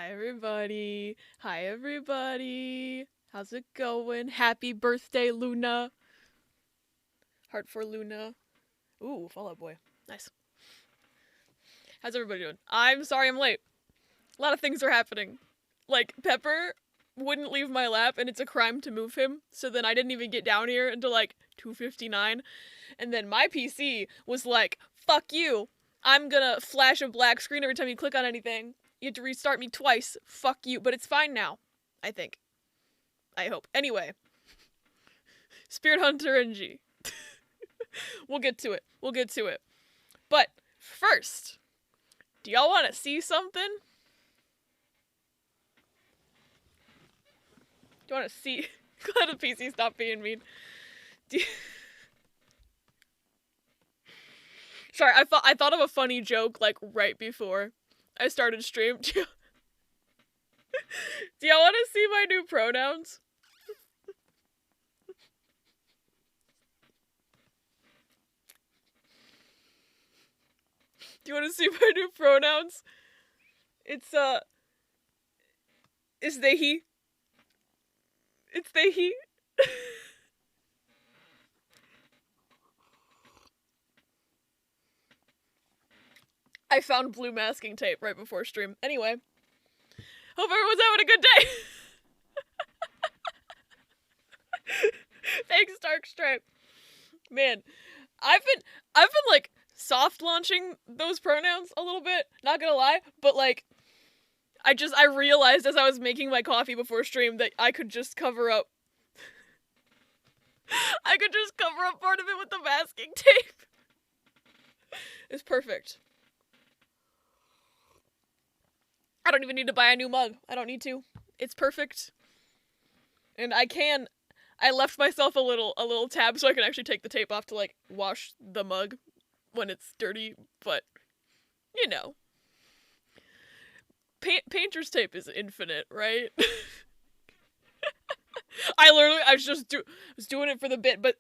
Hi everybody. Hi everybody. How's it going? Happy birthday, Luna. Heart for Luna. Ooh, Fallout Boy. Nice. How's everybody doing? I'm sorry I'm late. A lot of things are happening. Like, Pepper wouldn't leave my lap and it's a crime to move him, so then I didn't even get down here until like 2:59. And then my PC was like, fuck you. I'm gonna flash a black screen every time you click on anything. You have to restart me twice. Fuck you. But it's fine now. I think. I hope. Anyway. Spirit Hunter NG. We'll get to it. We'll get to it. But first, do y'all want to see something? Do you want to see? Glad the PC stopped being mean. Sorry, I thought of a funny joke like right before I started stream. Do y'all want to see my new pronouns? Do you want to see my new pronouns? It's they he. It's they he. I found blue masking tape right before stream. Anyway. Hope everyone's having a good day. Thanks, Darkstripe. Man, I've been like soft launching those pronouns a little bit, not gonna lie, but like I realized as I was making my coffee before stream that I could just cover up part of it with the masking tape. It's perfect. I don't even need to buy a new mug. I don't need to. It's perfect. And I left myself a little tab so I can actually take the tape off to like wash the mug when it's dirty, but you know. Painter's tape is infinite, right? I was doing it for the bit, but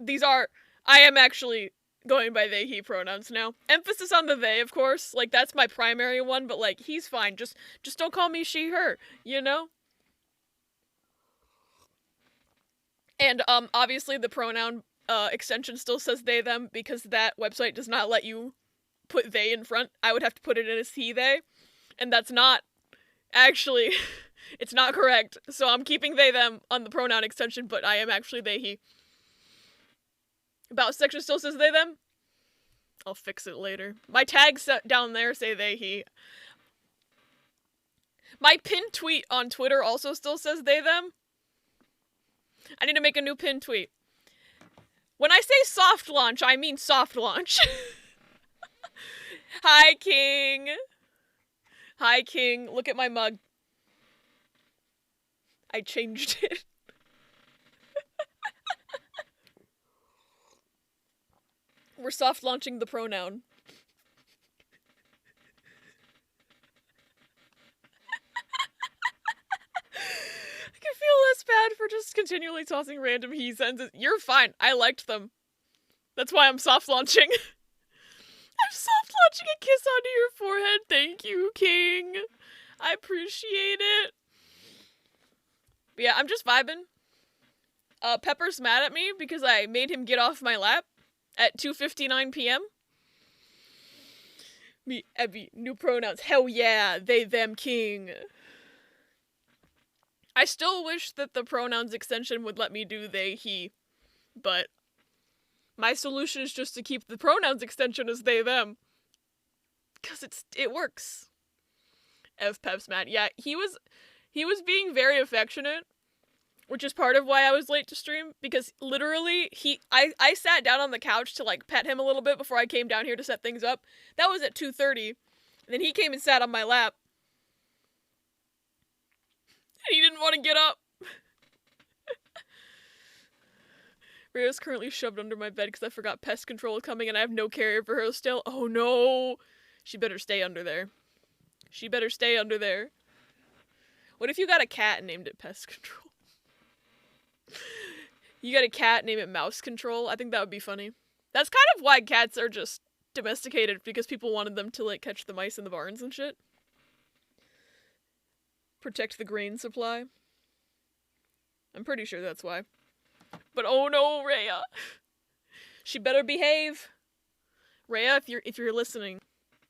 I am actually going by they, he pronouns now. Emphasis on the they, of course. Like, that's my primary one, but like, he's fine. Just don't call me she, her, you know? And, obviously the pronoun, extension still says they, them, because that website does not let you put they in front. I would have to put it in as he, they. And that's not, actually, it's not correct. So I'm keeping they, them on the pronoun extension, but I am actually they, he. About section still says they, them. I'll fix it later. My tags down there say they, he. My pinned tweet on Twitter also still says they, them. I need to make a new pinned tweet. When I say soft launch, I mean soft launch. Hi, King. Hi, King. Look at my mug. I changed it. We're soft launching the pronoun. I can feel less bad for just continually tossing random he sentences. You're fine. I liked them. That's why I'm soft launching. I'm soft launching a kiss onto your forehead. Thank you, King. I appreciate it. But yeah, I'm just vibing. Pepper's mad at me because I made him get off my lap at 2:59 p.m. Me, Ebby, new pronouns. Hell yeah, they, them, king. I still wish that the pronouns extension would let me do they, he, but my solution is just to keep the pronouns extension as they, them. Because it works. F Pep's mad. Yeah, he was being very affectionate, which is part of why I was late to stream, because literally, I sat down on the couch to, like, pet him a little bit before I came down here to set things up. That was at 2:30, and then he came and sat on my lap. And he didn't want to get up. Rhea's currently shoved under my bed because I forgot pest control coming and I have no carrier for her still. Oh no! She better stay under there. She better stay under there. What if you got a cat and named it pest control? You got a cat, name it mouse control? I think that would be funny. That's kind of why cats are just domesticated, because people wanted them to, like, catch the mice in the barns and shit. Protect the grain supply. I'm pretty sure that's why. But oh no, Rhea. She better behave. Rhea, if you're listening,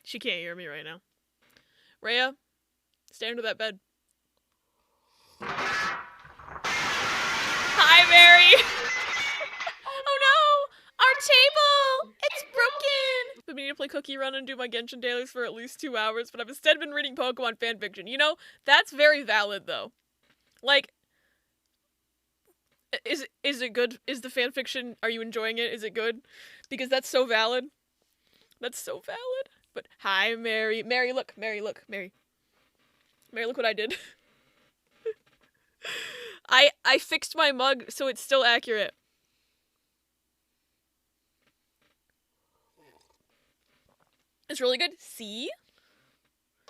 she can't hear me right now. Rhea, stay under that bed. Hi, Mary. Oh no, our table, it's broken. I've been meaning to play Cookie Run and do my Genshin dailies for at least 2 hours, but I've instead been reading Pokemon fanfiction. You know, that's very valid though. Like, is it good? Is the fanfiction, are you enjoying it? Is it good? Because that's so valid. That's so valid. But hi, Mary. Mary, look. Mary, look. Mary. Mary, look what I did. I fixed my mug so it's still accurate. It's really good. See?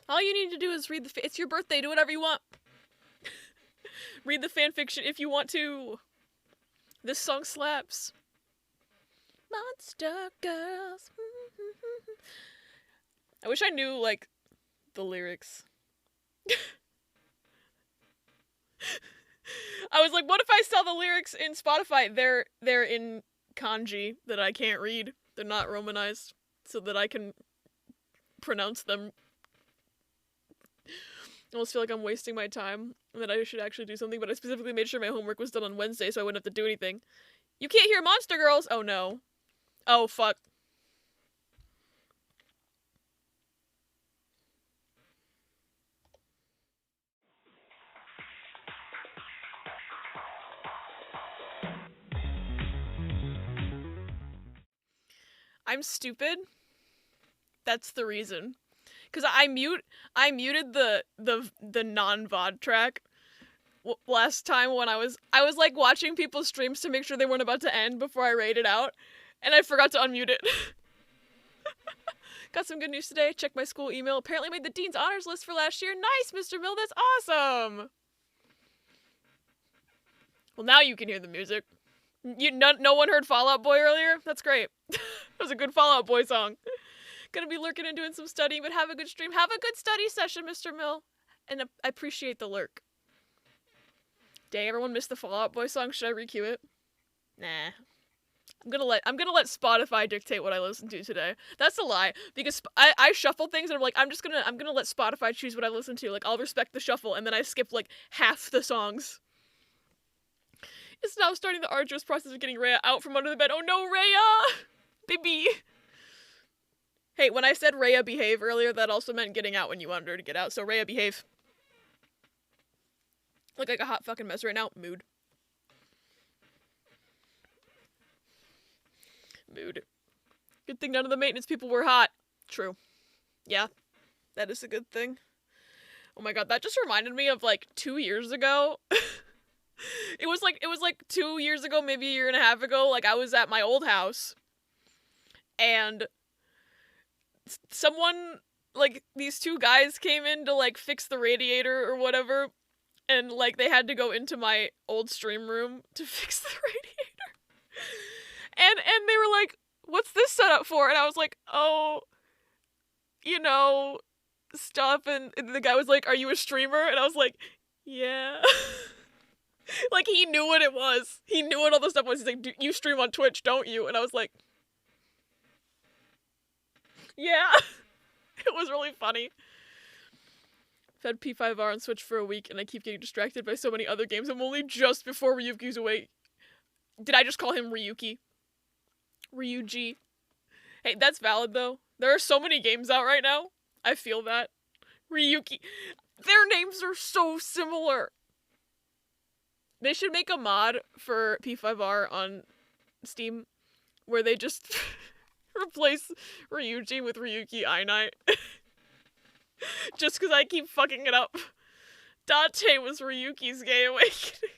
All you need to do is read it's your birthday. Do whatever you want. Read the fanfiction if you want to. This song slaps. Monster Girls. I wish I knew, like, the lyrics. I was like, what if I saw the lyrics in Spotify? They're in kanji that I can't read. They're not romanized, so that I can pronounce them. I almost feel like I'm wasting my time and that I should actually do something, but I specifically made sure my homework was done on Wednesday so I wouldn't have to do anything. You can't hear Monster Girls! Oh no. Oh fuck. I'm stupid. That's the reason. Cause I muted the non-VOD track last time when I was like watching people's streams to make sure they weren't about to end before I raided out, and I forgot to unmute it. Got some good news today. Checked my school email. Apparently made the Dean's Honors list for last year. Nice, Mr. Mill. That's awesome. Well, now you can hear the music. No one heard Fall Out Boy earlier? That's great. That was a good Fall Out Boy song. Gonna be lurking and doing some studying, but have a good stream. Have a good study session, Mr. Mill. And I appreciate the lurk. Dang, everyone missed the Fall Out Boy song. Should I re-queue it? Nah. I'm gonna let Spotify dictate what I listen to today. That's a lie, because I shuffle things and I'm like, I'm gonna let Spotify choose what I listen to. Like, I'll respect the shuffle, and then I skip like half the songs. It's now starting the arduous process of getting Rhea out from under the bed. Oh no, Rhea! Baby! Hey, when I said Rhea behave earlier, that also meant getting out when you wanted her to get out. So Rhea behave. Look like a hot fucking mess right now. Mood. Mood. Good thing none of the maintenance people were hot. True. Yeah. That is a good thing. Oh my god, that just reminded me of like 2 years ago. It was like 2 years ago, maybe a year and a half ago. Like, I was at my old house. And someone, like, these 2 guys came in to, like, fix the radiator or whatever, and, like, they had to go into my old stream room to fix the radiator. And they were like, what's this set up for? And I was like, oh, you know, stuff. And the guy was like, are you a streamer? And I was like, yeah. Like, he knew what it was. He knew what all the stuff was. He's like, you stream on Twitch, don't you? And I was like, yeah. It was really funny. Fed P5R on Switch for a week, and I keep getting distracted by so many other games. I'm only just before Ryuki's away. Did I just call him Ryuki? Ryuji. Hey, that's valid, though. There are so many games out right now. I feel that. Ryuki. Their names are so similar. They should make a mod for P5R on Steam where they just replace Ryuji with Ryuki Ainai. Just because I keep fucking it up. Date was Ryuki's gay awakening.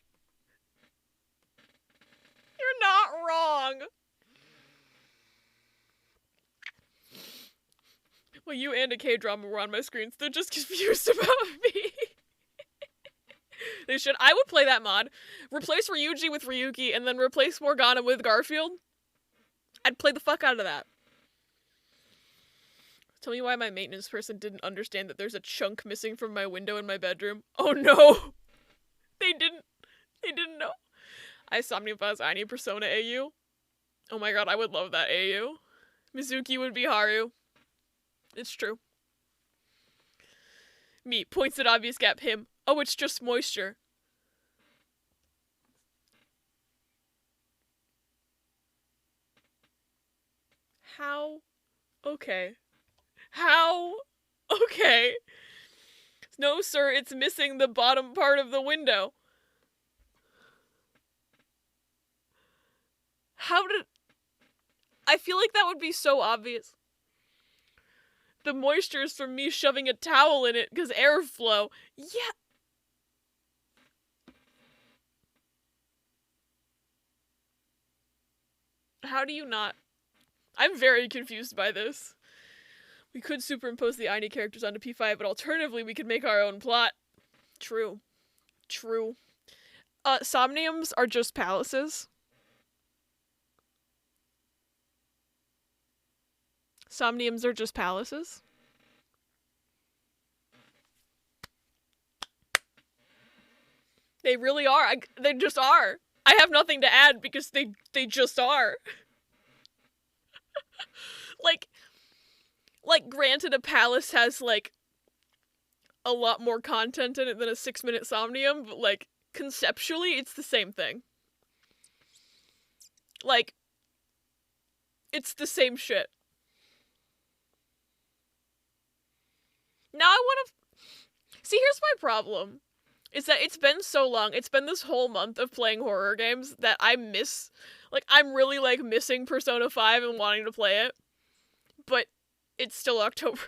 You're not wrong. Well, you and a K-drama were on my screens. They're just confused about me. They should. I would play that mod. Replace Ryuji with Ryuki, and then replace Morgana with Garfield. I'd play the fuck out of that. Tell me why my maintenance person didn't understand that there's a chunk missing from my window in my bedroom. Oh no! They didn't know. I Somnifaz, I need Persona AU. Oh my god, I would love that AU. Mizuki would be Haru. It's true. Me, points at obvious gap, him. Oh, it's just moisture. How? Okay. How? Okay. No, sir, it's missing the bottom part of the window. How did... I feel like that would be so obvious. The moisture is from me shoving a towel in it because airflow. Yeah. How do you not? I'm very confused by this. We could superimpose the Aini characters onto P5, but alternatively we could make our own plot. True. True. Somniums are just palaces. Somniums are just palaces. They really are. They just are. I have nothing to add because they just are. like granted a palace has like a lot more content in it than a 6-minute Somnium, but like conceptually it's the same thing. Like it's the same shit. Now I want to see, here's my problem. Is that it's been so long, it's been this whole month of playing horror games that I miss, like, I'm really, like, missing Persona 5 and wanting to play it, but it's still October.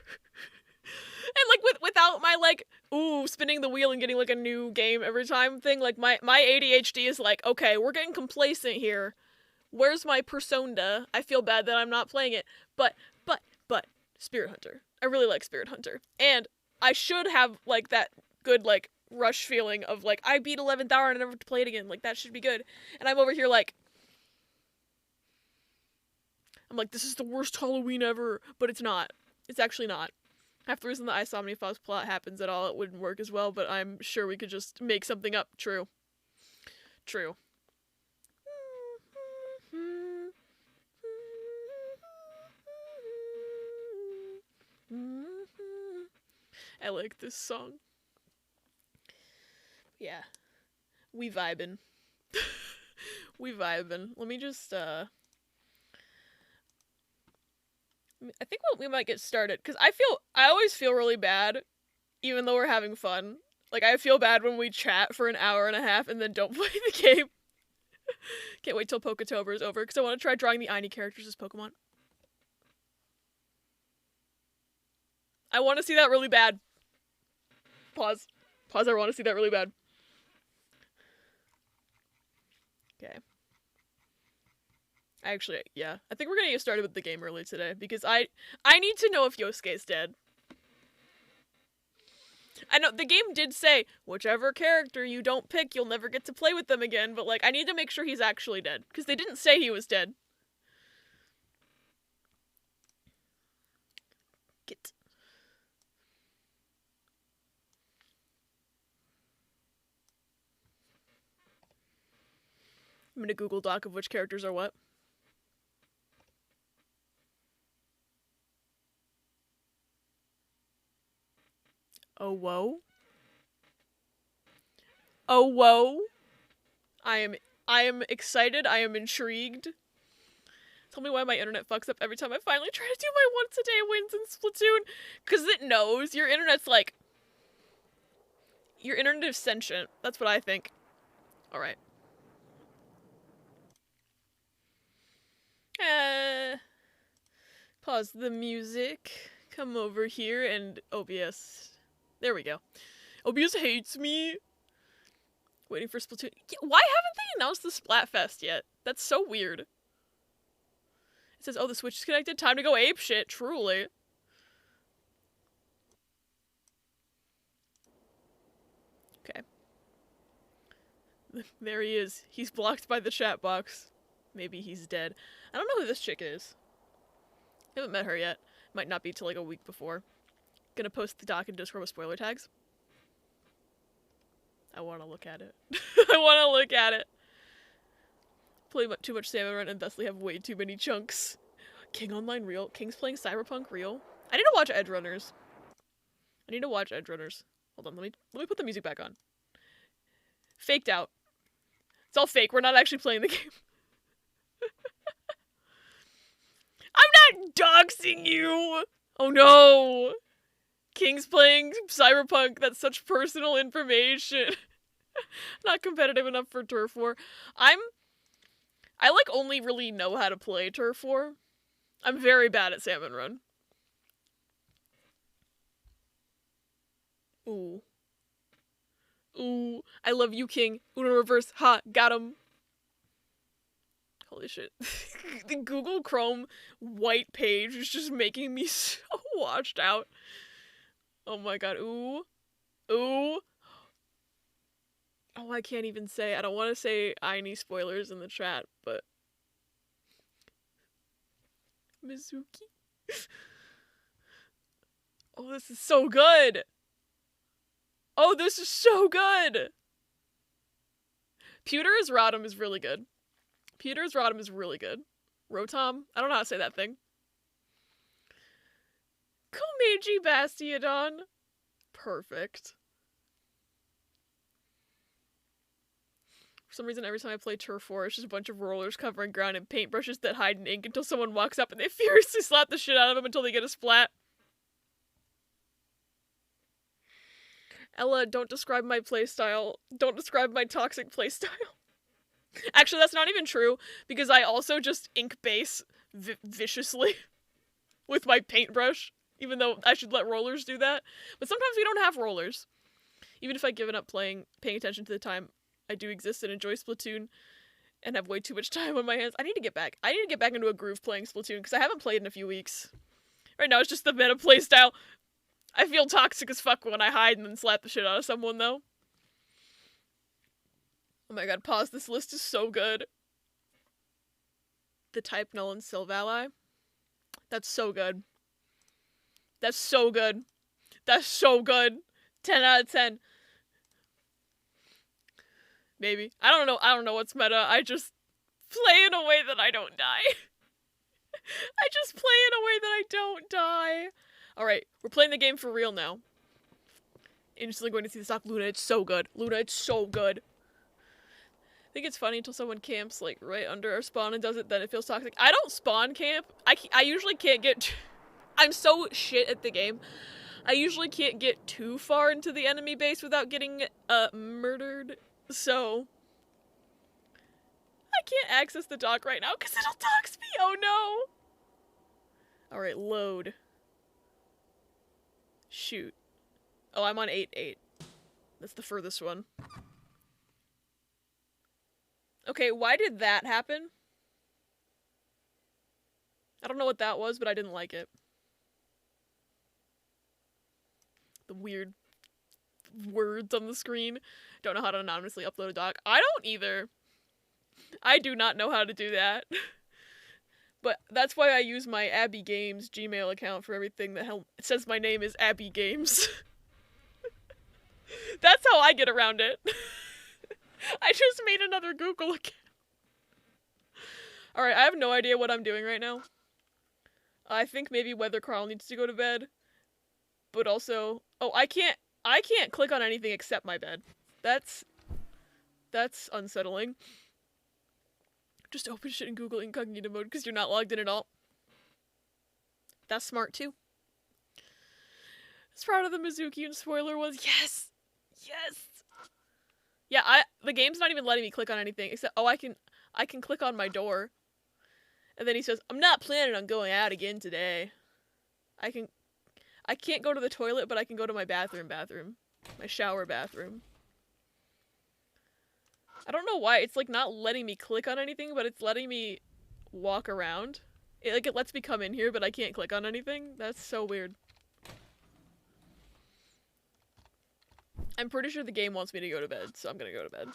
And, like, without my, like, ooh, spinning the wheel and getting, like, a new game every time thing, like, my ADHD is like, okay, we're getting complacent here. Where's my Persona? I feel bad that I'm not playing it. But, Spirit Hunter. I really like Spirit Hunter. And I should have, like, that good, like, rush feeling of, like, I beat 11th hour and I never have to play it again. Like, that should be good. And I'm over here, like, I'm like, this is the worst Halloween ever. But it's not. It's actually not. Half the reason the Isomnifa's plot happens at all, it wouldn't work as well, but I'm sure we could just make something up. True. True. I like this song. Yeah. We vibin'. We vibin'. Let me just, I think we might get started, because I always feel really bad, even though we're having fun. Like, I feel bad when we chat for an hour and a half and then don't play the game. Can't wait till Poketober is over, because I want to try drawing the Aini characters as Pokemon. I want to see that really bad. Pause. Pause, I want to see that really bad. Okay. Actually, yeah. I think we're gonna get started with the game early today, because I need to know if Yosuke's dead. I know, the game did say, whichever character you don't pick, you'll never get to play with them again, but, like, I need to make sure he's actually dead, because they didn't say he was dead. Get. I'm gonna Google Doc of which characters are what. Oh, whoa. Oh, whoa. I am excited. I am intrigued. Tell me why my internet fucks up every time I finally try to do my once a day wins in Splatoon. Because it knows. Your internet's like... Your internet is sentient. That's what I think. Alright. Pause the music. Come over here and OBS. There we go. OBS hates me. Waiting for Splatoon. Yeah, why haven't they announced the Splatfest yet? That's so weird. It says, oh, the Switch is connected. Time to go apeshit. Truly. Okay. There he is. He's blocked by the chat box. Maybe he's dead. I don't know who this chick is. I haven't met her yet. Might not be till like a week before. Gonna post the doc in Discord with spoiler tags. I want to look at it. I want to look at it. Play too much Salmon Run and thusly have way too many chunks. King Online Real? King's playing Cyberpunk Real? I need to watch Edge Runners. Hold on, let me put the music back on. Faked out. It's all fake. We're not actually playing the game. I'm not doxing you! Oh no! King's playing Cyberpunk. That's such personal information. Not competitive enough for Turf War. I like only really know how to play Turf War. I'm very bad at Salmon Run. Ooh. Ooh. I love you, King. Uno reverse. Ha. Got him. Holy shit. The Google Chrome white page is just making me so washed out. Oh my god. Ooh. Ooh. Oh, I can't even say. I don't want to say any spoilers in the chat, but... Mizuki. Oh, this is so good! Oh, this is so good! Pewter's Rodham is really good. Pewter's Rodham is really good. Rotom? I don't know how to say that thing. Komeiji Bastiodon. Perfect. For some reason, every time I play Turf War, it's just a bunch of rollers covering ground and paintbrushes that hide in ink until someone walks up and they furiously slap the shit out of them until they get a splat. Ella, don't describe my playstyle. Don't describe my toxic playstyle. Actually, that's not even true, because I also just ink base viciously with my paintbrush, even though I should let rollers do that. But sometimes we don't have rollers. Even if I've given up paying attention to the time I do exist and enjoy Splatoon and have way too much time on my hands. I need to get back into a groove playing Splatoon, because I haven't played in a few weeks. Right now, it's just the meta playstyle. I feel toxic as fuck when I hide and then slap the shit out of someone, though. Oh my god, pause. This list is so good. The type null and Silvally. That's so good. That's so good. That's so good. 10 out of 10. Maybe. I don't know what's meta. I just play in a way that I don't die. I just play in a way that I don't die. Alright, we're playing the game for real now. Instantly going to see the stock. Luna, it's so good. Luna, it's so good. I think it's funny until someone camps, like, right under our spawn and does it, then it feels toxic. I don't spawn camp. I usually can't get... I'm so shit at the game. I usually can't get too far into the enemy base without getting, murdered. So... I can't access the dock right now because it'll dox me. Oh no! Alright, load. Shoot. Oh, I'm on 8-8. That's the furthest one. Okay, why did that happen? I don't know what that was, but I didn't like it. The weird words on the screen. Don't know how to anonymously upload a doc. I don't either. I do not know how to do that. But that's why I use my Abby Games Gmail account for everything that it says my name is Abby Games. That's how I get around it. I just made another Google account. Alright, I have no idea what I'm doing right now. I think maybe Weather Carl needs to go to bed. But also... Oh, I can't click on anything except my bed. That's unsettling. Just open shit in Google Incognito mode because you're not logged in at all. That's smart too. I was proud of the Mizuki and spoiler ones. Yes! Yes! Yeah, the game's not even letting me click on anything except, oh, I can click on my door. And then he says, I'm not planning on going out again today. I can't go to the toilet, but I can go to my bathroom. My shower bathroom. I don't know why, it's like not letting me click on anything, but it's letting me walk around. It lets me come in here, but I can't click on anything. That's so weird. I'm pretty sure the game wants me to go to bed, so I'm gonna go to bed.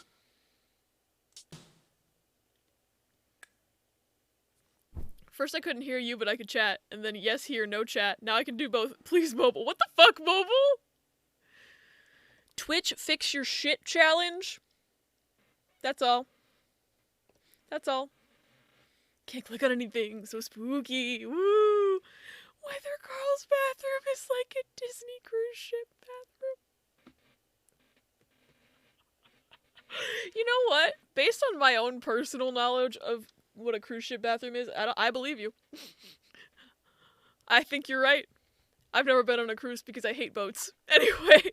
First I couldn't hear you, but I could chat. And then yes, hear, no chat. Now I can do both. Please, mobile. What the fuck, mobile? Twitch fix your shit challenge? That's all. That's all. Can't click on anything. So spooky. Woo! Weather Girl's bathroom is like a Disney cruise ship bathroom. You know what? Based on my own personal knowledge of what a cruise ship bathroom is, I believe you. I think you're right. I've never been on a cruise because I hate boats. Anyway.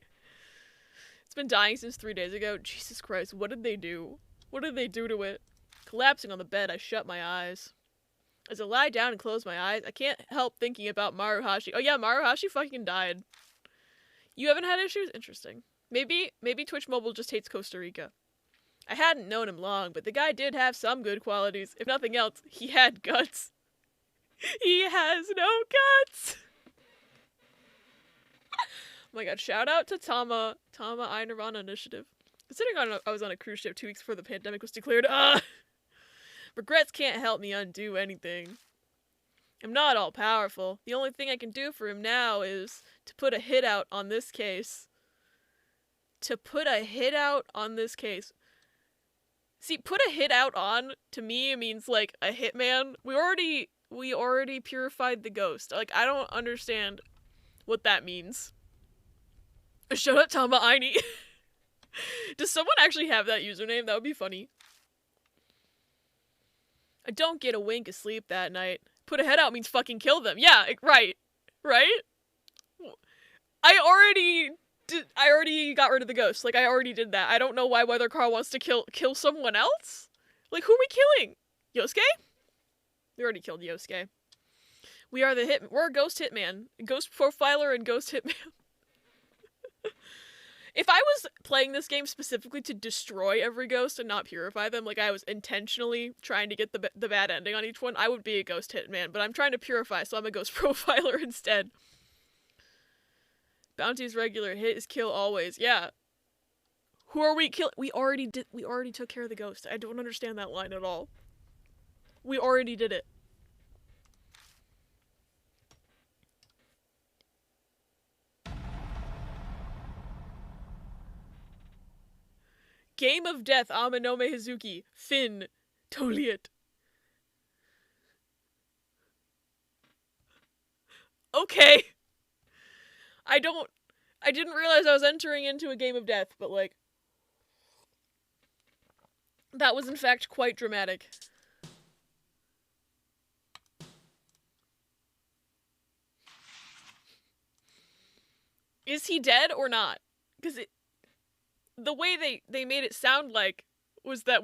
It's been dying since 3 days ago. Jesus Christ, what did they do? What did they do to it? Collapsing on the bed, I shut my eyes. As I lie down and close my eyes, I can't help thinking about Maruhashi. Oh yeah, Maruhashi fucking died. You haven't had issues? Interesting. Maybe Twitch Mobile just hates Costa Rica. I hadn't known him long, but the guy did have some good qualities. If nothing else, he had guts. He has no guts! Oh my god, shout out to Tama I Nirvana Initiative. Considering I was on a cruise ship 2 weeks before the pandemic was declared, regrets can't help me undo anything. I'm not all powerful. The only thing I can do for him now is to put a hit out on this case. To put a hit out on this case. See, put a hit out on, to me, means, like, a hitman. We already purified the ghost. Like, I don't understand what that means. Shut up, Tama Aini. Does someone actually have that username? That would be funny. I don't get a wink of sleep that night. Put a head out means fucking kill them. Yeah, right. Right? I already got rid of the ghost. Like, I already did that. I don't know why Weather Carl wants to kill someone else. Like, who are we killing? Yosuke? We already killed Yosuke. We're a ghost hitman. Ghost profiler and ghost hitman. If I was playing this game specifically to destroy every ghost and not purify them, like I was intentionally trying to get the bad ending on each one, I would be a ghost hitman, but I'm trying to purify, so I'm a ghost profiler instead. Bounty's regular hit is kill always. Yeah. Who are we killing? We already took care of the ghost. I don't understand that line at all. We already did it. Game of Death, Amanome Hazuki, Finn, Toliet. Okay. I didn't realize I was entering into a game of death, but like, that was in fact quite dramatic. Is he dead or not? Because the way they made it sound like was that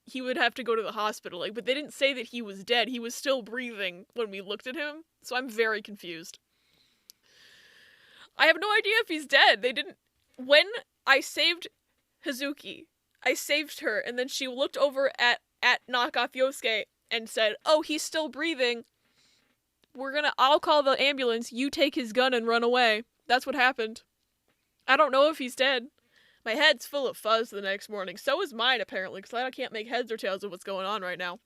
he would have to go to the hospital, like, but they didn't say that he was dead. He was still breathing when we looked at him, so I'm very confused. I have no idea if he's dead. They didn't... When I saved Hazuki, I saved her, and then she looked over at knockoff Yosuke and said, "Oh, he's still breathing. I'll call the ambulance, you take his gun and run away." That's what happened. I don't know if he's dead. My head's full of fuzz the next morning. So is mine, apparently, because I can't make heads or tails of what's going on right now.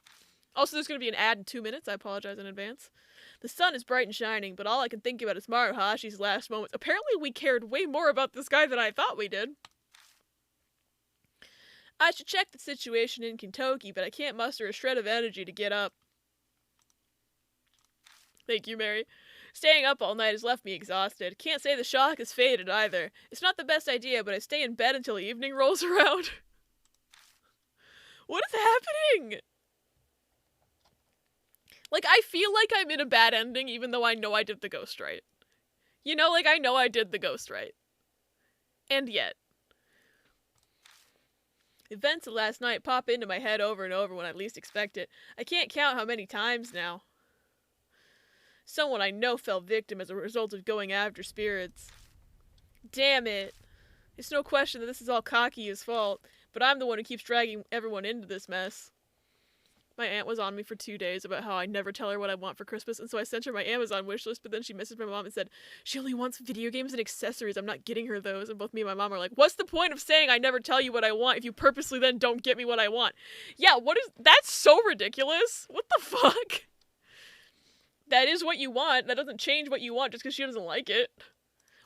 Also, there's going to be an ad in 2 minutes. I apologize in advance. The sun is bright and shining, but all I can think about is Maruhashi's last moments. Apparently, we cared way more about this guy than I thought we did. I should check the situation in Kentucky, but I can't muster a shred of energy to get up. Thank you, Mary. Staying up all night has left me exhausted. Can't say the shock has faded either. It's not the best idea, but I stay in bed until evening rolls around. What is happening? Like, I feel like I'm in a bad ending even though I know I did the ghost right. You know, like, I know I did the ghost right. And yet. Events of last night pop into my head over and over when I least expect it. I can't count how many times now. Someone I know fell victim as a result of going after spirits. Damn it. It's no question that this is all Kaki's fault, but I'm the one who keeps dragging everyone into this mess. My aunt was on me for 2 days about how I never tell her what I want for Christmas, and so I sent her my Amazon wishlist, but then she messaged my mom and said, she only wants video games and accessories, I'm not getting her those, and both me and my mom are like, what's the point of saying I never tell you what I want if you purposely then don't get me what I want? Yeah, that's so ridiculous. What the fuck? That is what you want. That doesn't change what you want just because she doesn't like it.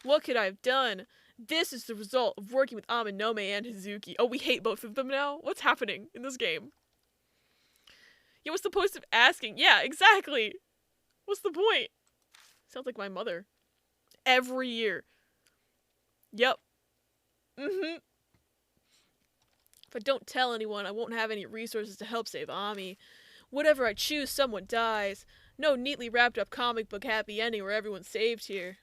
What could I have done? This is the result of working with Aminome and Hazuki. Oh, we hate both of them now? What's happening in this game? Yeah, what's the point of asking? Yeah, exactly. What's the point? Sounds like my mother. Every year. Yep. If I don't tell anyone, I won't have any resources to help save Ami. Whatever I choose, someone dies. No neatly wrapped up comic book happy ending where everyone's saved here.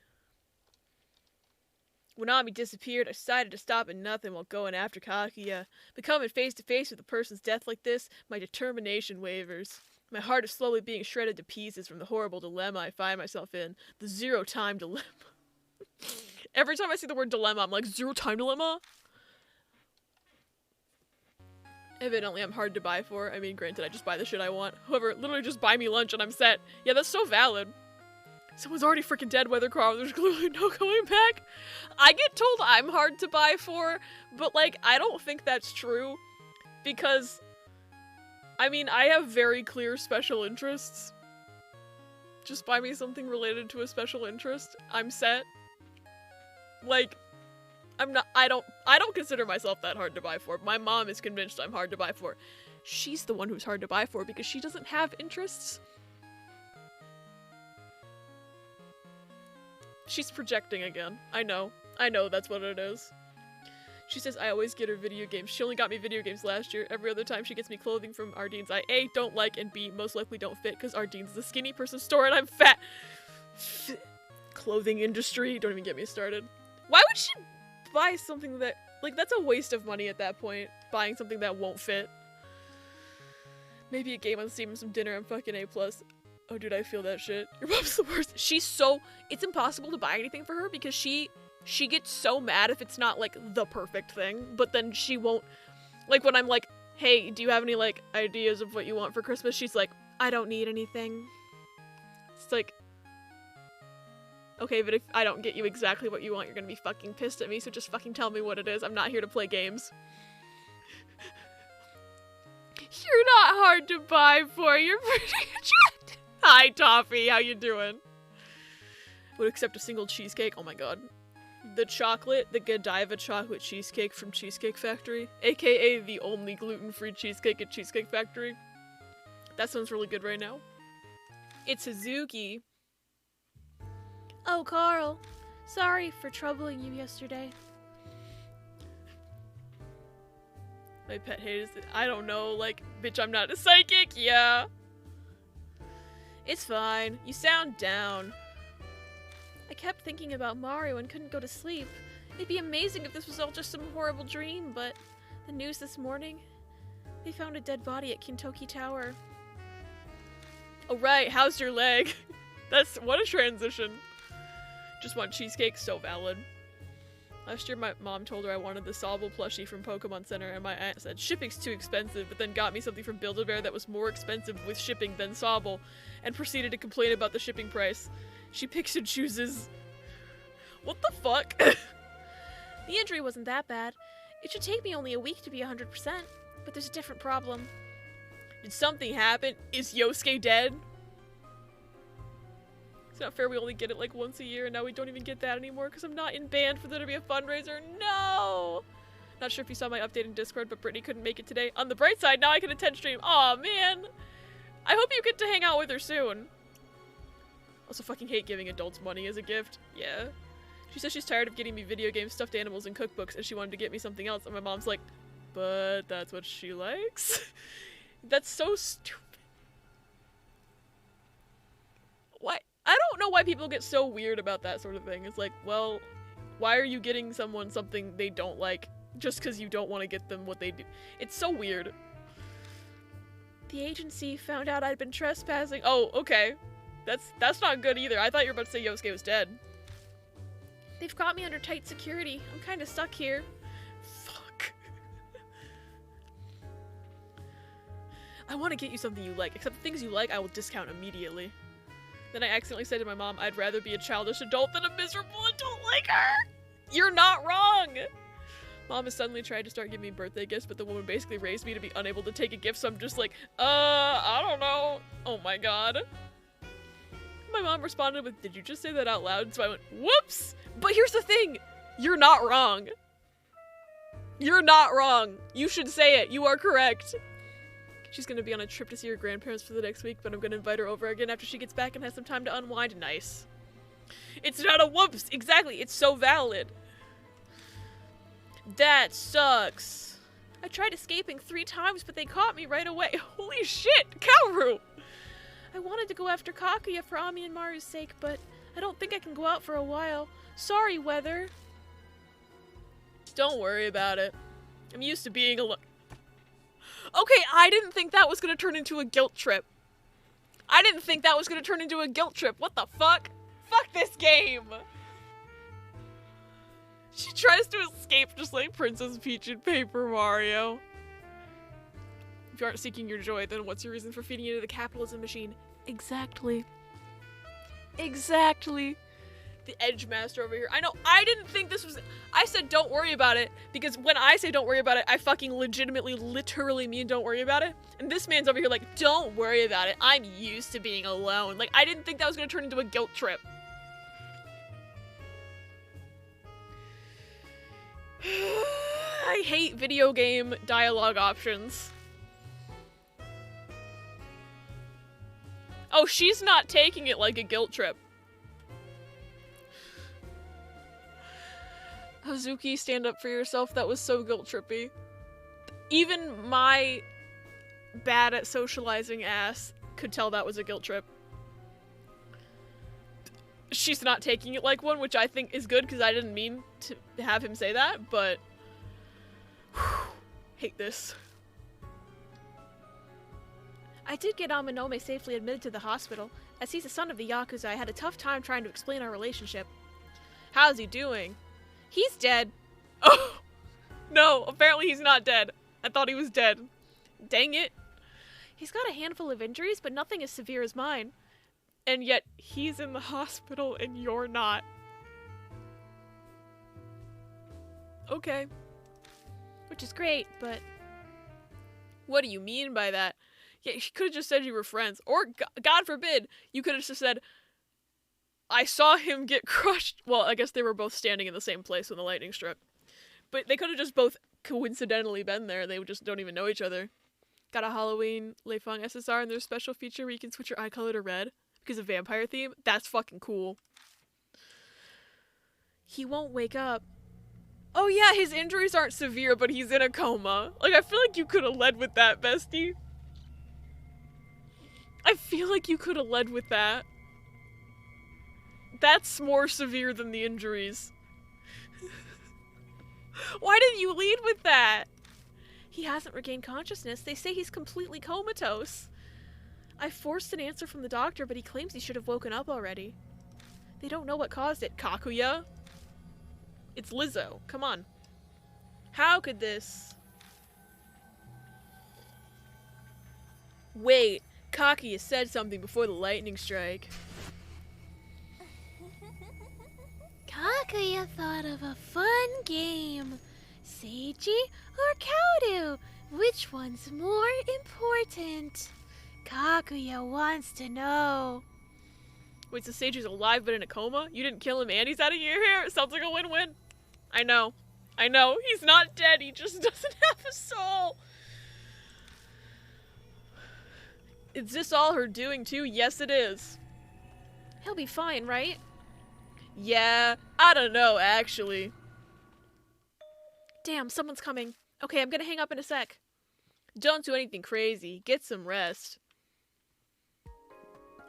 When Ami disappeared, I decided to stop at nothing while going after Kaguya. But coming face to face with a person's death like this, my determination wavers. My heart is slowly being shredded to pieces from the horrible dilemma I find myself in. The zero-time dilemma. Every time I see the word dilemma, I'm like, zero-time dilemma? Evidently, I'm hard to buy for. I mean, granted, I just buy the shit I want. However, literally just buy me lunch and I'm set. Yeah, that's so valid. Someone's already freaking dead, Weather Car. There's clearly no going back. I get told I'm hard to buy for, but, like, I don't think that's true. Because, I mean, I have very clear special interests. Just buy me something related to a special interest. I'm set. Like, I don't consider myself that hard to buy for. My mom is convinced I'm hard to buy for. She's the one who's hard to buy for because she doesn't have interests. She's projecting again. I know that's what it is. She says I always get her video games. She only got me video games last year. Every other time she gets me clothing from Ardene's I A, don't like, and B, most likely don't fit because Ardene's is a skinny person store and I'm fat. Clothing industry, don't even get me started. Why would she buy something that, like, that's a waste of money at that point, buying something that won't fit. Maybe a game on Steam and some dinner, I'm fucking A+. Oh, dude, I feel that shit. Your mom's the worst. It's impossible to buy anything for her because she gets so mad if it's not, like, the perfect thing, but then she won't, like, when I'm like, hey, do you have any, like, ideas of what you want for Christmas? She's like, I don't need anything. It's like, okay, but if I don't get you exactly what you want, you're gonna be fucking pissed at me, so just fucking tell me what it is. I'm not here to play games. You're not hard to buy for, you're pretty attractive. Hi, Toffee, how you doing? Would accept a single cheesecake, oh my god. The Godiva chocolate cheesecake from Cheesecake Factory, aka the only gluten-free cheesecake at Cheesecake Factory. That sounds really good right now. It's Hazuki. Oh, Carl. Sorry for troubling you yesterday. My pet hate is that I don't know, like, bitch, I'm not a psychic, yeah. It's fine. You sound down. I kept thinking about Mario and couldn't go to sleep. It'd be amazing if this was all just some horrible dream, but the news this morning, they found a dead body at Kintoki Tower. Oh right, how's your leg? What a transition. Just want cheesecake, so valid. Last year my mom told her I wanted the Sobble plushie from Pokemon Center and my aunt said shipping's too expensive, but then got me something from Build-A-Bear that was more expensive with shipping than Sobble and proceeded to complain about the shipping price. She picks and chooses. What the fuck? The injury wasn't that bad. It should take me only a week to be 100%, but there's a different problem. Did something happen? Is Yosuke dead? It's not fair we only get it like once a year and now we don't even get that anymore because I'm not in band for there to be a fundraiser. No! Not sure if you saw my update in Discord, but Brittany couldn't make it today. On the bright side, now I can attend stream. Aw, man! I hope you get to hang out with her soon. Also fucking hate giving adults money as a gift. Yeah. She says she's tired of getting me video games, stuffed animals, and cookbooks, and she wanted to get me something else, and my mom's like, but that's what she likes? That's so stupid. Why? I don't know why people get so weird about that sort of thing. It's like, well, why are you getting someone something they don't like just because you don't want to get them what they do? It's so weird. The agency found out I'd been trespassing. Oh, okay. That's not good either. I thought you were about to say Yosuke was dead. They've got me under tight security. I'm kind of stuck here. Fuck. I want to get you something you like, except the things you like I will discount immediately. Then I accidentally said to my mom, I'd rather be a childish adult than a miserable adult like her! You're not wrong! Mom has suddenly tried to start giving me birthday gifts, but the woman basically raised me to be unable to take a gift, so I'm just like, I don't know. Oh my god. my mom responded with, "Did you just say that out loud?" So I went, whoops! But here's the thing. You're not wrong. You're not wrong. You should say it. You are correct. She's gonna be on a trip to see her grandparents for the next week, but I'm gonna invite her over again after she gets back and has some time to unwind. Nice. It's not a whoops. Exactly. It's so valid. That sucks. I tried escaping 3 times, but they caught me right away. Holy shit, Kaoru! I wanted to go after Kakuya for Ami and Maru's sake, but I don't think I can go out for a while. Sorry, Weather. Don't worry about it. I'm used to being alone. Okay, I didn't think that was gonna turn into a guilt trip. I didn't think that was gonna turn into a guilt trip. What the fuck? Fuck this game! She tries to escape just like Princess Peach in Paper Mario. If you aren't seeking your joy, then what's your reason for feeding into the capitalism machine? Exactly. Exactly. The Edge Master over here. I know, I didn't think this was... I said don't worry about it, because when I say don't worry about it, I fucking legitimately, literally mean don't worry about it. And this man's over here like, don't worry about it. I'm used to being alone. Like, I didn't think that was gonna turn into a guilt trip. I hate video game dialogue options. Oh, she's not taking it like a guilt trip. Hazuki, stand up for yourself. That was so guilt trippy. Even my bad at socializing ass could tell that was a guilt trip. She's not taking it like one, which I think is good because I didn't mean to have him say that, but hate this. I did get Amanome safely admitted to the hospital. As he's a son of the Yakuza, I had a tough time trying to explain our relationship. How's he doing? He's dead. Oh! No, apparently he's not dead. I thought he was dead. Dang it. He's got a handful of injuries, but nothing as severe as mine. And yet, he's in the hospital and you're not. Okay. Which is great, but... What do you mean by that? Yeah, you could have just said you were friends. Or, God forbid, you could have just said, I saw him get crushed. Well, I guess they were both standing in the same place when the lightning struck. But they could have just both coincidentally been there. They just don't even know each other. Got a Halloween Leifang SSR and there's a special feature where you can switch your eye color to red because of vampire theme. That's fucking cool. He won't wake up. Oh yeah, his injuries aren't severe, but he's in a coma. Like, I feel like you could have led with that, bestie. I feel like you could have led with that. That's more severe than the injuries. Why didn't you lead with that? He hasn't regained consciousness. They say he's completely comatose. I forced an answer from the doctor, but he claims he should have woken up already. They don't know what caused it. Kakuya? It's Lizzo. Come on. How could this... Wait. Kakuya said something before the lightning strike. Kakuya thought of a fun game. Seiji or Kaoru? Which one's more important? Kakuya wants to know. Wait, so Seiji's alive but in a coma? You didn't kill him and he's out of your hair? It sounds like a win-win. I know. I know. He's not dead. He just doesn't have a soul. Is this all her doing too? Yes, it is. He'll be fine, right? Yeah, I don't know, actually. Damn, someone's coming. Okay, I'm gonna hang up in a sec. Don't do anything crazy. Get some rest.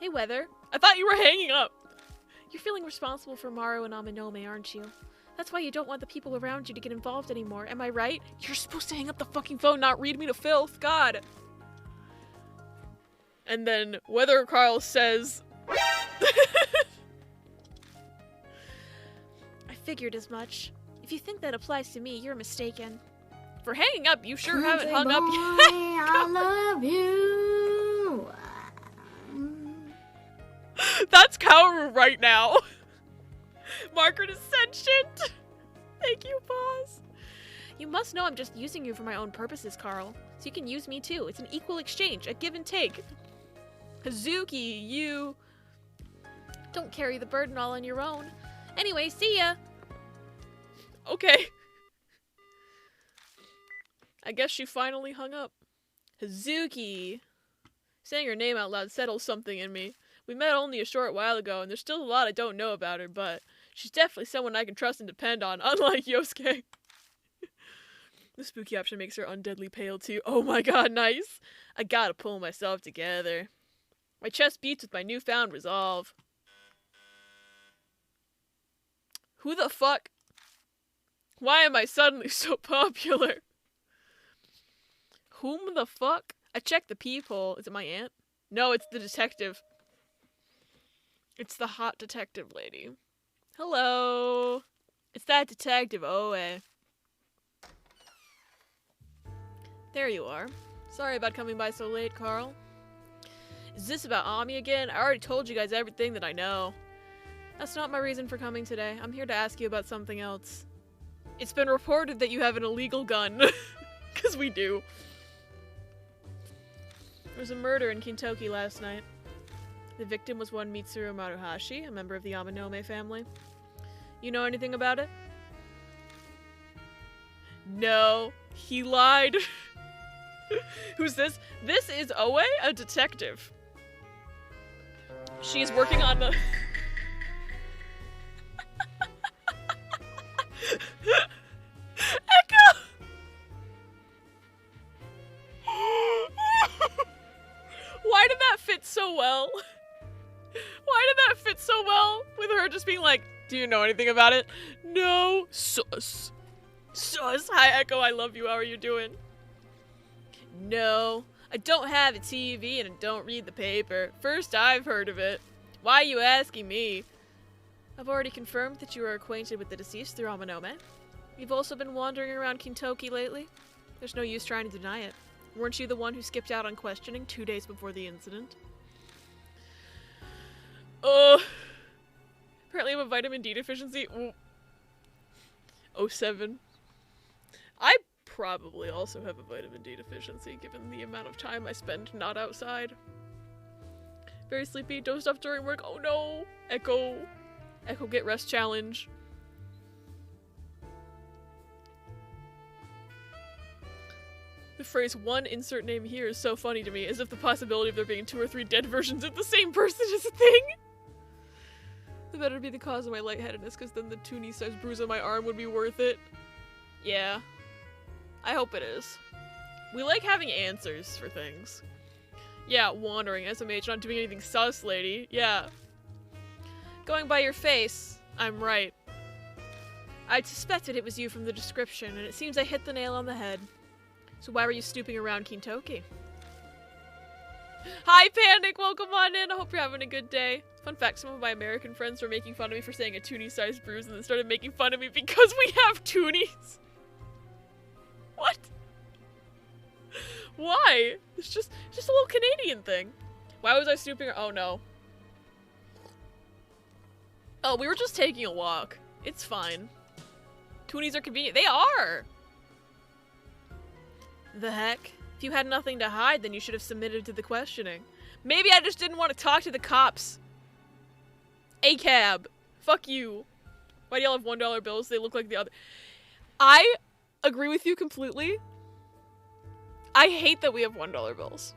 Hey, Weather. I thought you were hanging up. You're feeling responsible for Maru and Amanome, aren't you? That's why you don't want the people around you to get involved anymore, am I right? You're supposed to hang up the fucking phone, not read me to filth. God. And then Weather Carl says... I figured as much. If you think that applies to me, you're mistaken. For hanging up, you sure haven't hung up yet. I love you. That's Kaoru right now. Margaret is sentient. Thank you, boss. You must know I'm just using you for my own purposes, Carl. So you can use me too. It's an equal exchange, a give and take. Hazuki, you... Don't carry the burden all on your own. Anyway, see ya. Okay. I guess she finally hung up. Hazuki. Saying her name out loud settles something in me. We met only a short while ago, and there's still a lot I don't know about her, but she's definitely someone I can trust and depend on, unlike Yosuke. The spooky option makes her undeadly pale, too. Oh my god, nice! I gotta pull myself together. My chest beats with my newfound resolve. Who the fuck? Why am I suddenly so popular? Whom the fuck? I checked the peephole. Is it my aunt? No, it's the detective. It's the hot detective lady. Hello. It's that detective, Oe. There you are. Sorry about coming by so late, Carl. Is this about Ami again? I already told you guys everything that I know. That's not my reason for coming today. I'm here to ask you about something else. It's been reported that you have an illegal gun. Because we do. There was a murder in Kintoki last night. The victim was one Mitsuru Maruhashi, a member of the Yamanome family. You know anything about it? No, he lied. Who's this? This is Oe, a detective. She's working on the... Echo! Why did that fit so well? Why did that fit so well? With her just being like, do you know anything about it? No. Sus. Sus. Hi, Echo. I love you. How are you doing? No. I don't have a TV and I don't read the paper. First I've heard of it. Why are you asking me? I've already confirmed that you are acquainted with the deceased through Amanome. You've also been wandering around Kintoki lately. There's no use trying to deny it. Weren't you the one who skipped out on questioning 2 days before the incident? Apparently I have a vitamin D deficiency. Ooh. 07. I probably also have a vitamin D deficiency, given the amount of time I spend not outside. Very sleepy, dozed off during work. Oh no! Echo. Echo get rest challenge. The phrase one insert name here is so funny to me, as if the possibility of there being 2 or 3 dead versions of the same person is a thing. The better be the cause of my lightheadedness, because then the 2 knee-sized bruise on my arm would be worth it. Yeah. I hope it is. We like having answers for things. Yeah, wandering, SMH, not doing anything sus, lady. Yeah. Going by your face, I'm right. I'd suspected it was you from the description, and it seems I hit the nail on the head. So why were you snooping around Kintoki? Hi, Panic! Welcome on in! I hope you're having a good day. Fun fact, some of my American friends were making fun of me for saying a toonie-sized bruise and then started making fun of me because we have toonies. What? Why? It's just a little Canadian thing. Why was I snooping? Oh no. Oh, we were just taking a walk. It's fine. Toonies are convenient. They are! The heck? If you had nothing to hide, then you should have submitted to the questioning. Maybe I just didn't want to talk to the cops. A cab. Fuck you. Why do y'all have $1 bills? They look like the other. I agree with you completely. I hate that we have $1 bills.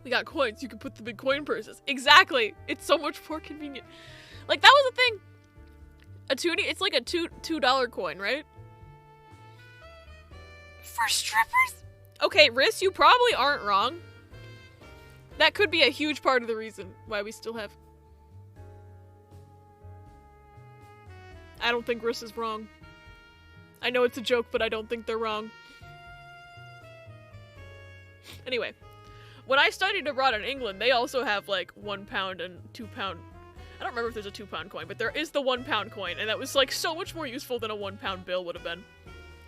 We got coins. You can put them in coin purses. Exactly. It's so much more convenient. Like, that was a thing. A toonie, it's like a $2 coin, right? For strippers? Okay, Riss, you probably aren't wrong. That could be a huge part of the reason why we still have... I don't think Riss is wrong. I know it's a joke, but I don't think they're wrong. Anyway, when I studied abroad in England, they also have like £1 and £2. I don't remember if there's a £2 coin, but there is the £1 coin, and that was like so much more useful than a £1 bill would have been.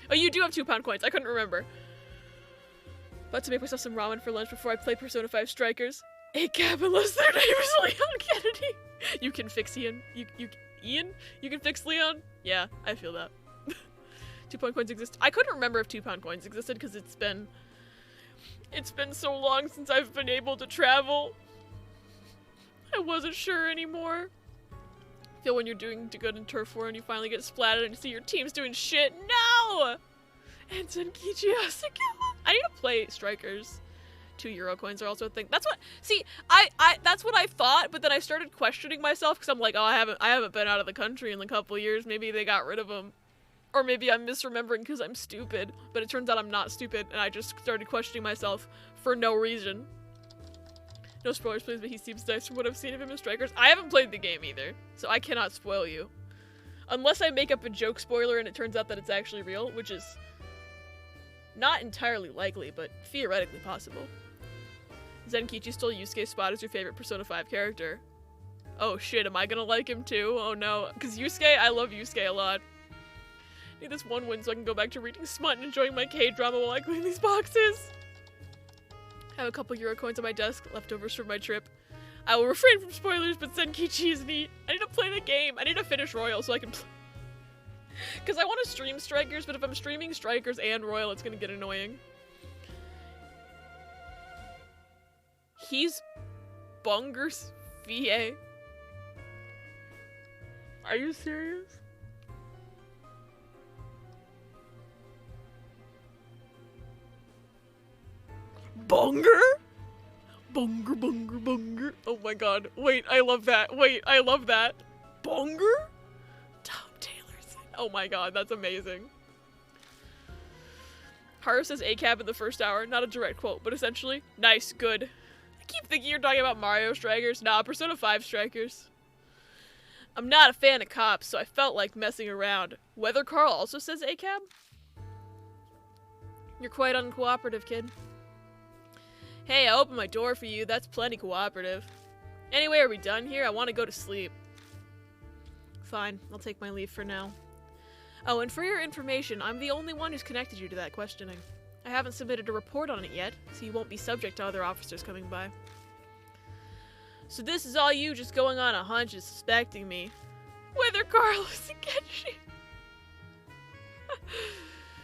Oh, you do have £2 coins. I couldn't remember. About to make myself some ramen for lunch before I play Persona 5 Strikers. A cab unless their name is Leon Kennedy. You can fix Ian. Ian? You can fix Leon? Yeah, I feel that. 2 pound coins exist. I couldn't remember if 2 pound coins existed because it's been so long since I've been able to travel. I wasn't sure anymore. Feel when you're doing good in Turf War and you finally get splatted and see your team's doing shit. No! And Zenkichi Asakawa. I need to play Strikers. 2 euro coins are also a thing. That's what, see, that's what I thought, but then I started questioning myself because I'm like, oh, I haven't been out of the country in a couple years. Maybe they got rid of them. Or maybe I'm misremembering because I'm stupid. But it turns out I'm not stupid, and I just started questioning myself for no reason. No spoilers, please, but he seems nice from what I've seen of him in Strikers. I haven't played the game either, so I cannot spoil you. Unless I make up a joke spoiler and it turns out that it's actually real, which is not entirely likely, but theoretically possible. Zenkichi stole Yusuke's spot as your favorite Persona 5 character. Oh shit, am I gonna like him too? Oh no. Because Yusuke, I love Yusuke a lot. I need this one win so I can go back to reading smut and enjoying my K-drama while I clean these boxes. I have a couple euro coins on my desk, leftovers from my trip. I will refrain from spoilers, but Zenkichi is neat. I need to play the game. I need to finish Royal so I can play. Because I want to stream Strikers, but if I'm streaming Strikers and Royal, it's gonna get annoying. He's Bunger's VA. Are you serious? Bunger? Bunger, bunger, bunger. Oh my god. Wait, I love that. Wait, I love that. Bunger? Tom Taylorson. Oh my god, that's amazing. Haru says ACAB in the first hour. Not a direct quote, but essentially, nice, good. I keep thinking you're talking about Mario Strikers. Nah, Persona 5 Strikers. I'm not a fan of cops, so I felt like messing around. Weather Carl also says ACAB? You're quite uncooperative, kid. Hey, I opened my door for you. That's plenty cooperative. Anyway, are we done here? I want to go to sleep. Fine, I'll take my leave for now. Oh, and for your information, I'm the only one who's connected you to that questioning. I haven't submitted a report on it yet, so you won't be subject to other officers coming by. So this is all you just going on a hunch and suspecting me. Whether Carlos and Kenshi.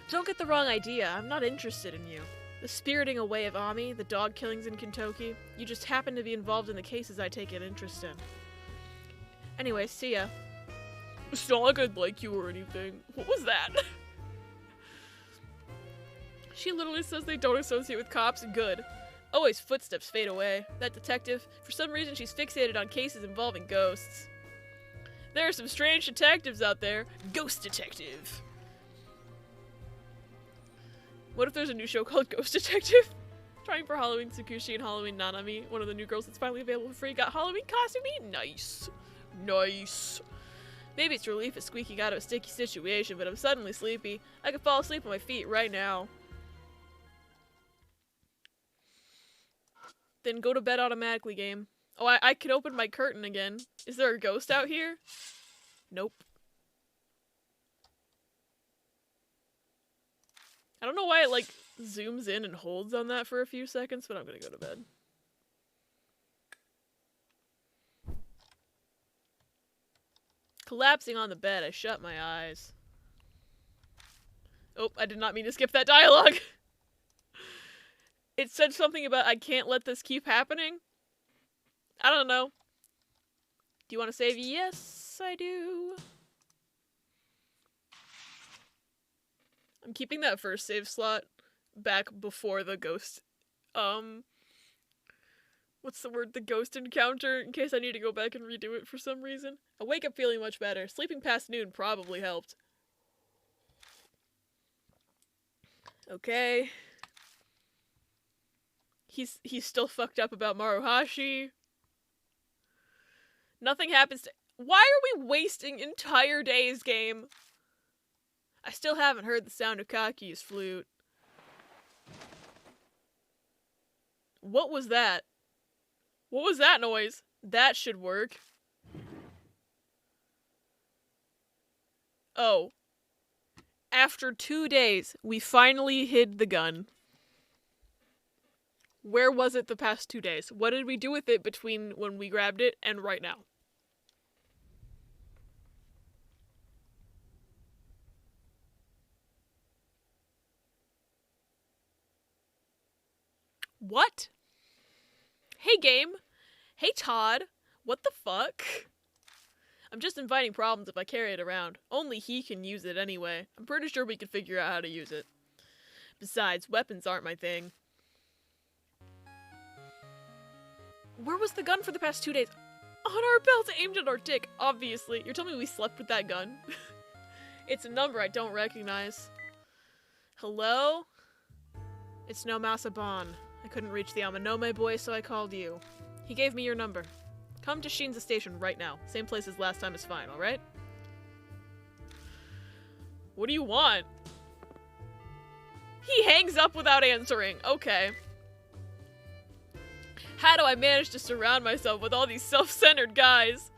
Don't get the wrong idea, I'm not interested in you. The spiriting away of Ami, the dog killings in Kentucky, you just happen to be involved in the cases I take an interest in. Anyway, see ya. It's not like I'd like you or anything. What was that? She literally says they don't associate with cops. Good. Always footsteps fade away. That detective, for some reason she's fixated on cases involving ghosts. There are some strange detectives out there. Ghost Detective. What if there's a new show called Ghost Detective? Trying for Halloween Tsukushi and Halloween Nanami, one of the new girls that's finally available for free, got Halloween costumey? Nice. Nice. Maybe it's relief at squeaking out of a sticky situation, but I'm suddenly sleepy. I could fall asleep on my feet right now. Then go to bed automatically, game. Oh, I can open my curtain again. Is there a ghost out here? Nope. I don't know why it, like, zooms in and holds on that for a few seconds, but I'm gonna go to bed. Collapsing on the bed, I shut my eyes. Oh, I did not mean to skip that dialogue! It said something about I can't let this keep happening? I don't know. Do you want to save? Yes, I do. I'm keeping that first save slot back before the ghost, what's the word? The ghost encounter, in case I need to go back and redo it for some reason. I wake up feeling much better. Sleeping past noon probably helped. Okay. He's still fucked up about Maruhashi. Nothing happens to— Why are we wasting entire days, game? I still haven't heard the sound of Kaki's flute. What was that? What was that noise? That should work. Oh. After 2 days, we finally hid the gun. Where was it the past 2 days? What did we do with it between when we grabbed it and right now? What? Hey, game. Hey, Todd. What the fuck? I'm just inviting problems if I carry it around. Only he can use it anyway. I'm pretty sure we can figure out how to use it. Besides, weapons aren't my thing. Where was the gun for the past 2 days? On our belt, aimed at our dick, obviously. You're telling me we slept with that gun? It's a number I don't recognize. Hello? It's no Masaban. I couldn't reach the Amanome boy, so I called you. He gave me your number. Come to Shinza Station right now. Same place as last time is fine, alright? What do you want? He hangs up without answering. Okay. How do I manage to surround myself with all these self-centered guys?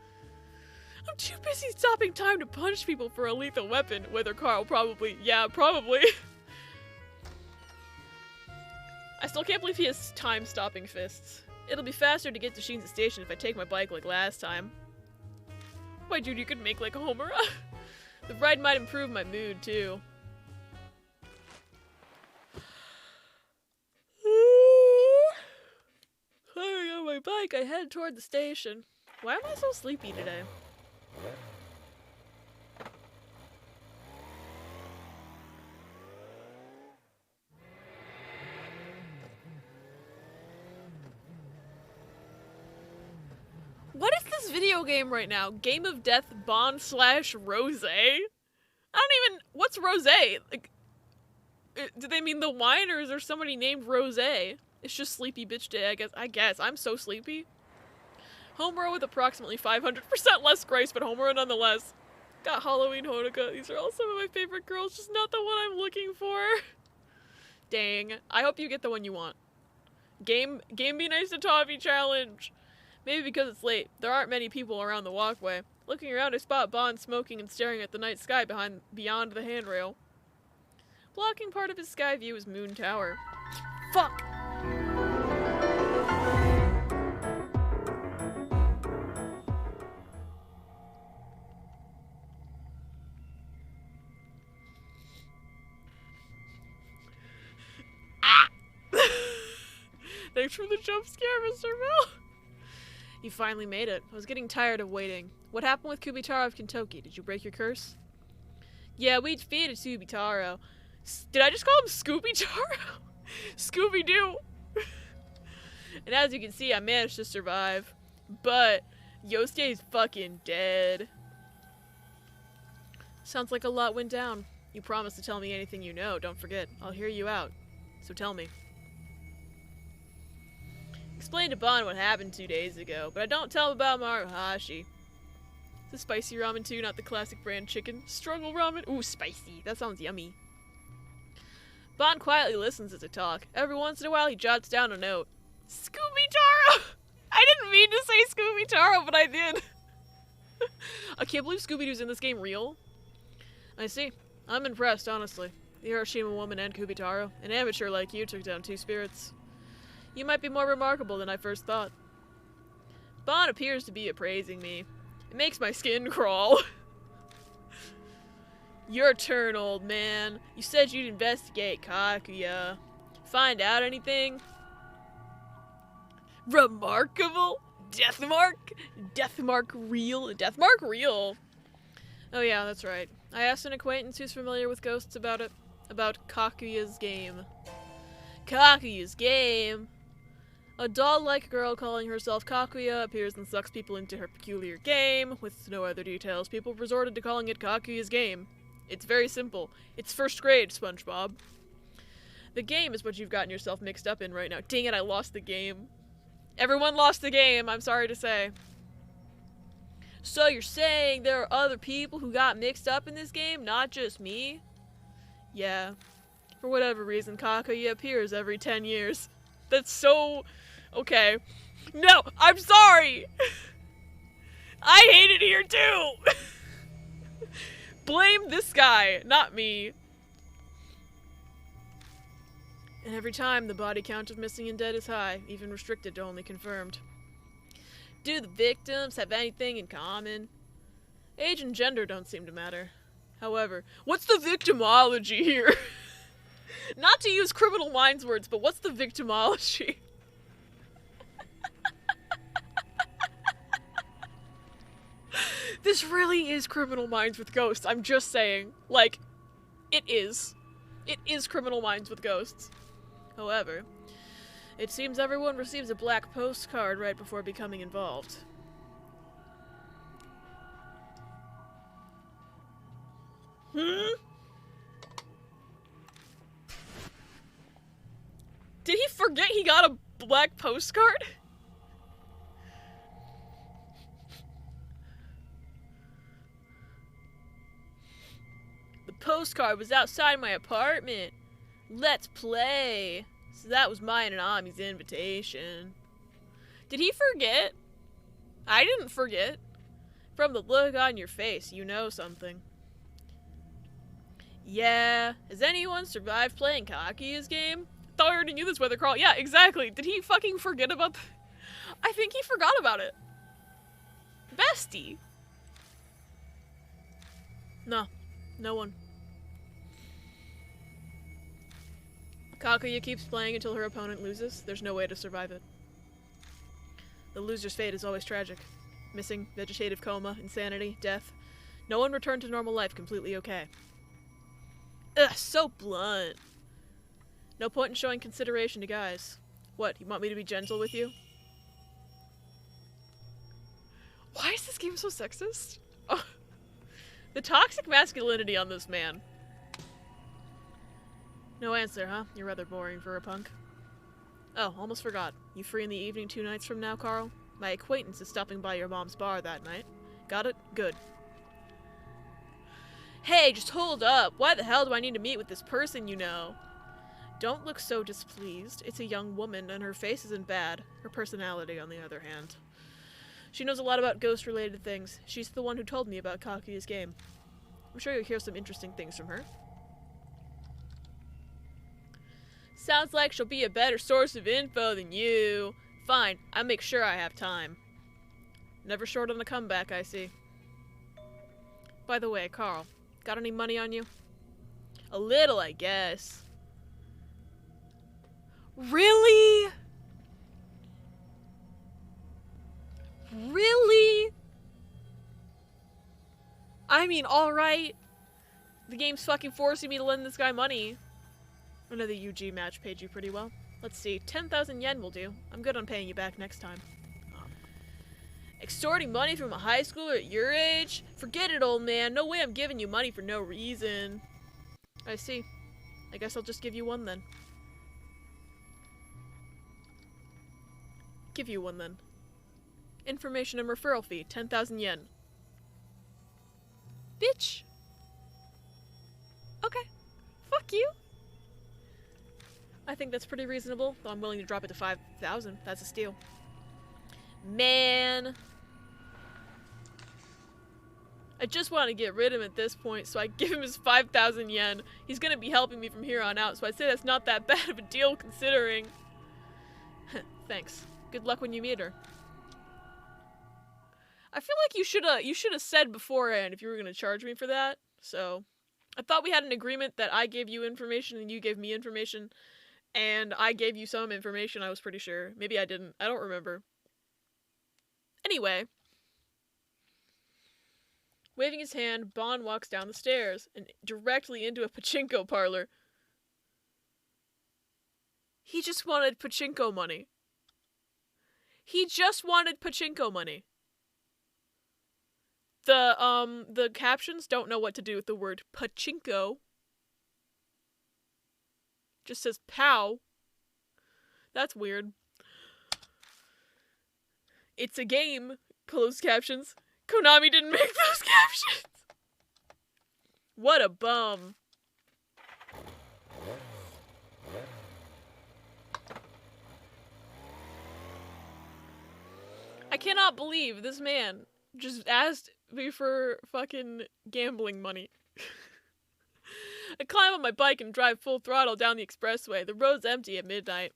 I'm too busy stopping time to punch people for a lethal weapon. Whether Carl probably. Yeah, probably. I still can't believe he has time-stopping fists. It'll be faster to get to Shinza Station if I take my bike like last time. Why, dude, you could make like Homura. The ride might improve my mood, too. Climbing on my bike, I head toward the station. Why am I so sleepy today? What is this video game right now? Game of Death Bond / Rosé? I don't even... What's Rosé? Like, do they mean the wine, or is there somebody named Rosé? It's just sleepy bitch day, I guess. I'm so sleepy. Homura with approximately 500% less grace, but Homura nonetheless. Got Halloween Honoka. These are all some of my favorite girls, just not the one I'm looking for. Dang. I hope you get the one you want. Game be nice to Toffee challenge. Maybe because it's late. There aren't many people around the walkway. Looking around, I spot Bond smoking and staring at the night sky beyond the handrail. Blocking part of his sky view is Moon Tower. Fuck! Thanks for the jump scare, Mr. Mill. You finally made it. I was getting tired of waiting. What happened with Kubitaro of Kintoki? Did you break your curse? Yeah, we defeated Subitaro. Did I just call him Scooby-Taro? Scooby-Doo! And as you can see, I managed to survive. But Yosuke's fucking dead. Sounds like a lot went down. You promised to tell me anything you know. Don't forget. I'll hear you out. So tell me. Explain to Bon what happened 2 days ago, but I don't tell him about Maruhashi. Is the spicy ramen too, not the classic brand chicken? Struggle ramen? Ooh, spicy. That sounds yummy. Bon quietly listens as I talk. Every once in a while, he jots down a note. Scooby-Taro! I didn't mean to say Scooby-Taro, but I did. I can't believe Scooby-Doo's in this game real. I see. I'm impressed, honestly. The Hiroshima woman and Kubitaro. An amateur like you took down 2 spirits. You might be more remarkable than I first thought. Bon appears to be appraising me. It makes my skin crawl. Your turn, old man. You said you'd investigate Kakuya. Find out anything? Remarkable? Deathmark? Deathmark real? Deathmark real? Oh yeah, that's right. I asked an acquaintance who's familiar with ghosts about it. About Kakuya's game. Kakuya's game? A doll-like girl calling herself Kakuya appears and sucks people into her peculiar game. With no other details, people resorted to calling it Kakuya's game. It's very simple. It's first grade, SpongeBob. The game is what you've gotten yourself mixed up in right now. Dang it, I lost the game. Everyone lost the game, I'm sorry to say. So you're saying there are other people who got mixed up in this game, not just me? Yeah. For whatever reason, Kakuya appears every 10 years. That's so... Okay. No, I'm sorry! I hate it here too! Blame this guy, not me. And every time, the body count of missing and dead is high, even restricted to only confirmed. Do the victims have anything in common? Age and gender don't seem to matter. However, what's the victimology here? Not to use Criminal Minds words, but what's the victimology? This really is Criminal Minds with Ghosts, I'm just saying. Like, it is. It is Criminal Minds with Ghosts. However, it seems everyone receives a black postcard right before becoming involved. Did he forget he got a black postcard? The postcard was outside my apartment. Let's play. So that was mine and Ami's invitation. Did he forget? I didn't forget. From the look on your face, you know something. Yeah, has anyone survived playing Kaki's game? Thought I already knew this weather, Carl. Yeah, exactly. Did he fucking forget about that? I think he forgot about it. Bestie. No. No one. Kakuya keeps playing until her opponent loses. There's no way to survive it. The loser's fate is always tragic. Missing, vegetative coma, insanity, death. No one returned to normal life completely okay. Ugh, so blunt. No point in showing consideration to guys. What, you want me to be gentle with you? Why is this game so sexist? Oh. The toxic masculinity on this man. No answer, huh? You're rather boring for a punk. Oh, almost forgot. You free in the evening 2 nights from now, Carl? My acquaintance is stopping by your mom's bar that night. Got it? Good. Hey, just hold up. Why the hell do I need to meet with this person you know? Don't look so displeased. It's a young woman, and her face isn't bad. Her personality, on the other hand. She knows a lot about ghost-related things. She's the one who told me about Kakuya's game. I'm sure you'll hear some interesting things from her. Sounds like she'll be a better source of info than you. Fine, I'll make sure I have time. Never short on a comeback, I see. By the way, Carl, got any money on you? A little, I guess. Really? Really? I mean, alright. The game's fucking forcing me to lend this guy money. I know the UG match paid you pretty well. Let's see, 10,000 yen will do. I'm good on paying you back next time. Extorting money from a high schooler at your age? Forget it, old man. No way I'm giving you money for no reason. I see. I guess I'll just give you one then. Give you one then. Information and referral fee, 10,000 yen. Bitch! Okay. Fuck you! I think that's pretty reasonable, though I'm willing to drop it to 5,000. That's a steal. Man. I just want to get rid of him at this point, so I give him his 5,000 yen. He's gonna be helping me from here on out, so I'd say that's not that bad of a deal considering. Thanks. Good luck when you meet her. I feel like you should have said beforehand if you were gonna charge me for that. So, I thought we had an agreement that I gave you information and you gave me information. And I gave you some information, I was pretty sure. Maybe I didn't. I don't remember. Anyway. Waving his hand, Bon walks down the stairs and directly into a pachinko parlor. He just wanted pachinko money. He just wanted pachinko money. The captions don't know what to do with the word pachinko. Just says pow. That's weird. It's a game. Closed captions. Konami didn't make those captions. What a bum. I cannot believe this man just asked me for fucking gambling money. I climb on my bike and drive full throttle down the expressway. The road's empty at midnight.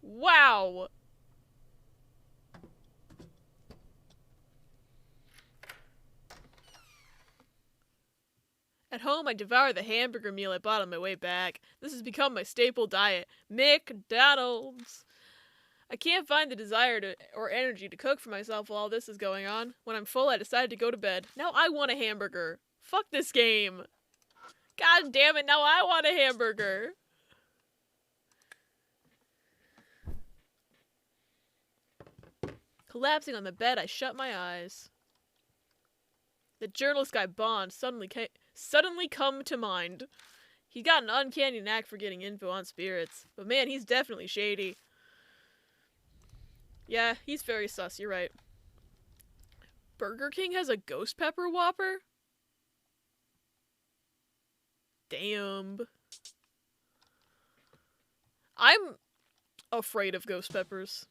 Wow! At home, I devour the hamburger meal I bought on my way back. This has become my staple diet. McDonald's! I can't find the desire or energy to cook for myself while all this is going on. When I'm full, I decide to go to bed. Now I want a hamburger. Fuck this game. God damn it, now I want a hamburger. Collapsing on the bed, I shut my eyes. The journalist guy Bond suddenly come to mind. He got an uncanny knack for getting info on spirits. But man, he's definitely shady. Yeah, he's very sus, you're right. Burger King has a ghost pepper Whopper? Damn. I'm afraid of ghost peppers.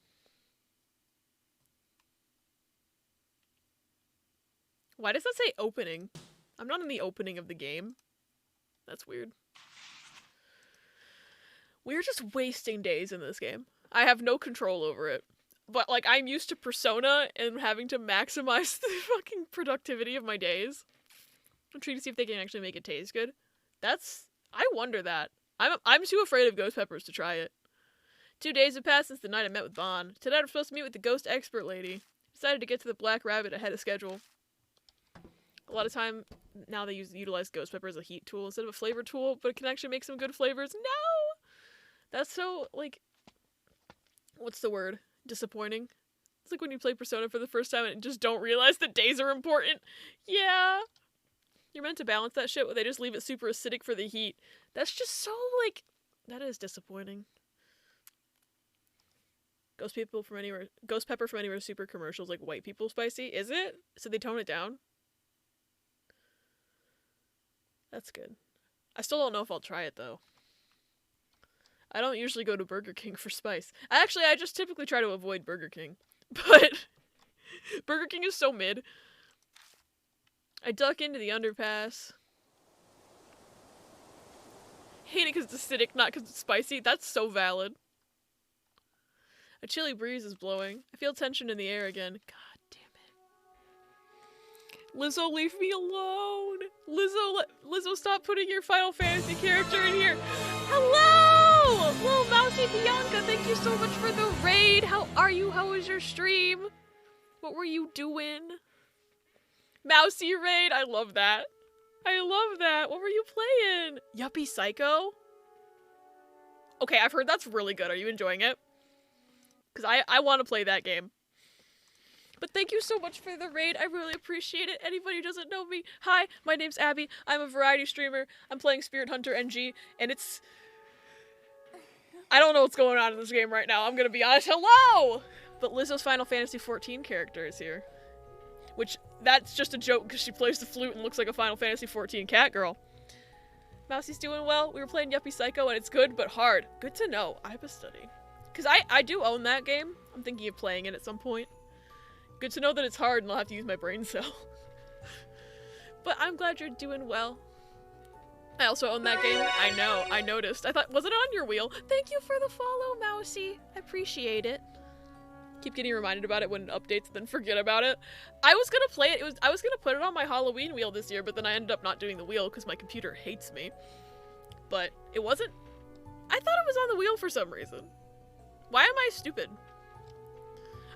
Why does that say opening? I'm not in the opening of the game. That's weird. We're just wasting days in this game. I have no control over it. But, like, I'm used to Persona and having to maximize the fucking productivity of my days. I'm trying to see if they can actually make it taste good. I wonder that. I'm too afraid of ghost peppers to try it. 2 days have passed since the night I met with Bond. Today I'm supposed to meet with the ghost expert lady. Decided to get to the Black Rabbit ahead of schedule. A lot of time now they utilize ghost pepper as a heat tool instead of a flavor tool, but it can actually make some good flavors. No! That's so, like, what's the word? Disappointing. It's like when you play Persona for the first time and just don't realize that days are important. Yeah. You're meant to balance that shit, but they just leave it super acidic for the heat. That's just so, like, that is disappointing. Ghost pepper from anywhere super commercials, like white people spicy. Is it? So they tone it down? That's good. I still don't know if I'll try it, though. I don't usually go to Burger King for spice. I just typically try to avoid Burger King. But Burger King is so mid. I duck into the underpass. Hate it because it's acidic, not because it's spicy. That's so valid. A chilly breeze is blowing. I feel tension in the air again. God damn it. Lizzo, leave me alone. Lizzo, stop putting your Final Fantasy character in here. Hello! Little Mousy Bianca, thank you so much for the raid. How are you? How was your stream? What were you doing? Mousy raid, I love that. I love that. What were you playing? Yuppie Psycho? Okay, I've heard that's really good. Are you enjoying it? Because I want to play that game. But thank you so much for the raid. I really appreciate it. Anybody who doesn't know me, hi, my name's Abby. I'm a variety streamer. I'm playing Spirit Hunter NG, and it's... I don't know what's going on in this game right now. I'm gonna be honest. Hello! But Lizzo's Final Fantasy XIV character is here. Which, that's just a joke because she plays the flute and looks like a Final Fantasy XIV cat girl. Mousy's doing well. We were playing Yuppie Psycho and it's good, but hard. Good to know. I have a study. Because I do own that game. I'm thinking of playing it at some point. Good to know that it's hard and I'll have to use my brain cell. But I'm glad you're doing well. I also own that game. I know. I noticed. I thought, was it on your wheel? Thank you for the follow, Mousy. I appreciate it. Keep getting reminded about it when it updates, then forget about it. I was gonna play it. I was gonna put it on my Halloween wheel this year, but then I ended up not doing the wheel because my computer hates me. But it wasn't. I thought it was on the wheel for some reason. Why am I stupid?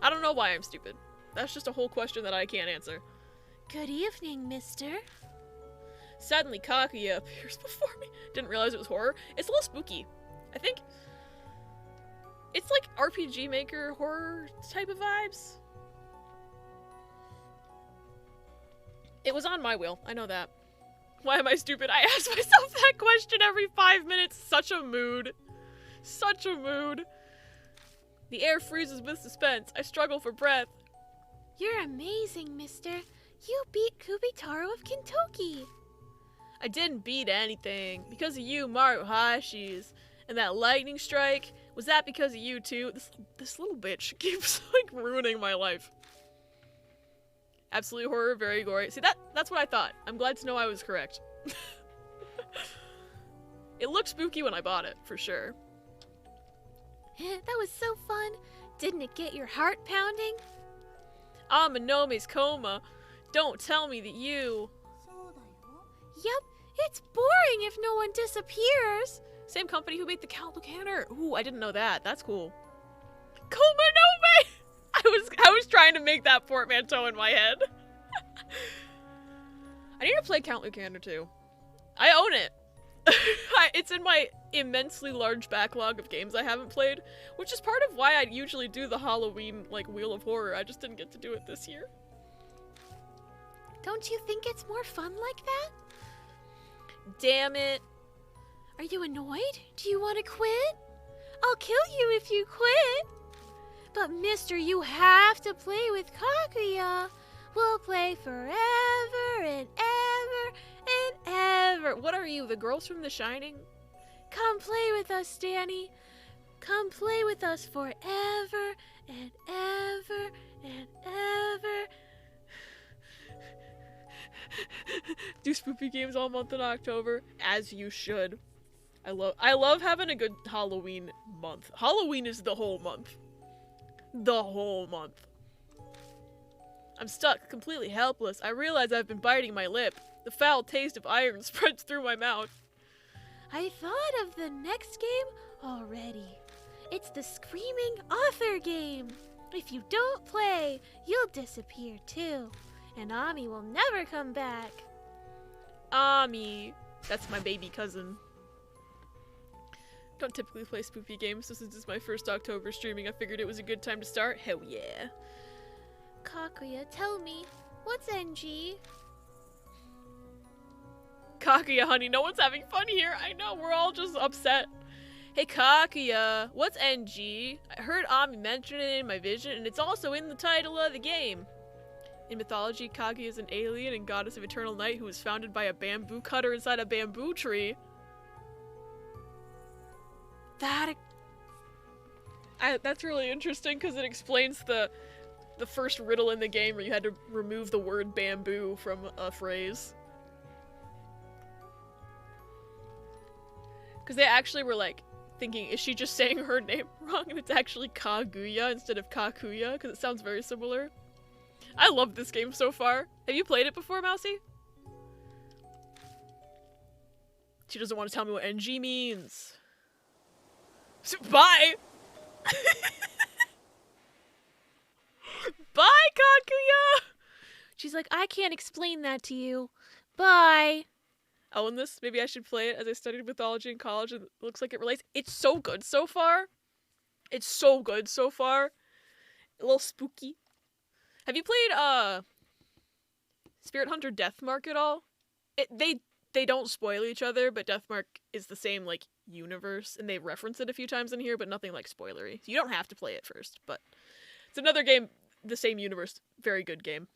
I don't know why I'm stupid. That's just a whole question that I can't answer. Good evening, mister. Suddenly, Kaguya appears before me. Didn't realize it was horror. It's a little spooky. I think it's like RPG Maker horror type of vibes. It was on my wheel. I know that. Why am I stupid? I ask myself that question every 5 minutes. Such a mood. Such a mood. The air freezes with suspense. I struggle for breath. You're amazing, mister. You beat Kubitaro of Kentucky. I didn't beat anything. Because of you, Mario Hashi's. And that lightning strike. Was that because of you too? This little bitch keeps like ruining my life. Absolute horror, very gory. See, that's what I thought. I'm glad to know I was correct. It looked spooky when I bought it, for sure. That was so fun. Didn't it get your heart pounding? Nomi's coma. Don't tell me that you... Yep, it's boring if no one disappears. Same company who made the Count Lucanor. Ooh, I didn't know that. That's cool. Komanome! I was trying to make that portmanteau in my head. I need to play Count Lucanor too. I own it. It's in my immensely large backlog of games I haven't played, which is part of why I usually do the Halloween, like, Wheel of Horror. I just didn't get to do it this year. Don't you think it's more fun like that? Damn it. Are you annoyed? Do you want to quit? I'll kill you if you quit. But mister, you have to play with Kaguya. We'll play forever and ever and ever. What are you, the girls from The Shining? Come play with us, Danny. Come play with us forever and ever and ever. Do spoopy games all month in October, as you should. I love having a good Halloween month. Halloween is the whole month. The whole month. I'm stuck, completely helpless. I realize I've been biting my lip. The foul taste of iron spreads through my mouth. I thought of the next game already. It's the Screaming Author game. If you don't play, you'll disappear too. And Ami will never come back. Ami. That's my baby cousin. Don't typically play spoopy games, so since it's my first October streaming, I figured it was a good time to start. Hell yeah. Kaguya, tell me, what's NG? Kaguya, honey, no one's having fun here. I know, we're all just upset. Hey, Kaguya, what's NG? I heard Ami mention it in my vision, and it's also in the title of the game. In mythology, Kaguya is an alien and goddess of eternal night who was founded by a bamboo cutter inside a bamboo tree. That's really interesting because it explains the first riddle in the game where you had to remove the word bamboo from a phrase. Because they actually were like thinking, is she just saying her name wrong? And it's actually Kaguya instead of Kakuya because it sounds very similar. I love this game so far. Have you played it before, Mousy? She doesn't want to tell me what NG means. So, bye! Bye, Kakuya! She's like, I can't explain that to you. Bye. Own this. Maybe I should play it as I studied mythology in college and it looks like it relates. It's so good so far. It's so good so far. A little spooky. Have you played, Spirit Hunter Deathmark at all? They don't spoil each other, but Deathmark is the same, like, universe, and they reference it a few times in here, but nothing, like, spoilery. So you don't have to play it first, but it's another game, the same universe. Very good game.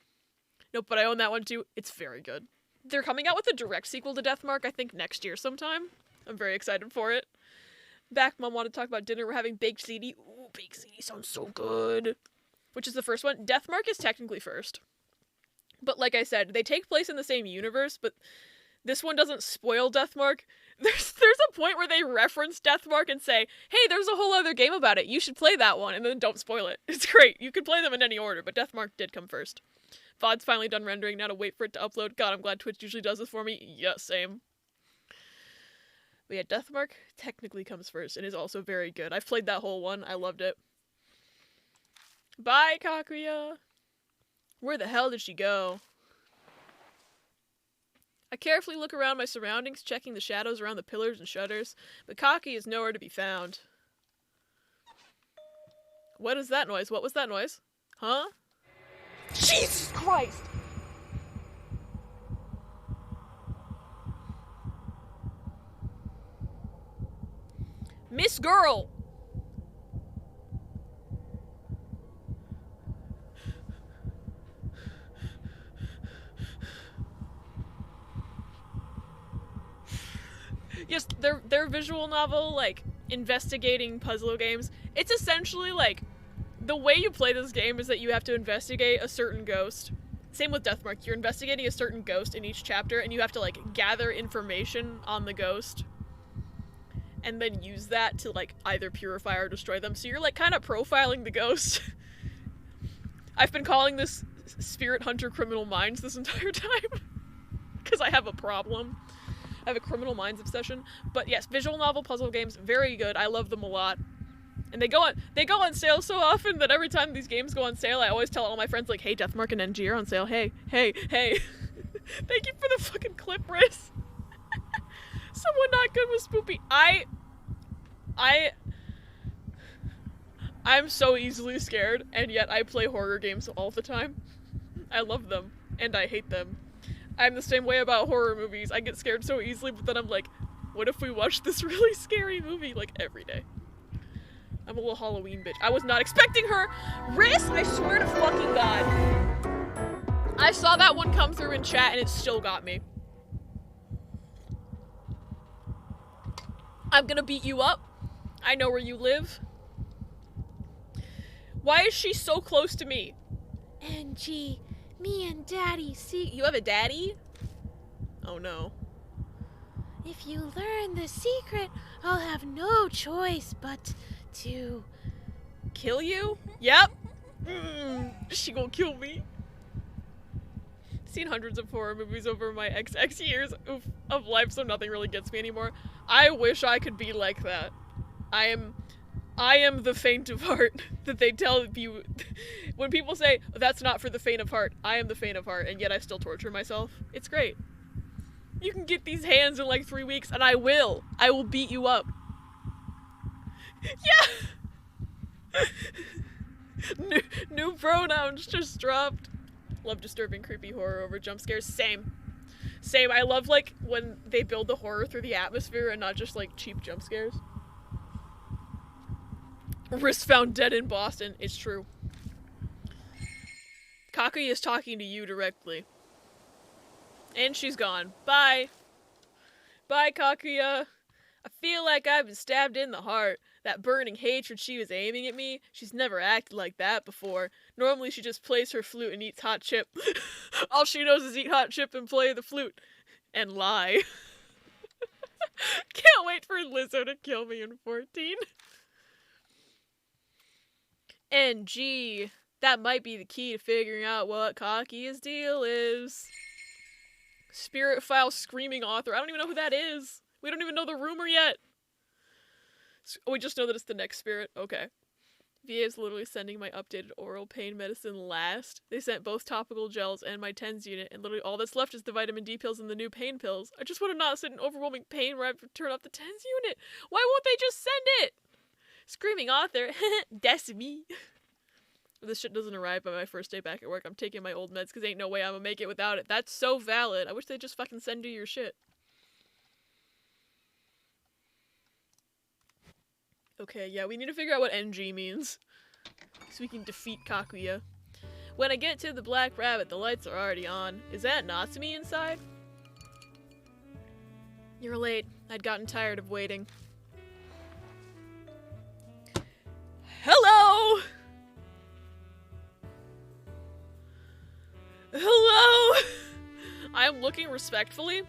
Nope, but I own that one too. It's very good. They're coming out with a direct sequel to Deathmark, I think, next year sometime. I'm very excited for it. Back Mom wanted to talk about dinner. We're having baked ziti. Ooh, baked ziti sounds so good. Which is the first one. Deathmark is technically first. But like I said, they take place in the same universe, but this one doesn't spoil Deathmark. There's a point where they reference Deathmark and say, hey, there's a whole other game about it. You should play that one, and then don't spoil it. It's great. You can play them in any order, but Deathmark did come first. VOD's finally done rendering, now to wait for it to upload. God, I'm glad Twitch usually does this for me. Yeah, same. But yeah, Deathmark technically comes first, and is also very good. I've played that whole one. I loved it. Bye, Kakuya! Where the hell did she go? I carefully look around my surroundings, checking the shadows around the pillars and shutters, but Kakuya is nowhere to be found. What is that noise? What was that noise? Huh? Jesus Christ! Miss Girl! Yes, their visual novel, like, investigating puzzle games, it's essentially, like, the way you play this game is that you have to investigate a certain ghost. Same with Deathmark, you're investigating a certain ghost in each chapter, and you have to, like, gather information on the ghost, and then use that to, like, either purify or destroy them, so you're, like, kind of profiling the ghost. I've been calling this Spirit Hunter Criminal Minds this entire time, because I have a problem. I have a Criminal Minds obsession. But yes, visual novel puzzle games, very good. I love them a lot. And they go on sale so often that every time these games go on sale, I always tell all my friends, like, hey, Deathmark and NG are on sale. Hey. Thank you for the fucking clip, Riz. Someone not good with Spoopy. I'm so easily scared, and yet I play horror games all the time. I love them, and I hate them. I'm the same way about horror movies. I get scared so easily, but then I'm like, what if we watch this really scary movie, like, every day? I'm a little Halloween bitch. I was not expecting her. Riz, I swear to fucking God. I saw that one come through in chat, and it still got me. I'm gonna beat you up. I know where you live. Why is she so close to me? NG, me and Daddy see. You have a daddy? Oh no. If you learn the secret, I'll have no choice but to kill you? Yep. She gonna kill me. Seen hundreds of horror movies over my XX years of life, so nothing really gets me anymore. I wish I could be like that. I am the faint of heart that they tell you when people say that's not for the faint of heart. I am the faint of heart, and yet I still torture myself. It's great. You can get these hands in like 3 weeks, and I will beat you up. Yeah. New pronouns just dropped. Love disturbing, creepy horror over jump scares. Same. I love like when they build the horror through the atmosphere and not just like cheap jump scares. Riz found dead in Boston. It's true. Kakuya is talking to you directly. And she's gone. Bye. Bye, Kakuya. I feel like I've been stabbed in the heart. That burning hatred she was aiming at me, she's never acted like that before. Normally she just plays her flute and eats hot chip. All she knows is eat hot chip and play the flute. And lie. Can't wait for Lizzo to kill me in 14. NG. That might be the key to figuring out what Kakuya's deal is. Spirit File Screaming Author. I don't even know who that is. We don't even know the rumor yet. We just know that it's the next spirit. Okay. VA is literally sending my updated oral pain medicine last. They sent both topical gels and my TENS unit, and literally all that's left is the vitamin D pills and the new pain pills. I just want to not sit in overwhelming pain where I have to turn off the TENS unit. Why won't they just send it? Screaming Author. That's me. If this shit doesn't arrive by my first day back at work, I'm taking my old meds because ain't no way I'm gonna make it without it. That's so valid. I wish they'd just fucking send you your shit. Okay, yeah, we need to figure out what NG means. So we can defeat Kakuya. When I get to the Black Rabbit, the lights are already on. Is that Natsumi inside? You're late. I'd gotten tired of waiting. Hello! Hello! I'm looking respectfully.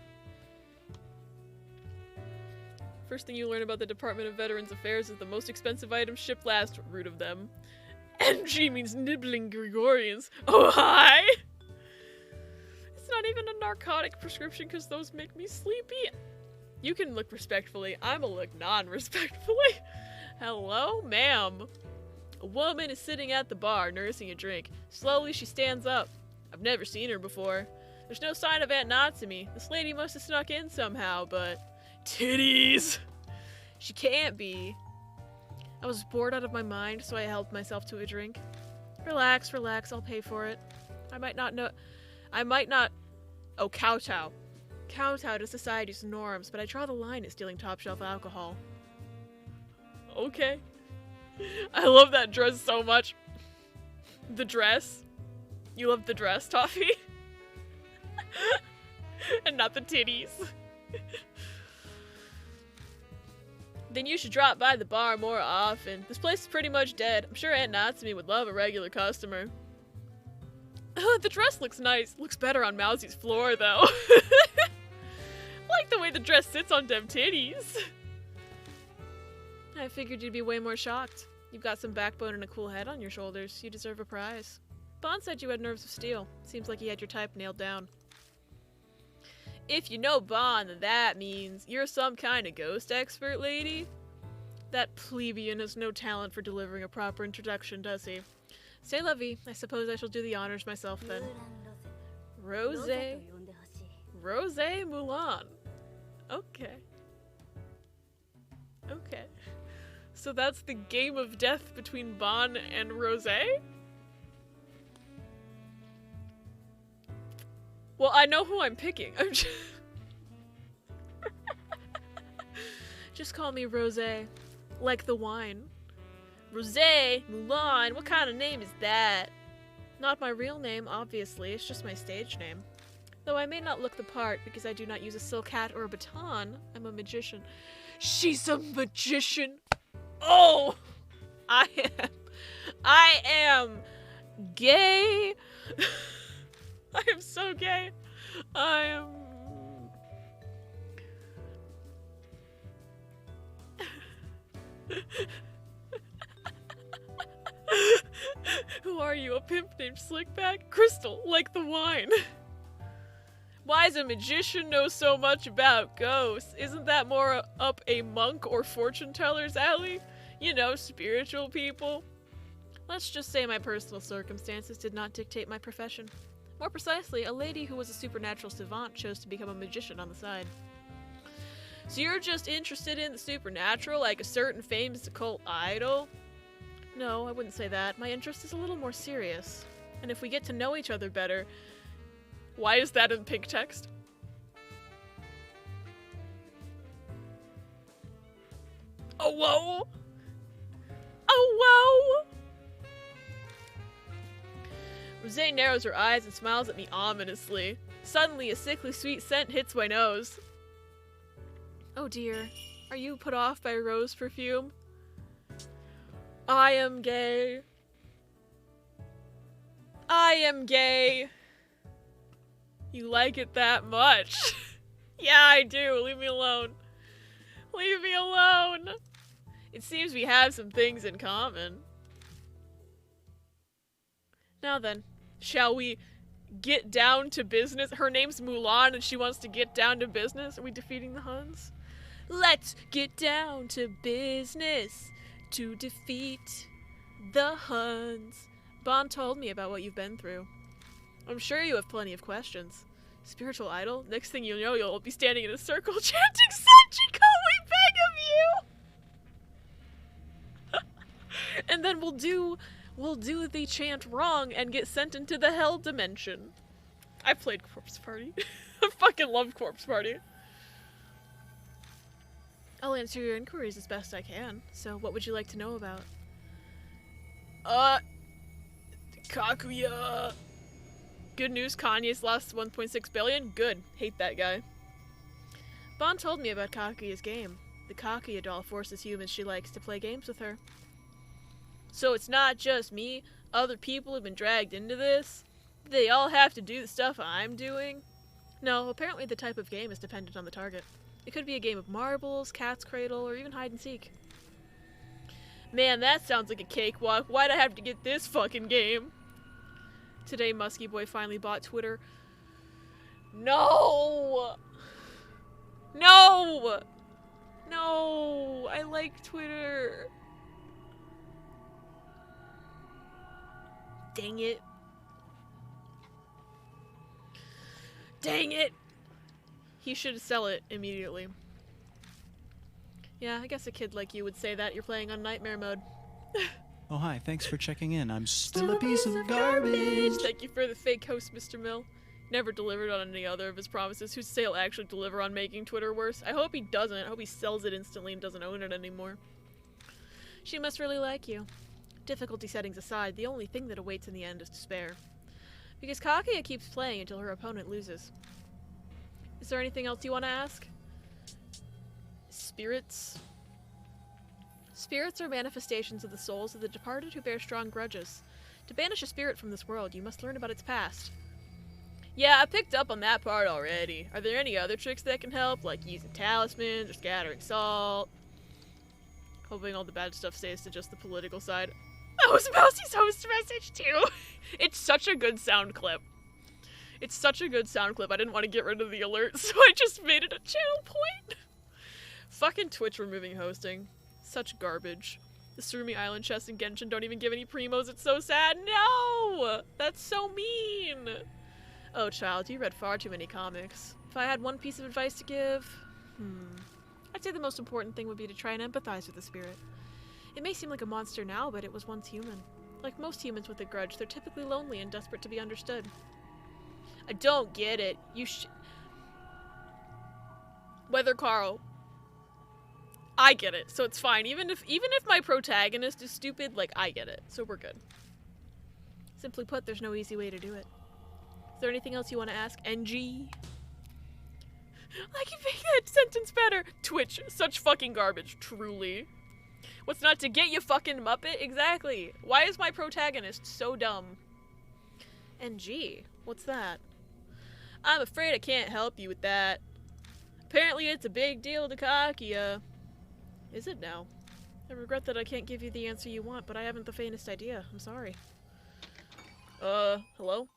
First thing you learn about the Department of Veterans Affairs is the most expensive items shipped last. Root of them. NG means nibbling Gregorians. Oh, hi! It's not even a narcotic prescription because those make me sleepy. You can look respectfully. I'ma look non-respectfully. Hello, ma'am. A woman is sitting at the bar, nursing a drink. Slowly, she stands up. I've never seen her before. There's no sign of Aunt Natsumi. This lady must have snuck in somehow, but... Titties! She can't be. I was bored out of my mind, so I helped myself to a drink. Relax, I'll pay for it. I might not... Oh, kowtow. Kowtow to society's norms, but I draw the line at stealing top-shelf alcohol. Okay. I love that dress so much. The dress. You love the dress, Toffee? And not the titties. Then you should drop by the bar more often. This place is pretty much dead. I'm sure Aunt Natsumi would love a regular customer. The dress looks nice. Looks better on Mousy's floor, though. Like the way the dress sits on them titties. I figured you'd be way more shocked. You've got some backbone and a cool head on your shoulders. You deserve a prize. Bond said you had nerves of steel. Seems like he had your type nailed down. If you know Bond, then that means you're some kind of ghost expert, lady? That plebeian has no talent for delivering a proper introduction, does he? C'est la vie. I suppose I shall do the honors myself then. Rose Mulan. Okay. Okay. So that's the game of death between Bon and Rose? Well, I know who I'm picking. I'm just call me Rose. Like the wine. Rose, Mulan, what kind of name is that? Not my real name, obviously. It's just my stage name. Though I may not look the part because I do not use a silk hat or a baton, I'm a magician. She's a magician! Oh! I am gay! I am so gay. I am... Who are you? A pimp named Slickback? Crystal, like the wine. Why does a magician know so much about ghosts? Isn't that more up a monk or fortune teller's alley? You know, spiritual people. Let's just say my personal circumstances did not dictate my profession. More precisely, a lady who was a supernatural savant chose to become a magician on the side. So you're just interested in the supernatural, like a certain famous occult idol? No, I wouldn't say that. My interest is a little more serious. And if we get to know each other better... Why is that in pink text? Oh, whoa! Oh, whoa! Rosé narrows her eyes and smiles at me ominously. Suddenly, a sickly sweet scent hits my nose. Oh dear. Are you put off by rose perfume? I am gay. I am gay. You like it that much? Yeah, I do. Leave me alone. Leave me alone. It seems we have some things in common. Now then, shall we get down to business? Her name's Mulan and she wants to get down to business. Are we defeating the Huns? Let's get down to business to defeat the Huns. Bon told me about what you've been through. I'm sure you have plenty of questions. Spiritual idol? Next thing you know, you'll be standing in a circle chanting, Sachiko, we beg of you! And then we'll do the chant wrong and get sent into the hell dimension. I played Corpse Party. I fucking love Corpse Party. I'll answer your inquiries as best I can. So, what would you like to know about? Kaguya. Good news, Kanye's lost 1.6 billion? Good. Hate that guy. Bon told me about Kaguya's game. The Kaguya doll forces humans she likes to play games with her. So it's not just me. Other people have been dragged into this. They all have to do the stuff I'm doing. No, apparently the type of game is dependent on the target. It could be a game of marbles, cat's cradle, or even hide and seek. Man, that sounds like a cakewalk. Why'd I have to get this fucking game? Today, Muskie Boy finally bought Twitter. No! No! No! I like Twitter. Dang it. Dang it! He should sell it immediately. Yeah, I guess a kid like you would say that. You're playing on nightmare mode. Oh, hi. Thanks for checking in. I'm still a piece of garbage. Thank you for the fake host, Mr. Mill. Never delivered on any other of his promises. Who's to say he'll actually deliver on making Twitter worse? I hope he doesn't. I hope he sells it instantly and doesn't own it anymore. She must really like you. Difficulty settings aside, the only thing that awaits in the end is despair. Because Kaguya keeps playing until her opponent loses. Is there anything else you want to ask? Spirits? Spirits are manifestations of the souls of the departed who bear strong grudges. To banish a spirit from this world, you must learn about its past. Yeah, I picked up on that part already. Are there any other tricks that can help, like using talismans or scattering salt? Hoping all the bad stuff stays to just the political side. That was Mousie's host message too! It's such a good sound clip. It's such a good sound clip. I didn't want to get rid of the alert, so I just made it a channel point. Fucking Twitch removing hosting. Such garbage. The Surumi Island chests in Genshin don't even give any primos. It's so sad. No! That's so mean! Oh, child, you read far too many comics. If I had one piece of advice to give, I'd say the most important thing would be to try and empathize with the spirit. It may seem like a monster now, but it was once human. Like most humans with a grudge, they're typically lonely and desperate to be understood. I don't get it. Weather Carl. I get it, so it's fine. Even if my protagonist is stupid, like, I get it, so we're good. Simply put, there's no easy way to do it. Is there anything else you want to ask, NG? I can make that sentence better. Twitch, such fucking garbage, truly. What's not to get, you fucking muppet? Exactly. Why is my protagonist so dumb? NG, what's that? I'm afraid I can't help you with that. Apparently it's a big deal to Kakia. Is it now? I regret that I can't give you the answer you want, but I haven't the faintest idea. I'm sorry. Hello?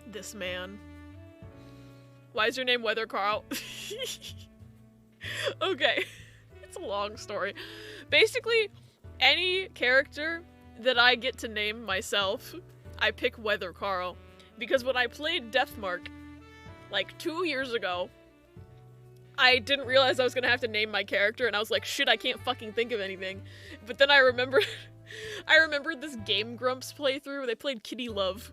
This man. Why is your name Weather Carl? Okay. It's a long story. Basically, any character that I get to name myself, I pick Weather Carl. Because when I played Deathmark, like 2 years ago, I didn't realize I was gonna have to name my character, and I was like, shit, I can't fucking think of anything. But then I remembered this Game Grumps playthrough where they played Kitty Love.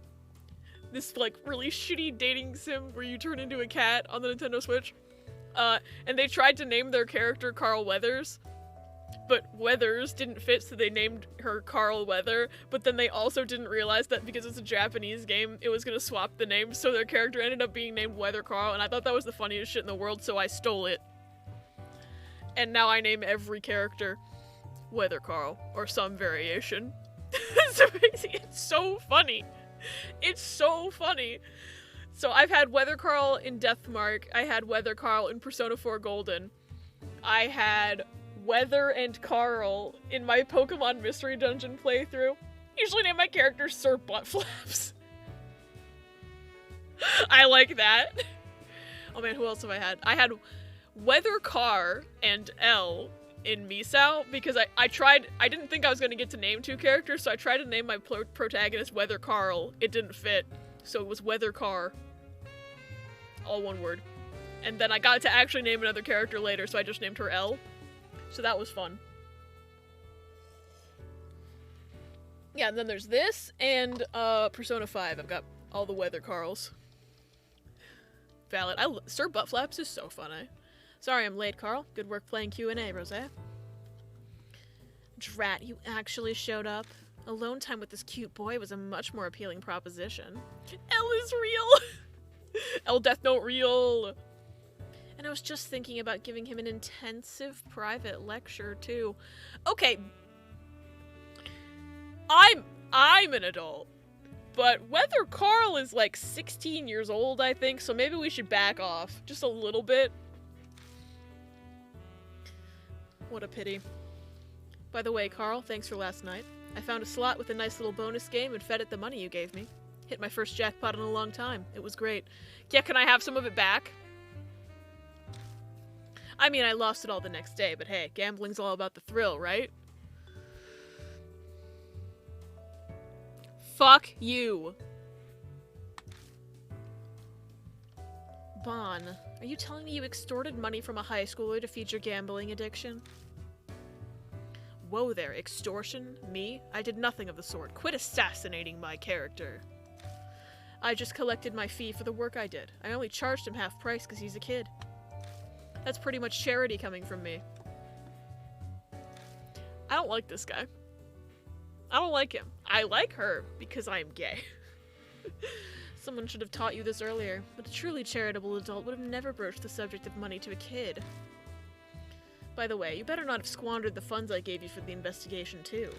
This, like, really shitty dating sim where you turn into a cat on the Nintendo Switch. And they tried to name their character Carl Weathers, but Weathers didn't fit, so they named her Carl Weather, but then they also didn't realize that because it's a Japanese game, it was gonna swap the name, so their character ended up being named Weather Carl, and I thought that was the funniest shit in the world, so I stole it. And now I name every character Weather Carl, or some variation. It's so funny. It's so funny. So I've had Weather Carl in Deathmark, I had Weather Carl in Persona 4 Golden, I had Weather and Carl in my Pokemon Mystery Dungeon playthrough. Usually name my character Sir Buttflaps. I like that. Oh man, who else have I had? I had Weather Car and L in Misao because I didn't think I was going to get to name two characters, so I tried to name my protagonist Weather Carl. It didn't fit, so it was Weather Car. All one word. And then I got to actually name another character later, so I just named her L. So that was fun. Yeah, and then there's this, and Persona 5. I've got all the Weather Carls. Valid. Sir Buttflaps is so funny. Sorry I'm late, Carl. Good work playing Q&A, Rose. Drat, you actually showed up. Alone time with this cute boy was a much more appealing proposition. L is real! L Death Note real! And I was just thinking about giving him an intensive private lecture, too. Okay. I'm an adult. But Weather Carl is like 16 years old, I think, so maybe we should back off. Just a little bit. What a pity. By the way, Carl, thanks for last night. I found a slot with a nice little bonus game and fed it the money you gave me. Hit my first jackpot in a long time. It was great. Yeah, can I have some of it back? I mean, I lost it all the next day, but hey, gambling's all about the thrill, right? Fuck you. Bon, are you telling me you extorted money from a high schooler to feed your gambling addiction? Whoa there, extortion? Me? I did nothing of the sort. Quit assassinating my character. I just collected my fee for the work I did. I only charged him half price because he's a kid. That's pretty much charity coming from me. I don't like this guy. I don't like him. I like her because I am gay. Someone should have taught you this earlier, but a truly charitable adult would have never broached the subject of money to a kid. By the way, you better not have squandered the funds I gave you for the investigation, too.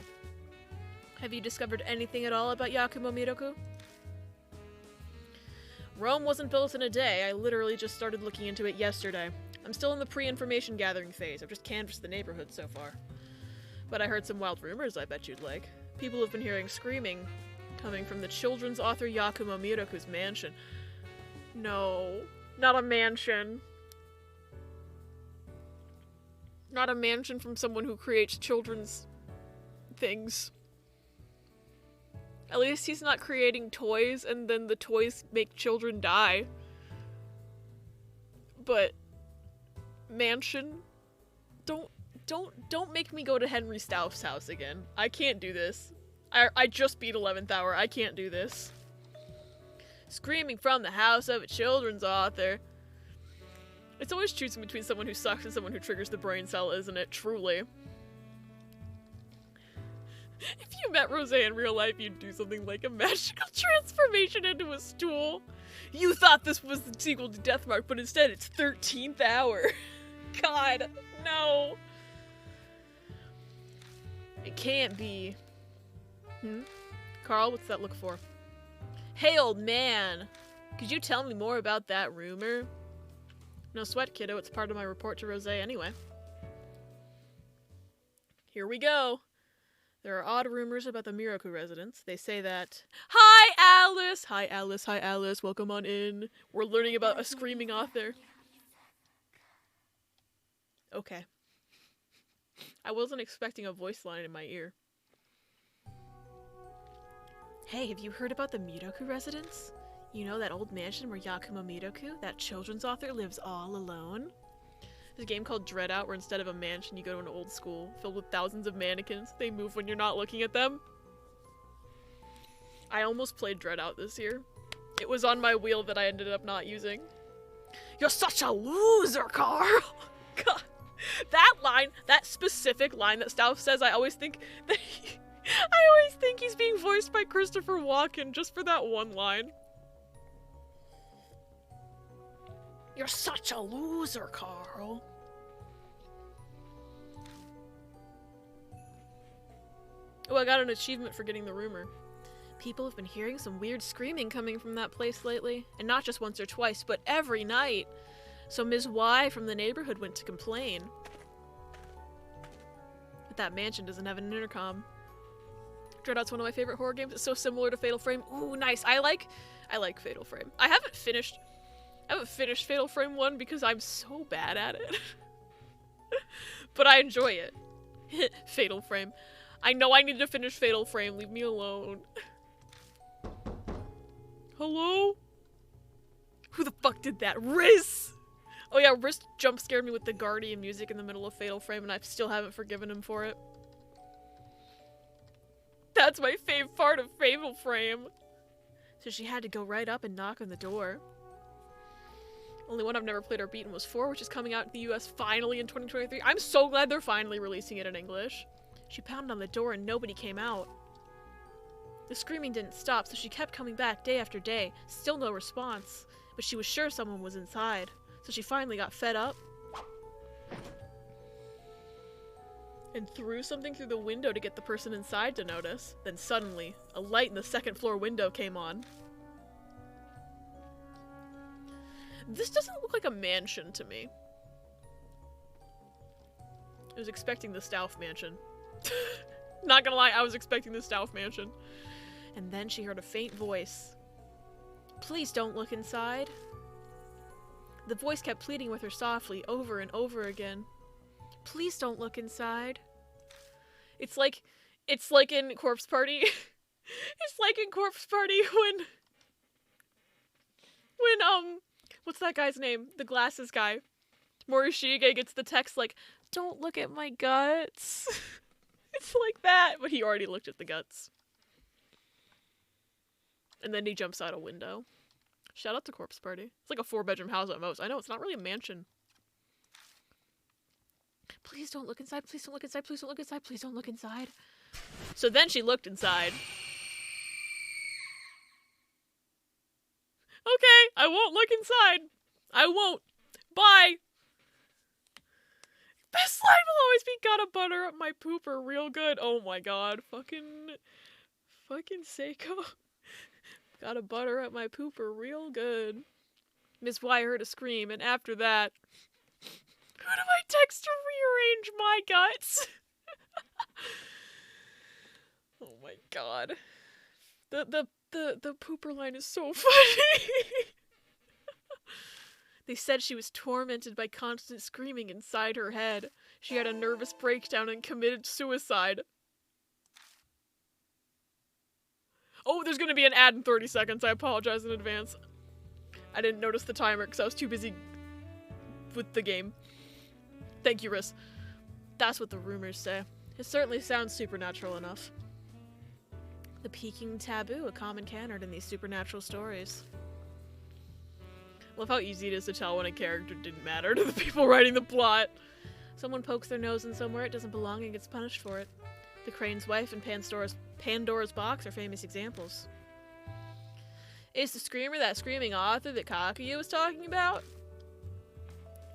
Have you discovered anything at all about Yakumo Miroku? Rome wasn't built in a day. I literally just started looking into it yesterday. I'm still in the pre-information gathering phase. I've just canvassed the neighborhood so far. But I heard some wild rumors I bet you'd like. People have been hearing screaming coming from the children's author Yakumo Miroku's mansion. No, not a mansion. Not a mansion from someone who creates children's things. At least he's not creating toys and then the toys make children die. But mansion, don't make me go to Henry Stouff's house again. I can't do this. I just beat 11th hour. I can't do this. Screaming from the house of a children's author. It's always choosing between someone who sucks and someone who triggers the brain cell, isn't it? Truly. If you met Rose in real life, you'd do something like a magical transformation into a stool. You thought this was the sequel to Deathmark, but instead it's 13th hour. God, no. It can't be. Carl, what's that look for? Hey, old man. Could you tell me more about that rumor? No sweat, kiddo. It's part of my report to Rose anyway. Here we go. There are odd rumors about the Miroku residence. They say that... Hi, Alice! Hi, Alice. Hi, Alice. Welcome on in. We're learning about a screaming author. Okay. I wasn't expecting a voice line in my ear. Hey, have you heard about the Miroku residence? You know that old mansion where Yakuma Miroku, that children's author, lives all alone? There's a game called Dread Out where instead of a mansion you go to an old school filled with thousands of mannequins. They move when you're not looking at them. I almost played Dread Out this year. It was on my wheel that I ended up not using. You're such a loser, Carl! God. That line, that specific line that Stouff says, I always think that I always think he's being voiced by Christopher Walken just for that one line. You're such a loser, Carl. Oh, I got an achievement for getting the rumor. People have been hearing some weird screaming coming from that place lately. And not just once or twice, but every night. So Ms. Y from the neighborhood went to complain. But that mansion doesn't have an intercom. Dreadout's one of my favorite horror games. It's so similar to Fatal Frame. Ooh, nice. I like Fatal Frame. I haven't finished Fatal Frame 1 because I'm so bad at it. But I enjoy it. Fatal Frame. I know I need to finish Fatal Frame. Leave me alone. Hello? Who the fuck did that? Riz! Oh yeah, Riz jump scared me with the Guardian music in the middle of Fatal Frame and I still haven't forgiven him for it. That's my fave part of Fatal Frame. So she had to go right up and knock on the door. Only one I've never played or beaten was 4, which is coming out in the US finally in 2023. I'm so glad they're finally releasing it in English. She pounded on the door and nobody came out. The screaming didn't stop, so she kept coming back day after day. Still no response. But she was sure someone was inside. So she finally got fed up and threw something through the window to get the person inside to notice. Then suddenly, a light in the second floor window came on. This doesn't look like a mansion to me. I was expecting the Stouff mansion. Not gonna lie, I was expecting the Stouff mansion. And then she heard a faint voice. Please don't look inside. The voice kept pleading with her softly, over and over again. Please don't look inside. It's like in Corpse Party. It's like in Corpse Party when what's that guy's name? The glasses guy. Morishige gets the text like, don't look at my guts. It's like that, but he already looked at the guts. And then he jumps out a window. Shout out to Corpse Party. It's like a 4-bedroom house at most. I know, it's not really a mansion. Please don't look inside. Please don't look inside. Please don't look inside. Please don't look inside. So then she looked inside. Okay, I won't look inside. I won't. Bye. Best line will always be gotta butter up my pooper real good. Oh my god. Fucking Seiko. Gotta butter up my pooper real good. Miss Y heard a scream, and after that... Who do I text to rearrange my guts? Oh my god. The pooper line is so funny. They said she was tormented by constant screaming inside her head. She had a nervous breakdown and committed suicide. Oh, there's gonna be an ad in 30 seconds. I apologize in advance. I didn't notice the timer because I was too busy with the game. Thank you, Riss. That's what the rumors say. It certainly sounds supernatural enough. The peaking taboo, a common canard in these supernatural stories. Love how easy it is to tell when a character didn't matter to the people writing the plot. Someone pokes their nose in somewhere it doesn't belong and gets punished for it. The Crane's wife and Pandora's box are famous examples. Is the screamer that screaming author that Kakuya was talking about?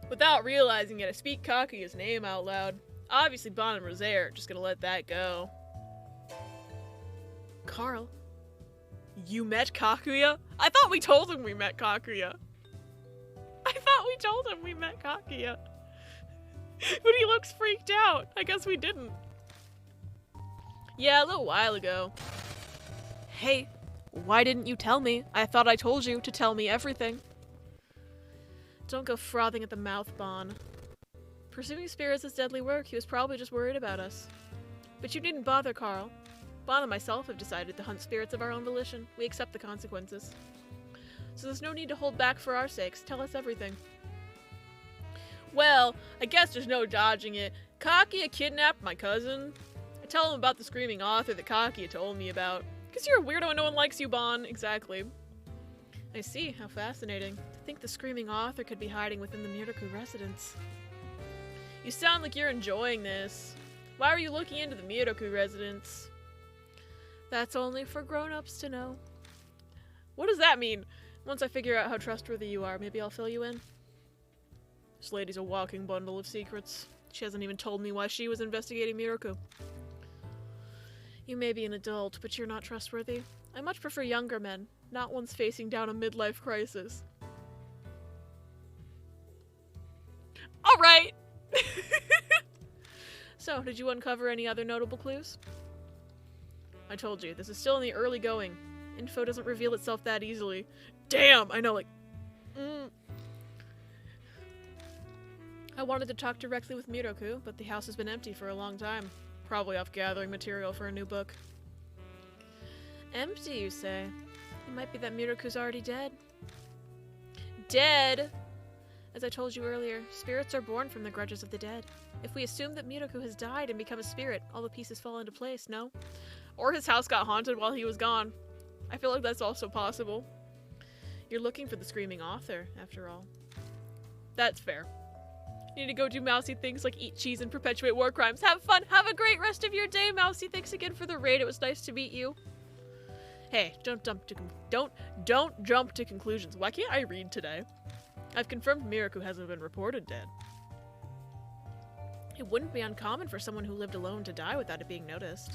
Without realizing it, I speak Kakuya's name out loud. Obviously, Bon and Rosé are just gonna let that go. Carl, you met Kakuya? I thought we told him we met Kakuya. But he looks freaked out. I guess we didn't. Yeah, a little while ago. Hey, why didn't you tell me? I thought I told you to tell me everything. Don't go frothing at the mouth, Bon. Pursuing spirits is deadly work. He was probably just worried about us. But you needn't bother, Carl. Bon and myself have decided to hunt spirits of our own volition. We accept the consequences. So there's no need to hold back for our sakes. Tell us everything. Well, I guess there's no dodging it. Kakuya kidnapped my cousin. I tell him about the screaming author that Kakuya told me about. Because you're a weirdo and no one likes you, Bon. Exactly. I see. How fascinating. To think the screaming author could be hiding within the Miraku residence. You sound like you're enjoying this. Why are you looking into the Miraku residence? That's only for grown-ups to know. What does that mean? Once I figure out how trustworthy you are, maybe I'll fill you in. This lady's a walking bundle of secrets. She hasn't even told me why she was investigating Miraku. You may be an adult, but you're not trustworthy. I much prefer younger men, not ones facing down a midlife crisis. Alright! So, did you uncover any other notable clues? I told you, this is still in the early going. Info doesn't reveal itself that easily. Damn! I know, like... I wanted to talk directly with Miraku, but the house has been empty for a long time. Probably off gathering material for a new book. Empty, you say? It might be that Miraku's already dead. Dead? As I told you earlier, spirits are born from the grudges of the dead. If we assume that Miraku has died and become a spirit, all the pieces fall into place, no? Or his house got haunted while he was gone. I feel like that's also possible. You're looking for the screaming author, after all. That's fair. You need to go do mousy things like eat cheese and perpetuate war crimes. Have fun! Have a great rest of your day, Mousy! Thanks again for the raid. It was nice to meet you. Hey, don't jump to conclusions. Why can't I read today? I've confirmed Miraku hasn't been reported dead. It wouldn't be uncommon for someone who lived alone to die without it being noticed.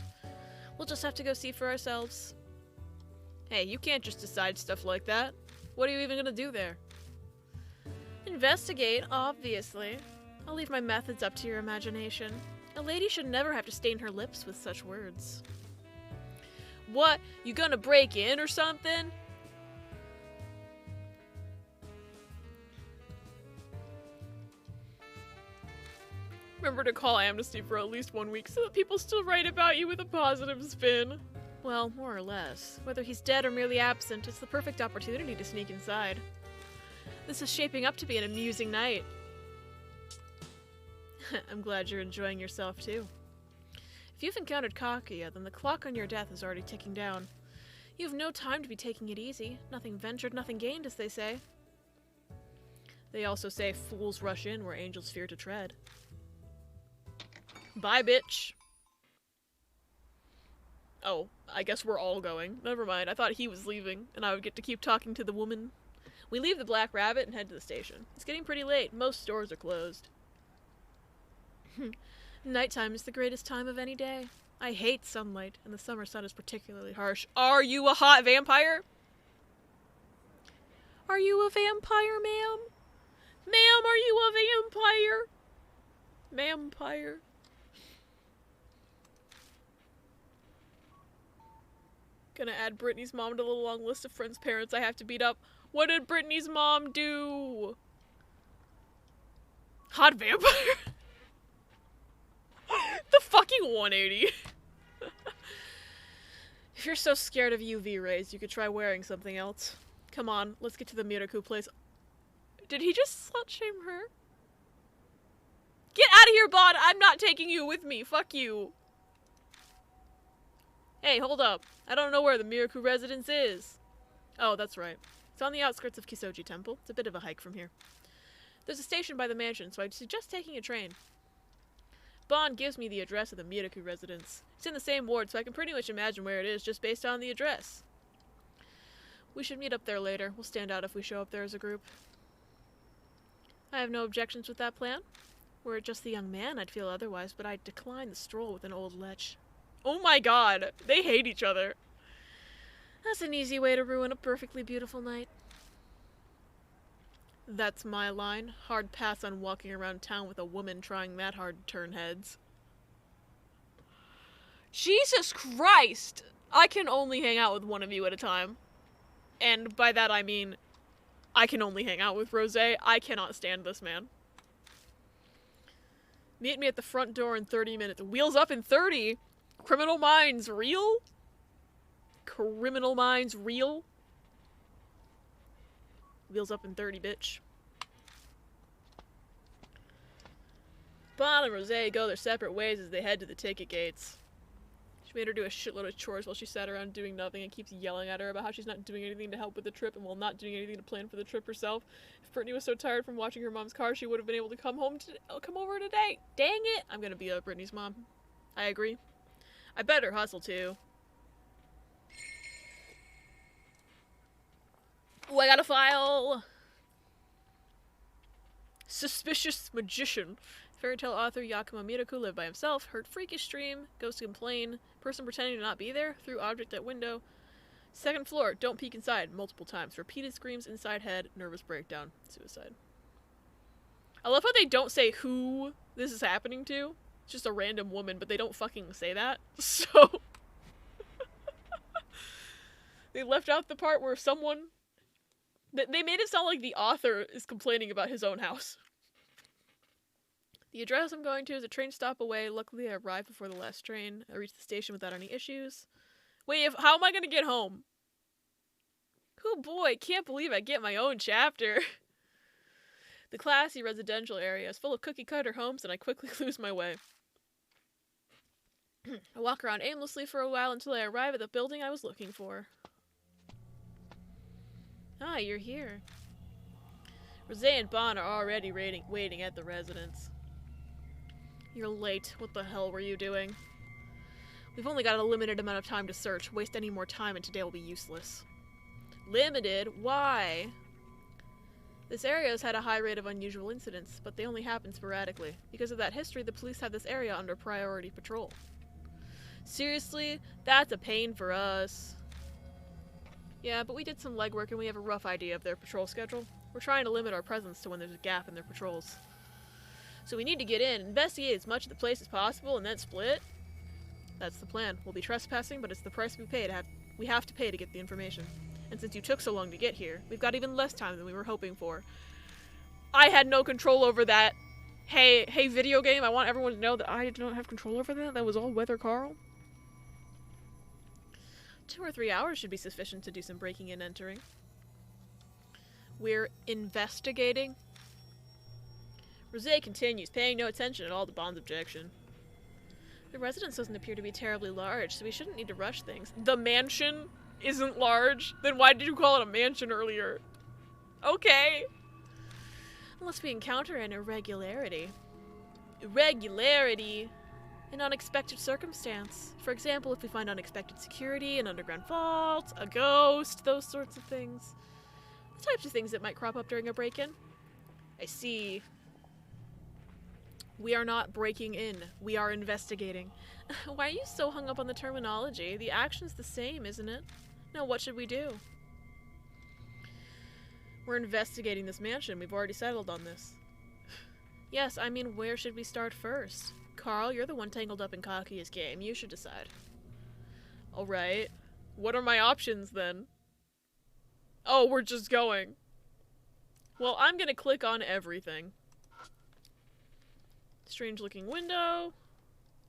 We'll just have to go see for ourselves. Hey, you can't just decide stuff like that. What are you even gonna do there? Investigate, obviously. I'll leave my methods up to your imagination. A lady should never have to stain her lips with such words. What? You gonna break in or something? Remember to call Amnesty for at least 1 week so that people still write about you with a positive spin. Well, more or less. Whether he's dead or merely absent, it's the perfect opportunity to sneak inside. This is shaping up to be an amusing night. I'm glad you're enjoying yourself, too. If you've encountered Kakuya, then the clock on your death is already ticking down. You have no time to be taking it easy. Nothing ventured, nothing gained, as they say. They also say fools rush in where angels fear to tread. Bye, bitch. Oh, I guess we're all going. Never mind, I thought he was leaving, and I would get to keep talking to the woman. We leave the Black Rabbit and head to the station. It's getting pretty late. Most stores are closed. Nighttime is the greatest time of any day. I hate sunlight, and the summer sun is particularly harsh. Are you a hot vampire? Are you a vampire, ma'am? Ma'am, are you a vampire? Vampire. Gonna add Brittany's mom to the long list of friends' parents I have to beat up. What did Brittany's mom do? Hot vampire? The fucking 180. If you're so scared of UV rays, you could try wearing something else. Come on, let's get to the Miraku place. Did he just slut shame her? Get out of here, Bon! I'm not taking you with me. Fuck you. Hey, hold up. I don't know where the Miraku residence is. Oh, that's right. It's on the outskirts of Kisoji Temple. It's a bit of a hike from here. There's a station by the mansion, so I'd suggest taking a train. Bon gives me the address of the Miraku residence. It's in the same ward, so I can pretty much imagine where it is just based on the address. We should meet up there later. We'll stand out if we show up there as a group. I have no objections with that plan. Were it just the young man, I'd feel otherwise, but I'd decline the stroll with an old lech. Oh my god, they hate each other. That's an easy way to ruin a perfectly beautiful night. That's my line. Hard pass on walking around town with a woman trying that hard to turn heads. Jesus Christ! I can only hang out with one of you at a time. And by that I mean, I can only hang out with Rosé. I cannot stand this man. Meet me at the front door in 30 minutes. Wheels up in 30? Criminal Minds real? Criminal Minds real? Wheels up in 30, bitch. Bon and Rosé go their separate ways as they head to the ticket gates. She made her do a shitload of chores while she sat around doing nothing and keeps yelling at her about how she's not doing anything to help with the trip and while not doing anything to plan for the trip herself. If Brittany was so tired from watching her mom's car, she would have been able to come over today. Dang it! I'm gonna be Brittany's mom. I agree. I better hustle too. Oh, I got a file! Suspicious magician. Fairy tale author Yakuma Miraku lived by himself, heard freakish dream, goes to complain, person pretending to not be there, threw object at window. Second floor, don't peek inside, multiple times. Repeated screams inside head, nervous breakdown, suicide. I love how they don't say who this is happening to. It's just a random woman, but they don't fucking say that. So... they left out the part where someone... They made it sound like the author is complaining about his own house. The address I'm going to is a train stop away. Luckily, I arrived before the last train. I reached the station without any issues. Wait, how am I gonna get home? Oh boy, can't believe I get my own chapter. The classy residential area is full of cookie-cutter homes, and I quickly lose my way. I walk around aimlessly for a while until I arrive at the building I was looking for. Ah, you're here. Rosé and Bon are already waiting at the residence. You're late. What the hell were you doing? We've only got a limited amount of time to search. Waste any more time and today will be useless. Limited? Why? This area has had a high rate of unusual incidents, but they only happen sporadically. Because of that history, the police have this area under priority patrol. Seriously? That's a pain for us. Yeah, but we did some legwork and we have a rough idea of their patrol schedule. We're trying to limit our presence to when there's a gap in their patrols. So we need to get in, investigate as much of the place as possible, and then split. That's the plan. We'll be trespassing, but it's the price we have to pay to get the information. And since you took so long to get here, we've got even less time than we were hoping for. I had no control over that. Hey, video game, I want everyone to know that I did not have control over that. That was all Weather Carl. 2 or 3 hours should be sufficient to do some breaking and entering. We're investigating. Rosé continues, paying no attention at all to Bond's objection. The residence doesn't appear to be terribly large, so we shouldn't need to rush things. The mansion isn't large? Then why did you call it a mansion earlier? Okay. Unless we encounter an irregularity. Irregularity? An unexpected circumstance. For example, if we find unexpected security, an underground vault, a ghost, those sorts of things. The types of things that might crop up during a break-in. I see. We are not breaking in. We are investigating. Why are you so hung up on the terminology? The action's the same, isn't it? Now what should we do? We're investigating this mansion. We've already settled on this. Yes, I mean, where should we start first? Carl, you're the one tangled up in Kaguya's game. You should decide. Alright. What are my options, then? Oh, we're just going. Well, I'm gonna click on everything. Strange looking window.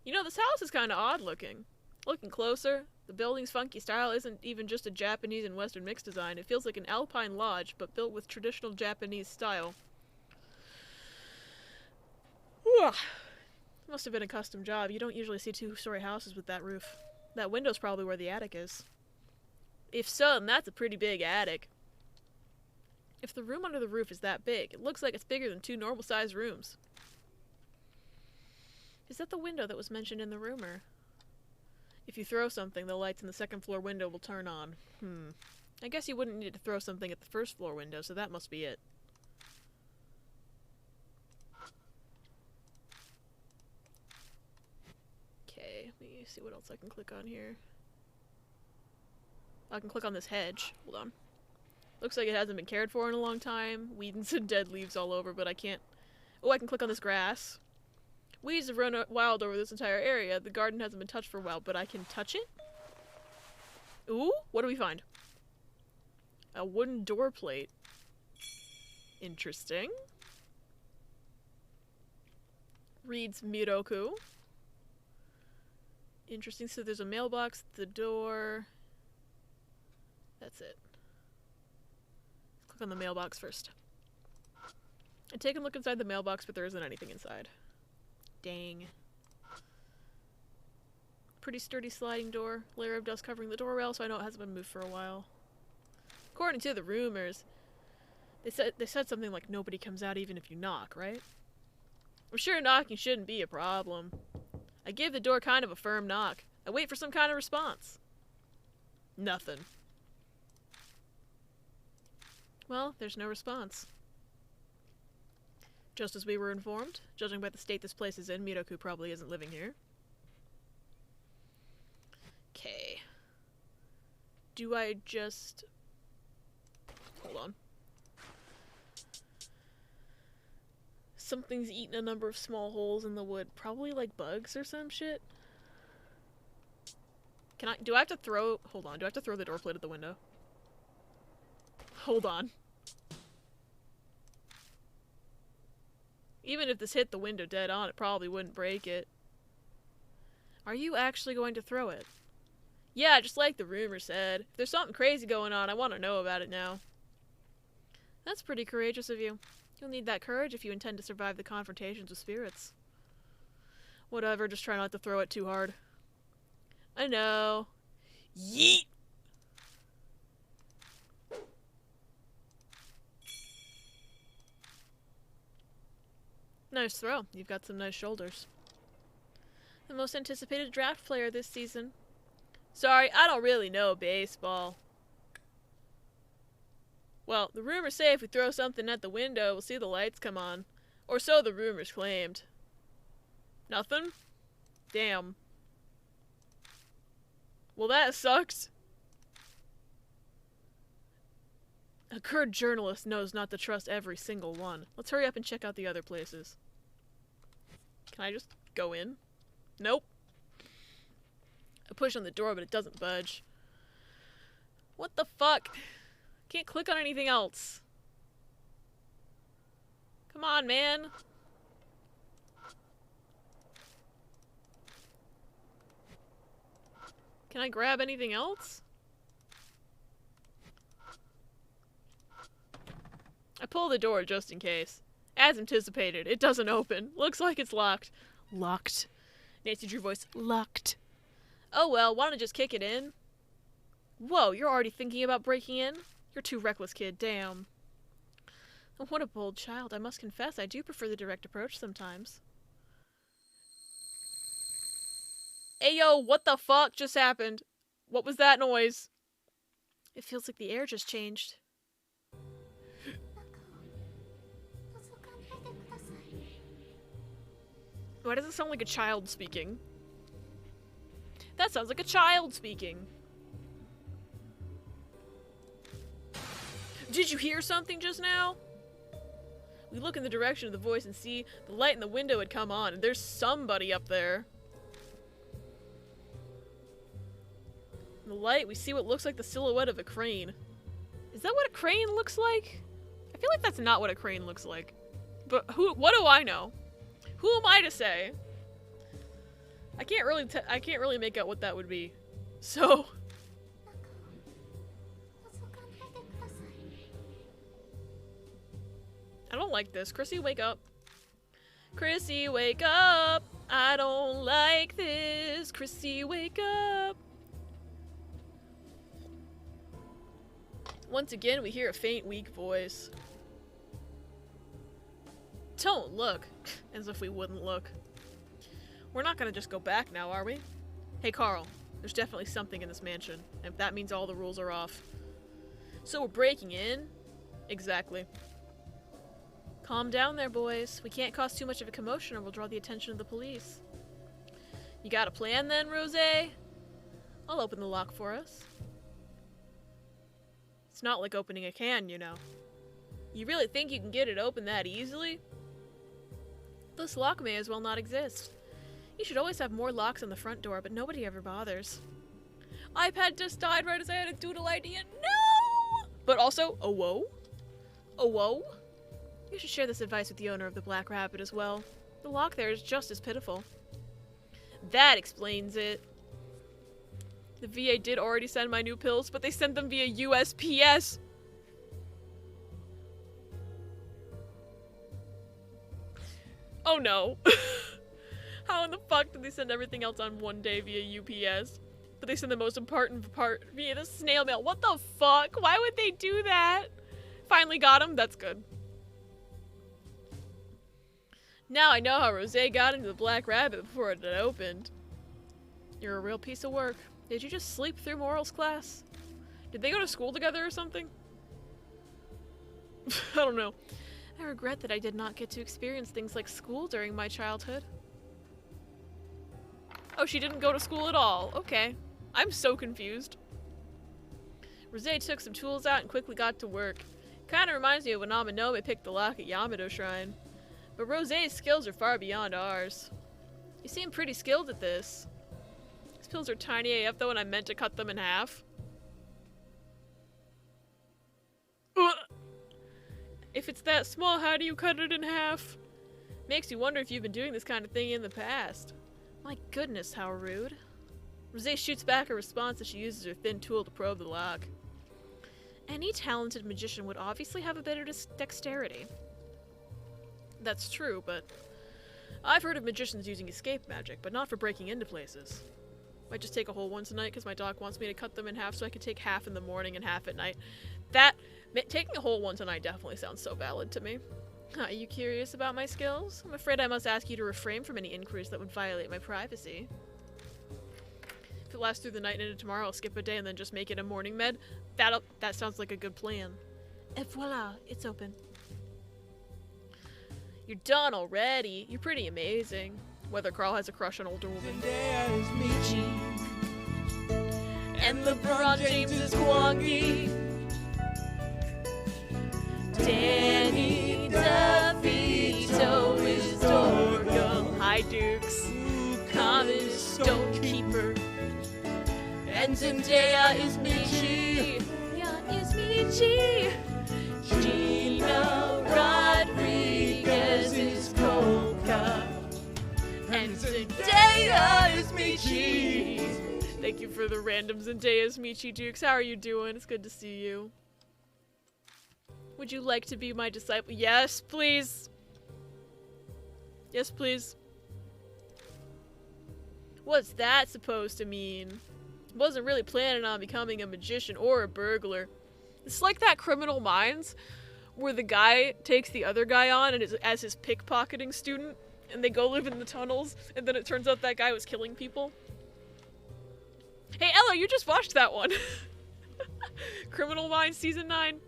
You know, this house is kind of odd looking. Looking closer, the building's funky style isn't even just a Japanese and Western mixed design. It feels like an alpine lodge, but built with traditional Japanese style. Whew. Must have been a custom job. You don't usually see two-story houses with that roof. That window's probably where the attic is. If so, then that's a pretty big attic. If the room under the roof is that big, it looks like it's bigger than 2 normal-sized rooms. Is that the window that was mentioned in the rumor? If you throw something, the lights in the second-floor window will turn on. I guess you wouldn't need to throw something at the first-floor window, so that must be it. Okay, let me see what else I can click on here. I can click on this hedge. Hold on. Looks like it hasn't been cared for in a long time. Weeds and dead leaves all over, but I can't... Oh, I can click on this grass. Weeds have run wild over this entire area. The garden hasn't been touched for a while, but I can touch it? Ooh, what do we find? A wooden door plate. Interesting. Reads Miroku. Interesting, so there's a mailbox at the door. That's it. Click on the mailbox first. I take a look inside the mailbox, but there isn't anything inside. Dang. Pretty sturdy sliding door. Layer of dust covering the door rail, so I know it hasn't been moved for a while. According to the rumors, they said something like nobody comes out even if you knock, right? I'm sure knocking shouldn't be a problem. I give the door kind of a firm knock. I wait for some kind of response. Nothing. Well, there's no response. Just as we were informed, judging by the state this place is in, Miroku probably isn't living here. Okay. Do I just... Hold on. Something's eaten a number of small holes in the wood. Probably like bugs or some shit. Do I have to throw... Hold on, do I have to throw the door plate at the window? Hold on. Even if this hit the window dead on, it probably wouldn't break it. Are you actually going to throw it? Yeah, just like the rumor said. If there's something crazy going on, I want to know about it now. That's pretty courageous of you. You'll need that courage if you intend to survive the confrontations with spirits. Whatever, just try not to throw it too hard. I know. Yeet! Nice throw. You've got some nice shoulders. The most anticipated draft player this season. Sorry, I don't really know baseball. Well, the rumors say if we throw something at the window, we'll see the lights come on. Or so the rumors claimed. Nothing? Damn. Well, that sucks. A good journalist knows not to trust every single one. Let's hurry up and check out the other places. Can I just go in? Nope. I push on the door, but it doesn't budge. What the fuck? Can't click on anything else. Come on, man. Can I grab anything else? I pull the door just in case. As anticipated, it doesn't open. Looks like it's locked. Locked. Nancy Drew voice. Locked. Oh well, wanna just kick it in? Whoa, you're already thinking about breaking in? You're too reckless, kid. Damn. Oh, what a bold child. I must confess, I do prefer the direct approach sometimes. Ayo, what the fuck just happened? What was that noise? It feels like the air just changed. Why does it sound like a child speaking? That sounds like a child speaking. Did you hear something just now? We look in the direction of the voice and see the light in the window had come on, and there's somebody up there. In the light, we see what looks like the silhouette of a crane. Is that what a crane looks like? I feel like that's not what a crane looks like. But what do I know? Who am I to say? I can't really make out what that would be. So, I don't like this. Chrissy, wake up. Chrissy, wake up. I don't like this. Chrissy, wake up. Once again, we hear a faint, weak voice. Don't look. As if we wouldn't look. We're not gonna just go back now, are we? Hey, Carl. There's definitely something in this mansion. And that means all the rules are off. So we're breaking in? Exactly. Calm down there, boys. We can't cause too much of a commotion or we'll draw the attention of the police. You got a plan then, Rosé? I'll open the lock for us. It's not like opening a can, you know. You really think you can get it open that easily? This lock may as well not exist. You should always have more locks on the front door, but nobody ever bothers. iPad just died right as I had a doodle idea. No! But also, oh whoa? Oh whoa? You should share this advice with the owner of the Black Rabbit as well. The lock there is just as pitiful. That explains it. The VA did already send my new pills, but they sent them via USPS. Oh no. How in the fuck did they send everything else on one day via UPS? But they send the most important part via the snail mail. What the fuck? Why would they do that? Finally got him? That's good. Now I know how Rosé got into the Black Rabbit before it had opened. You're a real piece of work. Did you just sleep through morals class? Did they go to school together or something? I don't know. I regret that I did not get to experience things like school during my childhood. Oh, she didn't go to school at all. Okay. I'm so confused. Rosé took some tools out and quickly got to work. Kinda reminds me of when Amanome picked the lock at Yamato Shrine. But Rosé's skills are far beyond ours. You seem pretty skilled at this. These pills are tiny AF though, and I meant to cut them in half. If it's that small, how do you cut it in half? Makes you wonder if you've been doing this kind of thing in the past. My goodness, how rude. Rosé shoots back a response as she uses her thin tool to probe the lock. Any talented magician would obviously have a better dexterity. That's true, but I've heard of magicians using escape magic, but not for breaking into places. Might just take a whole one tonight because my doc wants me to cut them in half so I can take half in the morning and half at night. Taking a whole one tonight definitely sounds so valid to me. Are you curious about my skills? I'm afraid I must ask you to refrain from any inquiries that would violate my privacy. If it lasts through the night and into tomorrow, I'll skip a day and then just make it a morning med. That sounds like a good plan. Et voila, it's open. You're done already. You're pretty amazing. Whether Carl has a crush on older women. And LeBron James is Kwangi. Danny DeVito is Dorgo. Hi, Dukes. Common is Stonekeeper. And Zendaya is Michi. Yeah, is Michi. Gina Rodriguez is Coca. And Zendaya is Michi. Thank you for the random Zendaya's Michi, Dukes. How are you doing? It's good to see you. Would you like to be my disciple? Yes, please. Yes, please. What's that supposed to mean? Wasn't really planning on becoming a magician or a burglar. It's like that Criminal Minds, where the guy takes the other guy on and is as his pickpocketing student, and they go live in the tunnels, and then it turns out that guy was killing people. Hey, Ella, you just watched that one. Criminal Minds Season 9.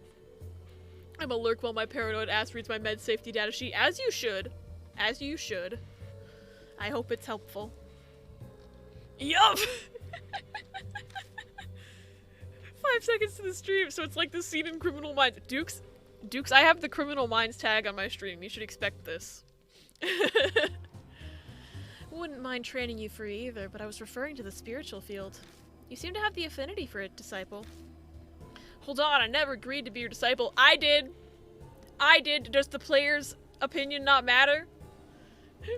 I'm a lurk while my paranoid ass reads my med safety data sheet, as you should. As you should. I hope it's helpful. Yup! 5 seconds to the stream, so it's like the scene in Criminal Minds. Dukes, I have the Criminal Minds tag on my stream. You should expect this. Wouldn't mind training you for either, but I was referring to the spiritual field. You seem to have the affinity for it, disciple. Hold on, I never agreed to be your disciple. I did. Does the player's opinion not matter?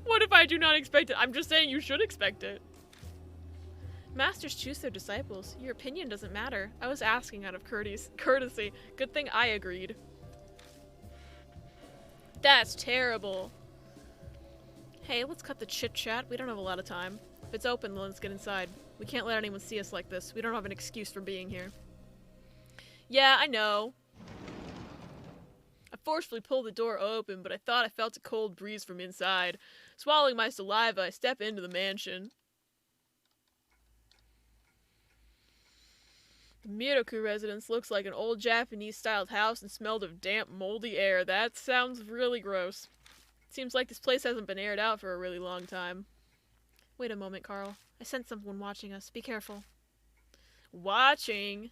What if I do not expect it? I'm just saying you should expect it. Masters choose their disciples. Your opinion doesn't matter. I was asking out of courtesy. Good thing I agreed. That's terrible. Hey, let's cut the chit-chat. We don't have a lot of time. If it's open, then let's get inside. We can't let anyone see us like this. We don't have an excuse for being here. Yeah, I know. I forcefully pulled the door open, but I thought I felt a cold breeze from inside. Swallowing my saliva, I step into the mansion. The Miroku residence looks like an old Japanese-styled house and smelled of damp, moldy air. That sounds really gross. Seems like this place hasn't been aired out for a really long time. Wait a moment, Carl. I sense someone watching us. Be careful. Watching?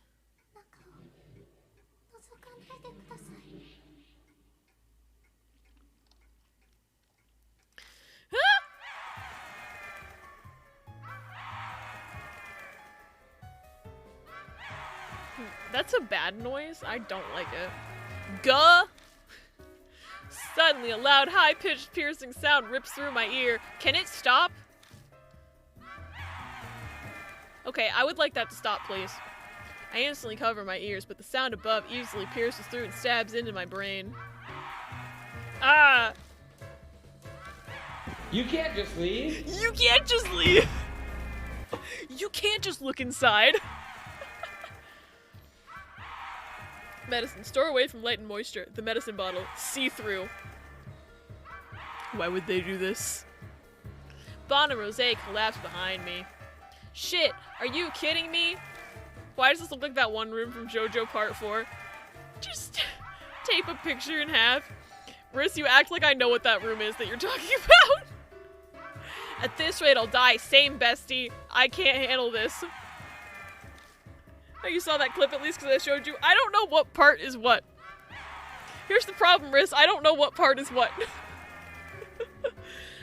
That's a bad noise. I don't like it. Gah! Suddenly, a loud, high-pitched, piercing sound rips through my ear. Can it stop? Okay, I would like that to stop, please. I instantly cover my ears, but the sound above easily pierces through and stabs into my brain. Ah! You can't just leave. You can't just leave! You can't just look inside. Medicine. Store away from light and moisture. The medicine bottle. See-through. Why would they do this? Bon and Rosé collapse behind me. Shit, are you kidding me? Why does this look like that one room from JoJo Part 4? Just tape a picture in half. Riss, you act like I know what that room is that you're talking about. At this rate, I'll die. Same, bestie. I can't handle this. Oh, you saw that clip at least because I showed you. I don't know what part is what. Here's the problem, Riss. I don't know what part is what.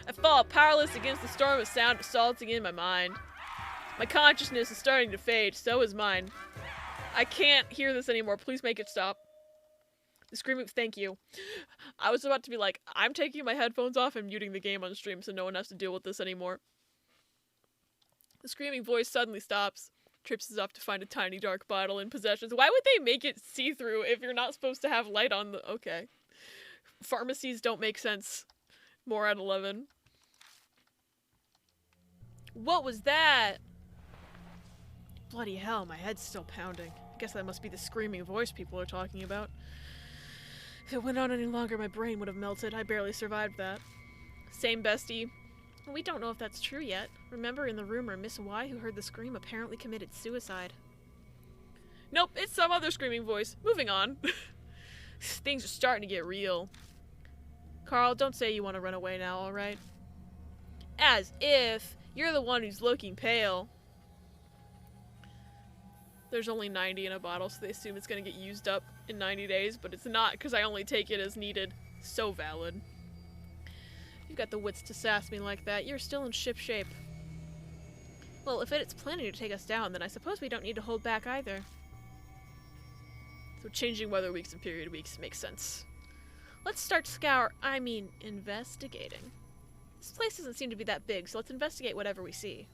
I fall powerless against the storm of sound assaulting in my mind. My consciousness is starting to fade. So is mine. I can't hear this anymore. Please make it stop. The screaming, thank you. I was about to be like, I'm taking my headphones off and muting the game on stream so no one has to deal with this anymore. The screaming voice suddenly stops. Trips us up to find a tiny dark bottle in possessions. Why would they make it see-through if you're not supposed to have light on the... Okay. Pharmacies don't make sense. More at 11. What was that? Bloody hell, my head's still pounding. I guess that must be the screaming voice people are talking about. If it went on any longer, my brain would have melted. I barely survived that. Same, bestie. We don't know if that's true yet. Remember in the rumor, Miss Y, who heard the scream, apparently committed suicide. Nope, it's some other screaming voice. Moving on. Things are starting to get real. Carl, don't say you want to run away now, alright? As if you're the one who's looking pale. There's only 90 in a bottle, so they assume it's going to get used up in 90 days, but it's not, because I only take it as needed. So valid. You've got the wits to sass me like that. You're still in ship shape. Well, if it's planning to take us down, then I suppose we don't need to hold back either. So changing weather weeks and period weeks makes sense. Let's start investigating. This place doesn't seem to be that big, so let's investigate whatever we see.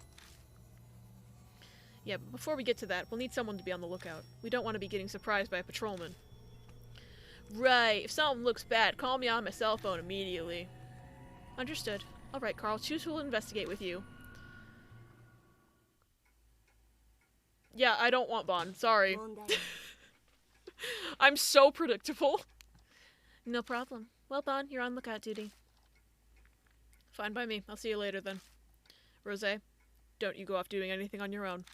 Yeah, but before we get to that, we'll need someone to be on the lookout. We don't want to be getting surprised by a patrolman. Right, if something looks bad, call me on my cell phone immediately. Understood. Alright, Carl, choose who will investigate with you. Yeah, I don't want Bond. Sorry. I'm so predictable. No problem. Well, Bond, you're on lookout duty. Fine by me. I'll see you later then. Rosé, don't you go off doing anything on your own.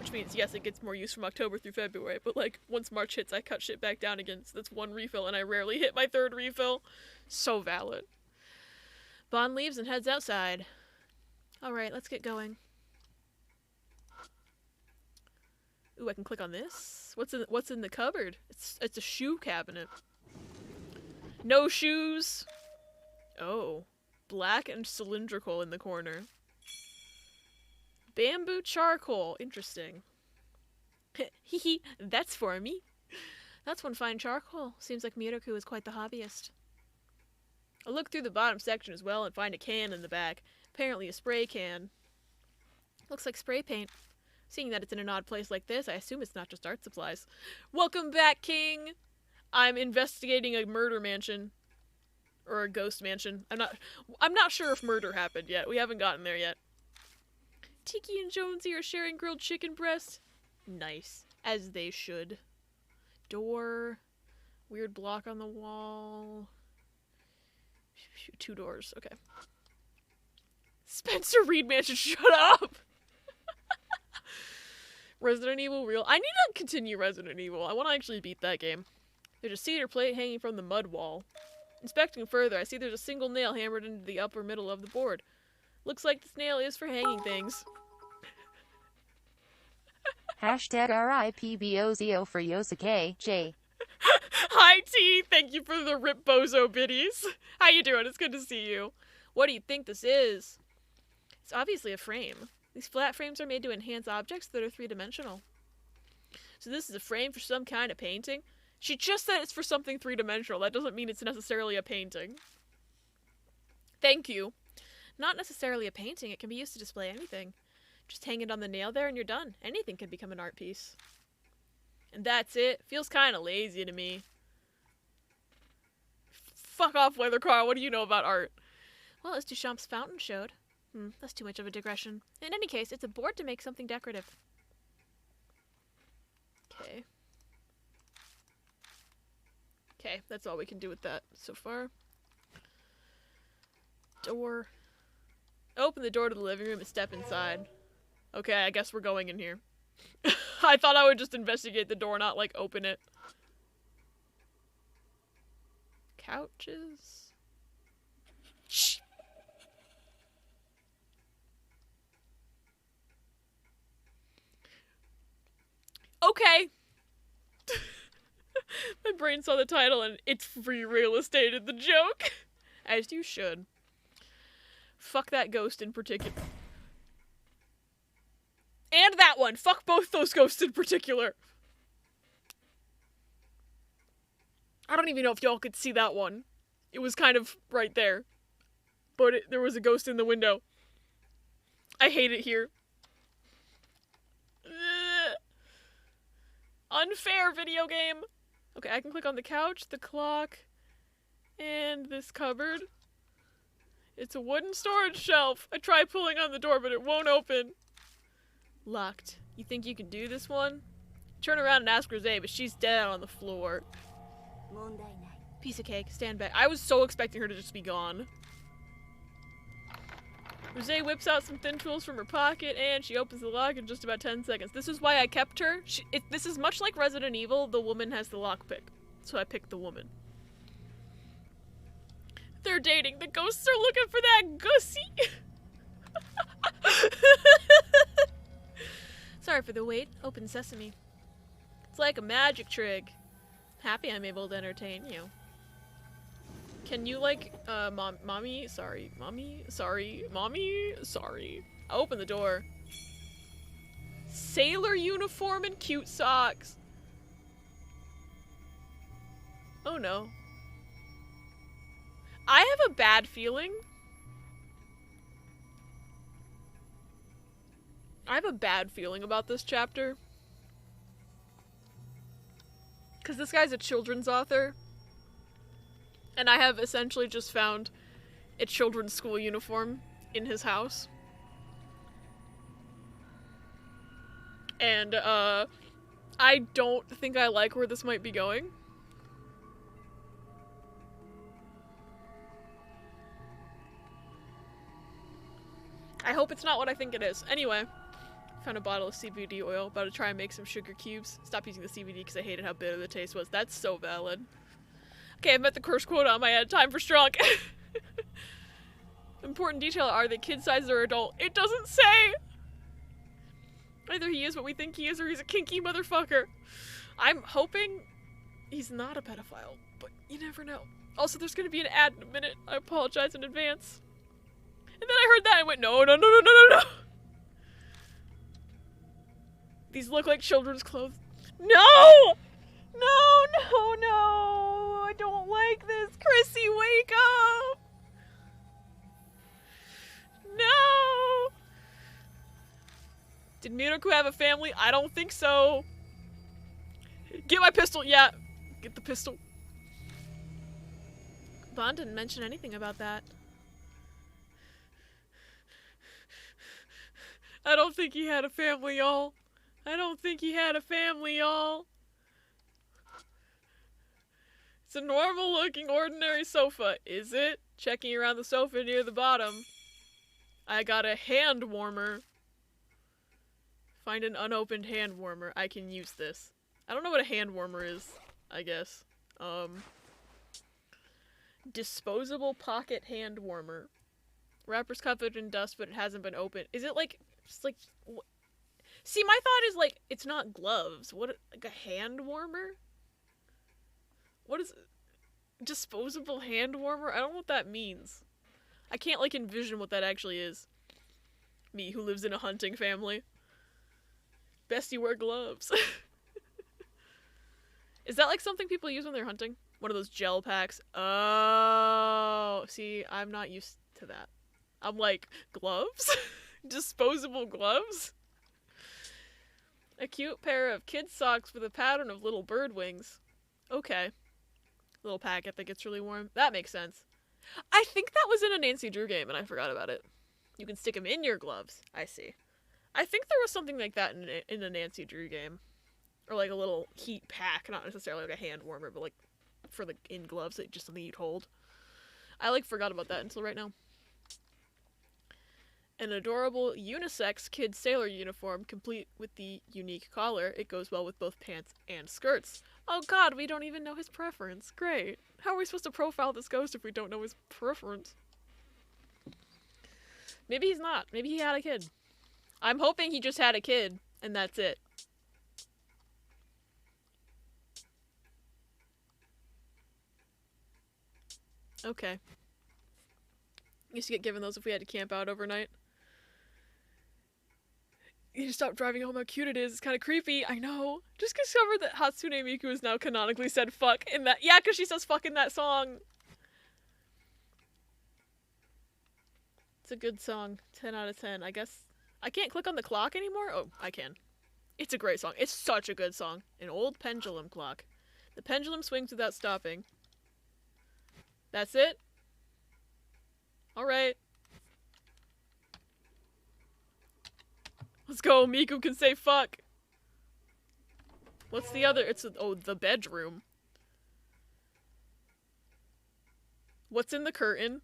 Which means, yes, it gets more use from October through February, but like, once March hits, I cut shit back down again, so that's one refill, and I rarely hit my third refill. So valid. Bond leaves and heads outside. Alright, let's get going. Ooh, I can click on this? What's in the cupboard? It's a shoe cabinet. No shoes! Oh. Black and cylindrical in the corner. Bamboo charcoal. Interesting. Hehe, that's for me. That's one fine charcoal. Seems like Miroku is quite the hobbyist. I'll look through the bottom section as well and find a can in the back. Apparently a spray can. Looks like spray paint. Seeing that it's in an odd place like this, I assume it's not just art supplies. Welcome back, King! I'm investigating a murder mansion. Or a ghost mansion. I'm not sure if murder happened yet. We haven't gotten there yet. Tiki and Jonesy are sharing grilled chicken breast. Nice. As they should. Door. Weird block on the wall. 2 doors. Okay. Spencer Reed Mansion, shut up! Resident Evil Real. I need to continue Resident Evil. I want to actually beat that game. There's a cedar plate hanging from the mud wall. Inspecting further, I see there's a single nail hammered into the upper middle of the board. Looks like this nail is for hanging things. Hashtag RIPBOZO for Yosuke, J. Hi, T! Thank you for the Rip Bozo biddies. How you doing? It's good to see you. What do you think this is? It's obviously a frame. These flat frames are made to enhance objects that are 3-dimensional. So this is a frame for some kind of painting? She just said it's for something 3-dimensional. That doesn't mean it's necessarily a painting. Thank you. Not necessarily a painting. It can be used to display anything. Just hang it on the nail there and you're done. Anything can become an art piece. And that's it. Feels kind of lazy to me. Fuck off, Weather Car. What do you know about art? Well, as Duchamp's fountain showed. That's too much of a digression. In any case, it's a board to make something decorative. Okay. Okay, that's all we can do with that so far. Door. Open the door to the living room and step inside. Okay, I guess we're going in here. I thought I would just investigate the door, not, like, open it. Couches. Shh. Okay. My brain saw the title and it's free real estate in the joke. As you should. Fuck that ghost in particular. And that one. Fuck both those ghosts in particular. I don't even know if y'all could see that one. It was kind of right there. But there was a ghost in the window. I hate it here. Ugh. Unfair video game. Okay, I can click on the couch, the clock, and this cupboard. It's a wooden storage shelf. I tried pulling on the door, but it won't open. Locked. You think you can do this one? Turn around and ask Rose, but she's dead on the floor. Piece of cake. Stand back. I was so expecting her to just be gone. Rose whips out some thin tools from her pocket, and she opens the lock in just about 10 seconds. This is why I kept her. This is much like Resident Evil. The woman has the lockpick. So I picked the woman. They're dating. The ghosts are looking for that gussy. Sorry for the wait. Open sesame. It's like a magic trick. Happy I'm able to entertain you. Can you, like, mommy? Sorry. Mommy? Sorry. Mommy? Sorry. I'll open the door. Sailor uniform and cute socks. Oh no. I have a bad feeling. I have a bad feeling about this chapter. Because this guy's a children's author. And I have essentially just found a children's school uniform in his house. And, I don't think I like where this might be going. I hope it's not what I think it is. Anyway, found a bottle of CBD oil. About to try and make some sugar cubes. Stop using the CBD because I hated how bitter the taste was. That's so valid. Okay, I've met the curse quota on my head. Time for strong. Important detail are they kid size or adult. It doesn't say! Either he is what we think he is or he's a kinky motherfucker. I'm hoping he's not a pedophile, but you never know. Also, there's gonna be an ad in a minute. I apologize in advance. And then I heard that and went, no, no, no, no, no, no, no! These look like children's clothes. No! No, no, no! I don't like this. Chrissy, wake up! No! Did Miroku have a family? I don't think so. Get my pistol. Yeah, get the pistol. Bond didn't mention anything about that. I don't think he had a family, y'all. I don't think he had a family, y'all. It's a normal looking ordinary sofa, is it? Checking around the sofa near the bottom. I got a hand warmer. Find an unopened hand warmer. I can use this. I don't know what a hand warmer is, I guess. Disposable pocket hand warmer. Wrapper's covered in dust, but it hasn't been opened. Is it like, just like, see, my thought is like, it's not gloves. What, like a hand warmer? What is disposable hand warmer? I don't know what that means. I can't like envision what that actually is. Me, who lives in a hunting family. Best you wear gloves. Is that like something people use when they're hunting? One of those gel packs? Oh, see, I'm not used to that. I'm like, gloves? Disposable gloves? A cute pair of kid socks with a pattern of little bird wings. Okay. Little packet that gets really warm. That makes sense. I think that was in a Nancy Drew game and I forgot about it. You can stick them in your gloves. I see. I think there was something like that in a Nancy Drew game. Or like a little heat pack, not necessarily like a hand warmer, but like for the in gloves, like just something you'd hold. I like forgot about that until right now. An adorable unisex kid sailor uniform, complete with the unique collar. It goes well with both pants and skirts. Oh god, we don't even know his preference. Great. How are we supposed to profile this ghost if we don't know his preference? Maybe he's not. Maybe he had a kid. I'm hoping he just had a kid, and that's it. Okay. Used to get given those if we had to camp out overnight. You just stop driving home how cute it is. It's kind of creepy. I know. Just discovered that Hatsune Miku has now canonically said fuck in that. Yeah, because she says fuck in that song. It's a good song. 10 out of 10. I guess I can't click on the clock anymore. Oh, I can. It's a great song. It's such a good song. An old pendulum clock. The pendulum swings without stopping. That's it? Alright. Let's go. Miku can say fuck. What's the other? It's the bedroom. What's in the curtain?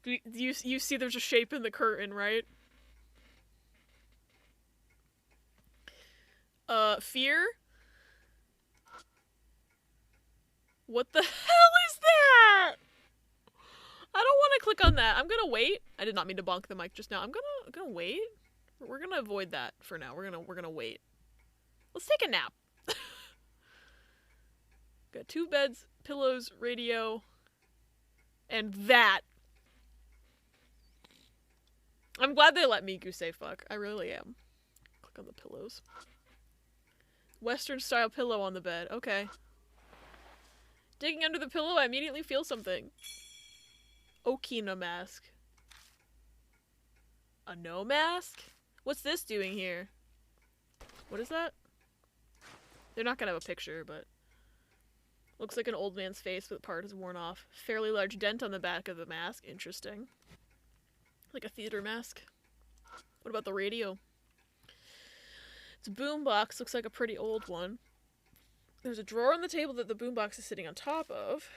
You see there's a shape in the curtain, right? Fear? What the hell is that? I don't want to click on that. I'm gonna wait. I did not mean to bonk the mic just now. I'm gonna wait. We're gonna avoid that for now. We're gonna wait. Let's take a nap. Got 2 beds, pillows, radio, and that. I'm glad they let Miku say fuck. I really am. Click on the pillows. Western style pillow on the bed. Okay. Digging under the pillow, I immediately feel something. Okina mask. A no mask? What's this doing here? What is that? They're not gonna have a picture, but looks like an old man's face, but part is worn off. Fairly large dent on the back of the mask. Interesting. Like a theater mask. What about the radio? It's a boombox. Looks like a pretty old one. There's a drawer on the table that the boombox is sitting on top of.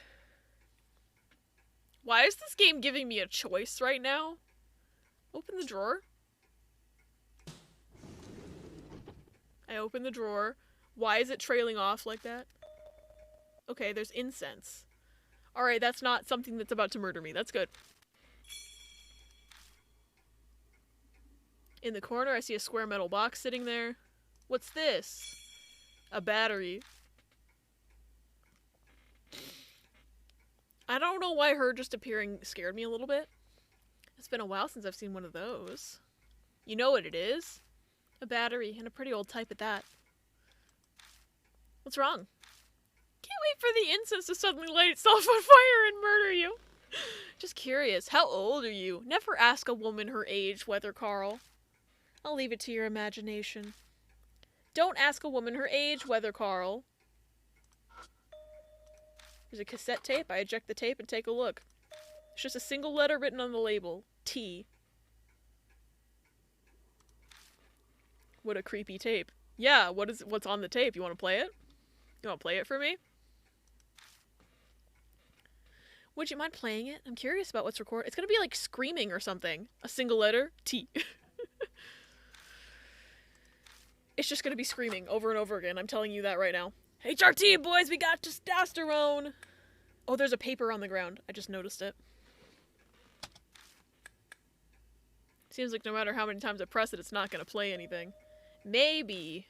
Why is this game giving me a choice right now? Open the drawer. I open the drawer. Why is it trailing off like that? Okay, there's incense. Alright, that's not something that's about to murder me. That's good. In the corner, I see a square metal box sitting there. What's this? A battery. I don't know why her just appearing scared me a little bit. It's been a while since I've seen one of those. You know what it is? A battery, and a pretty old type at that. What's wrong? Can't Wait for the incense to suddenly light itself on fire and murder you. Just curious, how old are you? Never ask a woman her age, Weather Carl. I'll leave it to your imagination. Don't ask a woman her age, Weather Carl. There's a cassette tape. I eject the tape and take a look. It's just a single letter written on the label. T. What a creepy tape. Yeah, what's on the tape? You want to play it? You want to play it for me? Would you mind playing it? I'm curious about what's recorded. It's gonna be like screaming or something. A single letter. T. It's just gonna be screaming over and over again. I'm telling you that right now. HRT, boys, we got testosterone! Oh, there's a paper on the ground. I just noticed it. Seems like no matter how many times I press it, it's not gonna play anything. Maybe.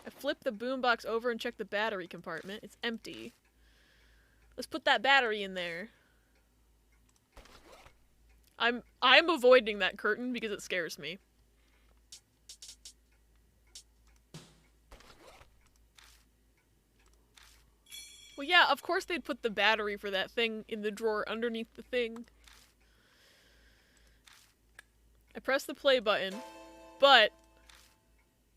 I flip the boombox over and check the battery compartment. It's empty. Let's put that battery in there. I'm avoiding that curtain because it scares me. Well, yeah, of course they'd put the battery for that thing in the drawer underneath the thing. I press the play button, but...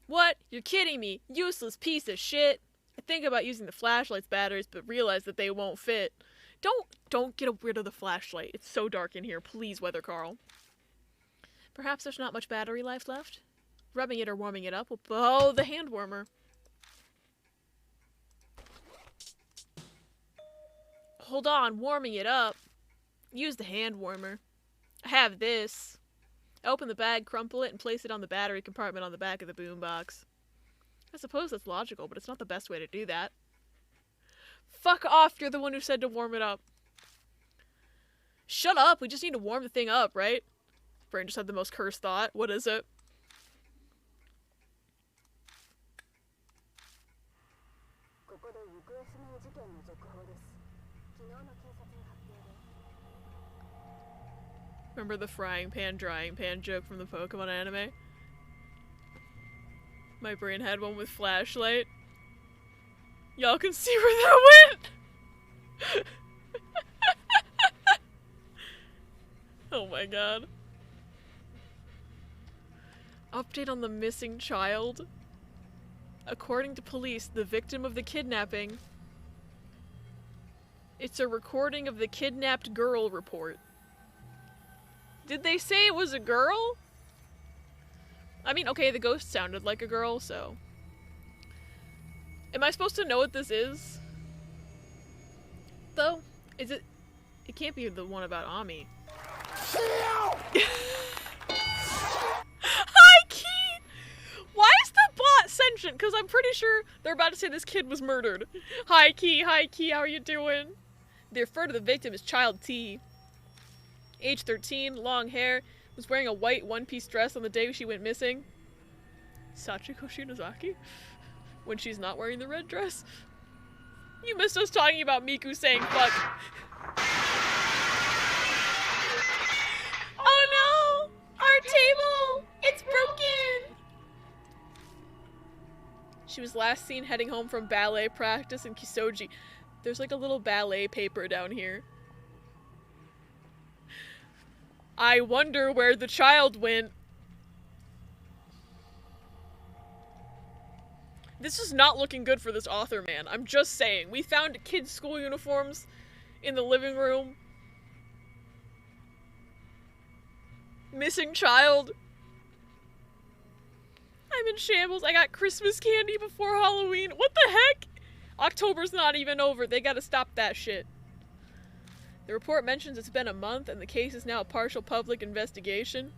What? You're kidding me. Useless piece of shit. I think about using the flashlight's batteries, but realize that they won't fit. Don't get rid of the flashlight. It's so dark in here. Please, Weather Carl. Perhaps there's not much battery life left? Rubbing it or warming it up will... Oh, the hand warmer. Hold on, warming it up. Use the hand warmer. I have this. I open the bag, crumple it, and place it on the battery compartment on the back of the boombox. I suppose that's logical, but it's not the best way to do that. Fuck off, you're the one who said to warm it up. Shut up, we just need to warm the thing up, right? Brain just had the most cursed thought. What is it? Remember the frying pan, drying pan joke from the Pokemon anime? My brain had one with flashlight. Y'all can see where that went! Oh my god. Update on the missing child. According to police, the victim of the kidnapping... It's a recording of the kidnapped girl report. Did they say it was a girl? I mean, okay, the ghost sounded like a girl, so... Am I supposed to know what this is? Though? Is it... It can't be the one about Ami. Hi, Key! Why is the bot sentient? Because I'm pretty sure they're about to say this kid was murdered. Hi, Key, how are you doing? They refer to the victim as Child T. Age 13, long hair, was wearing a white one-piece dress on the day she went missing. Sachiko Shinozaki? When she's not wearing the red dress? You missed us talking about Miku saying fuck. Oh no! Our table! It's broken! She was last seen heading home from ballet practice in Kisoji. There's like a little ballet paper down here. I wonder where the child went. This is not looking good for this author, man. I'm just saying. We found kids' school uniforms in the living room. Missing child. I'm in shambles. I got Christmas candy before Halloween. What the heck? October's not even over. They gotta stop that shit. The report mentions it's been a month and the case is now a partial public investigation.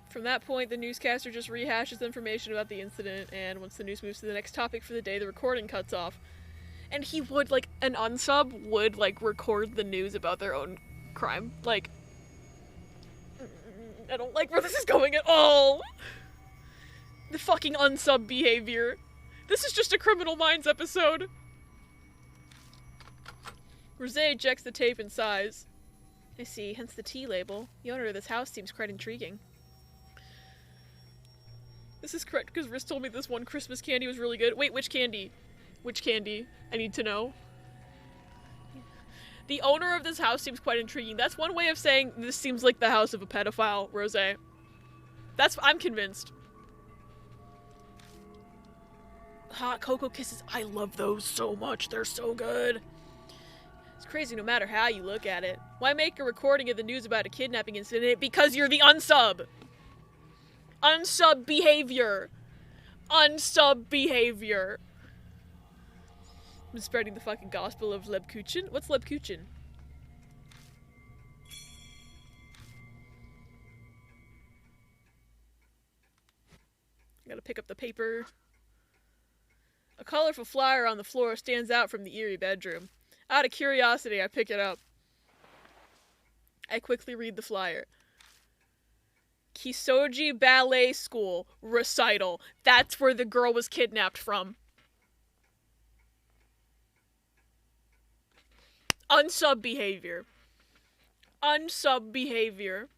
From that point, the newscaster just rehashes information about the incident, and once the news moves to the next topic for the day, the recording cuts off. And he would, like, an unsub would, like, record the news about their own crime. Like, I don't like where this is going at all! The fucking unsub behavior. This is just a Criminal Minds episode. Rose ejects the tape and sighs. I see, hence the T label. The owner of this house seems quite intriguing. This is correct, because Riz told me this one Christmas candy was really good. Wait, which candy? Which candy? I need to know. The owner of this house seems quite intriguing. That's one way of saying this seems like the house of a pedophile, Rosé. I'm convinced. Hot cocoa kisses. I love those so much. They're so good. It's crazy no matter how you look at it. Why make a recording of the news about a kidnapping incident? Because you're the unsub. Unsub behavior. Unsub behavior. I'm spreading the fucking gospel of Lebkuchen. What's Lebkuchen? Gotta pick up the paper. A colorful flyer on the floor stands out from the eerie bedroom. Out of curiosity, I pick it up. I quickly read the flyer. Kisoji Ballet School recital. That's where the girl was kidnapped from. Unsub behavior. Unsub behavior.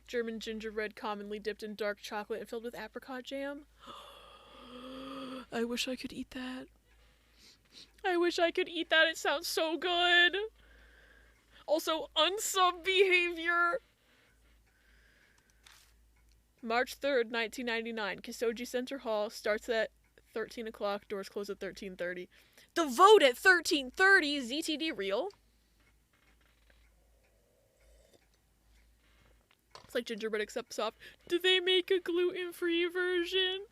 German gingerbread commonly dipped in dark chocolate and filled with apricot jam. I wish I could eat that. I wish I could eat that. It sounds so good. Also, unsub behavior. March 3rd, 1999. Kisoji Center Hall starts at 13 o'clock. Doors close at 13:30. The vote at 13:30. ZTD real? It's like gingerbread except soft. Do they make a gluten-free version?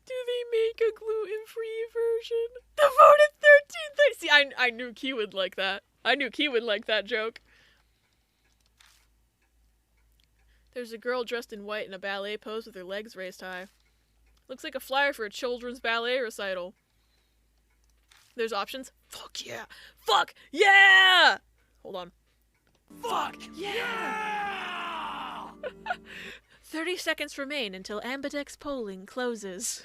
Do they make a gluten-free version? The vote at 13:30. See, I knew Key would like that. I knew Key would like that joke. There's a girl dressed in white in a ballet pose with her legs raised high. Looks like a flyer for a children's ballet recital. There's options. Fuck yeah! Fuck yeah! Hold on. Fuck yeah! 30 seconds remain until Ambidex polling closes.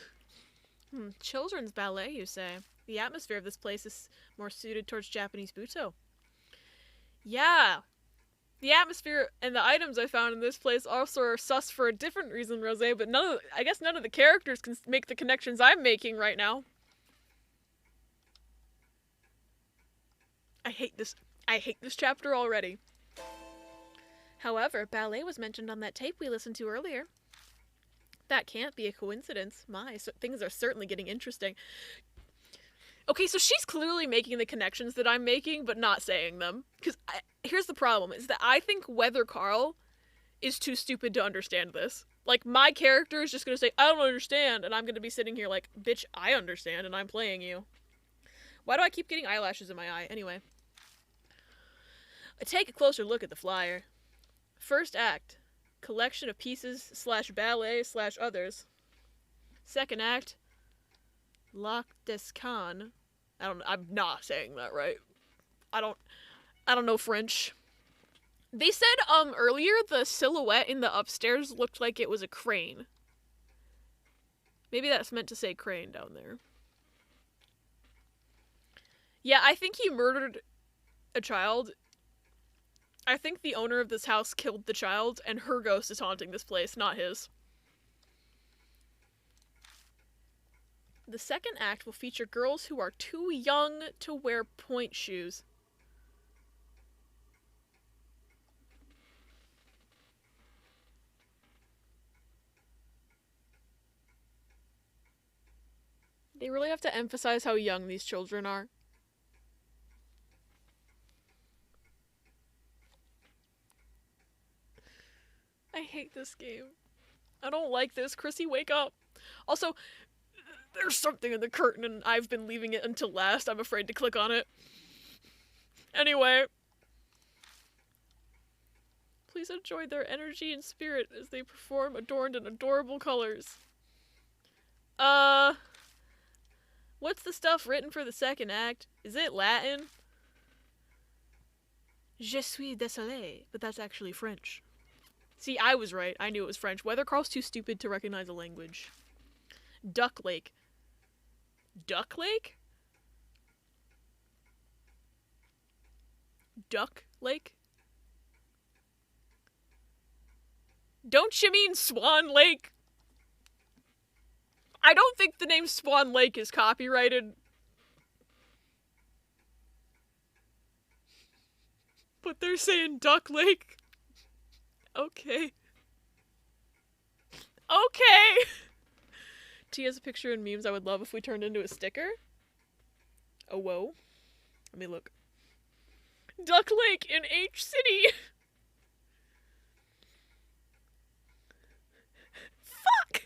Children's ballet, you say? The atmosphere of this place is more suited towards Japanese Buto. Yeah. The atmosphere and the items I found in this place also are sus for a different reason, Rosé, but I guess none of the characters can make the connections I'm making right now. I hate this chapter already. However, ballet was mentioned on that tape we listened to earlier. That can't be a coincidence. So things are certainly getting interesting. Okay, so she's clearly making the connections that I'm making, but not saying them. Because here's the problem, is that I think Weather Carl is too stupid to understand this. Like, my character is just going to say, I don't understand, and I'm going to be sitting here like, bitch, I understand, and I'm playing you. Why do I keep getting eyelashes in my eye? Anyway. I take a closer look at the flyer. First act, collection of pieces / ballet / others. Second act, Lac des Can. I'm not saying that right. I don't know French. They said earlier the silhouette in the upstairs looked like it was a crane. Maybe that's meant to say crane down there. Yeah, I think he murdered a child. I think the owner of this house killed the child, and her ghost is haunting this place, not his. The second act will feature girls who are too young to wear point shoes. They really have to emphasize how young these children are. I hate this game. I don't like this. Chrissy, wake up. Also, there's something in the curtain and I've been leaving it until last. I'm afraid to click on it. Anyway. Please enjoy their energy and spirit as they perform adorned in adorable colors. What's the stuff written for the second act? Is it Latin? Je suis désolé, but that's actually French. See, I was right. I knew it was French. Weather Carl's too stupid to recognize a language. Duck Lake. Duck Lake? Duck Lake? Don't you mean Swan Lake? I don't think the name Swan Lake is copyrighted. But they're saying Duck Lake. Okay. Okay! T has a picture in memes I would love if we turned into a sticker. Oh, whoa. Let me look. Duck Lake in H City! Fuck!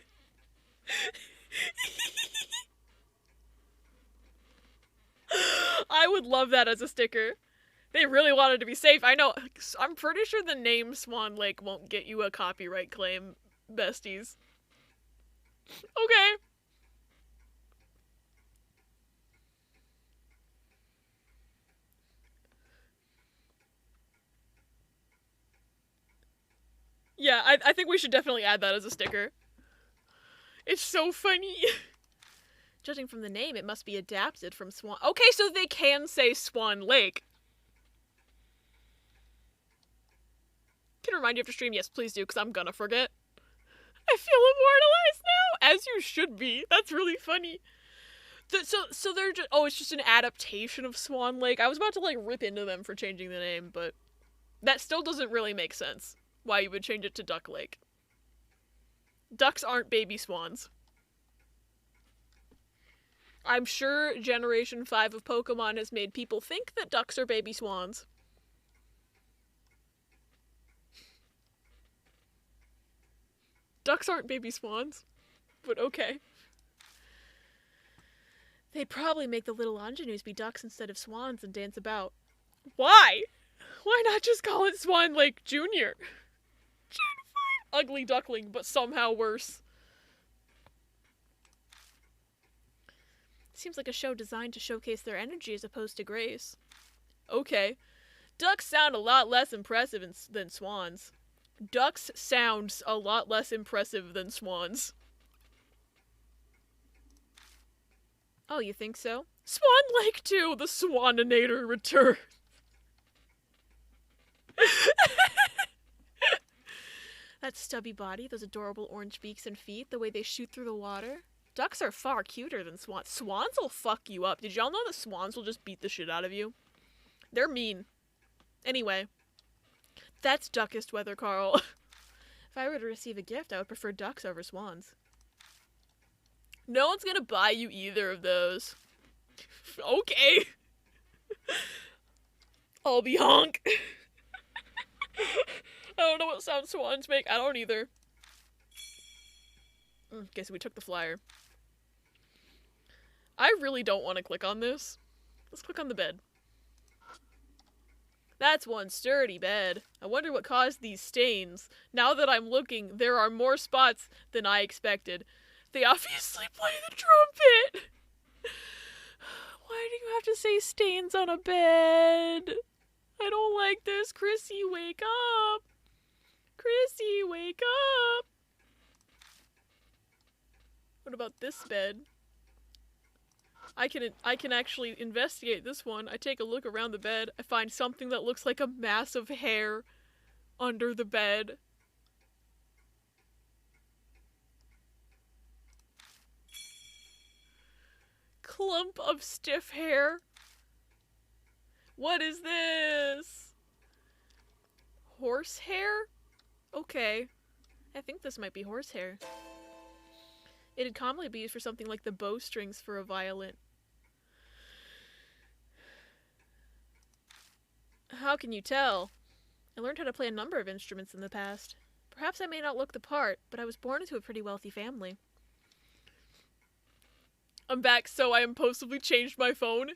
I would love that as a sticker. They really wanted to be safe. I know. I'm pretty sure the name Swan Lake won't get you a copyright claim, besties. Okay. Yeah, I think we should definitely add that as a sticker. It's so funny. Judging from the name, it must be adapted from Swan. Okay, so they can say Swan Lake. Can I remind you after stream? Yes, please do, because I'm gonna forget. I feel immortalized now, as you should be. That's really funny. So they're just, oh, it's just an adaptation of Swan Lake. I was about to like rip into them for changing the name, but that still doesn't really make sense. Why you would change it to Duck Lake. Ducks aren't baby swans. I'm sure Generation 5 of Pokemon has made people think that ducks are baby swans. Ducks aren't baby swans, but okay. They'd probably make the little ingenues be ducks instead of swans and dance about. Why? Why not just call it Swan Lake Jr.? Gen 5 ugly duckling, but somehow worse. Seems like a show designed to showcase their energy as opposed to grace. Okay. Ducks sound a lot less impressive than swans. Ducks sounds a lot less impressive than swans. Oh, you think so? Swan Lake 2, the Swaninator returns. That stubby body, those adorable orange beaks and feet, the way they shoot through the water. Ducks are far cuter than swans. Swans will fuck you up. Did y'all know that swans will just beat the shit out of you? They're mean. Anyway. That's duckest weather, Carl. If I were to receive a gift, I would prefer ducks over swans. No one's gonna buy you either of those. Okay. I'll be honk. I don't know what sound swans make. I don't either. Okay, so we took the flyer. I really don't want to click on this. Let's click on the bed. That's one sturdy bed. I wonder what caused these stains. Now that I'm looking, there are more spots than I expected. They obviously play the trumpet! Why do you have to say stains on a bed? I don't like this. Chrissy, wake up! Chrissy, wake up! What about this bed? I can actually investigate this one. I take a look around the bed. I find something that looks like a mass of hair under the bed. Clump of stiff hair. What is this? Horsehair? Okay. I think this might be horsehair. It'd commonly be used for something like the bowstrings for a violin. How can you tell? I learned how to play a number of instruments in the past. Perhaps I may not look the part, but I was born into a pretty wealthy family. I'm back, so I impulsively changed my phone.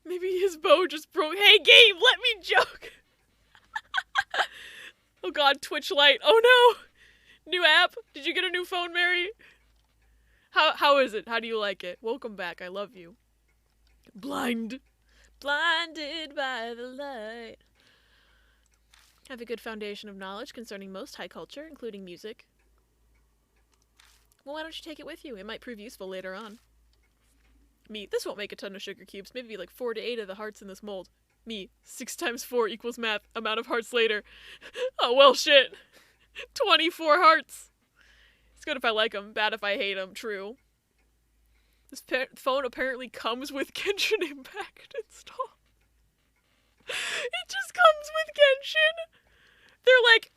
Maybe his bow just broke. Hey, game, let me joke! Oh god, Twitch Lite. Oh no! New app? Did you get a new phone, Mary? How is it? How do you like it? Welcome back. I love you. Blinded by the light. I have a good foundation of knowledge concerning most high culture, including music. Well, why don't you take it with you? It might prove useful later on. Me, this won't make a ton of sugar cubes. Maybe like 4 to 8 of the hearts in this mold. Me, 6 times 4 equals math. Amount of hearts later. Oh, well, shit. 24 hearts. It's good if I like them, bad if I hate them. True. This phone apparently comes with Genshin Impact installed. It just comes with Genshin. They're like,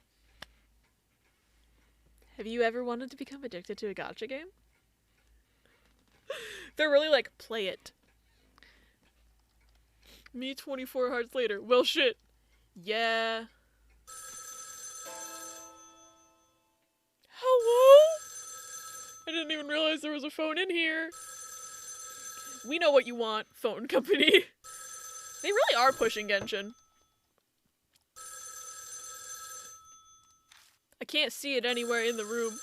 have you ever wanted to become addicted to a gacha game? They're really like, play it. Me 24 hearts later. Well, shit. Yeah. Hello? I didn't even realize there was a phone in here. We know what you want, phone company. They really are pushing Genshin. I can't see it anywhere in the room.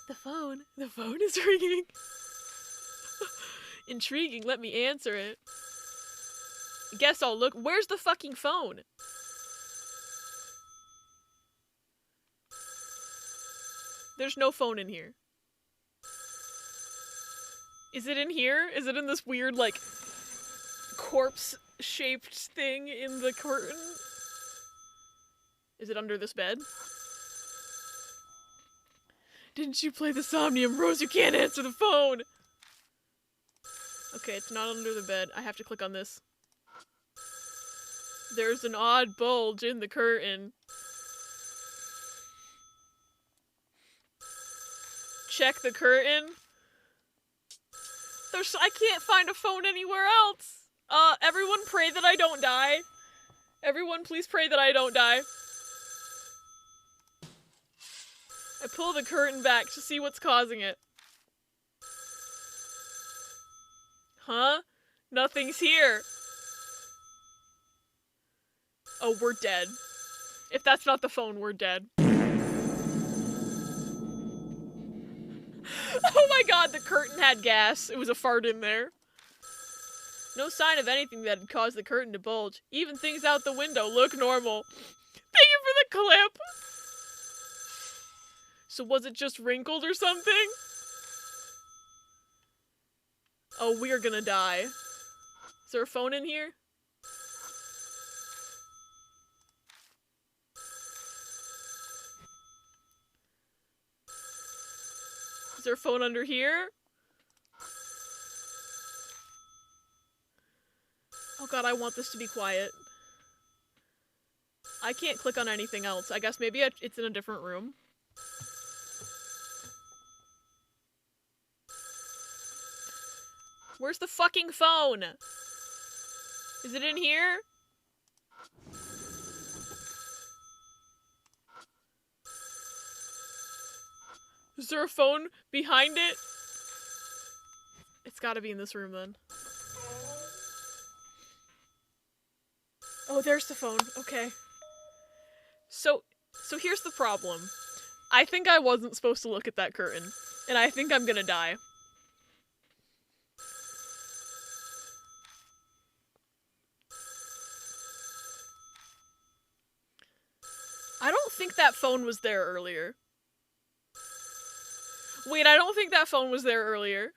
The phone is ringing. Intriguing, let me answer it. Guess I'll look. Where's the fucking phone? There's no phone in here. Is it in here? Is it in this weird, like, corpse-shaped thing in the curtain? Is it under this bed? Didn't you play the Somnium Rose? You can't answer the phone! Okay, it's not under the bed. I have to click on this. There's an odd bulge in the curtain. Check the curtain. I can't find a phone anywhere else. Everyone pray that I don't die. Everyone please pray that I don't die. I pull the curtain back to see what's causing it. Huh? Nothing's here. Oh, we're dead. If that's not the phone, we're dead. Oh my god, the curtain had gas. It was a fart in there. No sign of anything that had caused the curtain to bulge. Even things out the window look normal. Thank you for the clip! So was it just wrinkled or something? Oh, we're gonna die. Is there a phone in here? Is there a phone under here? Oh god, I want this to be quiet. I can't click on anything else. I guess maybe it's in a different room. Where's the fucking phone? Is it in here? Is there a phone behind it? It's gotta be in this room then. Oh, there's the phone. Okay. So here's the problem. I think I wasn't supposed to look at that curtain, and I think I'm gonna die. I don't think that phone was there earlier. Wait, I don't think that phone was there earlier.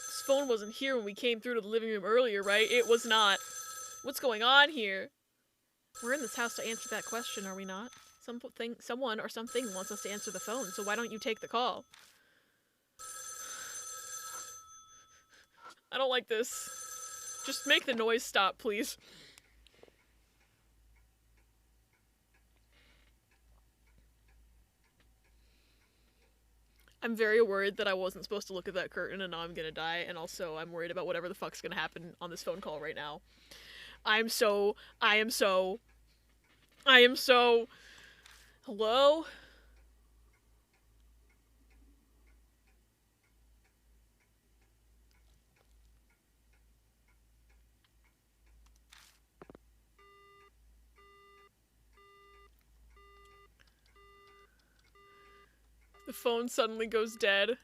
This phone wasn't here when we came through to the living room earlier, right? It was not. What's going on here? We're in this house to answer that question, are we not? Someone or something wants us to answer the phone, so why don't you take the call? I don't like this. Just make the noise stop, please. I'm very worried that I wasn't supposed to look at that curtain and now I'm gonna die, and also I'm worried about whatever the fuck's gonna happen on this phone call right now. I am so... Hello? The phone suddenly goes dead.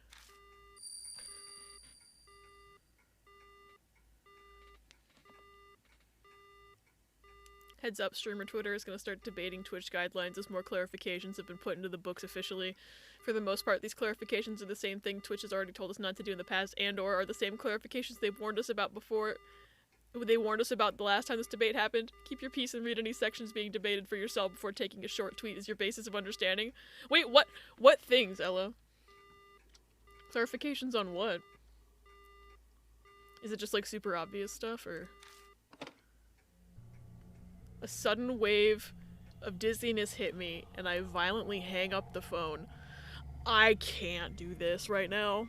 Heads up, streamer Twitter is going to start debating Twitch guidelines as more clarifications have been put into the books officially. For the most part, these clarifications are the same thing Twitch has already told us not to do in the past, and or are the same clarifications they've warned us about before, They warned us about the last time this debate happened. Keep your peace and read any sections being debated for yourself before taking a short tweet as your basis of understanding. Wait, what things, Ella? Clarifications on what? Is it just like super obvious stuff, or? A sudden wave of dizziness hit me, and I violently hang up the phone. I can't do this right now.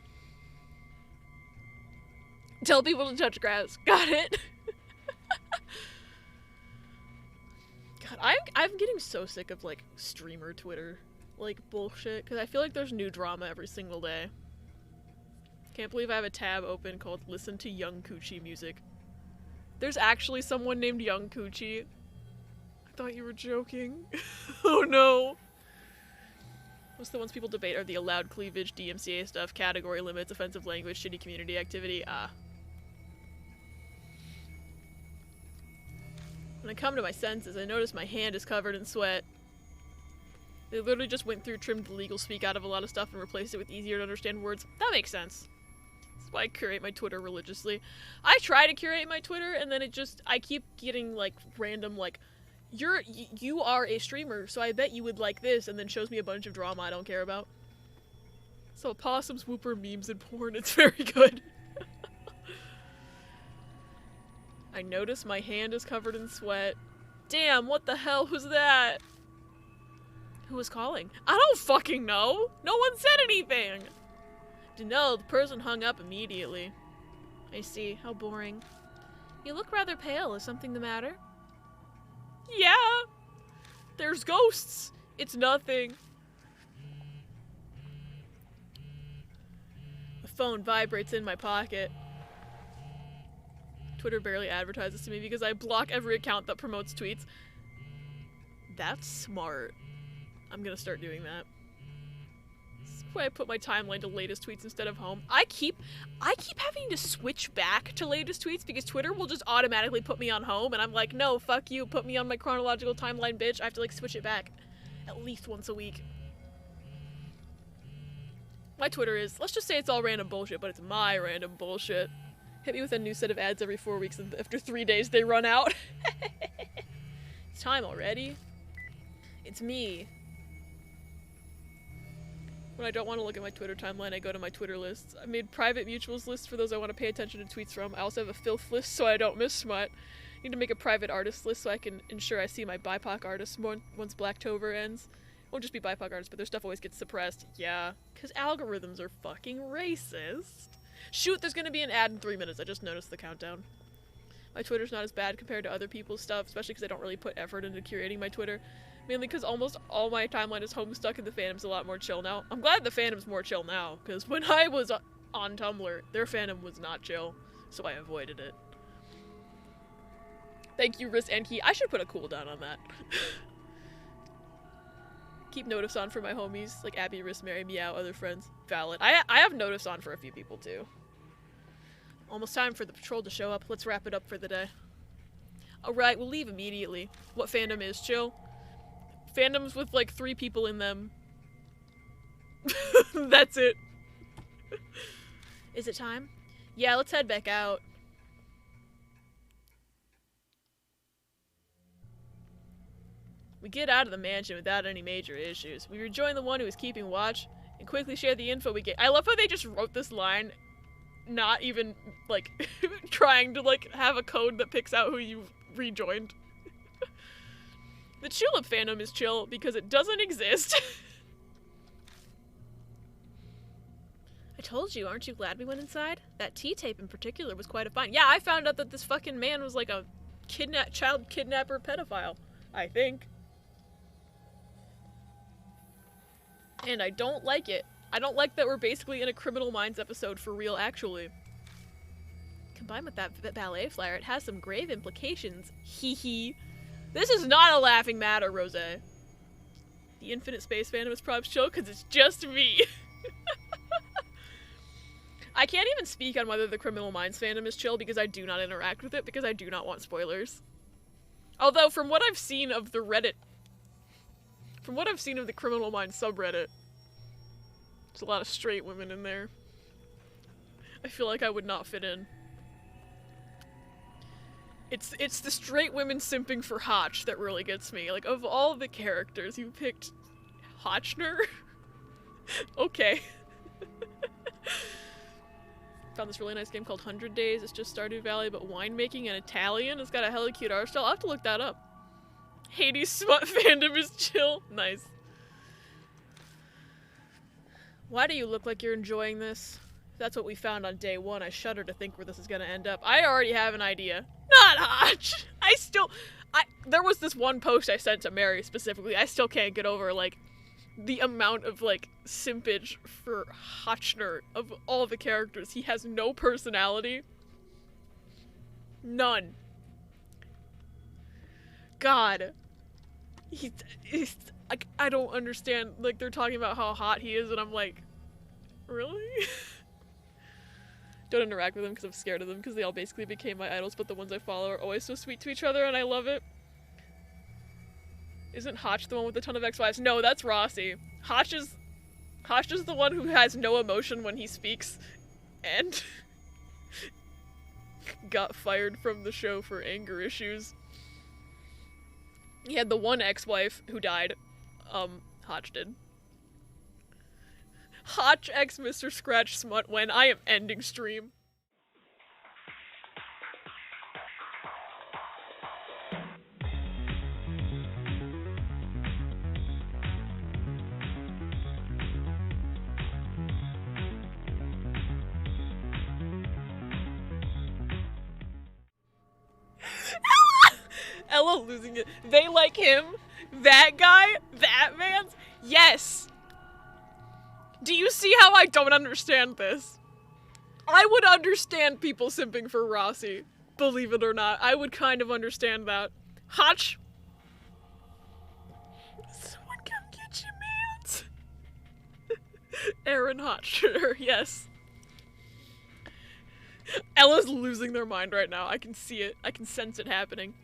Tell people to touch grass. Got it. God, I'm getting so sick of like streamer Twitter like bullshit, because I feel like there's new drama every single day. Can't believe I have a tab open called Listen to Young Coochie Music. There's actually someone named Young Coochie. I thought you were joking. Oh no. Most of the ones people debate are the allowed cleavage, DMCA stuff, category limits, offensive language, shitty community activity. When I come to my senses, I notice my hand is covered in sweat. They literally just went through, trimmed the legal speak out of a lot of stuff and replaced it with easier to understand words. That makes sense. That's why I curate my Twitter religiously. I try to curate my Twitter, and then I keep getting like random like, you are a streamer, so I bet you would like this, and then shows me a bunch of drama I don't care about. So possums, whooper, memes, and porn, it's very good. I notice my hand is covered in sweat. Damn, what the hell was that? Who was calling? I don't fucking know! No one said anything! To know, the person hung up immediately. I see, how boring. You look rather pale, is something the matter? Yeah! There's ghosts! It's nothing. The phone vibrates in my pocket. Twitter barely advertises to me because I block every account that promotes tweets. That's smart. I'm gonna start doing that. This is why I put my timeline to latest tweets instead of home. I keep having to switch back to latest tweets because Twitter will just automatically put me on home, and I'm like, no, fuck you, put me on my chronological timeline, bitch. I have to like switch it back at least once a week. My Twitter is, let's just say it's all random bullshit, but it's my random bullshit. Hit me with a new set of ads every 4 weeks, and after 3 days they run out. It's time already. It's me. When I don't want to look at my Twitter timeline, I go to my Twitter lists. I made private mutuals lists for those I want to pay attention to tweets from. I also have a filth list so I don't miss smut. I need to make a private artist list so I can ensure I see my BIPOC artists once Blacktober ends. It won't just be BIPOC artists, but their stuff always gets suppressed. Yeah, because algorithms are fucking racist. Shoot, there's gonna be an ad in 3 minutes. I just noticed the countdown. My Twitter's not as bad compared to other people's stuff, especially because I don't really put effort into curating my Twitter. Mainly because almost all my timeline is homestuck and the fandom's a lot more chill now. I'm glad the fandom's more chill now, because when I was on Tumblr, their fandom was not chill, so I avoided it. Thank you, Riz and Key. I should put a cooldown on that. Keep notice on for my homies, like Abby, Riz, Mary, Meow, other friends. Valid. I have notice on for a few people, too. Almost time for the patrol to show up. Let's wrap it up for the day. Alright, we'll leave immediately. What fandom is chill? Fandoms with like 3 people in them. That's it. Is it time? Yeah, let's head back out. We get out of the mansion without any major issues. We rejoin the one who is keeping watch and quickly share the info we get. I love how they just wrote this line, not even like trying to like have a code that picks out who you rejoined. The Tulip fandom is chill because it doesn't exist. I told you, aren't you glad we went inside? That T-tape in particular was quite a find. Yeah, I found out that this fucking man was like a child kidnapper pedophile, I think. And I don't like it. I don't like that we're basically in a Criminal Minds episode for real, actually. Combined with that ballet flyer, it has some grave implications. Hee hee. This is not a laughing matter, Rose. The Infinite Space fandom is probs chill because it's just me. I can't even speak on whether the Criminal Minds fandom is chill because I do not interact with it because I do not want spoilers. Although, from what I've seen of the Reddit, from what I've seen of the Criminal Minds subreddit, there's a lot of straight women in there. I feel like I would not fit in. It's the straight women simping for Hotch that really gets me. Like, of all the characters, you picked Hotchner? Okay. Found this really nice game called 100 Days. It's just Stardew Valley, but winemaking and Italian. It's got a hella cute art style. I'll have to look that up. Hades smut fandom is chill. Nice. Why do you look like you're enjoying this? If that's what we found on day one, I shudder to think where this is gonna end up. I already have an idea. Not Hotch! There was this one post I sent to Mary specifically. I still can't get over, like, the amount of, like, simpage for Hotchner of all the characters. He has no personality. None. God. I don't understand. Like, they're talking about how hot he is, and I'm like, really? Don't interact with them because I'm scared of them, because they all basically became my idols, but the ones I follow are always so sweet to each other, and I love it. Isn't Hotch the one with a ton of ex-wives? No, that's Rossi. Hotch is the one who has no emotion when he speaks, and got fired from the show for anger issues. He had the one ex-wife who died. Hotch did. Hotch x Mr. Scratch smut when I am ending stream. Ella losing it. They like him? That guy? That man's? Yes! Do you see how I don't understand this? I would understand people simping for Rossi. Believe it or not. I would kind of understand that. Hotch? Someone come get your mans. Aaron Hotcher, yes. Ella's losing their mind right now. I can see it. I can sense it happening.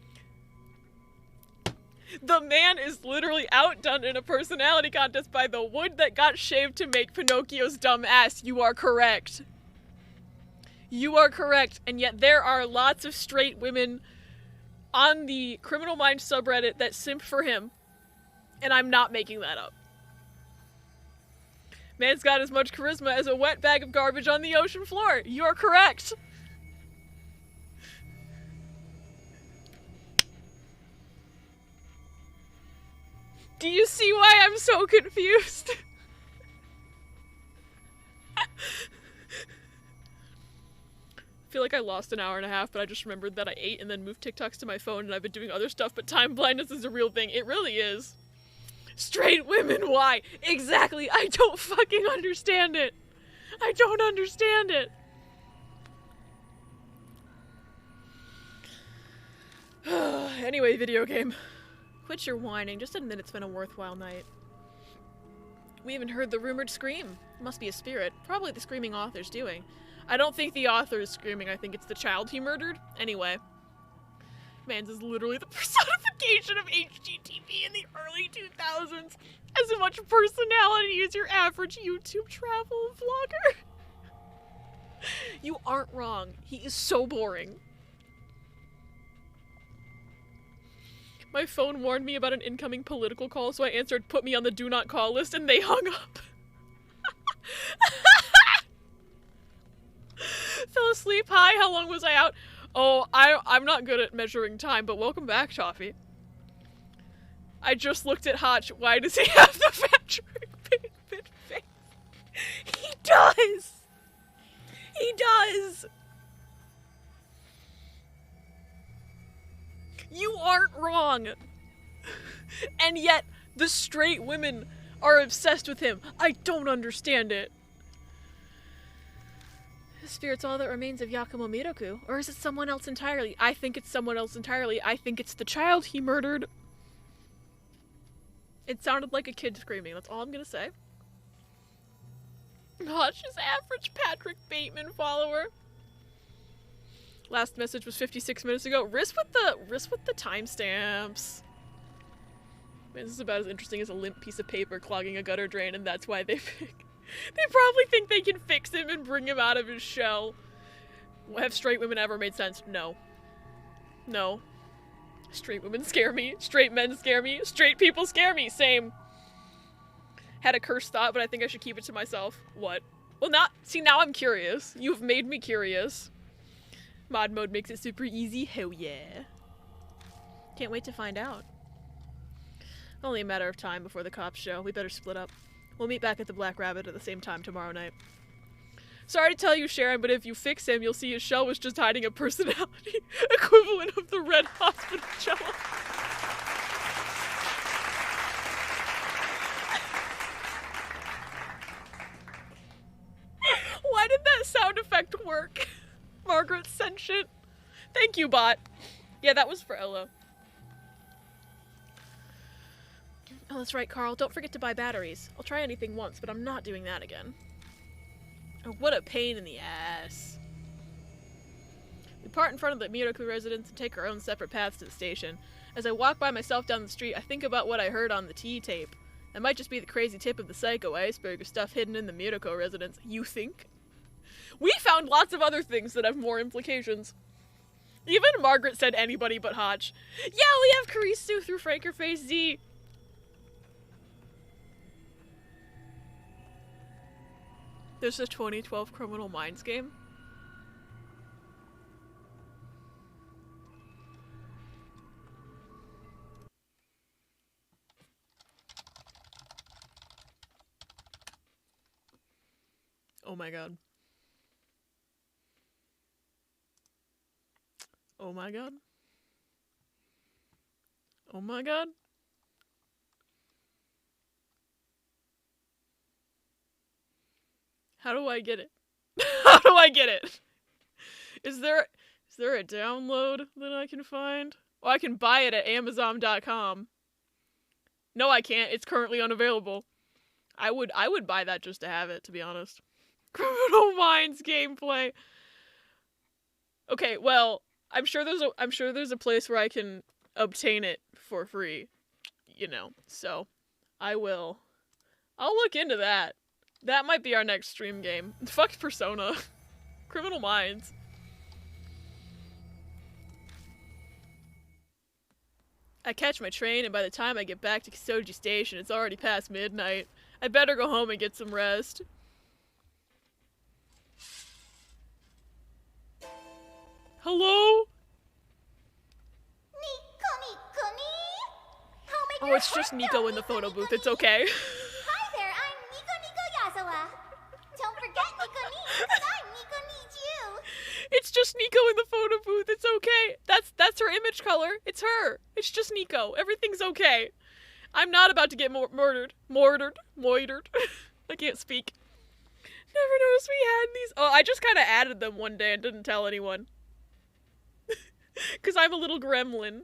The man is literally outdone in a personality contest by the wood that got shaved to make Pinocchio's dumb ass. You are correct. You are correct. And yet there are lots of straight women on the Criminal Minds subreddit that simp for him. And I'm not making that up. Man's got as much charisma as a wet bag of garbage on the ocean floor. You're correct. Do you see why I'm so confused? I feel like I lost an hour and a half, but I just remembered that I ate and then moved TikToks to my phone, and I've been doing other stuff, but time blindness is a real thing. It really is. Straight women, why? Exactly. I don't fucking understand it. I don't understand it. Anyway, video game. Quit your whining. Just admit it's been a worthwhile night. We even heard the rumored scream. Must be a spirit. Probably the screaming author's doing. I don't think the author is screaming. I think it's the child he murdered. Anyway. Mans is literally the personification of HGTV in the early 2000s. As much personality as your average YouTube travel vlogger. You aren't wrong. He is so boring. My phone warned me about an incoming political call, so I answered, "Put me on the do not call list," and they hung up. Fell asleep. Hi, how long was I out? Oh, I'm not good at measuring time, but welcome back, Toffee. I just looked at Hotch. Why does he have the Patrick Bateman face? He does! He does! You aren't wrong! And yet, the straight women are obsessed with him. I don't understand it. The spirit's all that remains of Yakumo Miroku. Or is it someone else entirely? I think it's someone else entirely. I think it's the child he murdered. It sounded like a kid screaming. That's all I'm gonna say. Hotch's average Patrick Bateman follower. Last message was 56 minutes ago. Risk with the timestamps. Man, this is about as interesting as a limp piece of paper clogging a gutter drain, and that's why they probably think they can fix him and bring him out of his shell. Have straight women ever made sense? No. No. Straight women scare me. Straight men scare me. Straight people scare me. Same. Had a cursed thought, but I think I should keep it to myself. What? Well, see, now I'm curious. You've made me curious. Mod mode makes it super easy. Hell yeah. Can't wait to find out. Only a matter of time before the cops show. We better split up. We'll meet back at the Black Rabbit at the same time tomorrow night. Sorry to tell you, Sharon, but if you fix him, you'll see his shell was just hiding a personality equivalent of the Red Hospital cello. Why did that sound effect work? Margaret sentient. Thank you, bot. Yeah, that was for Ella. Oh, that's right, Carl. Don't forget to buy batteries. I'll try anything once, but I'm not doing that again. Oh, what a pain in the ass. We part in front of the Miracle residence and take our own separate paths to the station. As I walk by myself down the street, I think about what I heard on the T tape. That might just be the crazy tip of the psycho iceberg of stuff hidden in the Miracle residence. You think? We found lots of other things that have more implications. Even Margaret said anybody but Hotch. Yeah, we have Karisu through Frankerface Z. There's a 2012 Criminal Minds game. Oh my god. Oh my god. Oh my god. How do I get it? How do I get it? Is there a download that I can find? Oh, I can buy it at Amazon.com. No, I can't. It's currently unavailable. I would buy that just to have it, to be honest. Criminal Minds gameplay. Okay, well, I'm sure there's a place where I can obtain it for free, you know. So, I'll look into that. That might be our next stream game. Fuck Persona. Criminal Minds. I catch my train, and by the time I get back to Kisoji Station, it's already past midnight. I better go home and get some rest. Hello? Oh, it's just Nico in the photo booth. It's okay. Hi there, I'm Nico Yazawa. Don't forget Nico needs, I'm Nico needs you. It's just Nico in the photo booth. It's okay. That's her image color. It's her. It's just Nico. Everything's okay. I'm not about to get murdered. I can't speak. Never noticed we had these. Oh, I just kind of added them one day and didn't tell anyone. Because I'm a little gremlin.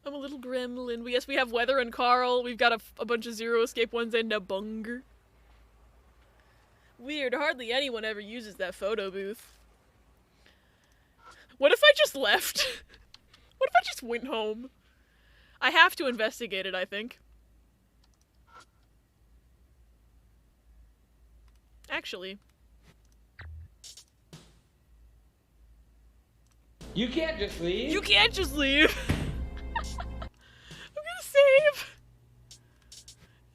I'm a little gremlin. Yes, we have Weather and Carl. We've got a bunch of Zero Escape ones and a bunger. Weird. Hardly anyone ever uses that photo booth. What if I just left? What if I just went home? I have to investigate it, I think. Actually. You can't just leave. You can't just leave. I'm gonna save.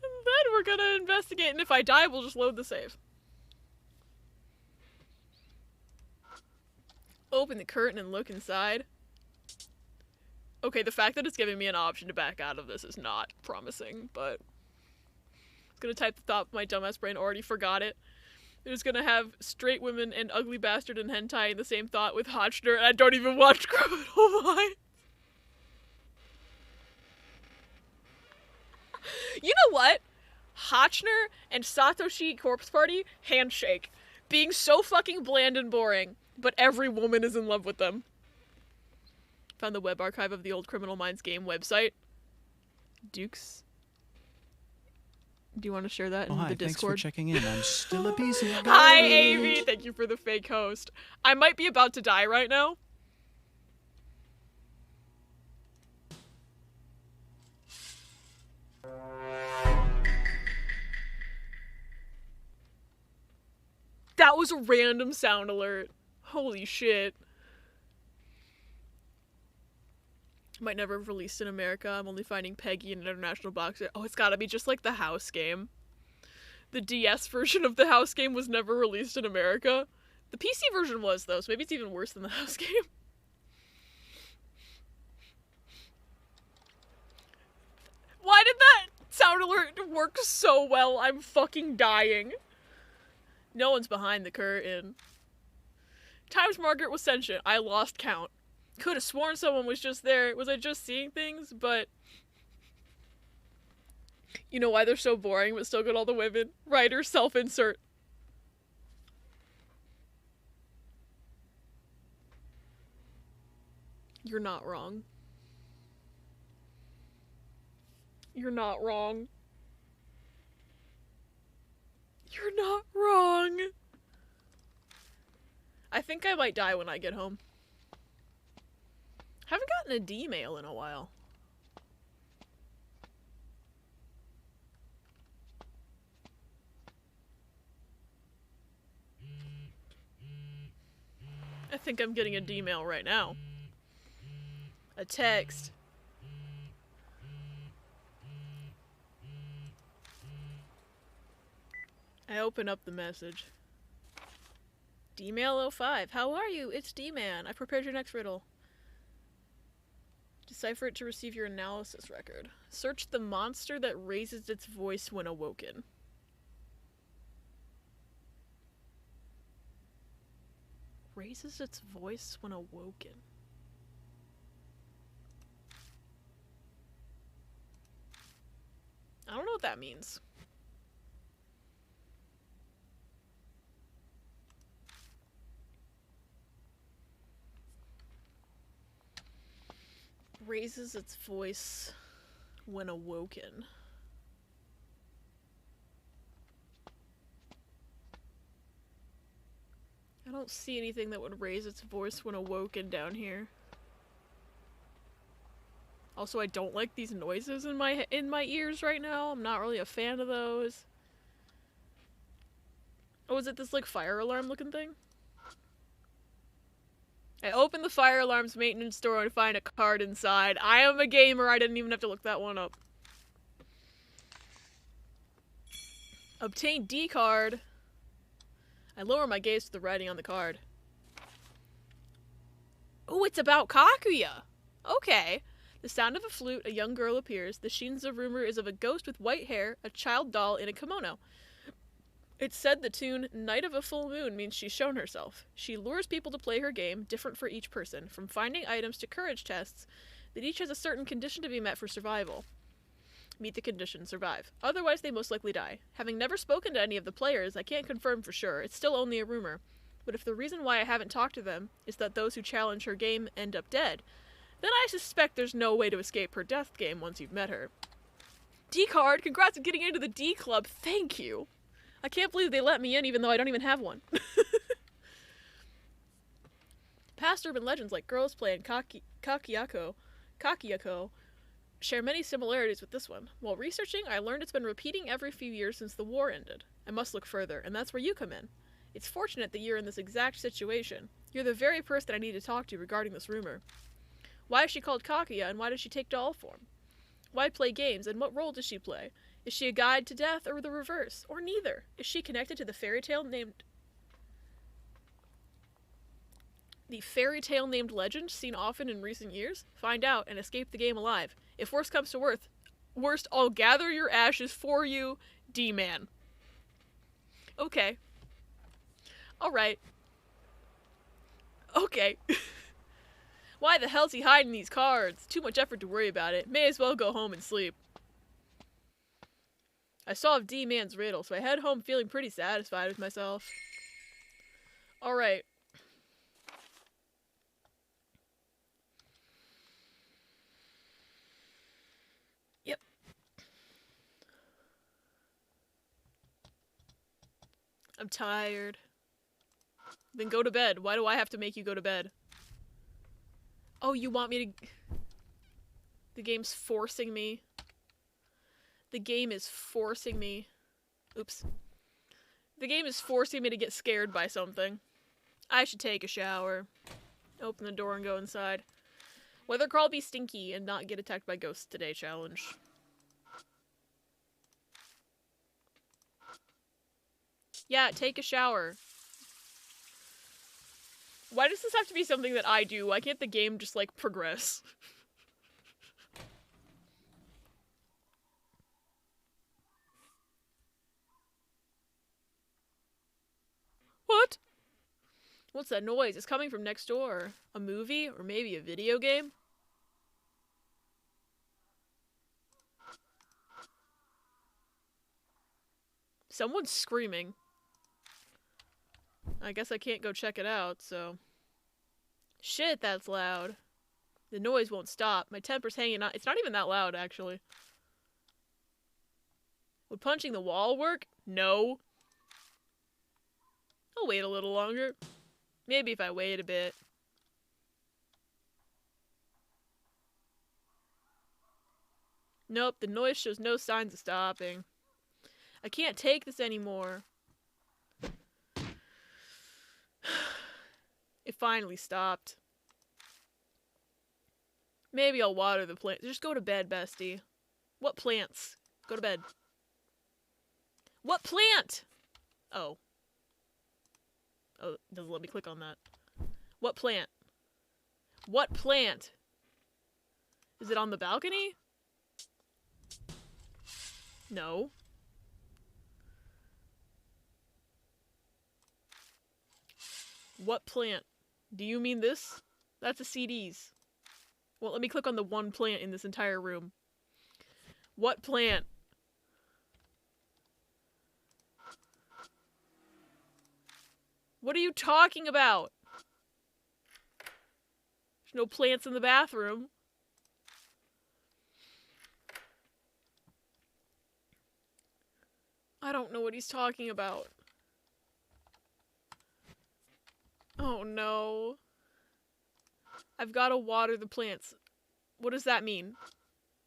And then we're gonna investigate, and if I die, we'll just load the save. Open the curtain and look inside. Okay, the fact that it's giving me an option to back out of this is not promising, but I was gonna type the thought, but my dumbass brain already forgot it. It was gonna have straight women and ugly bastard and hentai in the same thought with Hotchner, and I don't even watch Criminal Minds. You know what? Hotchner and Satoshi Corpse Party, handshake. Being so fucking bland and boring, but every woman is in love with them. Found the web archive of the old Criminal Minds game website. Dukes. Do you want to share that in the Discord? Thanks for checking in. I'm still a piece of garbage. Hi, Amy. Thank you for the fake host. I might be about to die right now. That was a random sound alert. Holy shit. Might never have released in America. I'm only finding Peggy in International Boxer. Oh, it's gotta be just like the house game. The DS version of the house game was never released in America. The PC version was, though, so maybe it's even worse than the house game. Why did that sound alert work so well? I'm fucking dying. No one's behind the curtain. Times Margaret was sentient. I lost count. Could have sworn someone was just there. Was I just seeing things? But you know why they're so boring but still get all the women? Writer self-insert. You're not wrong. You're not wrong. You're not wrong. I think I might die when I get home. Haven't gotten a D-mail in a while. I think I'm getting a D-mail right now. A text. I open up the message. D-mail 05. How are you? It's D-man. I prepared your next riddle. Decipher it to receive your analysis record. Search the monster that raises its voice when awoken. Raises its voice when awoken. I don't know what that means. Raises its voice when awoken. I don't see anything that would raise its voice when awoken down here. Also, I don't like these noises in my ears right now. I'm not really a fan of those. Oh, is it this like fire alarm looking thing? I open the fire alarm's maintenance door and find a card inside. I am a gamer. I didn't even have to look that one up. Obtain D card. I lower my gaze to the writing on the card. Oh, it's about Kakuya. Okay. The sound of a flute, a young girl appears. The Shinzo rumor is of a ghost with white hair, a child doll in a kimono. It's said the tune Night of a Full Moon means she's shown herself. She lures people to play her game, different for each person, from finding items to courage tests, that each has a certain condition to be met for survival. Meet the condition, survive. Otherwise, they most likely die. Having never spoken to any of the players, I can't confirm for sure. It's still only a rumor. But if the reason why I haven't talked to them is that those who challenge her game end up dead, then I suspect there's no way to escape her death game once you've met her. D card, congrats on getting into the D club. Thank you. I can't believe they let me in even though I don't even have one. Past urban legends like Girls Play and Kakiyako share many similarities with this one. While researching, I learned it's been repeating every few years since the war ended. I must look further, and that's where you come in. It's fortunate that you're in this exact situation. You're the very person I need to talk to regarding this rumor. Why is she called Kakuya, and why does she take doll form? Why play games, and what role does she play? Is she a guide to death, or the reverse? Or neither? Is she connected to the fairy tale named legend seen often in recent years? Find out and escape the game alive. If worst comes to worst, I'll gather your ashes for you, D-Man. Okay. Alright. Okay. Why the hell's he hiding these cards? Too much effort to worry about it. May as well go home and sleep. I solved D-Man's riddle, so I head home feeling pretty satisfied with myself. Alright. Yep. I'm tired. Then go to bed. Why do I have to make you go to bed? Oh, you want me to... The game's forcing me. The game is forcing me. Oops. The game is forcing me to get scared by something. I should take a shower. Open the door and go inside. Whether Crawl be stinky and not get attacked by ghosts today challenge. Yeah, take a shower. Why does this have to be something that I do? Why can't the game just, like, progress? What? What's that noise? It's coming from next door. A movie? Or maybe a video game? Someone's screaming. I guess I can't go check it out, so... Shit, that's loud. The noise won't stop. My temper's hanging on. It's not even that loud, actually. Would punching the wall work? No. I'll wait a little longer. Maybe if I wait a bit. Nope, the noise shows no signs of stopping. I can't take this anymore. It finally stopped. Maybe I'll water the plant. Just go to bed, bestie. What plants? Go to bed. What plant? Oh. Oh, it doesn't let me click on that. What plant? What plant? Is it on the balcony? No. What plant? Do you mean this? That's a CDs. Well, let me click on the one plant in this entire room. What plant? What are you talking about? There's no plants in the bathroom. I don't know what he's talking about. Oh no. I've got to water the plants. What does that mean?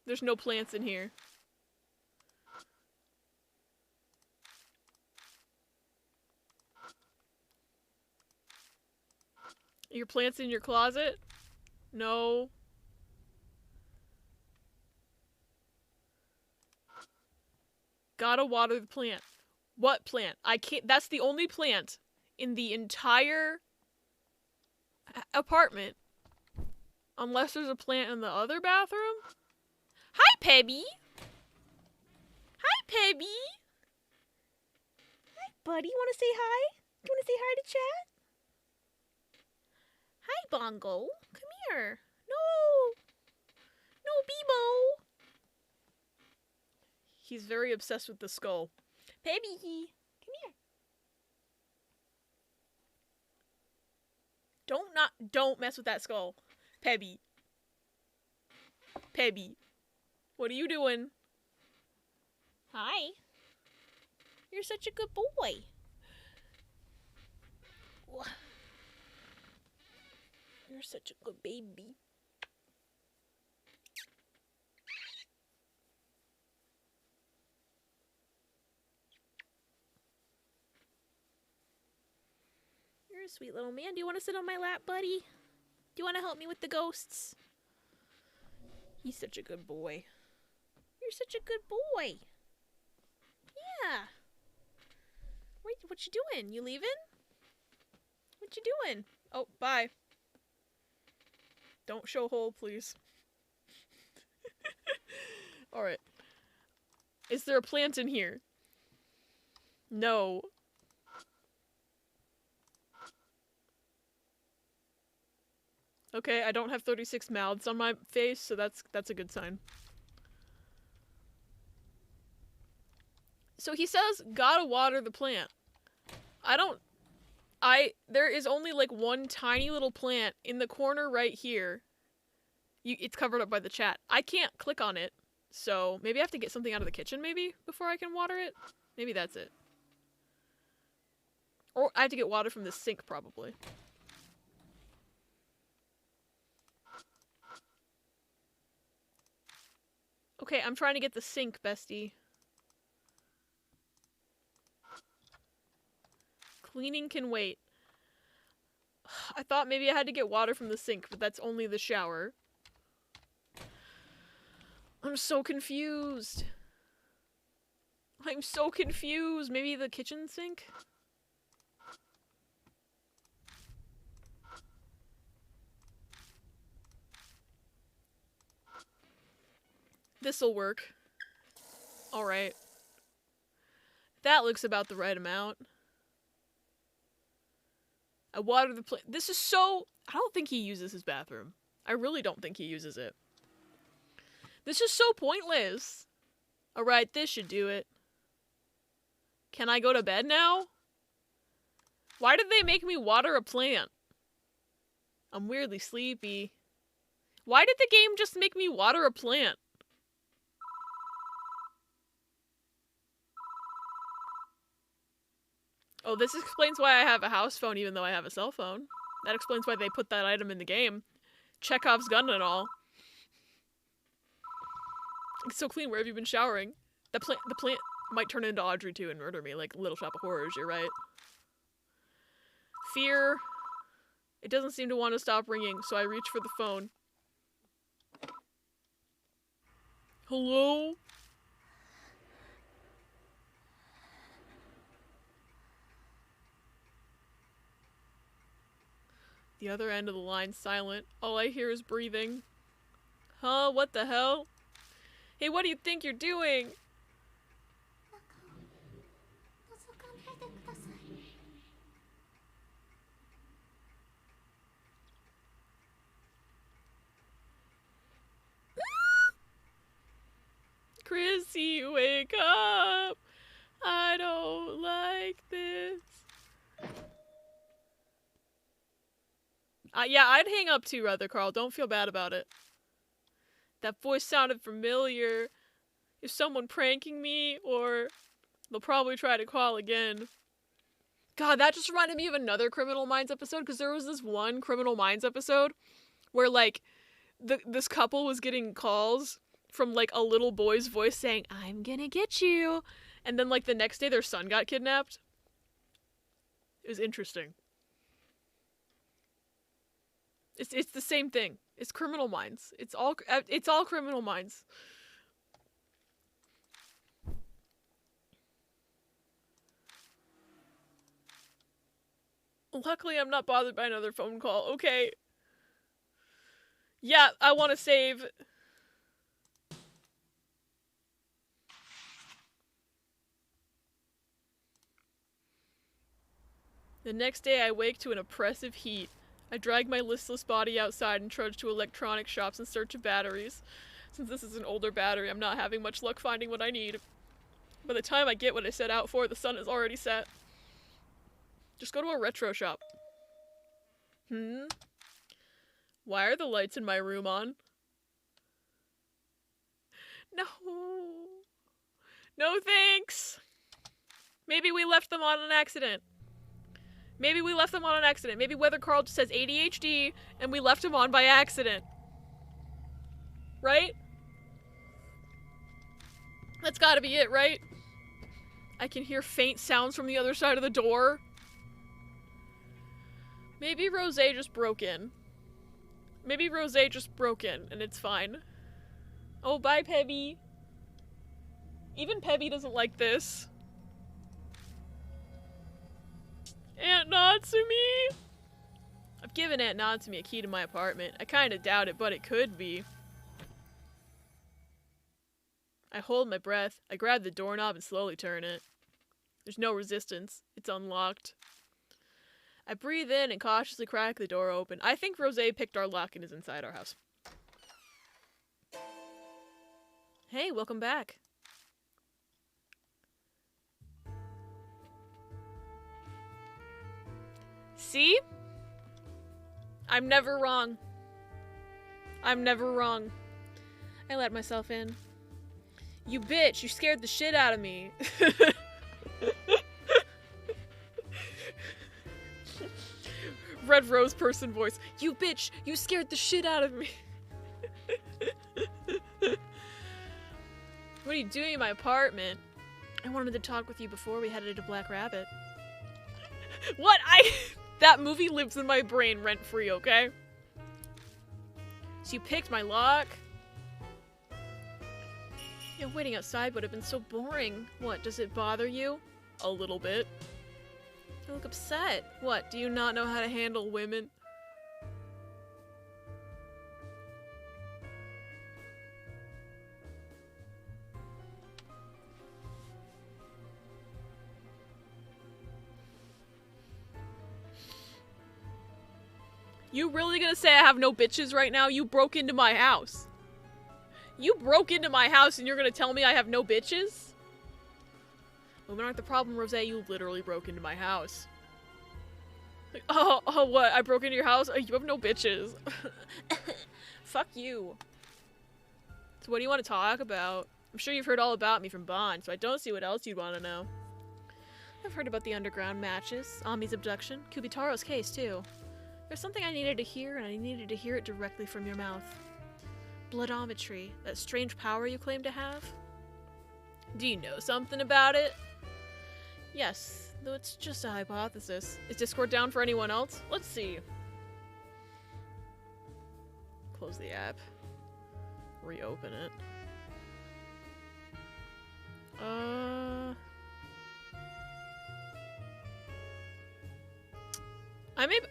There's no plants in here. Your plants in your closet? No. Gotta water the plant. What plant? I can't. That's the only plant in the entire apartment. Unless there's a plant in the other bathroom? Hi, Pebby! Hi, Pebby! Hi, buddy. You wanna say hi? You wanna say hi to chat? Hi, Bongo. Come here. No! No, Bebo! He's very obsessed with the skull. Pebby, come here. Don't mess with that skull. Pebby. Pebby. What are you doing? Hi. You're such a good boy. You're such a good baby. You're a sweet little man. Do you want to sit on my lap, buddy? Do you want to help me with the ghosts? He's such a good boy. You're such a good boy. Yeah. What you doing? You leaving? What you doing? Oh, bye. Don't show hole, please. Alright. Is there a plant in here? No. Okay, I don't have 36 mouths on my face, so that's a good sign. So he says, gotta water the plant. There is only like one tiny little plant in the corner right here. It's covered up by the chat. I can't click on it, so maybe I have to get something out of the kitchen maybe before I can water it. Maybe that's it. Or I have to get water from the sink probably. Okay, I'm trying to get the sink, bestie. Cleaning can wait. I thought maybe I had to get water from the sink, but that's only the shower. I'm so confused. I'm so confused. Maybe the kitchen sink? This'll work. Alright. That looks about the right amount. I water the plant. This is so... I don't think he uses his bathroom. I really don't think he uses it. This is so pointless. Alright, this should do it. Can I go to bed now? Why did they make me water a plant? I'm weirdly sleepy. Why did the game just make me water a plant? Oh, this explains why I have a house phone even though I have a cell phone. That explains why they put that item in the game. Chekhov's gun and all. It's so clean. Where have you been showering? The plant might turn into Audrey too and murder me, like Little Shop of Horrors. You're right. Fear. It doesn't seem to want to stop ringing, so I reach for the phone. Hello? The other end of the line silent. All I hear is breathing. Huh? What the hell? Hey, what do you think you're doing? Chrissy, wake up! I don't like this. Yeah, I'd hang up too, rather, Carl. Don't feel bad about it. That voice sounded familiar. Is someone pranking me? Or they'll probably try to call again. God, that just reminded me of another Criminal Minds episode, because there was this one Criminal Minds episode where, like, this couple was getting calls from, like, a little boy's voice saying, I'm gonna get you. And then, like, the next day their son got kidnapped. It was interesting. It's the same thing. It's Criminal Minds. It's all Criminal Minds. Luckily, I'm not bothered by another phone call. Okay. Yeah, I want to save. The next day, I wake to an oppressive heat. I drag my listless body outside and trudge to electronic shops in search of batteries. Since this is an older battery, I'm not having much luck finding what I need. By the time I get what I set out for, the sun is already set. Just go to a retro shop. Why are the lights in my room on? No. No thanks. Maybe we left them on an accident. Maybe we left them on an accident. Maybe Weather Carl just has ADHD and we left him on by accident. Right? That's gotta be it, right? I can hear faint sounds from the other side of the door. Maybe Rosé just broke in. Maybe Rosé just broke in and it's fine. Oh, bye, Pebby. Even Pebby doesn't like this. Aunt Natsumi! I've given Aunt Natsumi a key to my apartment. I kinda doubt it, but it could be. I hold my breath. I grab the doorknob and slowly turn it. There's no resistance. It's unlocked. I breathe in and cautiously crack the door open. I think Rosé picked our lock and is inside our house. Hey, welcome back. See? I'm never wrong. I'm never wrong. I let myself in. You bitch, you scared the shit out of me. Red Rose person voice. You bitch, you scared the shit out of me. What are you doing in my apartment? I wanted to talk with you before we headed to Black Rabbit. What? That movie lives in my brain rent-free, okay? So you picked my lock? Yeah, waiting outside would have been so boring. What, does it bother you? A little bit. You look upset. What, do you not know how to handle women? You really gonna say I have no bitches right now? You broke into my house. You broke into my house and you're gonna tell me I have no bitches? Women aren't the problem, Rose. You literally broke into my house. Like, oh, what? I broke into your house? You have no bitches. Fuck you. So what do you want to talk about? I'm sure you've heard all about me from Bond, so I don't see what else you'd want to know. I've heard about the underground matches, Ami's abduction, Kubitaro's case, too. There's something I needed to hear, and I needed to hear it directly from your mouth. Bloodometry, that strange power you claim to have? Do you know something about it? Yes, though it's just a hypothesis. Is Discord down for anyone else? Let's see. Close the app. Reopen it.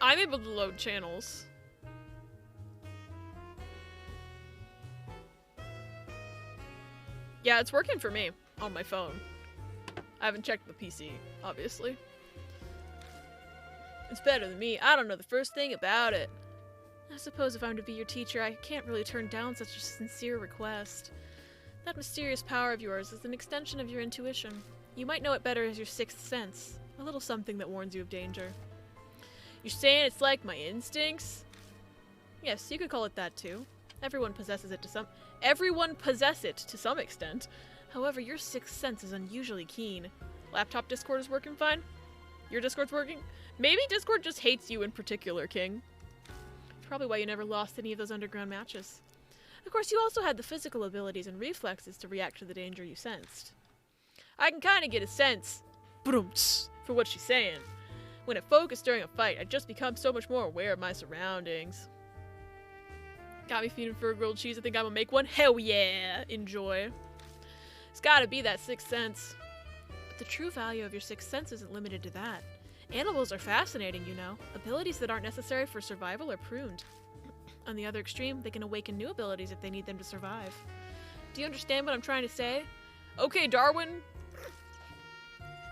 I'm able to load channels. Yeah, it's working for me on my phone. I haven't checked the PC, obviously. It's better than me. I don't know the first thing about it. I suppose if I'm to be your teacher, I can't really turn down such a sincere request. That mysterious power of yours is an extension of your intuition. You might know it better as your sixth sense, a little something that warns you of danger. You're saying it's like my instincts? Yes, you could call it that too. Everyone possesses it to some extent. However, your sixth sense is unusually keen. Laptop Discord is working fine? Your Discord's working? Maybe Discord just hates you in particular, King. Probably why you never lost any of those underground matches. Of course, you also had the physical abilities and reflexes to react to the danger you sensed. I can kind of get a sense for what she's saying. When I focus during a fight, I just become so much more aware of my surroundings. Got me feeding for a grilled cheese. I think I'm gonna make one. Hell yeah! Enjoy. It's gotta be that sixth sense. But the true value of your sixth sense isn't limited to that. Animals are fascinating, you know. Abilities that aren't necessary for survival are pruned. On the other extreme, they can awaken new abilities if they need them to survive. Do you understand what I'm trying to say? Okay, Darwin.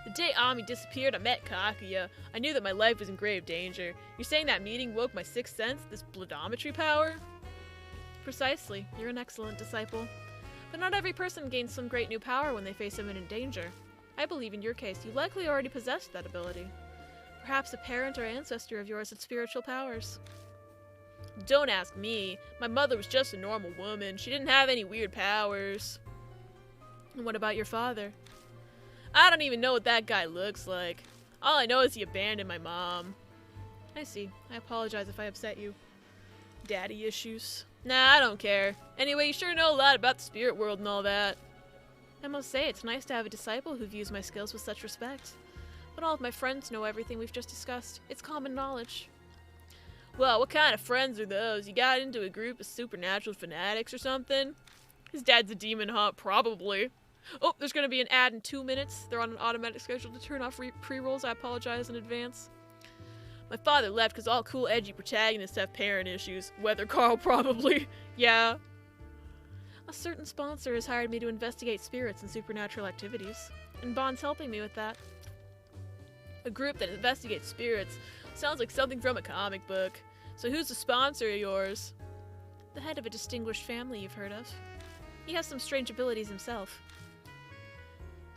The day Ami disappeared, I met Kakuya. I knew that my life was in grave danger. You're saying that meeting woke my sixth sense, this bloodometry power? Precisely. You're an excellent disciple. But not every person gains some great new power when they face imminent danger. I believe in your case, you likely already possessed that ability. Perhaps a parent or ancestor of yours had spiritual powers. Don't ask me. My mother was just a normal woman. She didn't have any weird powers. And what about your father? I don't even know what that guy looks like. All I know is he abandoned my mom. I see. I apologize if I upset you. Daddy issues. Nah, I don't care. Anyway, you sure know a lot about the spirit world and all that. I must say, it's nice to have a disciple who views my skills with such respect. But all of my friends know everything we've just discussed. It's common knowledge. Well, what kind of friends are those? You got into a group of supernatural fanatics or something? His dad's a demon, huh? Probably. Oh, there's gonna be an ad in 2 minutes. They're on an automatic schedule to turn off pre-rolls. I apologize in advance. My father left because all cool, edgy protagonists have parent issues. Weather Carl, probably. Yeah. A certain sponsor has hired me to investigate spirits and supernatural activities, and Bond's helping me with that. A group that investigates spirits sounds like something from a comic book. So who's the sponsor of yours? The head of a distinguished family you've heard of. He has some strange abilities himself.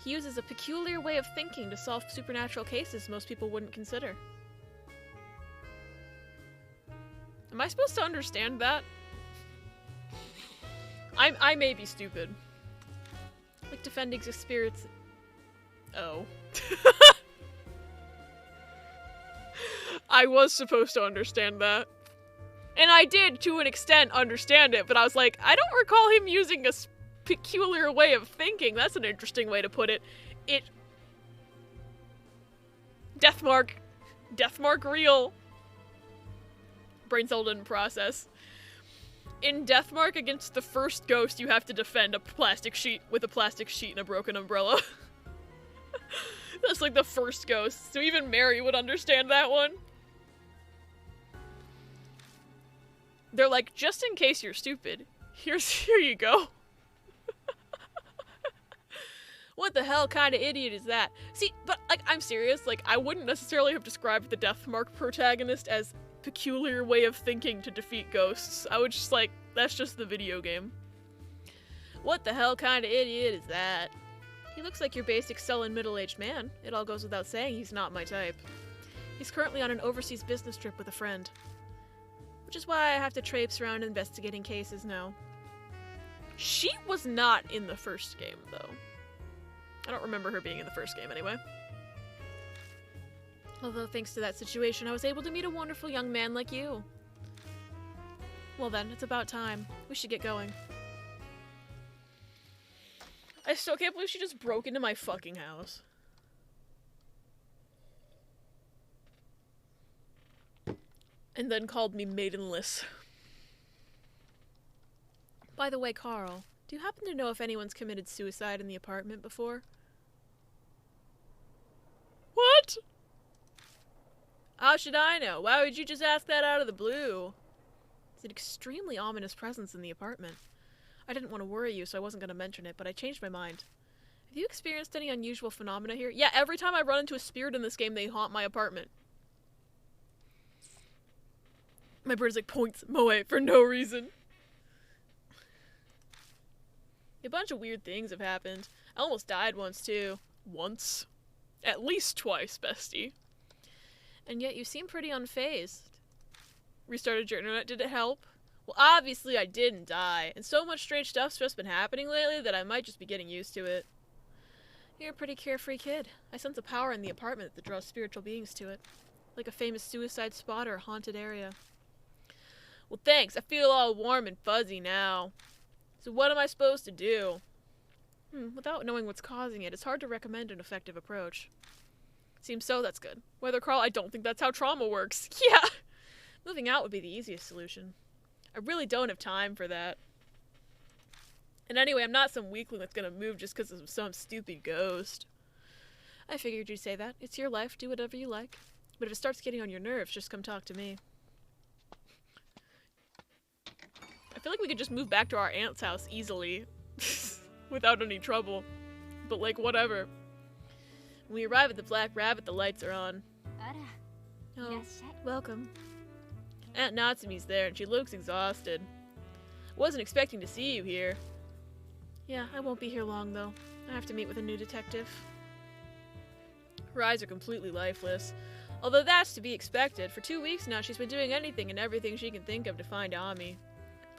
He uses a peculiar way of thinking to solve supernatural cases most people wouldn't consider. Am I supposed to understand that? I may be stupid. Like defending the spirits. Oh. I was supposed to understand that. And I did, to an extent, understand it, but I was like, I don't recall him using a peculiar way of thinking. That's an interesting way to put it. Deathmark real. Brain cell didn't process. In Deathmark, against the first ghost, you have to defend a plastic sheet with a plastic sheet and a broken umbrella. That's like the first ghost, so even Mary would understand that one. They're like, just in case you're stupid, here you go. What the hell kind of idiot is that? See, but like, I'm serious, like, I wouldn't necessarily have described the Deathmark protagonist as peculiar way of thinking to defeat ghosts. I would just like, that's just the video game. What the hell kind of idiot is that? He looks like your basic sullen middle-aged man. It all goes without saying he's not my type. He's currently on an overseas business trip with a friend. Which is why I have to traipse around investigating cases now. She was not in the first game, though. I don't remember her being in the first game, anyway. Although, thanks to that situation, I was able to meet a wonderful young man like you. Well then, it's about time. We should get going. I still can't believe she just broke into my fucking house. And then called me maidenless. By the way, Carl, do you happen to know if anyone's committed suicide in the apartment before? What? How should I know? Why would you just ask that out of the blue? It's an extremely ominous presence in the apartment. I didn't want to worry you, so I wasn't going to mention it, but I changed my mind. Have you experienced any unusual phenomena here? Yeah, every time I run into a spirit in this game, they haunt my apartment. My bird's like points Moe for no reason. A bunch of weird things have happened. I almost died once, too. Once. At least twice, bestie. And yet you seem pretty unfazed. Restarted your internet, did it help? Well, obviously I didn't die, and so much strange stuff's just been happening lately that I might just be getting used to it. You're a pretty carefree kid. I sense a power in the apartment that draws spiritual beings to it. Like a famous suicide spot or a haunted area. Well, thanks. I feel all warm and fuzzy now. So what am I supposed to do? Without knowing what's causing it, it's hard to recommend an effective approach. Seems so, that's good. Whether Carl, I don't think that's how trauma works. Yeah! Moving out would be the easiest solution. I really don't have time for that. And anyway, I'm not some weakling that's gonna move just because of some stupid ghost. I figured you'd say that. It's your life, do whatever you like. But if it starts getting on your nerves, just come talk to me. I feel like we could just move back to our aunt's house easily. Without any trouble. But like, whatever. When we arrive at the Black Rabbit, the lights are on. Oh, welcome. Aunt Natsumi's there, and she looks exhausted. Wasn't expecting to see you here. Yeah, I won't be here long, though. I have to meet with a new detective. Her eyes are completely lifeless. Although that's to be expected. For 2 weeks now, she's been doing anything and everything she can think of to find Ami.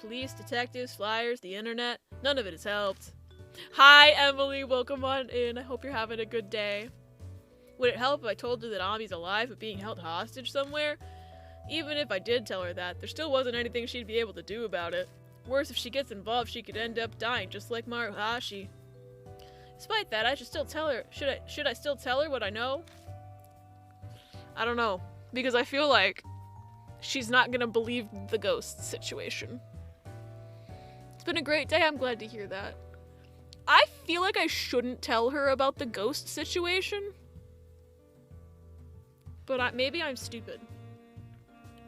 Police, detectives, flyers, the internet. None of it has helped. Hi, Emily. Welcome on in. I hope you're having a good day. Would it help if I told her that Ami's alive but being held hostage somewhere? Even if I did tell her that, there still wasn't anything she'd be able to do about it. Worse, if she gets involved, she could end up dying just like Maruhashi. Despite that, I should still tell her. Should I still tell her what I know? I don't know. Because I feel like she's not gonna believe the ghost situation. It's been a great day, I'm glad to hear that. I feel like I shouldn't tell her about the ghost situation. But maybe I'm stupid.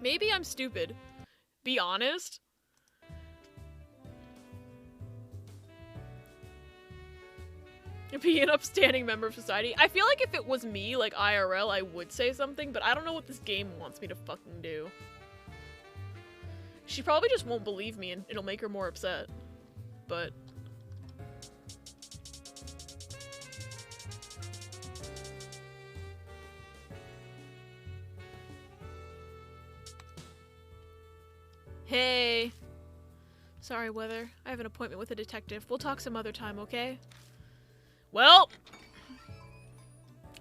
Maybe I'm stupid. Be honest. Be an upstanding member of society. I feel like if it was me, like IRL, I would say something, but I don't know what this game wants me to fucking do. She probably just won't believe me and it'll make her more upset. But... Hey. Sorry, Weather. I have an appointment with a detective. We'll talk some other time, okay? Well,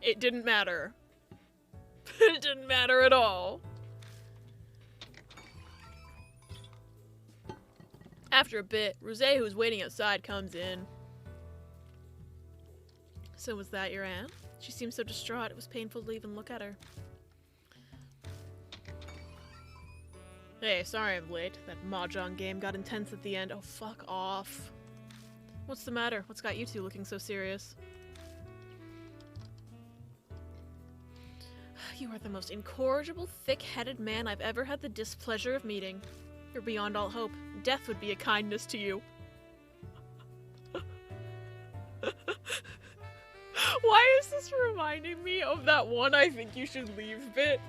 it didn't matter. It didn't matter at all. After a bit, Rosé, who was waiting outside, comes in. So was that your aunt? She seemed so distraught, it was painful to even look at her. Hey, sorry I'm late. That mahjong game got intense at the end. Oh, fuck off. What's the matter? What's got you two looking so serious? You are the most incorrigible, thick-headed man I've ever had the displeasure of meeting. You're beyond all hope. Death would be a kindness to you. Why is this reminding me of that one I think you should leave bit?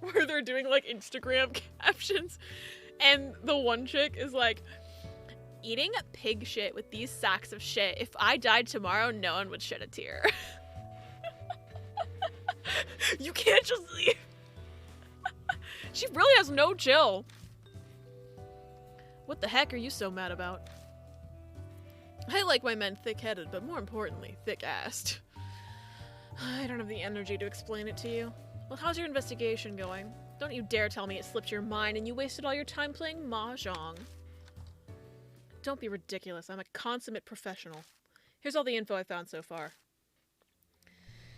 Where they're doing, like, Instagram captions, and the one chick is like, eating pig shit with these sacks of shit. If I died tomorrow, no one would shed a tear. You can't just leave. She really has no chill. What the heck are you so mad about? I like my men thick-headed, but more importantly, thick-assed. I don't have the energy to explain it to you. Well, how's your investigation going? Don't you dare tell me it slipped your mind and you wasted all your time playing mahjong. Don't be ridiculous. I'm a consummate professional. Here's all the info I found so far.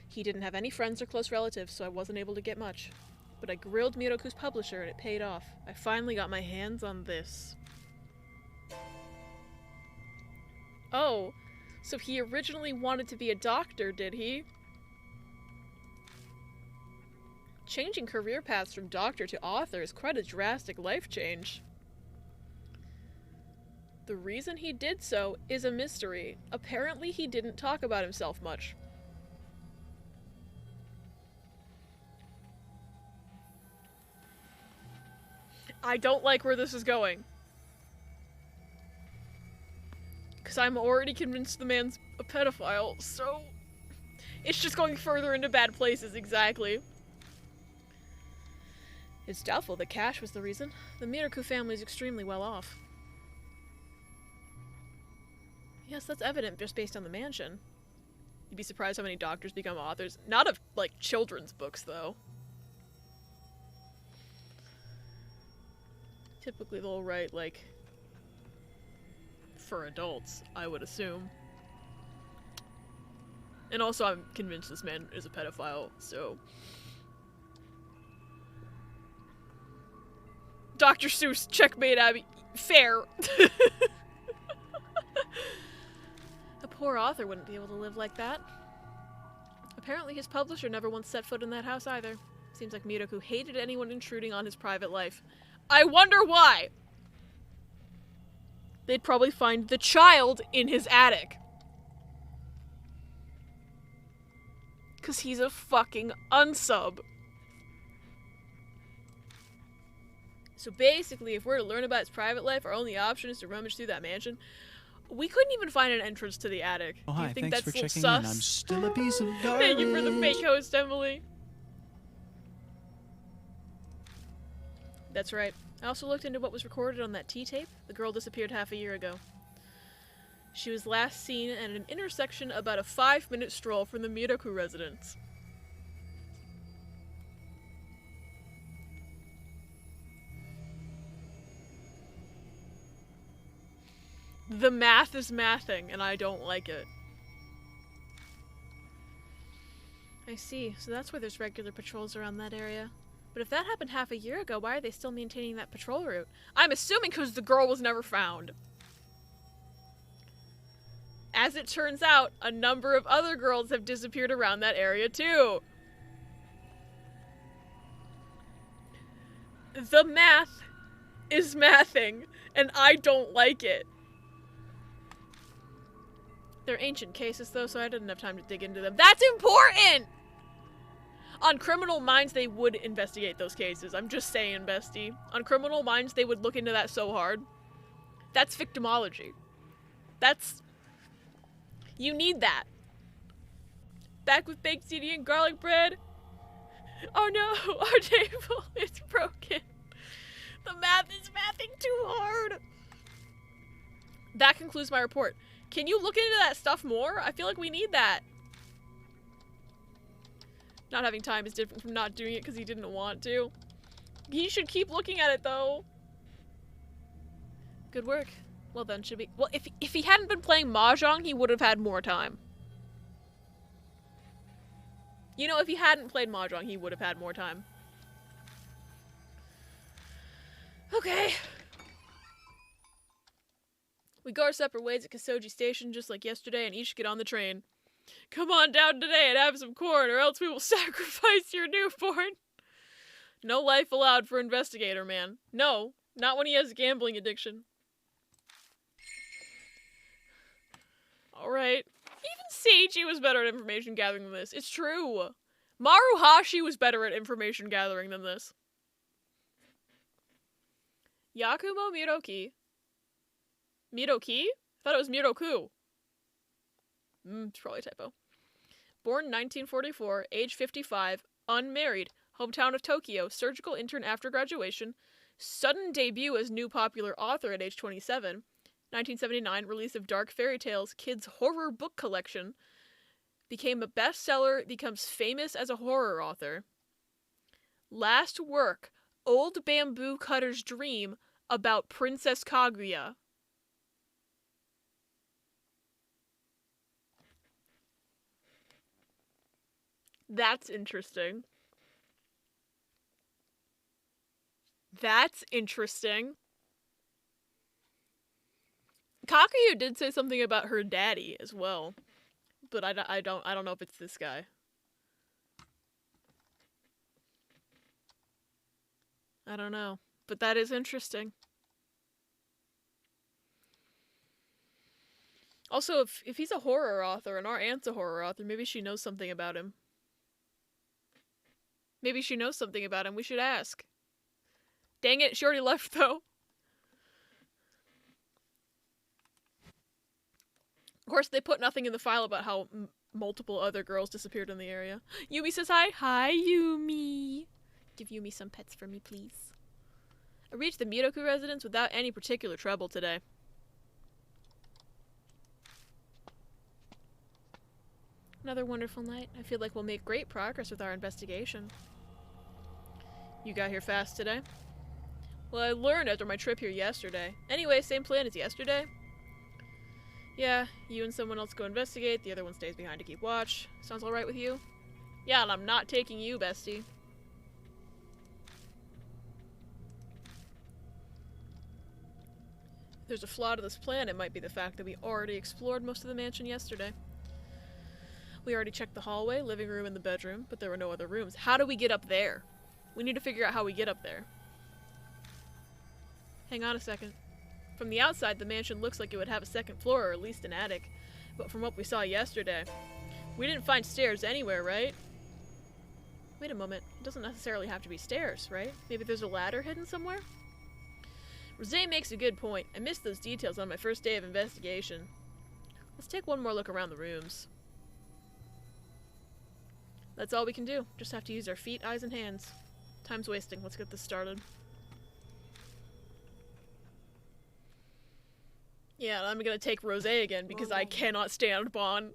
He didn't have any friends or close relatives, so I wasn't able to get much. But I grilled Miroku's publisher and it paid off. I finally got my hands on this. Oh, so he originally wanted to be a doctor, did he? Changing career paths from doctor to author is quite a drastic life change. The reason he did so is a mystery. Apparently he didn't talk about himself much. I don't like where this is going. Because I'm already convinced the man's a pedophile, so... It's just going further into bad places, exactly. It's doubtful that cash was the reason. The Miroku family is extremely well off. Yes, that's evident just based on the mansion. You'd be surprised how many doctors become authors. Not of, like, children's books, though. Typically they'll write, like, for adults, I would assume. And also I'm convinced this man is a pedophile, so... Dr. Seuss, checkmate Abby. Fair. A poor author wouldn't be able to live like that. Apparently his publisher never once set foot in that house either. Seems like Miroku hated anyone intruding on his private life. I wonder why! They'd probably find the child in his attic. 'Cause he's a fucking unsub. So basically, if we're to learn about his private life, our only option is to rummage through that mansion. We couldn't even find an entrance to the attic. Oh, Do hi, you think thanks that's for checking sus? in. I'm still a piece of garbage. Thank you for the fake host, Emily. That's right. I also looked into what was recorded on that T-tape. The girl disappeared half a year ago. She was last seen at an intersection about a 5-minute stroll from the Miroku residence. The math is mathing, and I don't like it. I see. So that's why there's regular patrols around that area. But if that happened half a year ago, why are they still maintaining that patrol route? I'm assuming because the girl was never found. As it turns out, a number of other girls have disappeared around that area too. The math is mathing, and I don't like it. They're ancient cases though, so I didn't have time to dig into them. That's important! On Criminal Minds, they would investigate those cases. I'm just saying, bestie. On Criminal Minds, they would look into that so hard. That's victimology. That's... You need that. Back with baked ziti and garlic bread. Oh no, our table is broken. The math is mathing too hard. That concludes my report. Can you look into that stuff more? I feel like we need that. Not having time is different from not doing it because he didn't want to. He should keep looking at it though. Good work. Well then, should be... Well, if he hadn't been playing Mahjong, he would have had more time. You know, if he hadn't played Mahjong, he would have had more time. Okay. We go our separate ways at Kasoji Station just like yesterday and each get on the train. Come on down today and have some corn or else we will sacrifice your newborn. No life allowed for Investigator Man. No, not when he has a gambling addiction. Alright. Even Seiji was better at information gathering than this. It's true. Maruhashi was better at information gathering than this. Yakumo Miroki. Miroki? I thought it was Miroku. It's probably a typo. Born 1944, age 55, unmarried, hometown of Tokyo, surgical intern after graduation, sudden debut as new popular author at age 27, 1979, release of Dark Fairy Tales kids horror book collection, became a bestseller, becomes famous as a horror author. Last work, Old Bamboo Cutter's Dream about Princess Kaguya. That's interesting. That's interesting. Kakuyu did say something about her daddy as well, but I don't know if it's this guy. I don't know, but that is interesting. Also, if he's a horror author and our aunt's a horror author, maybe she knows something about him. Maybe she knows something about him. We should ask. Dang it, she already left though. Of course, they put nothing in the file about how multiple other girls disappeared in the area. Yumi says hi. Hi, Yumi. Give Yumi some pets for me, please. I reached the Miroku residence without any particular trouble today. Another wonderful night. I feel like we'll make great progress with our investigation. You got here fast today? Well, I learned after my trip here yesterday. Anyway, same plan as yesterday. Yeah, you and someone else go investigate, the other one stays behind to keep watch. Sounds alright with you? Yeah, and I'm not taking you, bestie. If there's a flaw to this plan, it might be the fact that we already explored most of the mansion yesterday. We already checked the hallway, living room, and the bedroom, but there were no other rooms. How do we get up there? We need to figure out how we get up there. Hang on a second. From the outside, the mansion looks like it would have a second floor or at least an attic. But from what we saw yesterday, we didn't find stairs anywhere, right? Wait a moment. It doesn't necessarily have to be stairs, right? Maybe there's a ladder hidden somewhere? Rosé makes a good point. I missed those details on my first day of investigation. Let's take one more look around the rooms. That's all we can do. Just have to use our feet, eyes, and hands. Time's wasting. Let's get this started. Yeah, I'm gonna take Rosé again because I cannot stand Bon.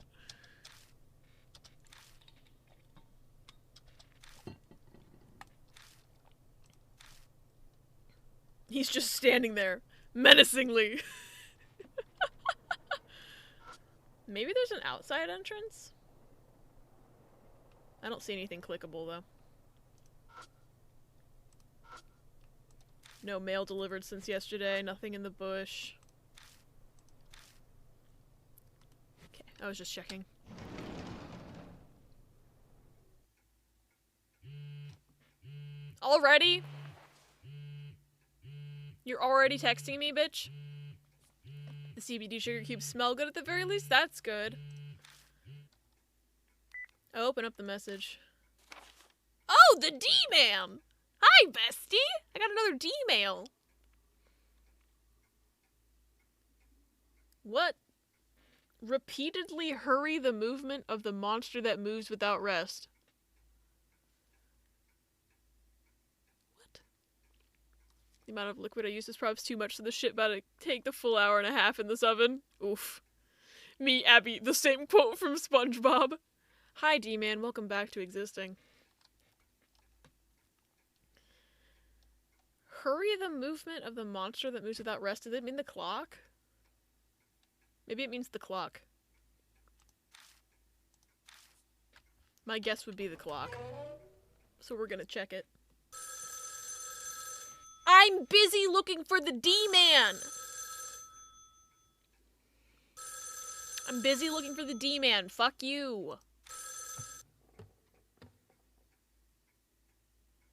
He's just standing there, menacingly. Maybe there's an outside entrance? I don't see anything clickable, though. No mail delivered since yesterday, nothing in the bush. Okay, I was just checking. Already? You're already texting me, bitch? The CBD sugar cubes smell good at the very least? That's good. I open up the message. Oh, the D-man! Hi, bestie! I got another D-mail. What? Repeatedly hurry the movement of the monster that moves without rest. What? The amount of liquid I use is probably too much, so this shit about to take the full hour and a half in this oven. Oof. Me, Abby, the same quote from SpongeBob. Hi, D-man. Welcome back to existing. Hurry the movement of the monster that moves without rest. Does it mean the clock? Maybe it means the clock. My guess would be the clock. So we're gonna check it. I I'm busy looking for the D-Man. I'm busy looking for the D-Man. Fuck you.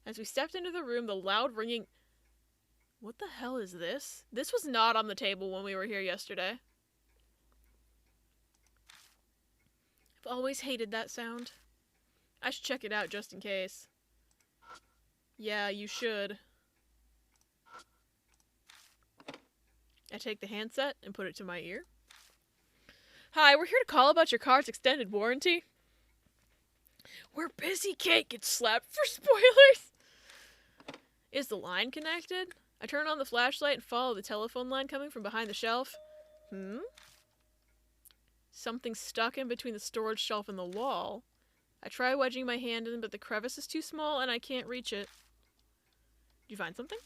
As we stepped into the room, the loud ringing... What the hell is this? This was not on the table when we were here yesterday. I've always hated that sound. I should check it out just in case. Yeah, you should. I take the handset and put it to my ear. Hi, we're here to call about your car's extended warranty. We're busy, Kate gets slapped for spoilers. Is the line connected? I turn on the flashlight and follow the telephone line coming from behind the shelf. Something stuck in between the storage shelf and the wall. I try wedging my hand in, but the crevice is too small and I can't reach it. Did you find something?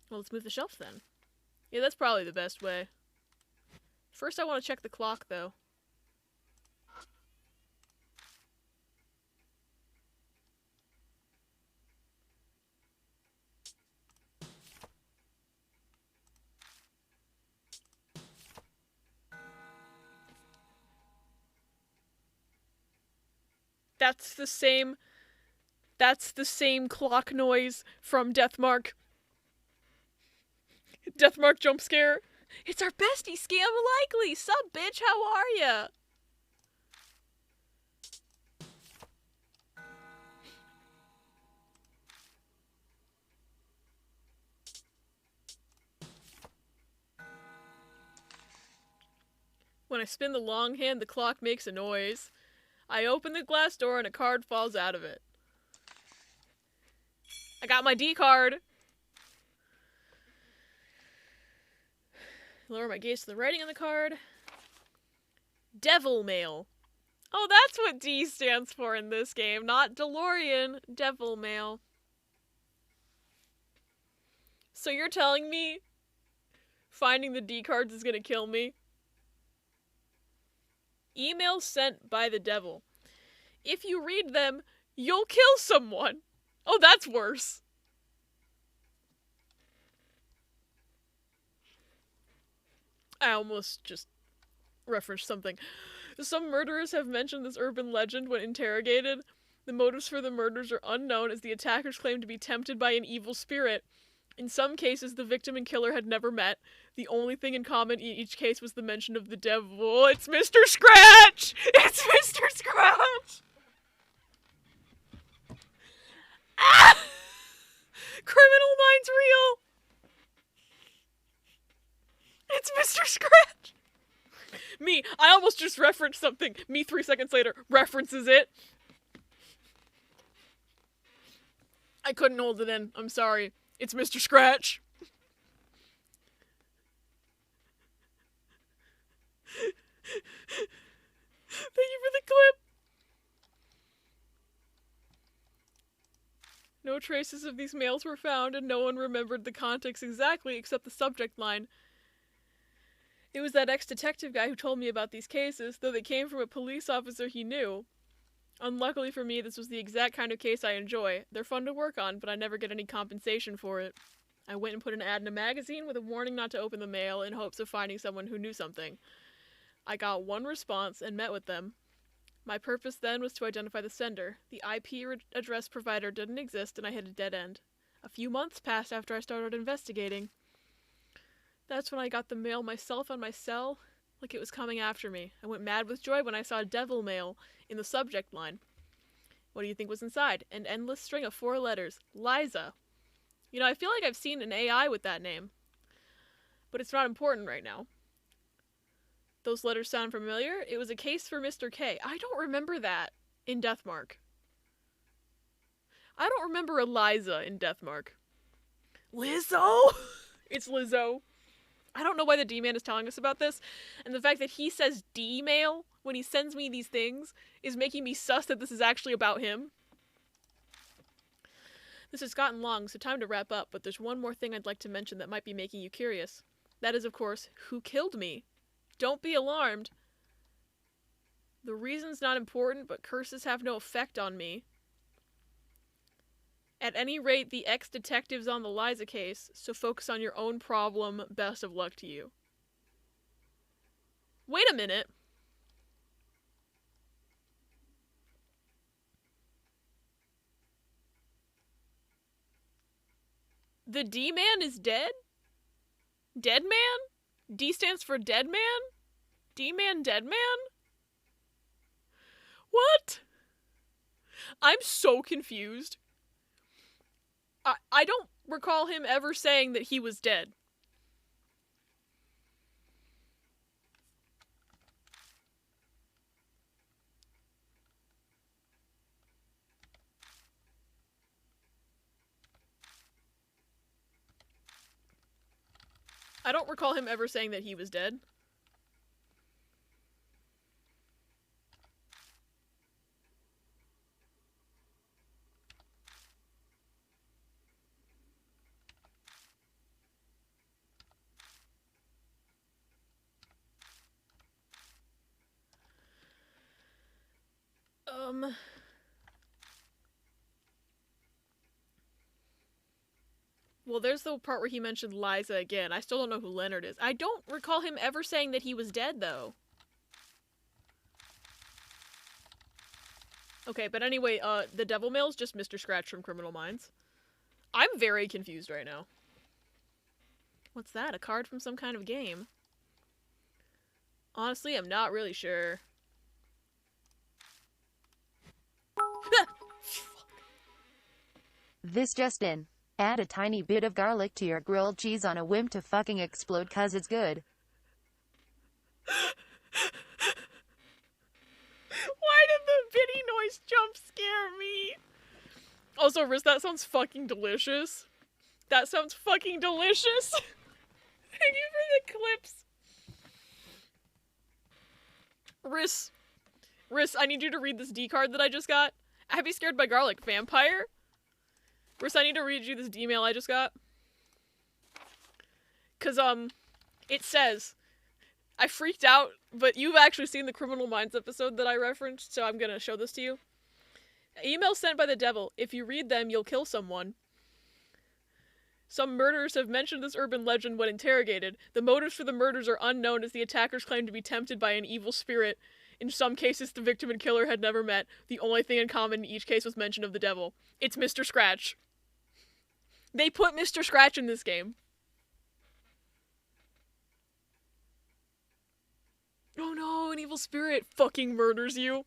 Well, let's move the shelf then. Yeah, that's probably the best way. First, I want to check the clock, though. That's the same clock noise from Deathmark. Deathmark jump scare. It's our bestie, Scam Likely. Sup, bitch? How are ya? When I spin the long hand, the clock makes a noise. I open the glass door and a card falls out of it. I got my D card. Lower my gaze to the writing on the card. Devil Mail. Oh, that's what D stands for in this game. Not DeLorean. Devil Mail. So you're telling me finding the D cards is gonna kill me? Emails sent by the devil. If you read them, you'll kill someone. Oh, that's worse. I almost just referenced something. Some murderers have mentioned this urban legend when interrogated. The motives for the murders are unknown as the attackers claim to be tempted by an evil spirit. In some cases, the victim and killer had never met. The only thing in common in each case was the mention of the devil. It's Mr. Scratch! It's Mr. Scratch! Ah! Criminal Minds real! It's Mr. Scratch! Me, I almost just referenced something. Me 3 seconds later references it. I couldn't hold it in. I'm sorry. It's Mr. Scratch. Thank you for the clip. No traces of these mails were found, and no one remembered the context exactly except the subject line. It was that ex-detective guy who told me about these cases, though they came from a police officer he knew. Unluckily for me, this was the exact kind of case I enjoy. They're fun to work on, but I never get any compensation for it. I went and put an ad in a magazine with a warning not to open the mail in hopes of finding someone who knew something. I got one response and met with them. My purpose then was to identify the sender. The IP address provider didn't exist and I hit a dead end. A few months passed after I started investigating. That's when I got the mail myself on my cell, like it was coming after me. I went mad with joy when I saw devil mail in the subject line. What do you think was inside? An endless string of 4 letters. Liza. You know, I feel like I've seen an AI with that name. But it's not important right now. Those letters sound familiar. It was a case for Mr. K. I don't remember that in Deathmark. I don't remember Eliza in Deathmark. Lizzo? It's Lizzo. I don't know why the D-Man is telling us about this, and the fact that he says D-mail when he sends me these things is making me sus that this is actually about him. This has gotten long, so time to wrap up, but there's one more thing I'd like to mention that might be making you curious. That is, of course, who killed me? Don't be alarmed. The reason's not important, but curses have no effect on me. At any rate, the ex-detective's on the Liza case, so focus on your own problem. Best of luck to you. Wait a minute. The D-man is dead? Dead man? D stands for dead man? D-man, dead man? What? I'm so confused. I don't recall him ever saying that he was dead. I don't recall him ever saying that he was dead. Well, there's the part where he mentioned Liza again. I still don't know who Leonard is. I don't recall him ever saying that he was dead, though. Okay, but anyway, the Devil Mail's just Mr. Scratch from Criminal Minds. I'm very confused right now. What's that? A card from some kind of game? Honestly, I'm not really sure. This just in. Add a tiny bit of garlic to your grilled cheese on a whim to fucking explode 'cause it's good. Why did the bitty noise jump scare me? Also, Riz, that sounds fucking delicious. That sounds fucking delicious. Thank you for the clips. Riz, I need you to read this D card that I just got. Have you scared by garlic? Vampire? Riz, I need to read you this D-mail I just got. Cause, it says, I freaked out, but you've actually seen the Criminal Minds episode that I referenced, so I'm gonna show this to you. Email sent by the devil. If you read them, you'll kill someone. Some murderers have mentioned this urban legend when interrogated. The motives for the murders are unknown as the attackers claim to be tempted by an evil spirit. In some cases, the victim and killer had never met. The only thing in common in each case was mention of the devil. It's Mr. Scratch. They put Mr. Scratch in this game. Oh no, an evil spirit fucking murders you.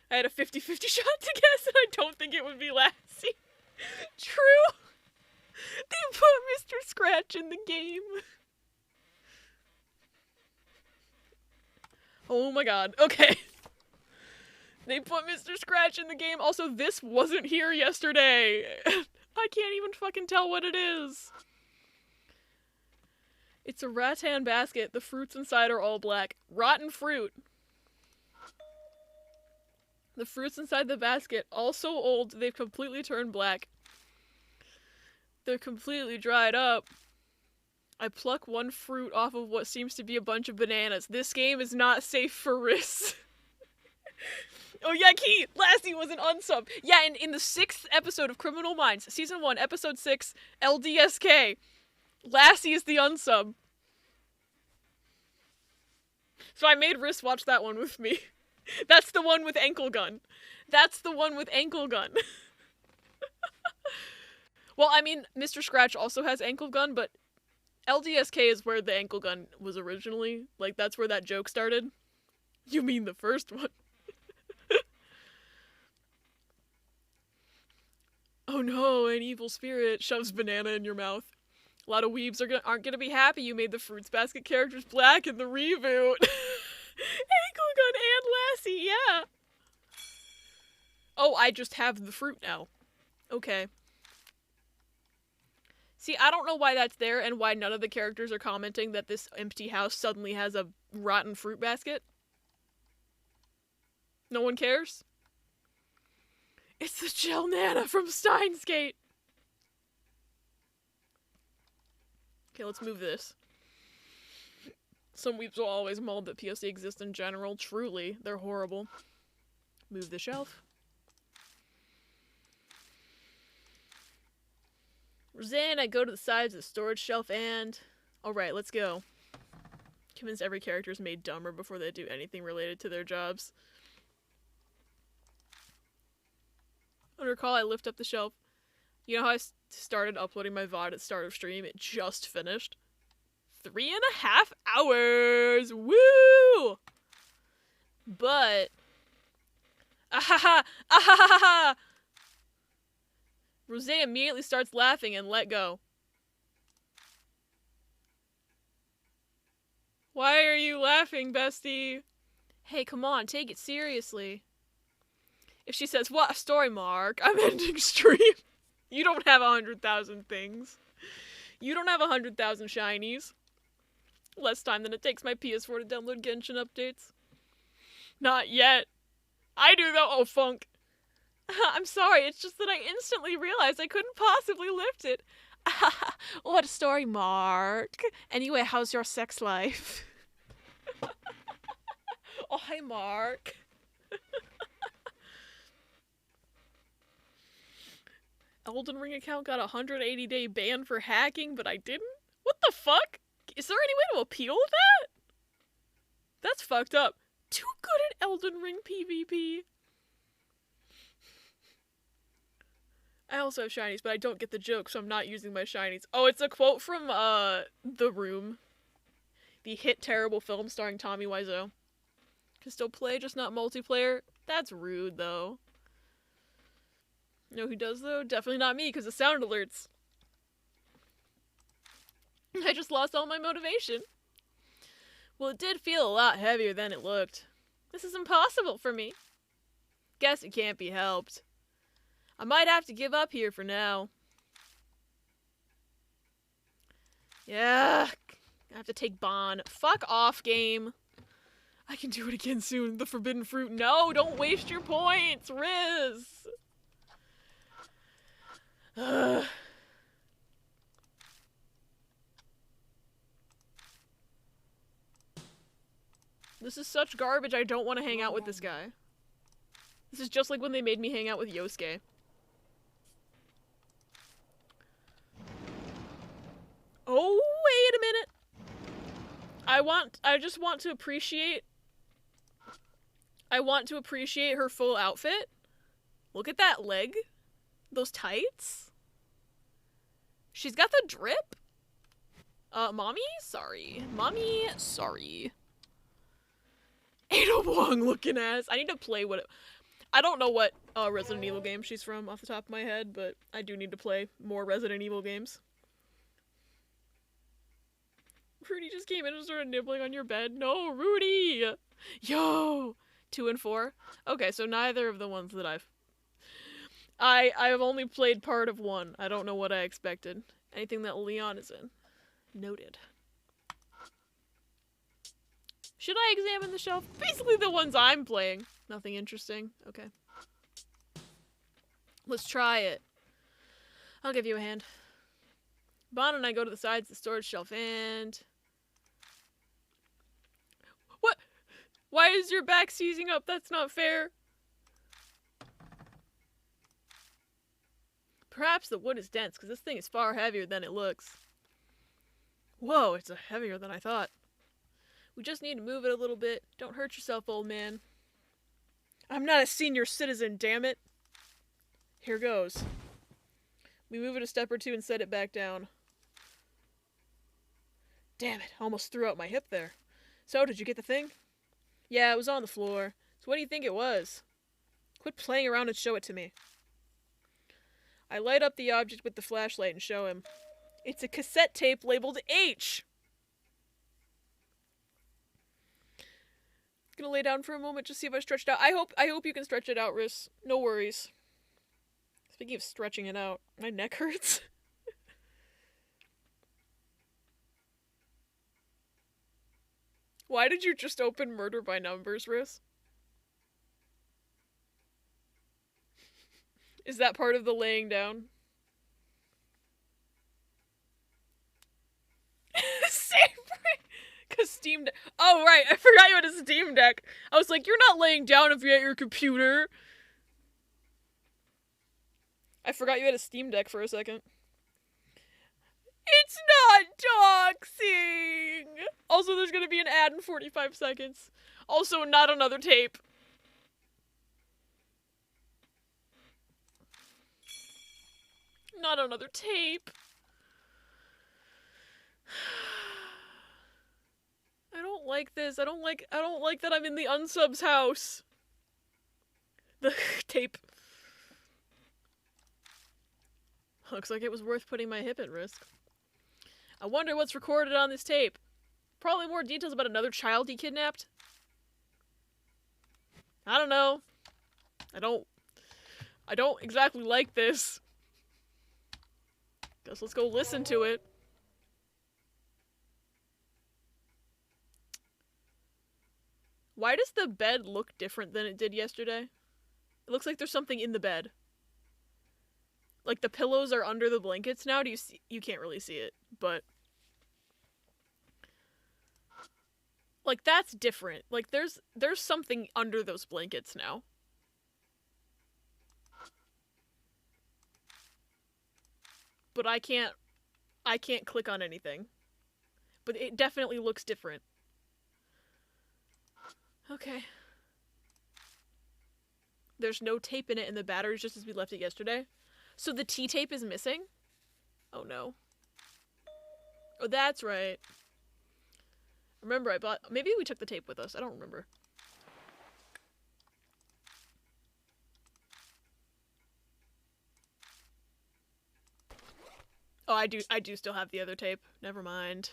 I had a 50-50 shot to guess, and I don't think it would be Lassie. True. They put Mr. Scratch in the game. Oh my god. Okay. They put Mr. Scratch in the game. Also, this wasn't here yesterday. I can't even fucking tell what it is. It's a rattan basket. The fruits inside are all black. Rotten fruit. The fruits inside the basket, all so old, they've completely turned black. They're completely dried up. I pluck one fruit off of what seems to be a bunch of bananas. This game is not safe for risks. Oh yeah, Key! Lassie was an unsub. Yeah, in the 6th episode of Criminal Minds, Season 1, Episode 6, LDSK, Lassie is the unsub. So I made Riss watch that one with me. That's the one with ankle gun. That's the one with ankle gun. Well, I mean, Mr. Scratch also has ankle gun, but LDSK is where the ankle gun was originally. Like, that's where that joke started. You mean the first one? Oh no, an evil spirit shoves banana in your mouth. A lot of weebs aren't gonna be happy you made the Fruits Basket characters black in the reboot. Ankle gun and Lassie, yeah. Oh, I just have the fruit now. Okay. See, I don't know why that's there and why none of the characters are commenting that this empty house suddenly has a rotten fruit basket. No one cares? It's the Gel Nana from Steins Gate. Okay, let's move this. Some weeps will always mold that POC exists in general. Truly, they're horrible. Move the shelf. Roseanne and I go to the sides of the storage shelf and... Alright, let's go. Convince every character is made dumber before they do anything related to their jobs. On recall, I lift up the shelf. You know how I started uploading my VOD at the start of stream? It just finished. 3.5 hours! Woo! But... Ahaha! Ahaha! Rose immediately starts laughing and let go. Why are you laughing, bestie? Hey, come on, take it seriously. If she says, what a story, Mark, I'm ending stream. You don't have 100,000 things. You don't have 100,000 shinies. Less time than it takes my PS4 to download Genshin updates. Not yet. I do though. Oh, funk. I'm sorry, it's just that I instantly realized I couldn't possibly lift it. What a story, Mark. Anyway, how's your sex life? Oh, hi, Mark. Elden Ring account got a 180-day ban for hacking, but I didn't? What the fuck? Is there any way to appeal that? That's fucked up. Too good at Elden Ring PvP. I also have shinies, but I don't get the joke, so I'm not using my shinies. Oh, it's a quote from, The Room. The hit terrible film starring Tommy Wiseau. Can still play, just not multiplayer? That's rude, though. You know who does, though? Definitely not me, because of sound alerts. I just lost all my motivation. Well, it did feel a lot heavier than it looked. This is impossible for me. Guess it can't be helped. I might have to give up here for now. Yeah, I have to take Bon. Fuck off, game. I can do it again soon. The forbidden fruit. No, don't waste your points, Riz. Ugh. This is such garbage, I don't want to hang out with this guy. This is just like when they made me hang out with Yosuke. Oh, wait a minute. I just want to appreciate her full outfit. Look at that leg. Those tights. She's got the drip. Mommy? Sorry. Mommy? Sorry. Ada Wong looking ass. I need to play I don't know what Resident Evil game she's from off the top of my head, but I do need to play more Resident Evil games. Rudy just came in and started nibbling on your bed. No, Rudy! Yo! 2 and 4? Okay, so neither of the ones that I've only played part of 1. I don't know what I expected. Anything that Leon is in. Noted. Should I examine the shelf? Basically the ones I'm playing. Nothing interesting. Okay. Let's try it. I'll give you a hand. Bon and I go to the sides of the storage shelf and... What? Why is your back seizing up? That's not fair. Perhaps the wood is dense, because this thing is far heavier than it looks. Whoa, it's heavier than I thought. We just need to move it a little bit. Don't hurt yourself, old man. I'm not a senior citizen, damn it. Here goes. We move it a step or two and set it back down. Damn it, almost threw out my hip there. So, did you get the thing? Yeah, it was on the floor. So what do you think it was? Quit playing around and show it to me. I light up the object with the flashlight and show him. It's a cassette tape labeled H! Gonna lay down for a moment, just see if I stretched out. I hope you can stretch it out, Riz. No worries. Speaking of stretching it out, my neck hurts. Why did you just open Murder by Numbers, Riz? Is that part of the laying down? Same brain! Cause Steam Deck. Oh, right, I forgot you had a Steam Deck. I was like, you're not laying down if you're at your computer. I forgot you had a Steam Deck for a second. Doxing! Also, there's gonna be an ad in 45 seconds. Also, not another tape. Not another tape. I don't like this. I don't like that I'm in the unsubs house. The tape. Looks like it was worth putting my hip at risk. I wonder what's recorded on this tape. Probably more details about another child he kidnapped. I don't know. I don't exactly like this. Guess let's go listen to it. Why does the bed look different than it did yesterday? It looks like there's something in the bed. Like the pillows are under the blankets now. Do you see? You can't really see it, but like that's different. Like there's something under those blankets now. But I can't click on anything. But it definitely looks different. Okay. There's no tape in it and the battery's just as we left it yesterday. So the T-tape is missing? Oh no. Oh, that's right. Remember, maybe we took the tape with us. I don't remember. Oh, I do still have the other tape. Never mind.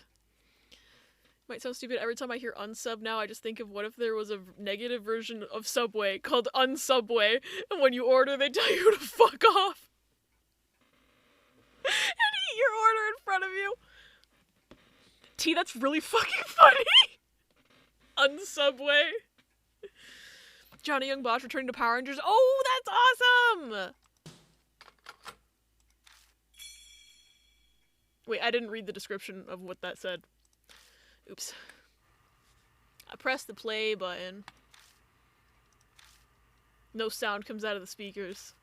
Might sound stupid. Every time I hear unsub now, I just think of what if there was a negative version of Subway called Unsubway, and when you order, they tell you to fuck off. And eat your order in front of you. T, that's really fucking funny. Unsubway. Johnny Young Bosch returning to Power Rangers. Oh, that's awesome! Wait, I didn't read the description of what that said. Oops. I pressed the play button. No sound comes out of the speakers.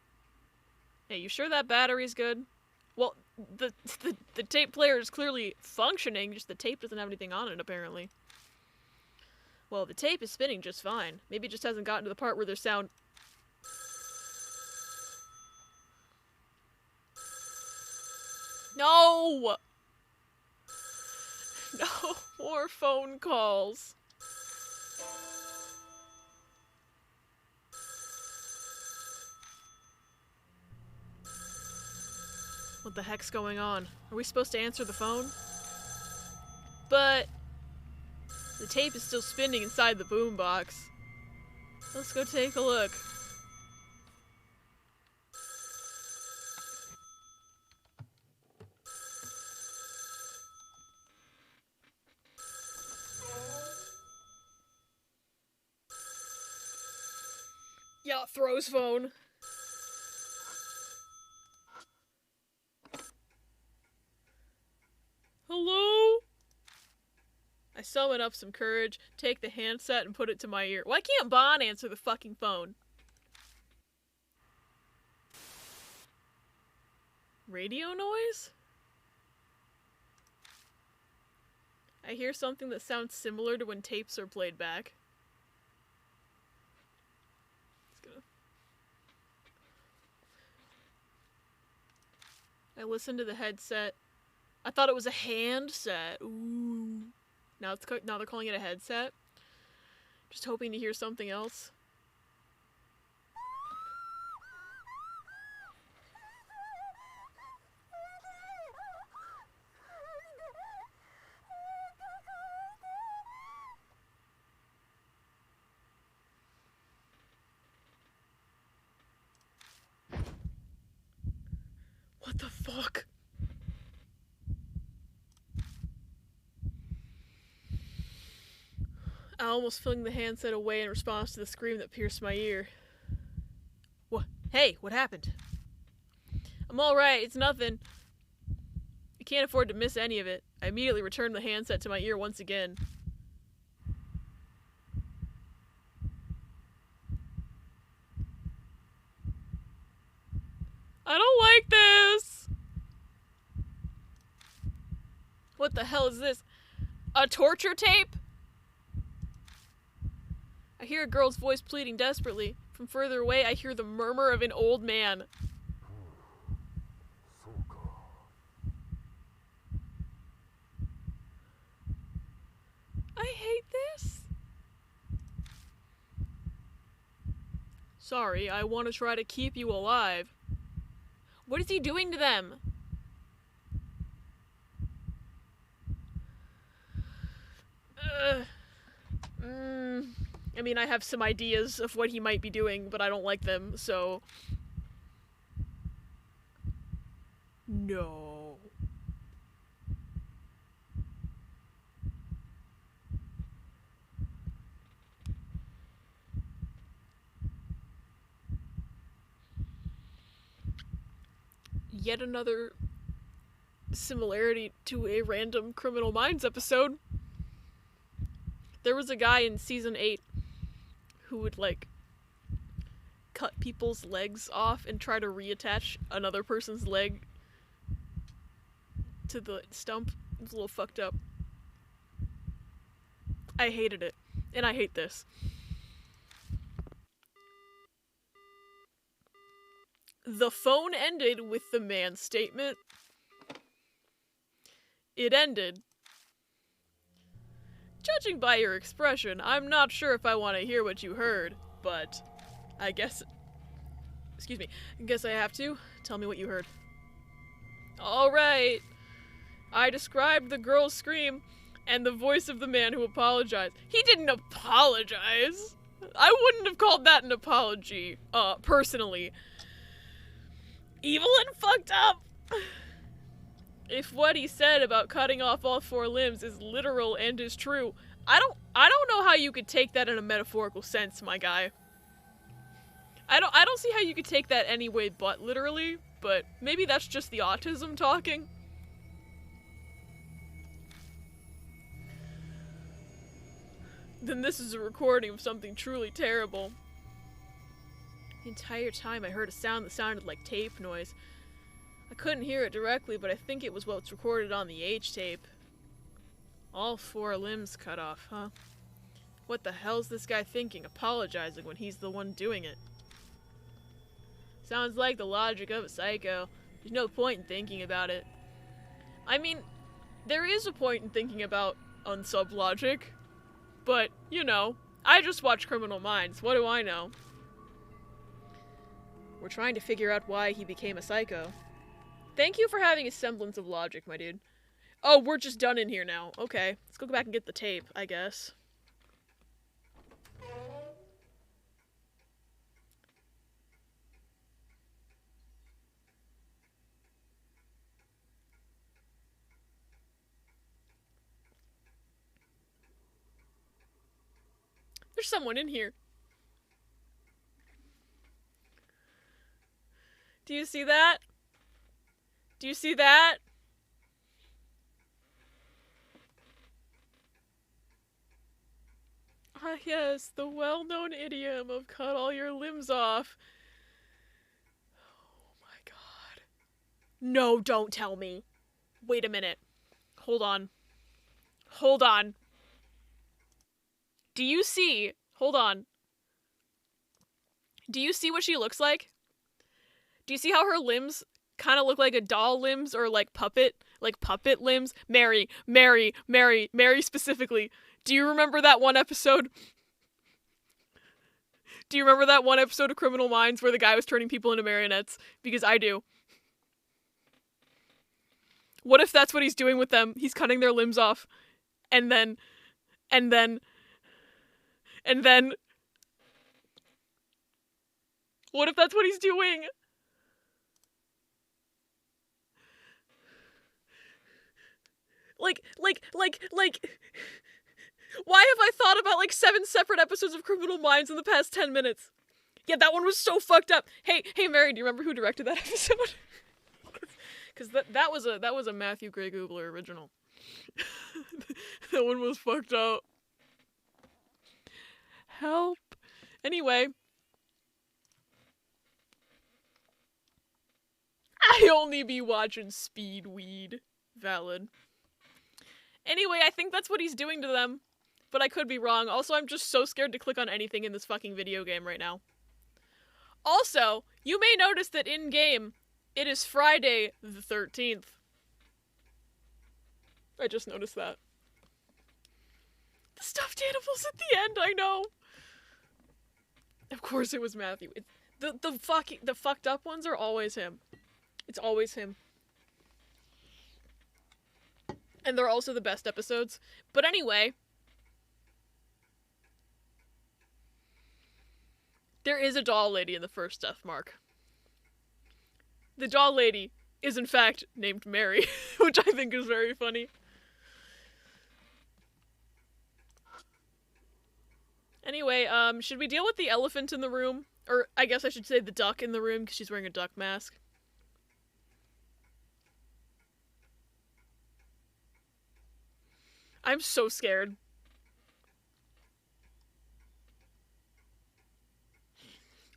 Hey, you sure that battery's good? Well, the tape player is clearly functioning, just the tape doesn't have anything on it, apparently. Well, the tape is spinning just fine. Maybe it just hasn't gotten to the part where there's sound. No! No more phone calls. What the heck's going on? Are we supposed to answer the phone? But the tape is still spinning inside the boombox. Let's go take a look. Yeah, throws phone. Hello? I summon up some courage, take the handset, and put it to my ear. Why can't Bon answer the fucking phone? Radio noise? I hear something that sounds similar to when tapes are played back. I listened to the headset. I thought it was a handset. Ooh. Now they're calling it a headset. Just hoping to hear something else. What the fuck? I almost flung the handset away in response to the scream that pierced my ear. What? Hey, what happened? I'm alright, it's nothing. I can't afford to miss any of it. I immediately returned the handset to my ear once again. I don't like this! What the hell is this? A torture tape? I hear a girl's voice pleading desperately. From further away, I hear the murmur of an old man. I hate this. Sorry, I want to try to keep you alive. What is he doing to them? I mean, I have some ideas of what he might be doing, but I don't like them, so... No. Yet another similarity to a random Criminal Minds episode. There was a guy in season 8 who would, like, cut people's legs off and try to reattach another person's leg to the stump. It was a little fucked up. I hated it. And I hate this. The phone ended with the man's statement. It ended. Judging by your expression, I'm not sure if I want to hear what you heard, but I guess... Excuse me. I guess I have to. Tell me what you heard. Alright. I described the girl's scream and the voice of the man who apologized. He didn't apologize! I wouldn't have called that an apology, personally. Evil and fucked up! If what he said about cutting off all 4 limbs is literal and is true, I don't know how you could take that in a metaphorical sense, my guy. I don't see how you could take that any way but literally, but maybe that's just the autism talking. Then this is a recording of something truly terrible. The entire time I heard a sound that sounded like tape noise. I couldn't hear it directly, but I think it was what's recorded on the H tape. All 4 limbs cut off, huh? What the hell's this guy thinking, apologizing when he's the one doing it? Sounds like the logic of a psycho. There's no point in thinking about it. I mean, there is a point in thinking about unsub logic, but, you know, I just watch Criminal Minds. What do I know? We're trying to figure out why he became a psycho. Thank you for having a semblance of logic, my dude. Oh, we're just done in here now. Okay, let's go back and get the tape, I guess. There's someone in here. Do you see that? Do you see that? Ah, yes, the well-known idiom of cut all your limbs off. Oh my god. No, don't tell me. Wait a minute. Hold on. Hold on. Do you see? Hold on. Do you see what she looks like? Do you see how her limbs kind of look like a doll limbs or like puppet limbs? Mary specifically. Do you remember that one episode? Do you remember that one episode of Criminal Minds where the guy was turning people into marionettes? Because I do. What if that's what he's doing with them? He's cutting their limbs off. And then... What if that's what he's doing? Like, why have I thought about like 7 separate episodes of Criminal Minds in the past 10 minutes? Yeah, that one was so fucked up. Hey, Mary, do you remember who directed that episode? Because that was a Matthew Gray Googler original. That one was fucked up. Help. Anyway. I only be watching Speed Weed. Valid. Anyway, I think that's what he's doing to them. But I could be wrong. Also, I'm just so scared to click on anything in this fucking video game right now. Also, you may notice that in-game, it is Friday the 13th. I just noticed that. The stuffed animals at the end, I know. Of course it was Matthew. The fucked up ones are always him. It's always him. And they're also the best episodes. But anyway, there is a doll lady in the first death mark. The doll lady is in fact named Mary, which I think is very funny. Anyway, should we deal with the elephant in the room? Or I guess I should say the duck in the room, because she's wearing a duck mask. I'm so scared.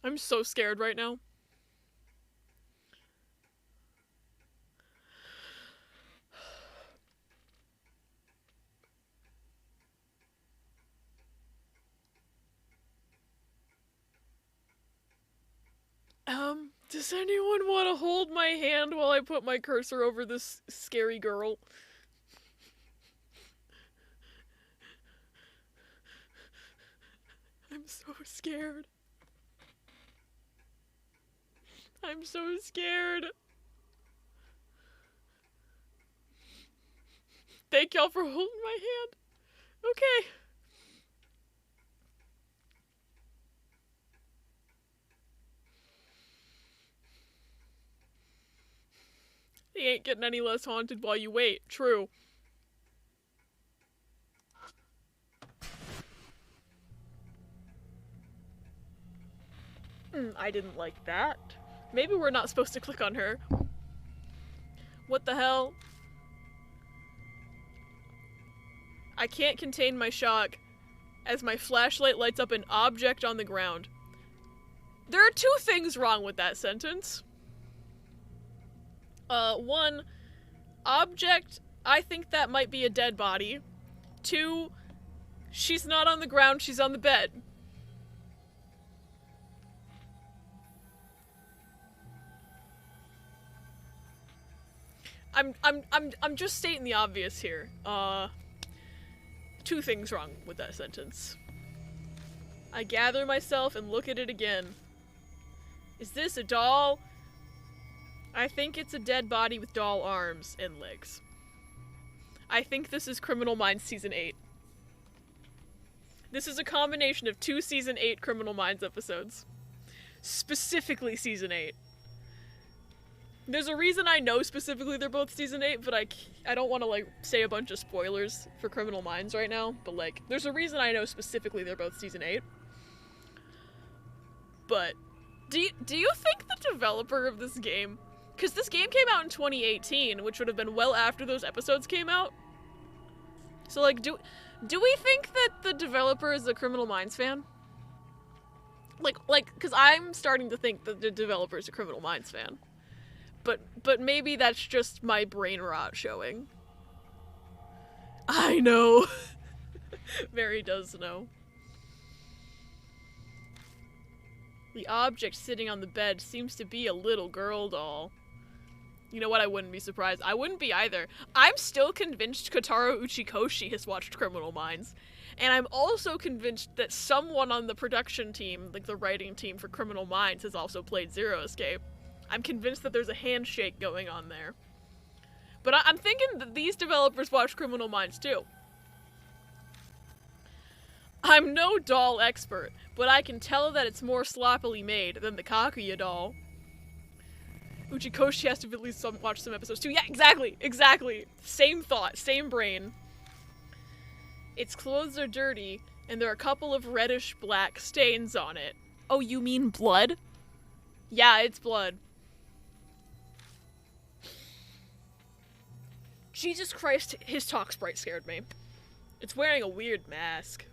I'm so scared right now. Does anyone want to hold my hand while I put my cursor over this scary girl? I'm so scared. I'm so scared. Thank y'all for holding my hand. Okay. He ain't getting any less haunted while you wait. True. I didn't like that. Maybe we're not supposed to click on her. What the hell? I can't contain my shock as my flashlight lights up an object on the ground. There are two things wrong with that sentence. One, object, I think that might be a dead body. Two, she's not on the ground, she's on the bed. I'm just stating the obvious here. Two things wrong with that sentence. I gather myself and look at it again. Is this a doll? I think it's a dead body with doll arms and legs. I think this is Criminal Minds Season 8. This is a combination of two Season 8 Criminal Minds episodes. Specifically Season 8. There's a reason I know specifically they're both Season 8, but I don't want to, like, say a bunch of spoilers for Criminal Minds right now, but, like, there's a reason I know specifically they're both Season 8. But, do you think the developer of this game... Because this game came out in 2018, which would have been well after those episodes came out. So, like, do we think that the developer is a Criminal Minds fan? Like, because I'm starting to think that the developer is a Criminal Minds fan. But maybe that's just my brain rot showing. I know. Mary does know. The object sitting on the bed seems to be a little girl doll. You know what? I wouldn't be surprised. I wouldn't be either. I'm still convinced Kotaro Uchikoshi has watched Criminal Minds. And I'm also convinced that someone on the production team, like the writing team for Criminal Minds, has also played Zero Escape. I'm convinced that there's a handshake going on there. But I'm thinking that these developers watch Criminal Minds too. I'm no doll expert, but I can tell that it's more sloppily made than the Kaguya doll. Uchikoshi has to at least watch some episodes too. Yeah, exactly. Same thought, same brain. Its clothes are dirty, and there are a couple of reddish-black stains on it. Oh, you mean blood? Yeah, it's blood. Jesus Christ, his talk sprite scared me. It's wearing a weird mask.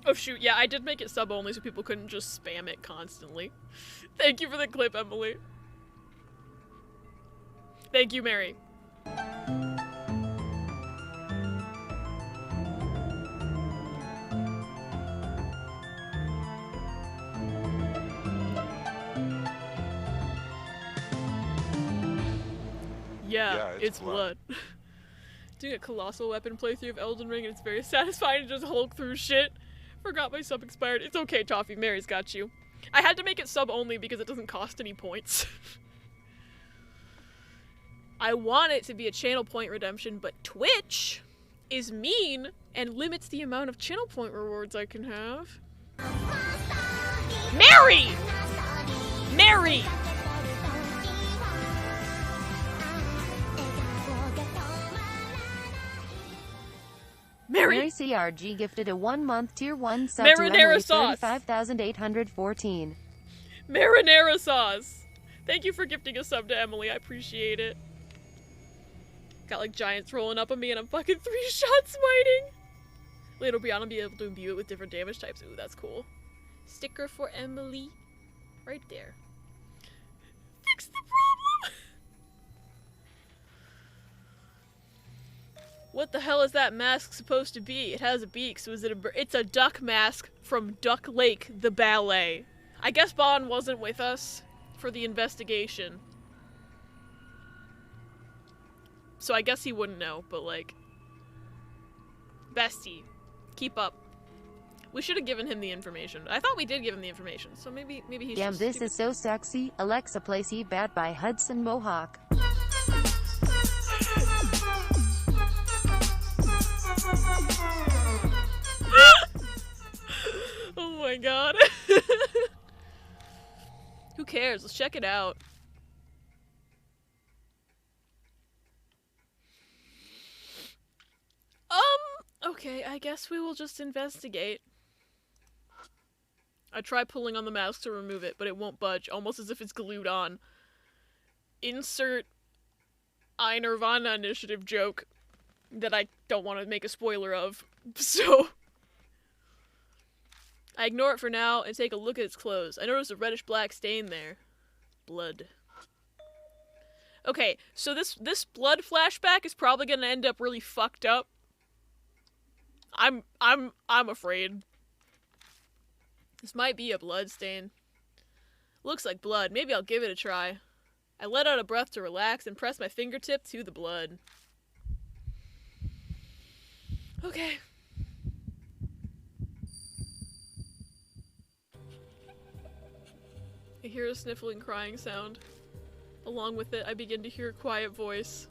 Oh shoot, yeah, I did make it sub-only so people couldn't just spam it constantly. Thank you for the clip, Emily. Thank you, Mary. Yeah, it's blood. Doing a colossal weapon playthrough of Elden Ring, and it's very satisfying to just hulk through shit. Forgot my sub expired. It's okay, Toffee. Mary's got you. I had to make it sub only because it doesn't cost any points. I want it to be a channel point redemption, but Twitch is mean and limits the amount of channel point rewards I can have. Mary! Mary! Mary! Mary CRG gifted a 1-month tier 1 sub Marinara to Emily, sauce. 35,814. Marinara sauce! Thank you for gifting a sub to Emily, I appreciate it. Got like giants rolling up on me and I'm fucking 3-shot smiting! Later beyond I'll be able to imbue it with different damage types. Ooh, that's cool. Sticker for Emily. Right there. Fix the problem! What the hell is that mask supposed to be? It has a beak, so is it it's a duck mask from Duck Lake, the ballet. I guess Bon wasn't with us for the investigation. So I guess he wouldn't know, but like... Bestie. Keep up. We should have given him the information. I thought we did give him the information, so maybe he's Damn, just this stupid. is so sexy. Alexa, play See Bad by Hudson Mohawk. Oh my god. Who cares? Let's check it out. Okay, I guess we will just investigate. I try pulling on the mask to remove it, but it won't budge, almost as if it's glued on. Insert I Nirvana initiative joke that I don't want to make a spoiler of, so... I ignore it for now and take a look at its clothes. I notice a reddish-black stain there. Blood. Okay, so this blood flashback is probably gonna end up really fucked up. I'm afraid. This might be a blood stain. Looks like blood. Maybe I'll give it a try. I let out a breath to relax and press my fingertip to the blood. Okay. I hear a sniffling crying sound. Along with it, I begin to hear a quiet voice.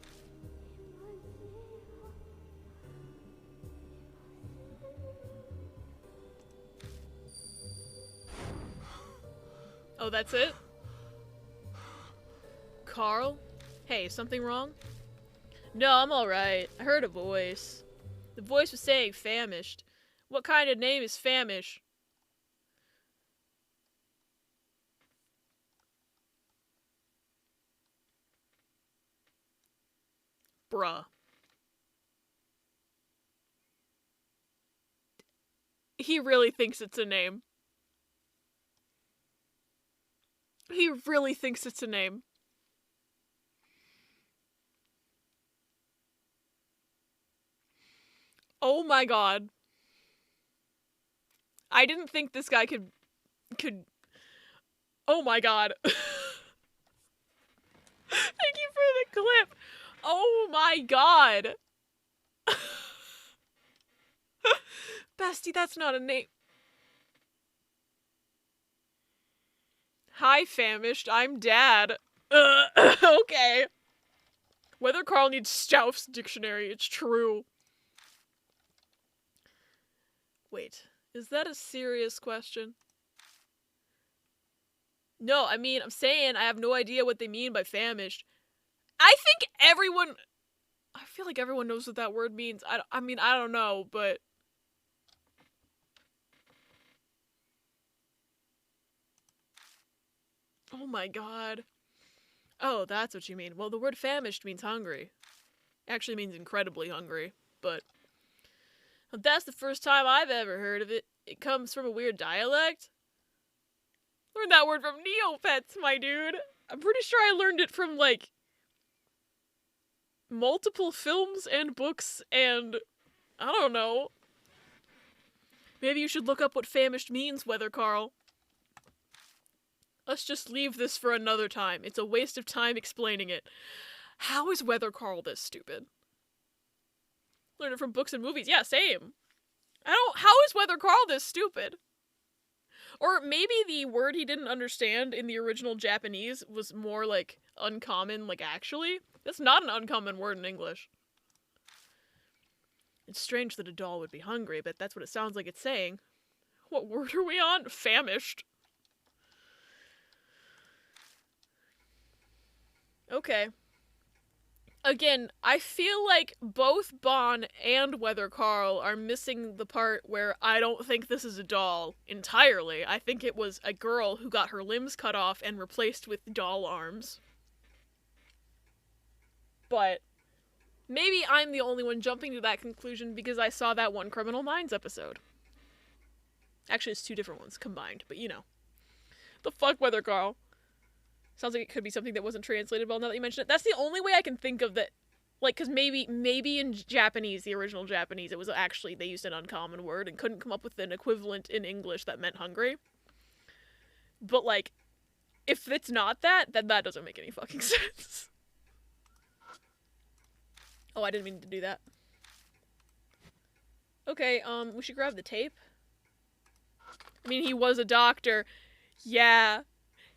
Oh, that's it? Carl? Hey, something wrong? No, I'm alright. I heard a voice. The voice was saying famished. What kind of name is famish? Bruh. He really thinks it's a name. He really thinks it's a name. Oh my god. I didn't think this guy could... Oh my god. Thank you for the clip. Oh my god. Bestie, that's not a name. Hi, famished. I'm Dad. Okay. Whether Carl needs Stouff's dictionary, it's true. Wait, is that a serious question? No, I mean, I'm saying I have no idea what they mean by famished. I think everyone... I feel like everyone knows what that word means. I mean, I don't know, but... Oh my god. Oh, that's what you mean. Well, the word famished means hungry. Actually means incredibly hungry, but... That's the first time I've ever heard of it. It comes from a weird dialect. Learned that word from Neopets, my dude. I'm pretty sure I learned it from, like... multiple films and books and I don't know. Maybe you should look up what famished means, Weather Carl. Let's just leave this for another time. It's a waste of time explaining it. How is Weather Carl this stupid? Learn it from books and movies. Yeah, same. How is Weather Carl this stupid? Or maybe the word he didn't understand in the original Japanese was more, like, uncommon, like, actually. That's not an uncommon word in English. It's strange that a doll would be hungry, but that's what it sounds like it's saying. What word are we on? Famished. Okay. Again, I feel like both Bon and Weather Carl are missing the part where I don't think this is a doll entirely. I think it was a girl who got her limbs cut off and replaced with doll arms. But maybe I'm the only one jumping to that conclusion because I saw that one Criminal Minds episode. Actually, it's two different ones combined, but you know. The fuck, Weather Carl? Sounds like it could be something that wasn't translated well now that you mention it. That's the only way I can think of that. Like, because maybe in Japanese, the original Japanese, it was actually, they used an uncommon word and couldn't come up with an equivalent in English that meant hungry. But, like, if it's not that, then that doesn't make any fucking sense. Oh, I didn't mean to do that. Okay, we should grab the tape. I mean, he was a doctor. Yeah.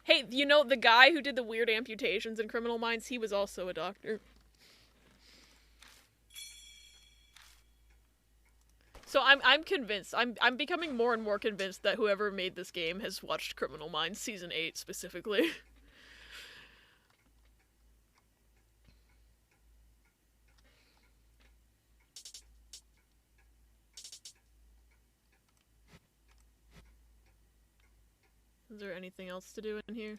Hey, you know, the guy who did the weird amputations in Criminal Minds, he was also a doctor. So I'm convinced. I'm becoming more and more convinced that whoever made this game has watched Criminal Minds Season 8 specifically. Is there anything else to do in here?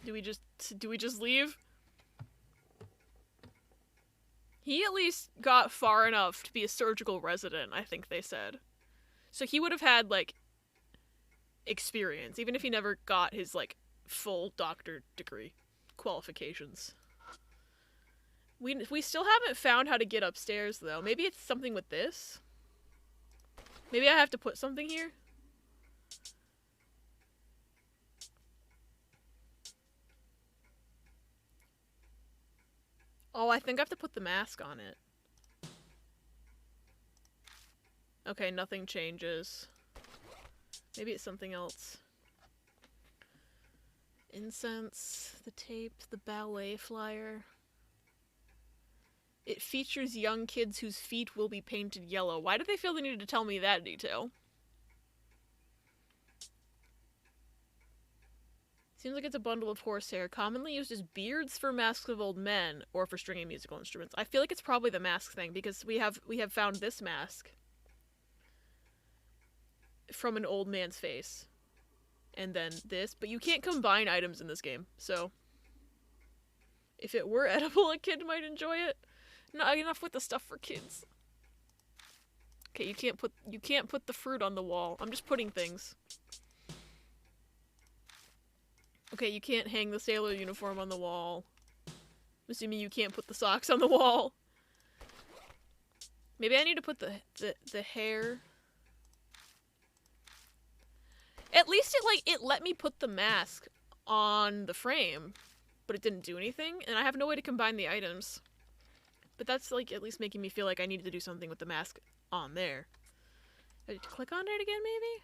Do we just leave? He at least got far enough to be a surgical resident, I think they said. So he would have had, like, experience, even if he never got his, like, full doctor degree qualifications. We still haven't found how to get upstairs, though. Maybe it's something with this? Maybe I have to put something here? Oh, I think I have to put the mask on it. Okay, nothing changes. Maybe it's something else. Incense, the tape, the ballet flyer. It features young kids whose feet will be painted yellow. Why did they feel the need to tell me that detail? Seems like it's a bundle of horsehair, commonly used as beards for masks of old men, or for stringing musical instruments. I feel like it's probably the mask thing, because we have found this mask from an old man's face. And then this, but you can't combine items in this game, so if it were edible, a kid might enjoy it. Not enough with the stuff for kids. Okay, you can't put the fruit on the wall. I'm just putting things. Okay, you can't hang the sailor uniform on the wall. I'm assuming you can't put the socks on the wall. Maybe I need to put the hair. At least it let me put the mask on the frame, but it didn't do anything, and I have no way to combine the items. But that's, like, at least making me feel like I needed to do something with the mask on there. I need to click on it again, maybe?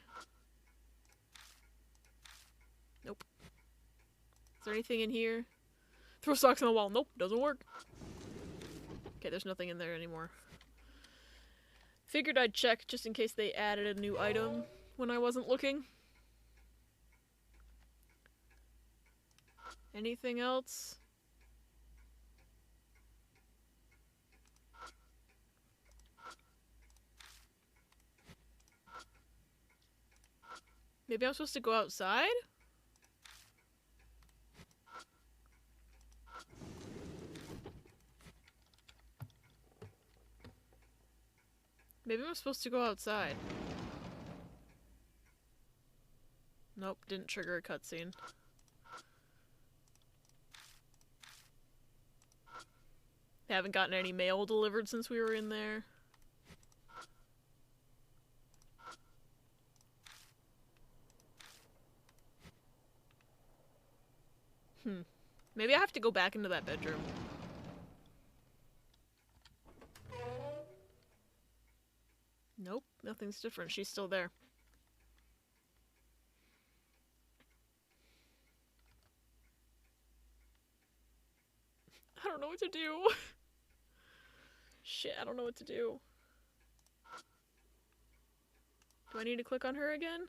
Nope. Is there anything in here? Throw socks on the wall. Nope, doesn't work. Okay, there's nothing in there anymore. Figured I'd check just in case they added a new item when I wasn't looking. Anything else? Maybe I'm supposed to go outside? Maybe I'm supposed to go outside. Nope, didn't trigger a cutscene. Haven't gotten any mail delivered since we were in there. Maybe I have to go back into that bedroom. Nope, nothing's different. She's still there. I don't know what to do. Shit, I don't know what to do. Do I need to click on her again?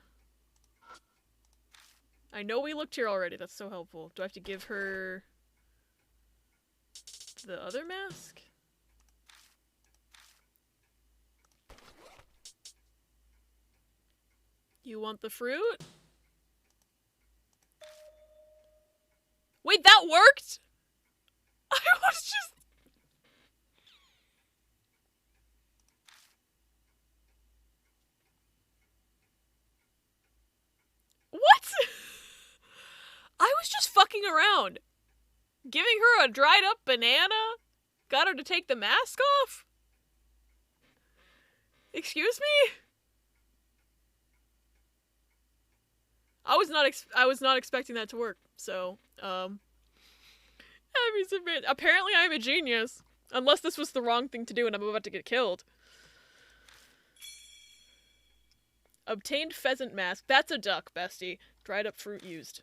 I know we looked here already. That's so helpful. Do I have to give her the other mask? You want the fruit? Wait, that worked? I was just... What? I was just fucking around. Giving her a dried up banana? Got her to take the mask off? Excuse me? I was not expecting that to work. So, apparently I'm a genius. Unless this was the wrong thing to do and I'm about to get killed. Obtained pheasant mask. That's a duck, bestie. Dried up fruit used.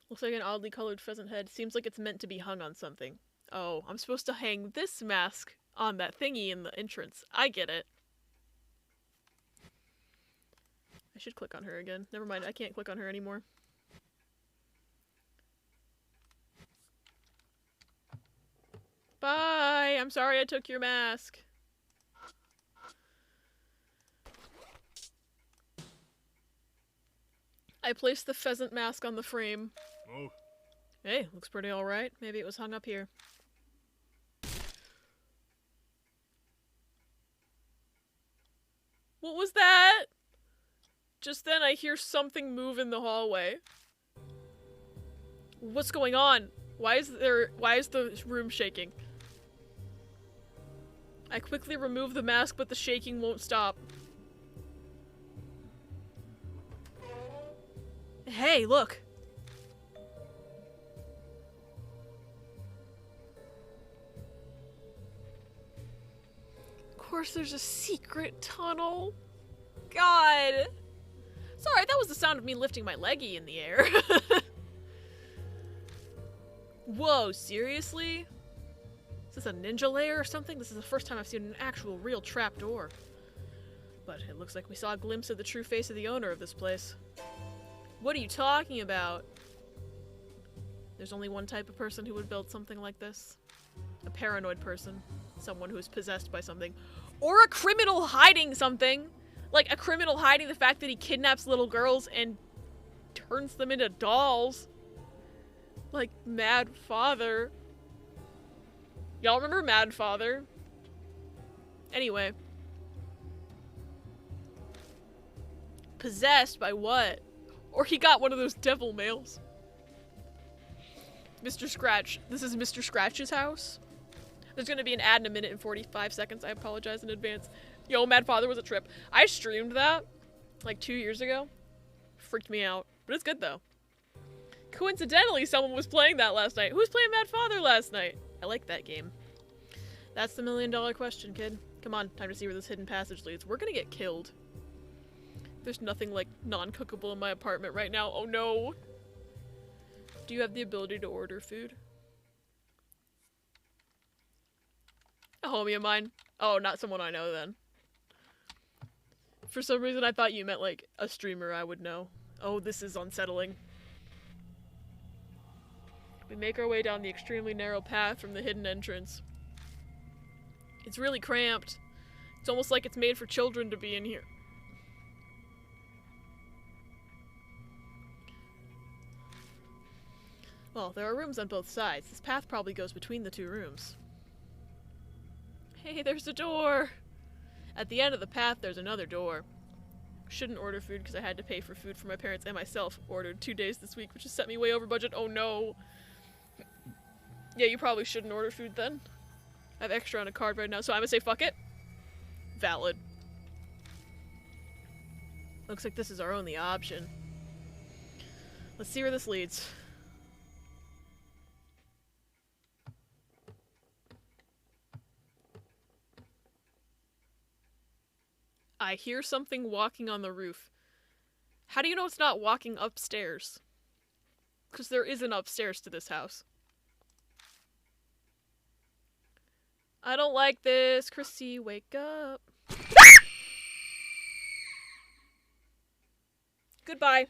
Looks like an oddly colored pheasant head. Seems like it's meant to be hung on something. Oh, I'm supposed to hang this mask on that thingy in the entrance. I get it. I should click on her again. Never mind, I can't click on her anymore. Bye! I'm sorry I took your mask. I placed the pheasant mask on the frame. Oh. Hey, looks pretty alright. Maybe it was hung up here. What was that? Just then I hear something move in the hallway. What's going on? Why is the room shaking? I quickly remove the mask, but the shaking won't stop. Hey, look! Of course there's a secret tunnel. God! Sorry, that was the sound of me lifting my leggy in the air. Whoa, seriously? Is this a ninja lair or something? This is the first time I've seen an actual real trapdoor. But it looks like we saw a glimpse of the true face of the owner of this place. What are you talking about? There's only one type of person who would build something like this. A paranoid person. Someone who is possessed by something. Or a criminal hiding something! Like, a criminal hiding the fact that he kidnaps little girls and turns them into dolls. Like, Mad Father. Y'all remember Mad Father? Anyway. Possessed by what? Or he got one of those devil males. Mr. Scratch. This is Mr. Scratch's house. There's gonna be an ad in a minute and 45 seconds. I apologize in advance. Yo, Mad Father was a trip. I streamed that like 2 years ago. Freaked me out. But it's good though. Coincidentally, someone was playing that last night. Who was playing Mad Father last night? I like that game. That's the $1 million question, kid. Come on, time to see where this hidden passage leads. We're gonna get killed. There's nothing like non-cookable in my apartment right now. Oh no. Do you have the ability to order food? A homie of mine. Oh, not someone I know then. For some reason I thought you meant like a streamer I would know. Oh, this is unsettling. We make our way down the extremely narrow path from the hidden entrance. It's really cramped. It's almost like it's made for children to be in here. Well, there are rooms on both sides. This path probably goes between the two rooms. Hey, there's a door! At the end of the path, there's another door. Shouldn't order food because I had to pay for food for my parents and myself. Ordered 2 days this week, which has set me way over budget. Oh no. Yeah, you probably shouldn't order food then. I have extra on a card right now, so I'm gonna say fuck it. Valid. Looks like this is our only option. Let's see where this leads. I hear something walking on the roof. How do you know it's not walking upstairs? Because there is an upstairs to this house. I don't like this. Chrissy, wake up. Goodbye.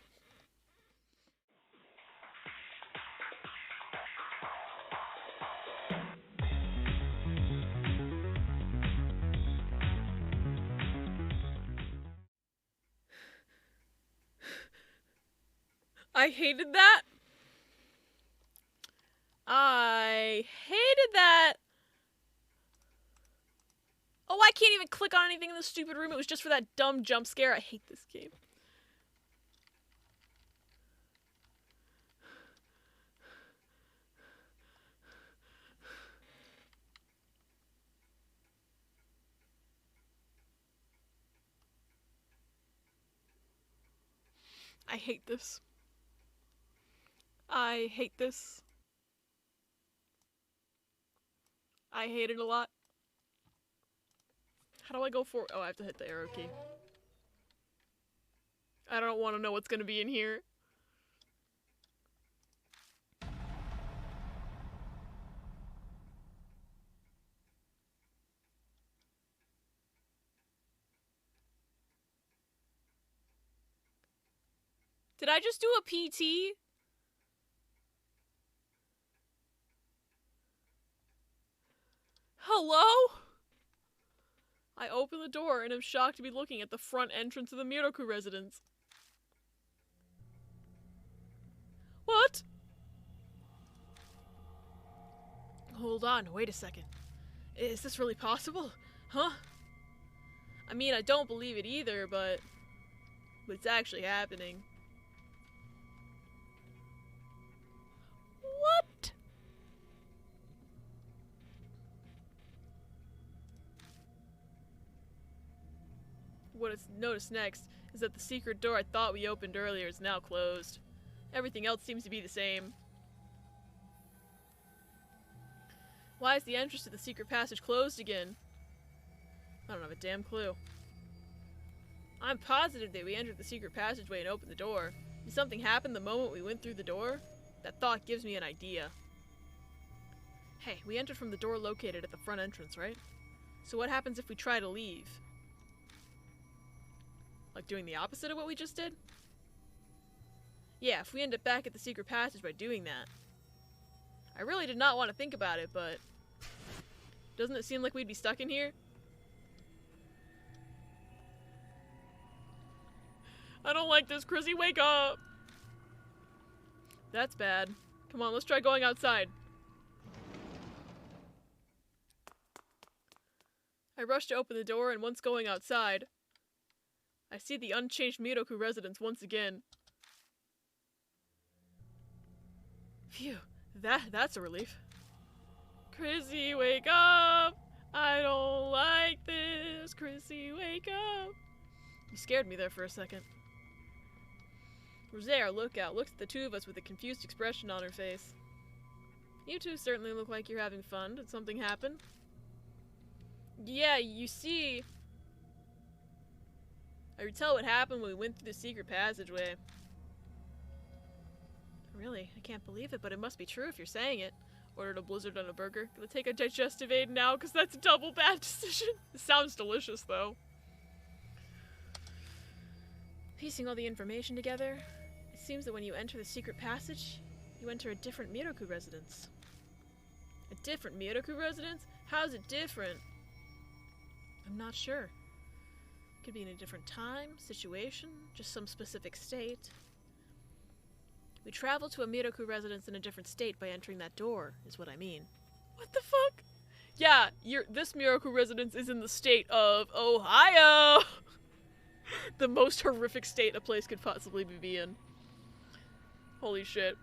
I hated that. I hated that. Oh, I can't even click on anything in this stupid room. It was just for that dumb jump scare. I hate this game. I hate this. I hate this. I hate it a lot. How do I go for— oh, I have to hit the arrow key. I don't want to know what's gonna be in here. Did I just do a PT? Hello? I open the door and am shocked to be looking at the front entrance of the Miroku residence. What? Hold on, wait a second. Is this really possible? Huh? I mean, I don't believe it either, but it's actually happening. What? What is noticed next is that the secret door I thought we opened earlier is now closed. Everything else seems to be the same. Why is the entrance to the secret passage closed again? I don't have a damn clue. I'm positive that we entered the secret passageway and opened the door. Did something happen the moment we went through the door? That thought gives me an idea. Hey, we entered from the door located at the front entrance, right? So what happens if we try to leave? Like doing the opposite of what we just did? Yeah, if we end up back at the secret passage by doing that. I really did not want to think about it, but doesn't it seem like we'd be stuck in here? I don't like this, Chrissy, wake up! That's bad. Come on, let's try going outside. I rush to open the door, and once going outside, I see the unchanged Miroku residence once again. Phew, that's a relief. Chrissy, wake up! I don't like this. Chrissy, wake up! You scared me there for a second. Rosé, our lookout, looks at the two of us with a confused expression on her face. You two certainly look like you're having fun. Did something happen? Yeah, you see, I could tell what happened when we went through the secret passageway. Really? I can't believe it, but it must be true if you're saying it. Ordered a blizzard on a burger. Gonna take a digestive aid now, because that's a double bad decision. It sounds delicious, though. Piecing all the information together, it seems that when you enter the secret passage, you enter a different Miroku residence. A different Miroku residence? How's it different? I'm not sure. Could be in a different time, situation, just some specific state. We travel to a Miroku residence in a different state by entering that door, is what I mean. What the fuck? Yeah, this Miracle residence is in the state of Ohio! The most horrific state a place could possibly be in. Holy shit.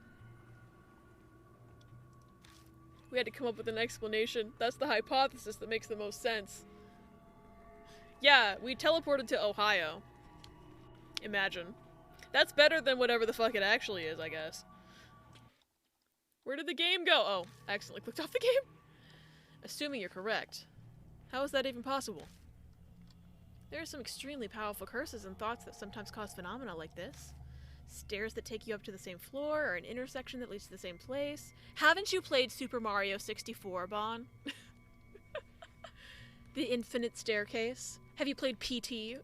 We had to come up with an explanation. That's the hypothesis that makes the most sense. Yeah, we teleported to Ohio. Imagine. That's better than whatever the fuck it actually is, I guess. Where did the game go? Oh, I accidentally clicked off the game. Assuming you're correct. How is that even possible? There are some extremely powerful curses and thoughts that sometimes cause phenomena like this. Stairs that take you up to the same floor, or an intersection that leads to the same place. Haven't you played Super Mario 64, Bon? The infinite staircase? Have you played PT?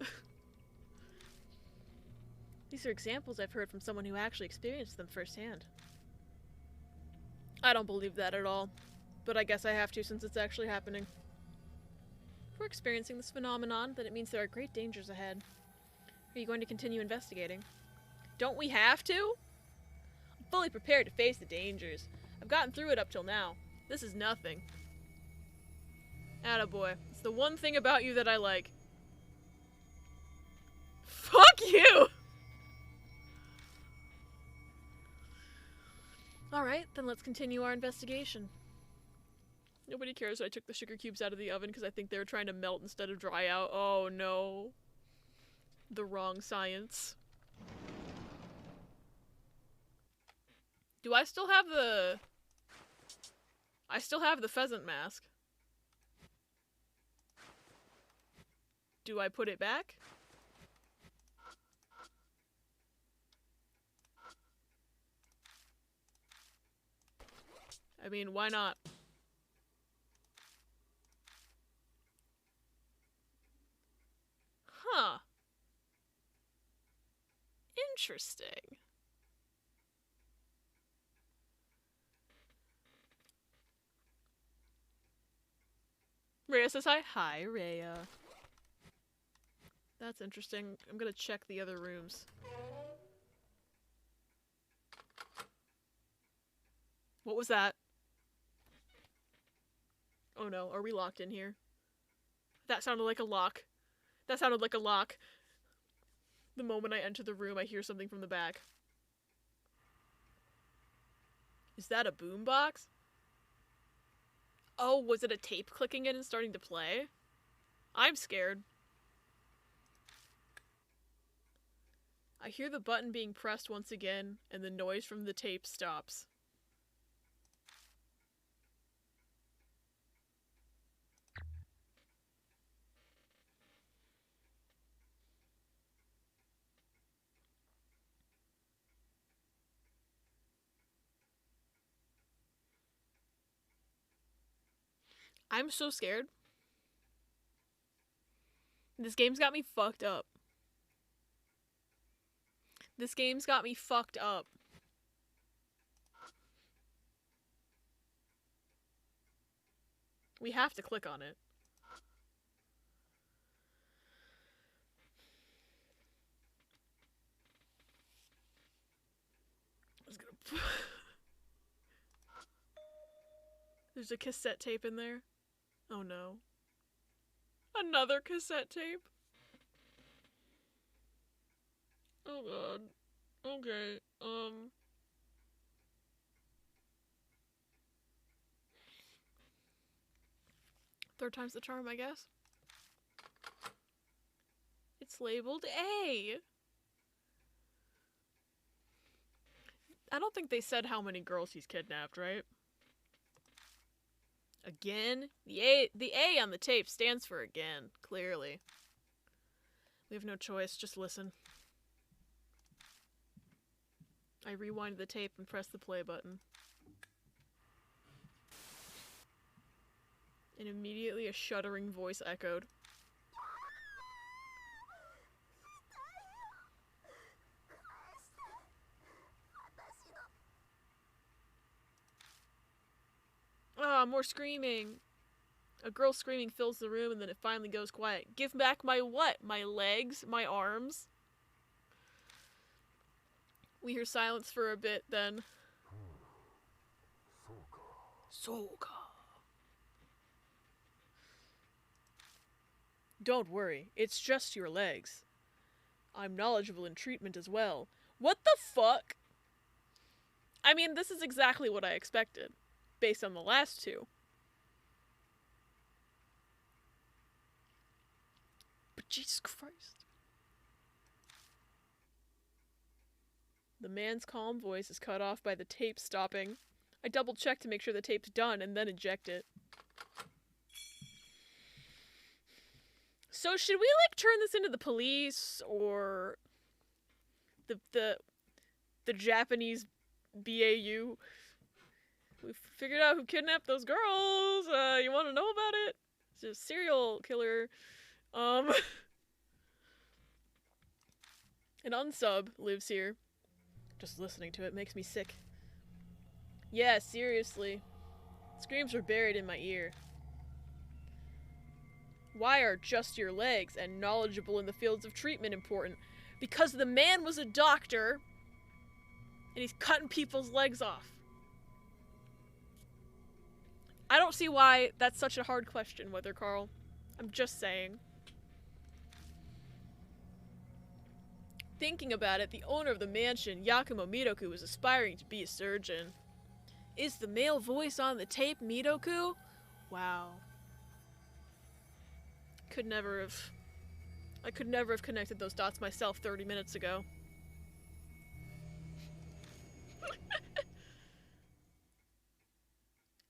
These are examples I've heard from someone who actually experienced them firsthand. I don't believe that at all, but I guess I have to since it's actually happening. If we're experiencing this phenomenon, then it means there are great dangers ahead. Are you going to continue investigating? Don't we have to? I'm fully prepared to face the dangers. I've gotten through it up till now. This is nothing. Attaboy. It's the one thing about you that I like. Fuck you! Alright, then let's continue our investigation. Nobody cares I took the sugar cubes out of the oven because I think they were trying to melt instead of dry out. Oh no. The wrong science. Do I still have the... I still have the pheasant mask. Do I put it back? I mean, why not? Huh. Interesting. Rhea says hi. Hi, Rhea. That's interesting. I'm gonna check the other rooms. What was that? Oh no, are we locked in here? That sounded like a lock. That sounded like a lock. The moment I enter the room, I hear something from the back. Is that a boombox? Oh, was it a tape clicking in and starting to play? I'm scared. I hear the button being pressed once again, and the noise from the tape stops. I'm so scared. This game's got me fucked up. This game's got me fucked up. We have to click on it. I was gonna... There's a cassette tape in there. Oh no. Another cassette tape? Oh god. Okay, third time's the charm, I guess. It's labeled A. I don't think they said how many girls he's kidnapped, right? Again? The A on the tape stands for again, clearly. We have no choice, just listen. I rewind the tape and press the play button. And immediately a shuddering voice echoed. Ah, more screaming. A girl screaming fills the room and then it finally goes quiet. Give back my what? My legs? My arms? We hear silence for a bit, then... Soka. Don't worry, it's just your legs. I'm knowledgeable in treatment as well. What the fuck? I mean, this is exactly what I expected, based on the last two. But Jesus Christ. The man's calm voice is cut off by the tape stopping. I double check to make sure the tape's done and then eject it. So should we like turn this into the police or the Japanese BAU? We've figured out who kidnapped those girls. You want to know about it? It's a serial killer. An unsub lives here. Just listening to it makes me sick. Yeah, seriously. Screams were buried in my ear. Why are just your legs and knowledgeable in the fields of treatment important? Because the man was a doctor and he's cutting people's legs off. I don't see why that's such a hard question, Weather Carl. I'm just saying. Thinking about it, the owner of the mansion, Yakumo Midoku, was aspiring to be a surgeon. Is the male voice on the tape Midoku? Wow. I could never have connected those dots myself 30 minutes ago.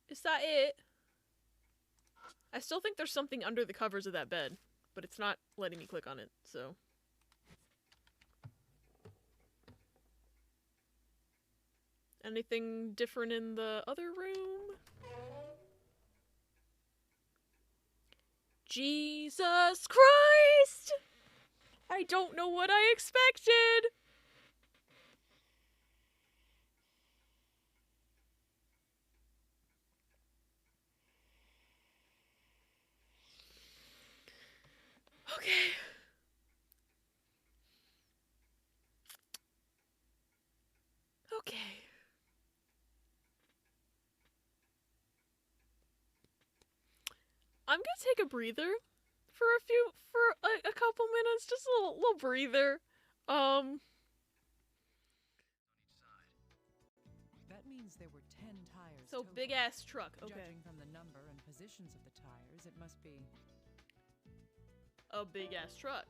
Is that it? I still think there's something under the covers of that bed, but it's not letting me click on it, so. Anything different in the other room? Jesus Christ! I don't know what I expected! Okay. Okay. I'm gonna take a breather for a couple minutes, just a little breather. That means there were 10 tires. So total. big ass truck. Okay. Judging from the number and positions of the tires, it must be A big ass truck.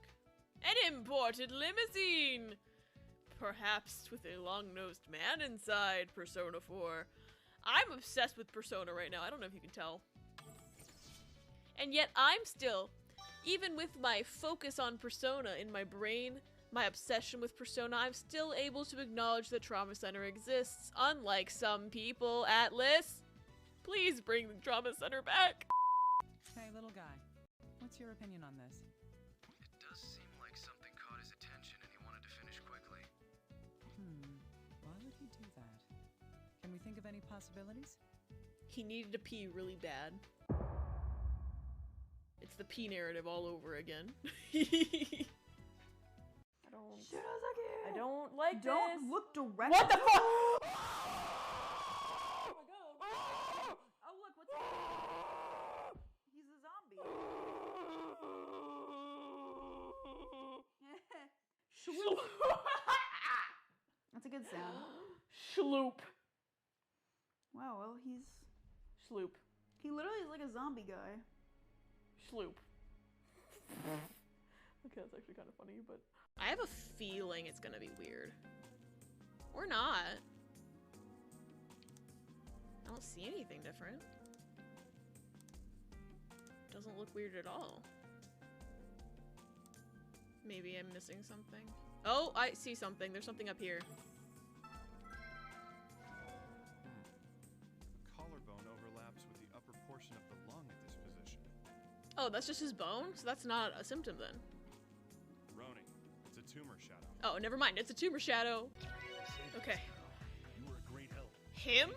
An imported limousine! Perhaps with a long-nosed man inside, Persona 4. I'm obsessed with Persona right now, I don't know if you can tell. And yet I'm still, even with my focus on Persona in my brain, my obsession with Persona, I'm still able to acknowledge that Trauma Center exists, unlike some people. Atlas, please bring the Trauma Center back. Hey, little guy. What's your opinion on this? It does seem like something caught his attention and he wanted to finish quickly. Why would he do that? Can we think of any possibilities? He needed to pee really bad. It's the pee narrative all over again. I don't like this. Don't look directly. What the fuck? Oh Oh my god. Oh look, what's that? He's a zombie. Shloop. That's a good sound. Schloop. Wow, well, Schloop. he literally is like a zombie guy. Schloop. Okay, that's actually kind of funny, but I have a feeling it's gonna be weird. Or not. I don't see anything different. Doesn't look weird at all. Maybe I'm missing something. Oh, I see something. There's something up here. The collarbone overlaps with the upper portion of the lung at this position. Oh, that's just his bone? So that's not a symptom then. Roni, it's a tumor shadow. Oh, never mind. It's a tumor shadow. Okay. You were a great help. Him?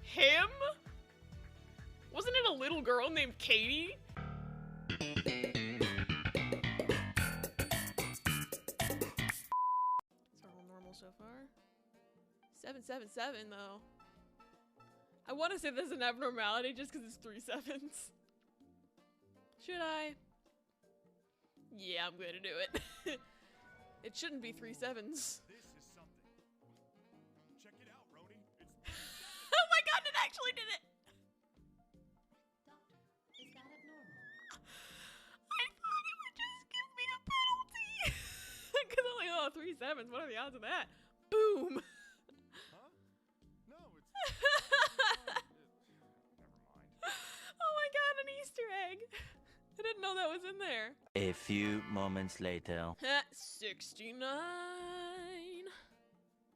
Him? Wasn't it a little girl named Katie? It's all normal so far. 777 though. I want to say there's an abnormality just because it's 3 sevens. Should I? Yeah, I'm gonna do it. It shouldn't be 3 sevens. This is something. Check it out, Roni. It's Oh my god, it actually did it! Doctor, is that abnormal? I thought it would just give me a penalty! Because I'm like, oh, 3 sevens, what are the odds of that? Boom! huh? No, it's never mind. Oh my god, an Easter egg! I didn't know that was in there. A few moments later. 69.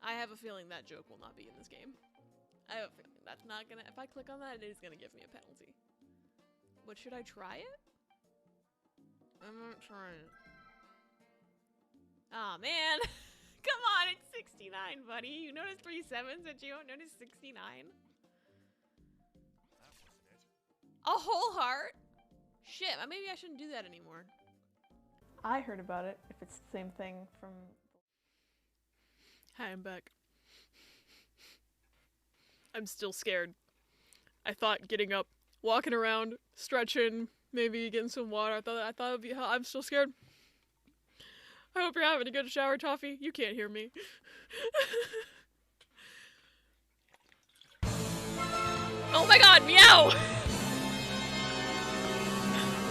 I have a feeling that joke will not be in this game. I have a feeling that's not gonna. If I click on that, it is gonna give me a penalty. But should I try it? I'm not trying it. Aw, man. Come on, it's 69, buddy. You noticed 3 sevens, but you don't notice 69? That wasn't it. A whole heart? Shit, maybe I shouldn't do that anymore. I heard about it, if it's the same thing from... Hi, I'm back. I'm still scared. I thought getting up, walking around, stretching, maybe getting some water. I thought it'd be. I'm still scared. I hope you're having a good shower, Toffee. You can't hear me. Oh my god, meow!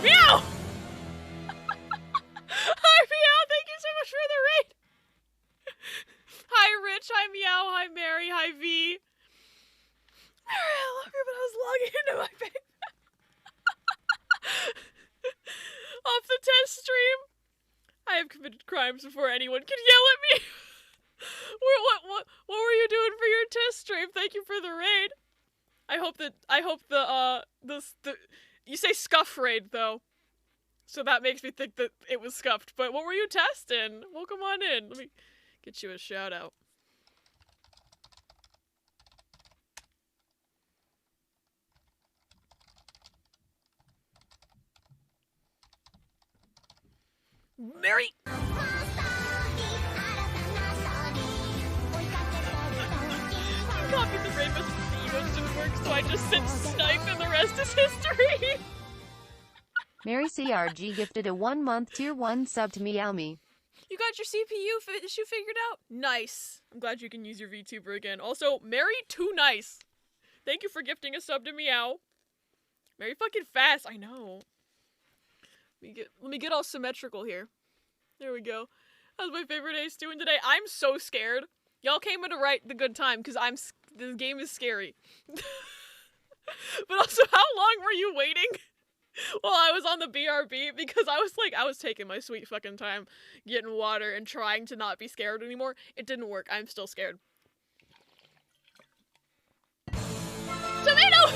Meow! Hi, meow! Thank you so much for the raid! Hi, Rich. Hi, Meow. Hi, Mary. Hi, V. Mary, I love you, but I was logging into my face. Off the test stream. I have committed crimes before anyone can yell at me. What were you doing for your test stream? Thank you for the raid. I hope the you say scuff raid though. So that makes me think that it was scuffed. But what were you testing? Well, come on in. Let me get you a shout out. Mary! You copied the raid message, the emotes didn't work, so I just sent snipe and the rest is history! Mary CRG gifted a 1-month tier 1 sub to Meow Me. You got your CPU issue figured out? Nice. I'm glad you can use your VTuber again. Also, Mary Too Nice. Thank you for gifting a sub to Meow. Mary fucking fast, I know. Let me get all symmetrical here. There we go. That was my favorite Ace doing today. I'm so scared. Y'all came at the good time because this game is scary. But also, how long were you waiting while I was on the BRB? Because I was taking my sweet fucking time getting water and trying to not be scared anymore. It didn't work. I'm still scared. Tomato!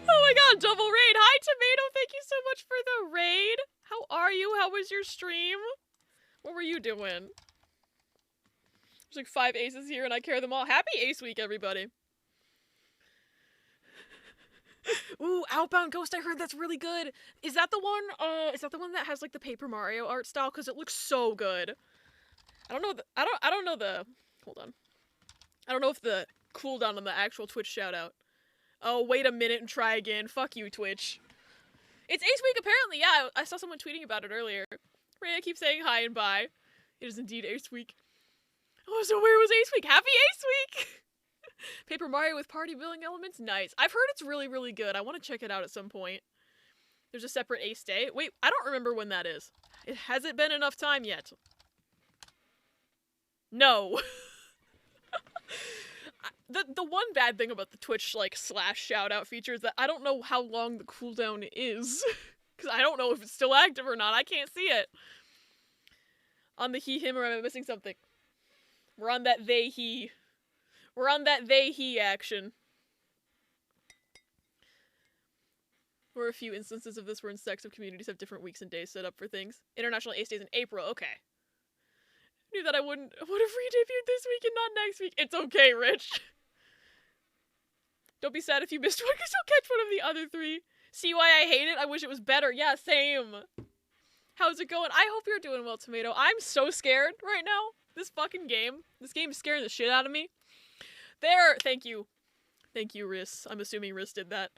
Oh my god, double raid. Hi, Tomato. Thank you so much for the raid. How are you? How was your stream? What were you doing? There's like 5 aces here and I carry them all. Happy Ace Week, everybody. Ooh, Outbound Ghost, I heard that's really good. Is that the one that has like the Paper Mario art style? Because it looks so good. I don't know if the cooldown on the actual Twitch shoutout. Oh, wait a minute and try again. Fuck you, Twitch. It's Ace Week, apparently. Yeah, I saw someone tweeting about it earlier. Rhea keeps saying hi and bye. It is indeed Ace Week. Oh, so where was Ace Week? Happy Ace Week! Paper Mario with party building elements? Nice. I've heard it's really, really good. I want to check it out at some point. There's a separate Ace Day. Wait, I don't remember when that is. Has it been enough time yet? No. The one bad thing about the Twitch, like, / shoutout feature is that I don't know how long the cooldown is. Because I don't know if it's still active or not. I can't see it. On the he, him, or am I missing something? We're on that they, he. We're on that they, he action. There were a few instances of this where instinctive communities have different weeks and days set up for things. International Ace Days in April, okay. Knew that I would have re-debuted this week and not next week. It's okay, Rich. Don't be sad if you missed one, because you'll catch one of the other 3. See why I hate it? I wish it was better. Yeah, same. How's it going? I hope you're doing well, Tomato. I'm so scared right now. This fucking game. This game is scaring the shit out of me. There, thank you. Thank you, Riss. I'm assuming Riss did that.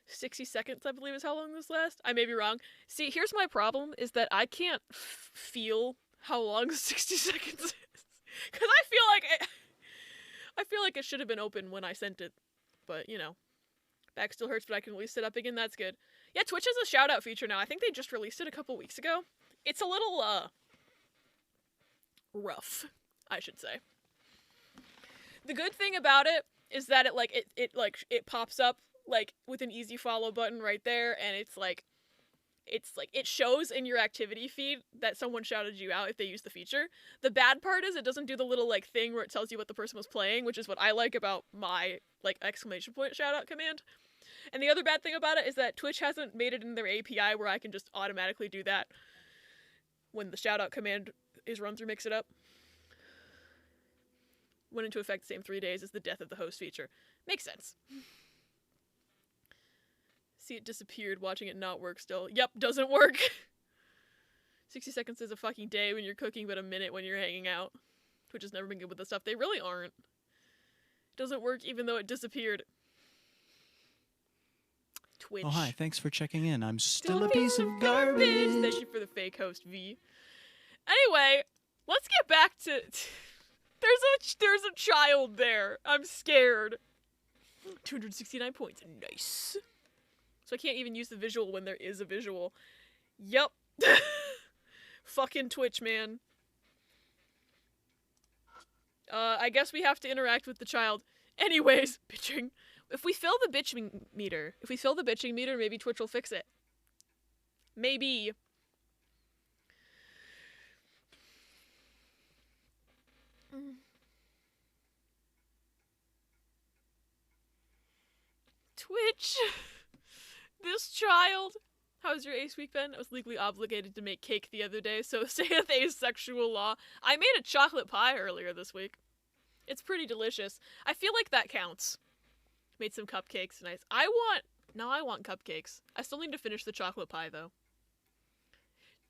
60 seconds, I believe, is how long this lasts. I may be wrong. See, here's my problem, is that I can't feel how long 60 seconds is. Because I feel like it should have been open when I sent it. But, you know, back still hurts, but I can at least sit up again. That's good. Yeah, Twitch has a shout-out feature now. I think they just released it a couple weeks ago. It's a little, rough, I should say. The good thing about it is that it pops up, like, with an easy follow button right there, and it shows in your activity feed that someone shouted you out if they use the feature. The bad part is it doesn't do the little, like, thing where it tells you what the person was playing, which is what I like about my, like, exclamation point shoutout command. And the other bad thing about it is that Twitch hasn't made it in their API where I can just automatically do that when the shoutout command is run through Mix It Up. Went into effect the same 3 days as the death of the host feature. Makes sense. See, it disappeared, watching it not work still. Yep, doesn't work. 60 seconds is a fucking day when you're cooking, but a minute when you're hanging out. Twitch has never been good with this stuff. They really aren't. Doesn't work even though it disappeared. Twitch. Oh, hi. Thanks for checking in. I'm still a piece of garbage. Thank you for the fake host, V. Anyway, let's get back to... There's a child there. I'm scared. 269 points. Nice. So I can't even use the visual when there is a visual. Yup. Fucking Twitch, man. I guess we have to interact with the child. Anyways, bitching. If we fill the bitching meter, maybe Twitch will fix it. Maybe. Twitch. This child. How's your ace week been? I was legally obligated to make cake the other day, so saith asexual law. I made a chocolate pie earlier this week. It's pretty delicious. I feel like that counts. Made some cupcakes. Nice. I want cupcakes. I still need to finish the chocolate pie, though.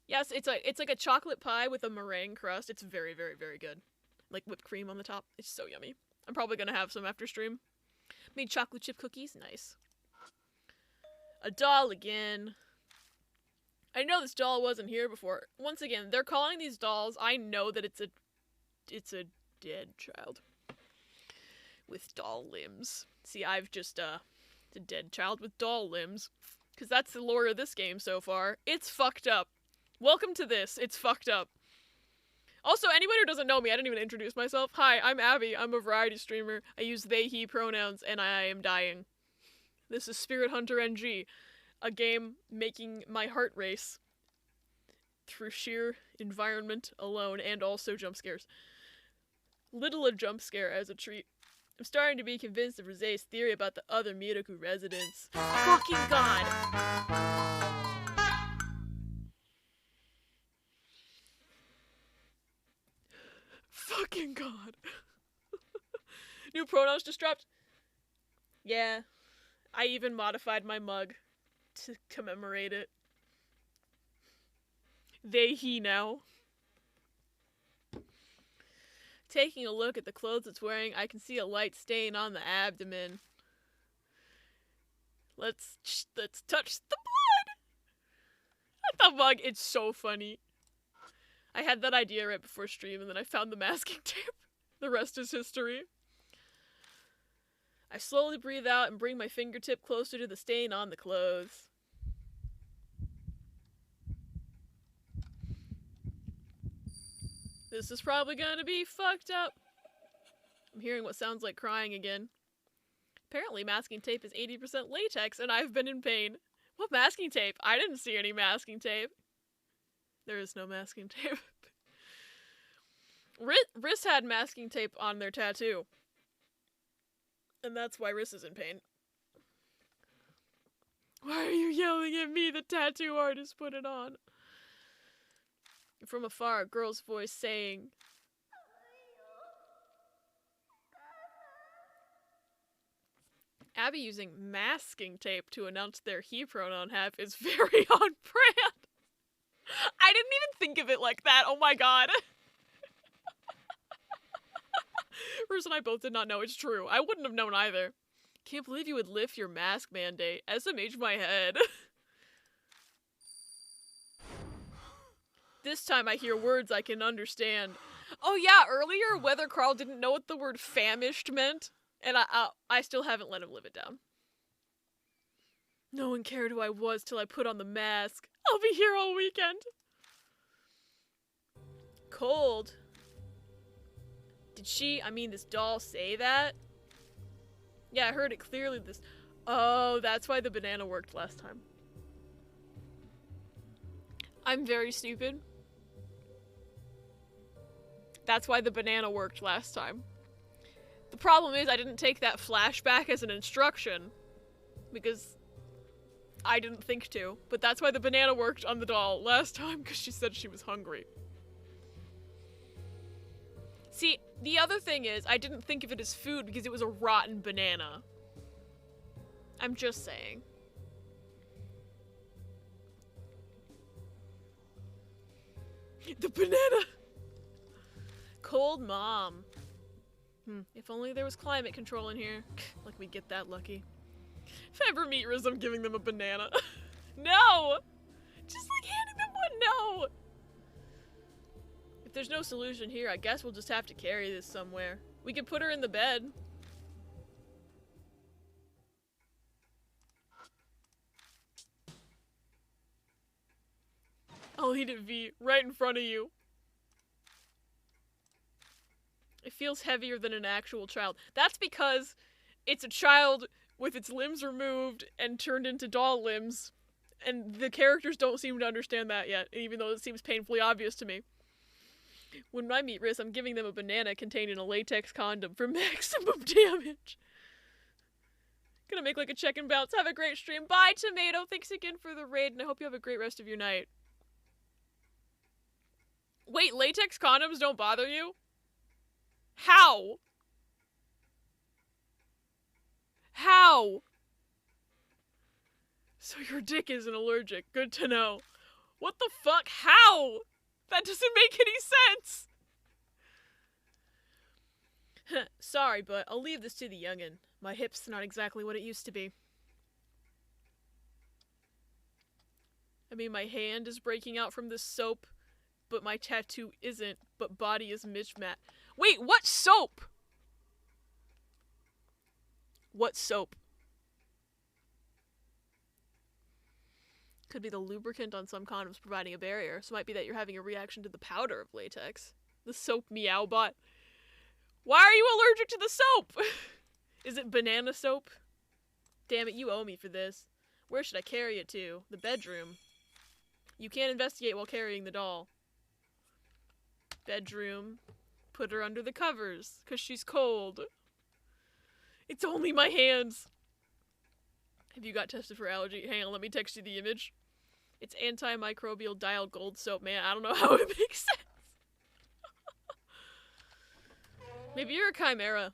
Yes, it's like a chocolate pie with a meringue crust. It's very, very, very good. Like whipped cream on the top. It's so yummy. I'm probably gonna have some after stream. Made chocolate chip cookies. Nice. A doll again. I know this doll wasn't here before. Once again, they're calling these dolls. I know that it's a dead child with doll limbs. See, I've just it's a dead child with doll limbs, because that's the lore of this game so far. It's fucked up. Welcome to this. It's fucked up. Also, anyone who doesn't know me, I didn't even introduce myself. Hi, I'm Abby. I'm a variety streamer. I use they, he pronouns, and I am dying. This is Spirit Hunter NG, a game making my heart race through sheer environment alone and also jump scares. Little a jump scare as a treat. I'm starting to be convinced of Rosé's theory about the other Miraku residents. Fucking god! Fucking god. New pronouns just dropped. Yeah. I even modified my mug to commemorate it. They, he now. Taking a look at the clothes it's wearing, I can see a light stain on the abdomen. Let's touch the blood! The mug, it's so funny. I had that idea right before stream, and then I found the masking tape. The rest is history. I slowly breathe out and bring my fingertip closer to the stain on the clothes. This is probably gonna be fucked up. I'm hearing what sounds like crying again. Apparently masking tape is 80% latex, and I've been in pain. What masking tape? I didn't see any masking tape. There is no masking tape. Riss had masking tape on their tattoo. And that's why Riss is in pain. Why are you yelling at me? The tattoo artist put it on. From afar, a girl's voice saying, Abby using masking tape to announce their he pronoun half is very on brand. I didn't even think of it like that. Oh my god. Riss and I both did not know it's true. I wouldn't have known either. Can't believe you would lift your mask mandate. SMH my head. This time I hear words I can understand. Oh yeah, earlier Weather Carl didn't know what the word famished meant, and I still haven't let him live it down. No one cared who I was till I put on the mask. I'll be here all weekend. Cold. Did this doll say that? Yeah, I heard it clearly this. Oh, that's why the banana worked last time. I'm very stupid. That's why the banana worked last time. The problem is I didn't take that flashback as an instruction. Because I didn't think to. But that's why the banana worked on the doll last time, because she said she was hungry. See, the other thing is, I didn't think of it as food because it was a rotten banana. I'm just saying. The banana! Cold mom. If only there was climate control in here. Like we'd get that lucky. If I ever meet Riz, I'm giving them a banana. No! Just like handing them one, no! If there's no solution here, I guess we'll just have to carry this somewhere. We could put her in the bed. I'll eat it, V, right in front of you. It feels heavier than an actual child. That's because it's a child with its limbs removed and turned into doll limbs. And the characters don't seem to understand that yet, even though it seems painfully obvious to me. When I meet Riz, I'm giving them a banana contained in a latex condom for maximum damage. Gonna make like a check and bounce. Have a great stream. Bye, Tomato. Thanks again for the raid, and I hope you have a great rest of your night. Wait, latex condoms don't bother you? How? How? So your dick isn't allergic. Good to know. What the fuck? How? That doesn't make any sense. Sorry, but I'll leave this to the youngin'. My hip's not exactly what it used to be. I mean, my hand is breaking out from this soap, but my tattoo isn't, but body is mismatched. Wait, what soap? What soap? Could be the lubricant on some condoms providing a barrier, so it might be that you're having a reaction to the powder of latex. The soap meow bot. Why are you allergic to the soap? Is it banana soap? Damn it, you owe me for this. Where should I carry it to? The bedroom. You can't investigate while carrying the doll. Bedroom. Put her under the covers, 'cause she's cold. It's only my hands. Have you got tested for allergy? Hang on, let me text you the image. It's antimicrobial dial gold soap, man. I don't know how it makes sense. Maybe you're a chimera.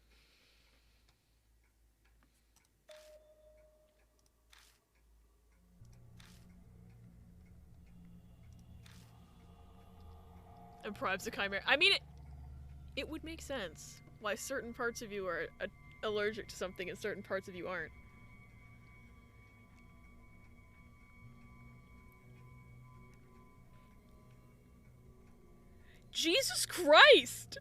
And Prime's a chimera. I mean, it would make sense why certain parts of you are allergic to something and certain parts of you aren't. Jesus Christ!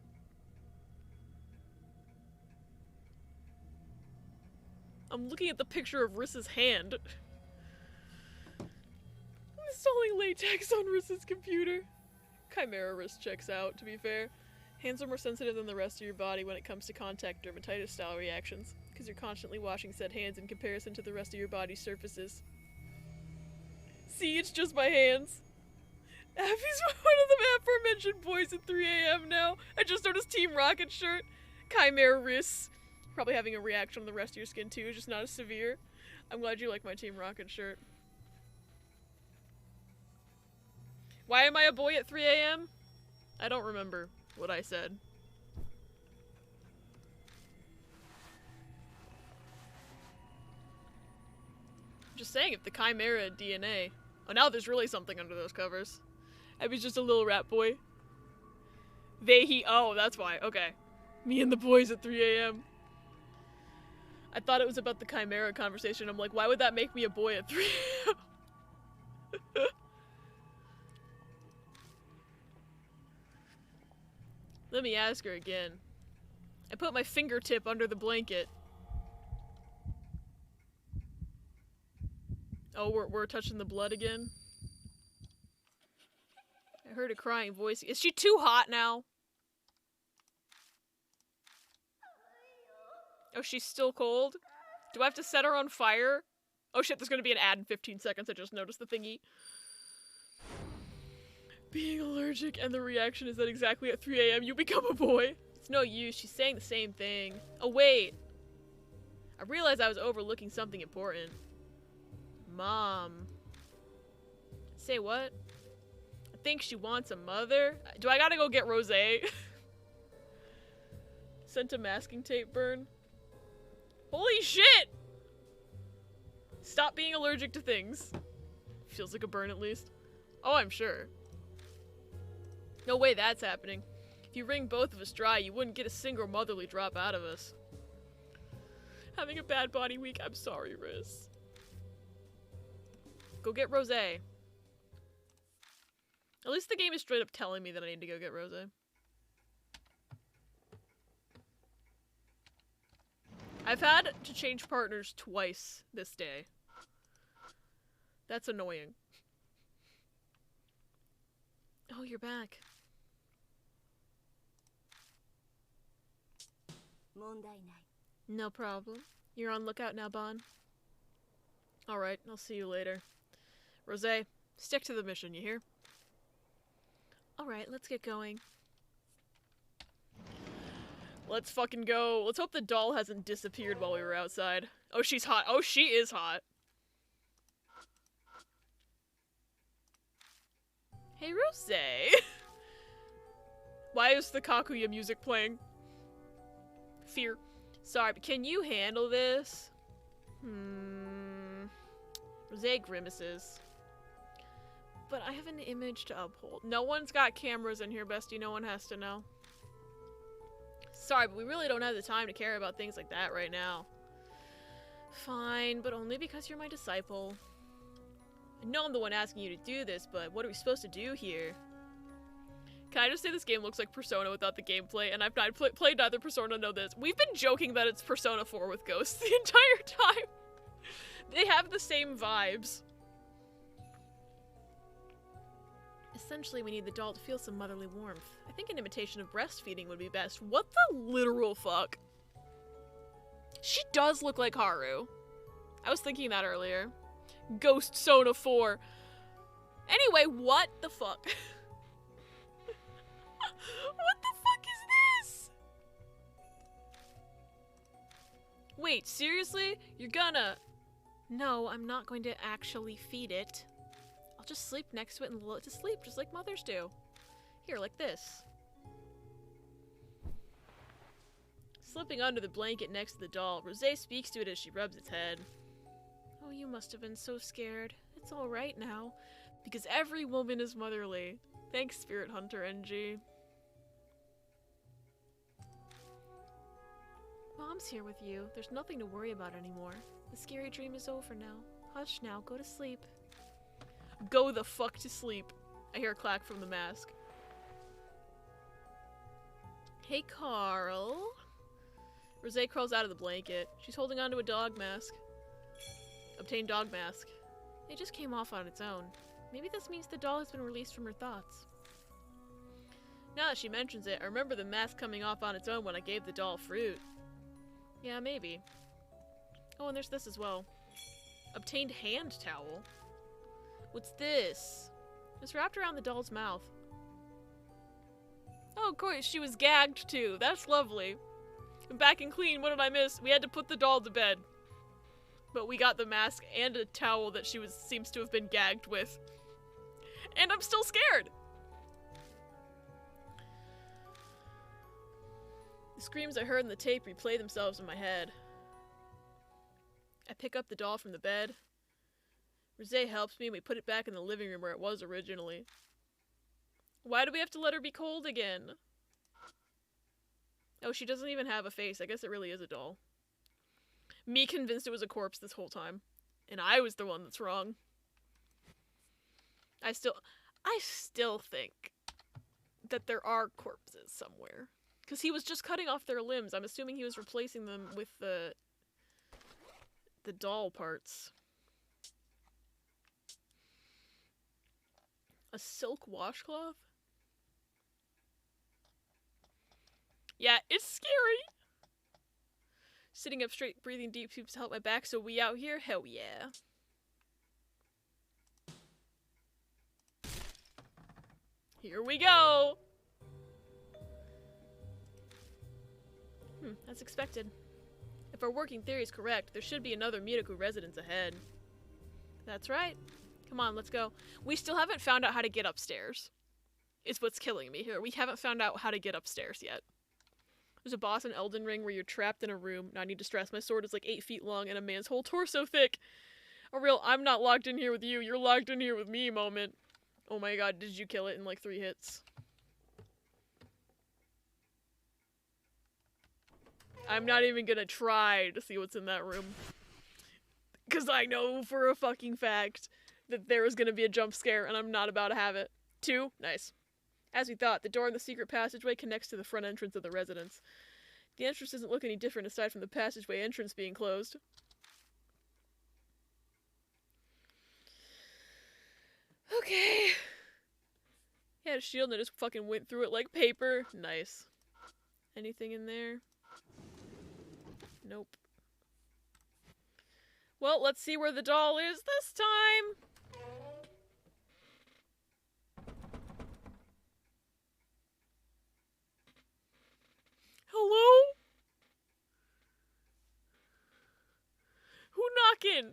I'm looking at the picture of Riss's hand. I'm installing latex on Riss's computer. Chimera wrist checks out, to be fair. Hands are more sensitive than the rest of your body when it comes to contact dermatitis-style reactions, because you're constantly washing said hands in comparison to the rest of your body's surfaces. See, it's just my hands. Abby's one of the aforementioned boys at 3 a.m. now. I just noticed Team Rocket shirt. Chimera wrists. Probably having a reaction on the rest of your skin too, just not as severe. I'm glad you like my Team Rocket shirt. Why am I a boy at 3 a.m.? I don't remember what I said. I'm just saying, if the Chimera had DNA... Oh, now there's really something under those covers. Abby's just a little rat boy. They, he, oh, that's why. Okay. Me and the boys at 3 a.m. I thought it was about the Chimera conversation. I'm like, why would that make me a boy at 3 a.m.? Let me ask her again. I put my fingertip under the blanket. Oh, we're touching the blood again? I heard a crying voice. Is she too hot now? Oh, she's still cold? Do I have to set her on fire? Oh shit, there's gonna be an ad in 15 seconds. I just noticed the thingy. Being allergic, and the reaction is that exactly at 3 a.m. you become a boy. It's no use, she's saying the same thing. Oh wait. I realized I was overlooking something important. Mom. Say what? I think she wants a mother. Do I gotta go get Rosé? Sent a masking tape burn. Holy shit! Stop being allergic to things. Feels like a burn at least. Oh, I'm sure. No way that's happening. If you wring both of us dry, you wouldn't get a single motherly drop out of us. Having a bad body week, I'm sorry, Riz. Go get Rosé. At least the game is straight up telling me that I need to go get Rosé. I've had to change partners twice this day. That's annoying. Oh, you're back. No problem. You're on lookout now, Bon. Alright, I'll see you later. Rosé, stick to the mission, you hear? Alright, let's get going. Let's fucking go. Let's hope the doll hasn't disappeared while we were outside. Oh, she's hot. Oh, she is hot. Hey, Rosé. Why is the Kakuya music playing? Fear. Sorry, but can you handle this? Rosé grimaces. But I have an image to uphold. No one's got cameras in here, bestie. No one has to know. Sorry, but we really don't have the time to care about things like that right now. Fine, but only because you're my disciple. I know I'm the one asking you to do this, but what are we supposed to do here? Can I just say this game looks like Persona without the gameplay, and I've not played neither Persona nor this. We've been joking that it's Persona 4 with ghosts the entire time. They have the same vibes. Essentially, we need the doll to feel some motherly warmth. I think an imitation of breastfeeding would be best. What the literal fuck? She does look like Haru. I was thinking that earlier. Ghost Sona 4. Anyway, what the fuck? What the fuck is this? Wait, seriously? You're gonna... No, I'm not going to actually feed it. I'll just sleep next to it and lull it to sleep, just like mothers do. Here, like this. Slipping under the blanket next to the doll, Rosé speaks to it as she rubs its head. Oh, you must have been so scared. It's alright now. Because every woman is motherly. Thanks, Spirit Hunter NG. Mom's here with you. There's nothing to worry about anymore. The scary dream is over now. Hush now, go to sleep. Go the fuck to sleep. I hear a clack from the mask. Hey, Carl. Rosé crawls out of the blanket. She's holding onto a dog mask. Obtain dog mask. It just came off on its own. Maybe this means the doll has been released from her thoughts. Now that she mentions it, I remember the mask coming off on its own when I gave the doll fruit. Yeah, maybe. Oh, and there's this as well. Obtained hand towel. What's this? It's wrapped around the doll's mouth. Oh, of course, she was gagged too. That's lovely. And back and clean, what did I miss? We had to put the doll to bed. But we got the mask and a towel that she seems to have been gagged with. And I'm still scared! The screams I heard in the tape replay themselves in my head. I pick up the doll from the bed. Rosé helps me and we put it back in the living room where it was originally. Why do we have to let her be cold again? Oh, she doesn't even have a face. I guess it really is a doll. Me convinced it was a corpse this whole time. And I was the one that's wrong. I still think that there are corpses somewhere. Because he was just cutting off their limbs. I'm assuming he was replacing them with the doll parts. A silk washcloth? Yeah, it's scary! Sitting up straight, breathing deep seems to help my back, so we out here? Hell yeah. Here we go! That's expected. If our working theory is correct, there should be another Miraku residence ahead. That's right. Come on, let's go. We still haven't found out how to get upstairs. It's what's killing me here. We haven't found out how to get upstairs yet. There's a boss in Elden Ring where you're trapped in a room. Now I need to stress. My sword is like 8 feet long and a man's whole torso thick. A real I'm not locked in here with you, you're locked in here with me moment. Oh my god, did you kill it in like 3 hits? I'm not even gonna try to see what's in that room. Because I know for a fucking fact that there is gonna be a jump scare and I'm not about to have it. 2, nice. As we thought, the door in the secret passageway connects to the front entrance of the residence. The entrance doesn't look any different aside from the passageway entrance being closed. Okay. He had a shield and I just fucking went through it like paper. Nice. Anything in there? Nope. Well, let's see where the doll is this time. Hello? Who knocking?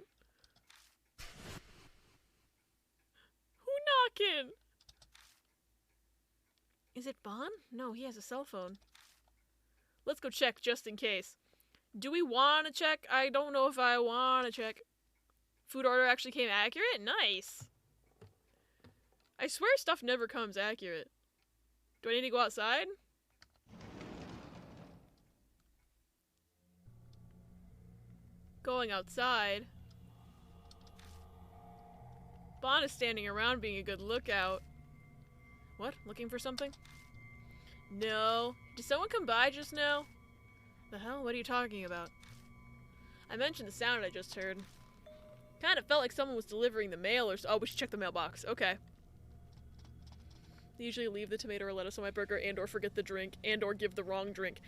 Who knocking? Is it Bon? No, he has a cell phone. Let's go check just in case. Do we want to check? I don't know if I want to check. Food order actually came accurate? Nice. I swear stuff never comes accurate. Do I need to go outside? Going outside. Bon is standing around being a good lookout. What? Looking for something? No. Did someone come by just now? The hell? What are you talking about? I mentioned the sound I just heard. Kind of felt like someone was delivering the mail or so. Oh, we should check the mailbox. Okay. I usually leave the tomato or lettuce on my burger and or forget the drink and or give the wrong drink.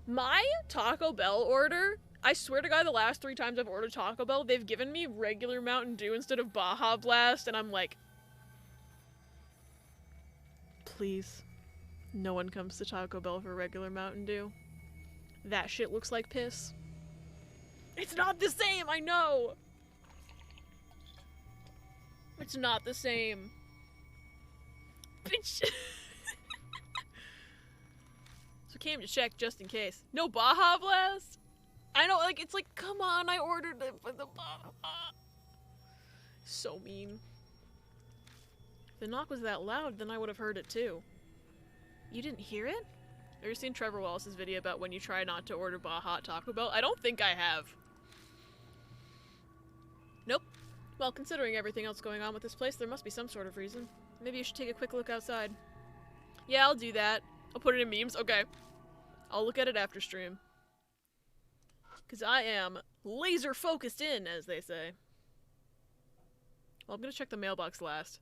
My Taco Bell order, I swear to God, the last 3 times I've ordered Taco Bell, they've given me regular Mountain Dew instead of Baja Blast, and I'm like, please, no one comes to Taco Bell for regular Mountain Dew. That shit looks like piss. It's not the same, I know! It's not the same. Bitch. So came to check just in case. No Baja Blast? I know, like, it's like, come on, I ordered it for the Baja. So mean. If the knock was that loud, then I would have heard it too. You didn't hear it? Have you seen Trevor Wallace's video about when you try not to order Baja at Taco Bell? I don't think I have. Nope. Well, considering everything else going on with this place, there must be some sort of reason. Maybe you should take a quick look outside. Yeah, I'll do that. I'll put it in memes. Okay. I'll look at it after stream. Because I am laser focused in, as they say. Well, I'm gonna check the mailbox last.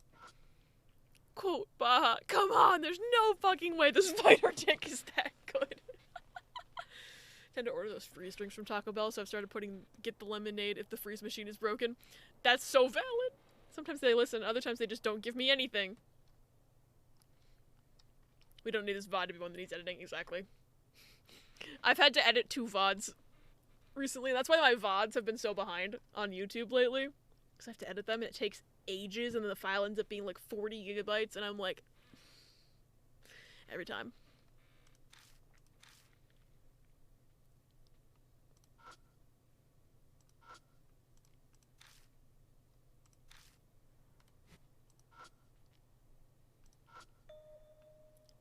Quote, Baja. Come on, there's no fucking way the spider dick is that good. I tend to order those freeze drinks from Taco Bell, so I've started putting get the lemonade if the freeze machine is broken. That's so valid. Sometimes they listen, other times they just don't give me anything. We don't need this VOD to be one that needs editing, exactly. I've had to edit 2 VODs recently. That's why my VODs have been so behind on YouTube lately. Because I have to edit them and it takes ages and then the file ends up being like 40 gigabytes and I'm like... every time.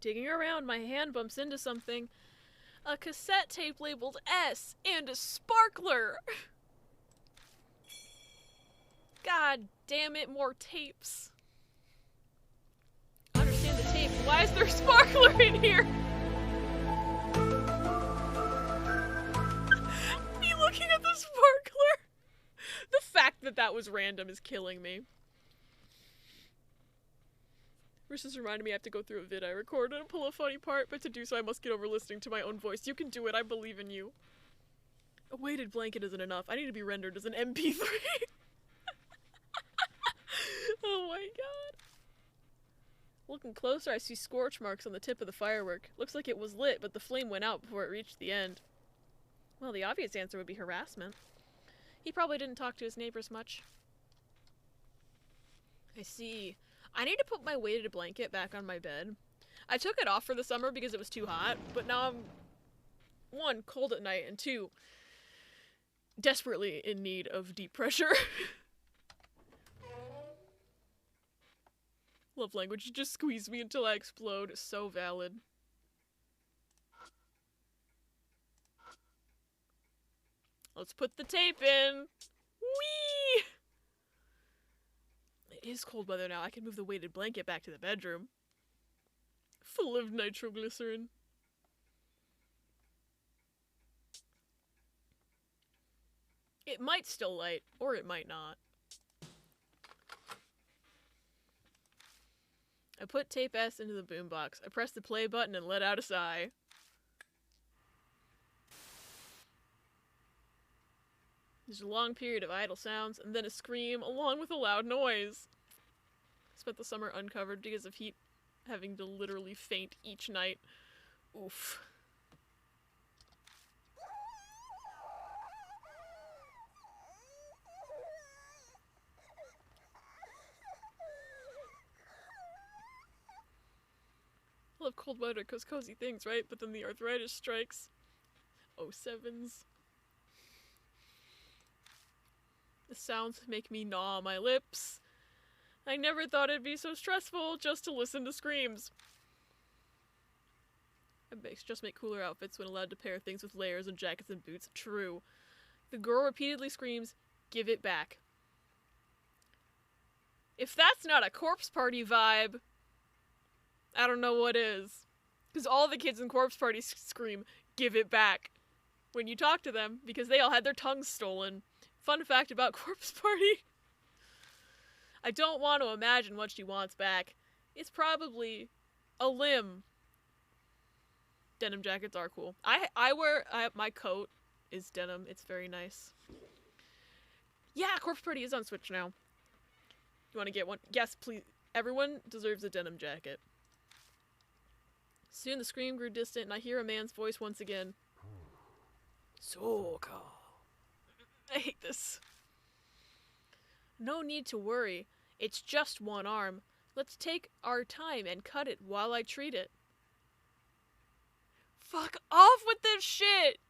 Digging around, my hand bumps into something. a cassette tape labeled S, and a sparkler. God damn it, more tapes. I understand the tape. Why is there a sparkler in here? Me looking at the sparkler. The fact that that was random is killing me. This reminded me I have to go through a vid I recorded and pull a funny part, but to do so I must get over listening to my own voice. You can do it, I believe in you. A weighted blanket isn't enough. I need to be rendered as an MP3. Oh my god. Looking closer, I see scorch marks on the tip of the firework. Looks like it was lit, but the flame went out before it reached the end. Well, the obvious answer would be harassment. He probably didn't talk to his neighbors much. I see. I need to put my weighted blanket back on my bed. I took it off for the summer because it was too hot, but now I'm, 1, cold at night, and 2, desperately in need of deep pressure. Love language, just squeeze me until I explode. So valid. Let's put the tape in. Whee! It is cold weather now. I can move the weighted blanket back to the bedroom. Full of nitroglycerin. It might still light, or it might not. I put tape S into the boombox. I pressed the play button and let out a sigh. There's a long period of idle sounds, and then a scream, along with a loud noise. Spent the summer uncovered because of heat, having to literally faint each night. Oof. I love cold weather because cozy things, right? But then the arthritis strikes. 07s. The sounds make me gnaw my lips. I never thought it'd be so stressful just to listen to screams. I just make cooler outfits when allowed to pair things with layers and jackets and boots. True. The girl repeatedly screams, "Give it back." If that's not a corpse party vibe, I don't know what is. Because all the kids in corpse party scream, "Give it back," when you talk to them, because they all had their tongues stolen. Fun fact about corpse party. I don't want to imagine what she wants back. It's probably a limb. Denim jackets are cool. My coat is denim. It's very nice. Yeah, corpse party is on Switch now. You want to get one? Yes, please. Everyone deserves a denim jacket. Soon the scream grew distant, and I hear a man's voice once again. Soka. I hate this. No need to worry. It's just one arm. Let's take our time and cut it while I treat it. Fuck off with this shit!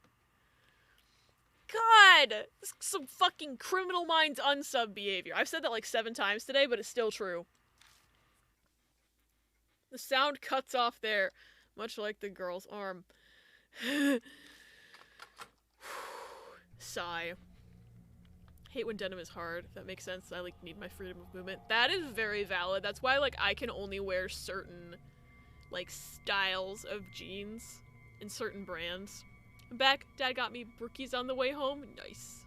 God! This is some fucking Criminal Minds unsub behavior. I've said that like 7 times today, but it's still true. The sound cuts off there, much like the girl's arm. Sigh. Hate when denim is hard. If that makes sense. I like need my freedom of movement. That is very valid. That's why like I can only wear certain like styles of jeans in certain brands. I'm back. Dad got me brookies on the way home. Nice.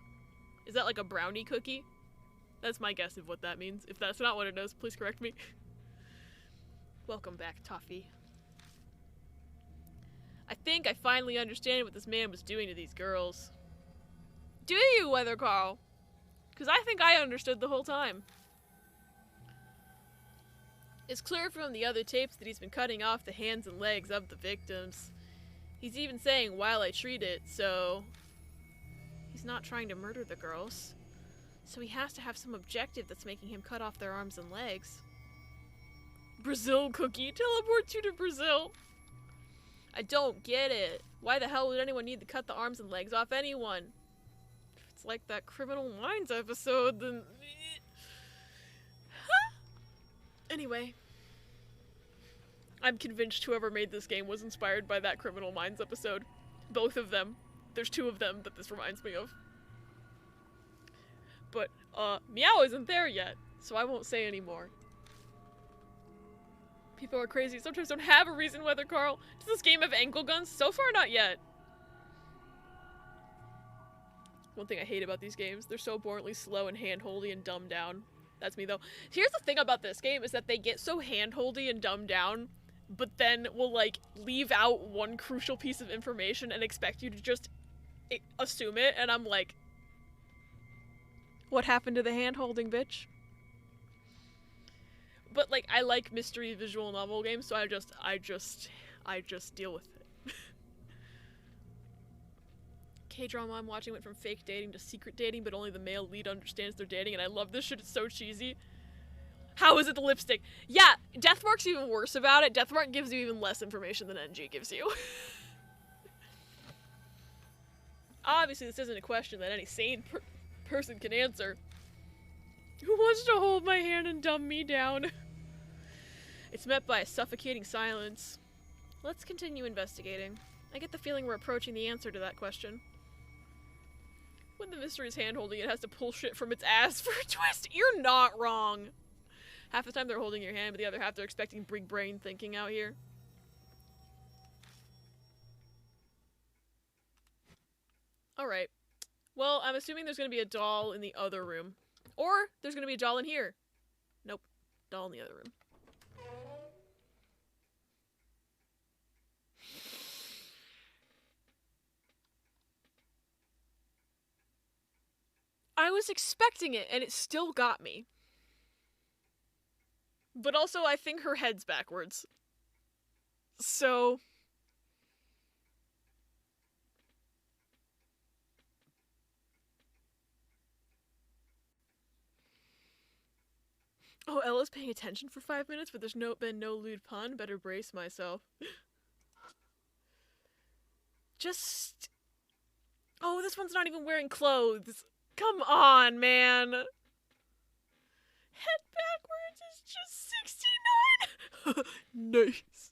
Is that like a brownie cookie? That's my guess of what that means. If that's not what it is, please correct me. Welcome back, Toffee. I think I finally understand what this man was doing to these girls. Do you, Weather Carl? Because I think I understood the whole time. It's clear from the other tapes that he's been cutting off the hands and legs of the victims. He's even saying, "while I treat it," so he's not trying to murder the girls. So he has to have some objective that's making him cut off their arms and legs. Brazil cookie teleports you to Brazil. I don't get it. Why the hell would anyone need to cut the arms and legs off anyone? If it's like that Criminal Minds episode, then... Anyway. I'm convinced whoever made this game was inspired by that Criminal Minds episode. Both of them. There's two of them that this reminds me of. But, Meow isn't there yet, so I won't say anymore. People are crazy. Sometimes don't have a reason whether, Carl. Does this game have ankle guns? So far, not yet. One thing I hate about these games, they're so boringly slow and hand-holdy and dumbed down. That's me, though. Here's the thing about this game, is that they get so hand-holdy and dumbed down, but then will, like, leave out one crucial piece of information and expect you to just assume it, and I'm like, what happened to the hand-holding, bitch? But, like, I like mystery visual novel games, so I just deal with it. K-drama I'm watching went from fake dating to secret dating, but only the male lead understands they're dating, and I love this shit, it's so cheesy. How is it the lipstick? Yeah, Deathmark's even worse about it. Deathmark gives you even less information than NG gives you. Obviously, this isn't a question that any sane person can answer. Who wants to hold my hand and dumb me down? It's met by a suffocating silence. Let's continue investigating. I get the feeling we're approaching the answer to that question. When the mystery is hand-holding, it has to pull shit from its ass for a twist. You're not wrong. Half the time they're holding your hand, but the other half they're expecting big brain thinking out here. Alright. Well, I'm assuming there's going to be a doll in the other room. Or there's going to be a doll in here. Nope. Doll in the other room. I was expecting it, and it still got me. But also, I think her head's backwards. So... Oh, Ella's paying attention for 5 minutes, but there's been no lewd pun. Better brace myself. Just... Oh, this one's not even wearing clothes. Come on, man. Head backwards is just 69. Nice.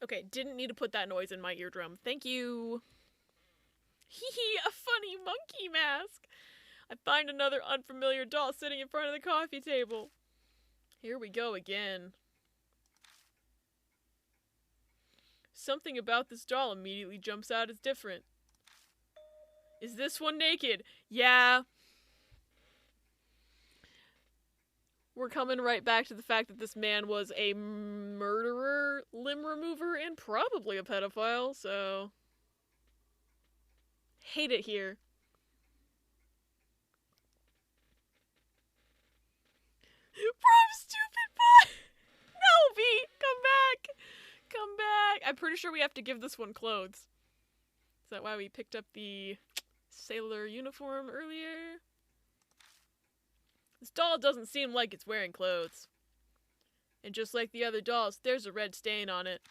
Okay, didn't need to put that noise in my eardrum. Thank you. Hee hee, a funny monkey mask. I find another unfamiliar doll sitting in front of the coffee table. Here we go again. Something about this doll immediately jumps out as different. Is this one naked? Yeah. We're coming right back to the fact that this man was a murderer, limb remover, and probably a pedophile, so... Hate it here. Bro, stupid bot! No, V! Come back! Come back! I'm pretty sure we have to give this one clothes. Is that why we picked up the sailor uniform earlier? This doll doesn't seem like it's wearing clothes. And just like the other dolls, there's a red stain on it.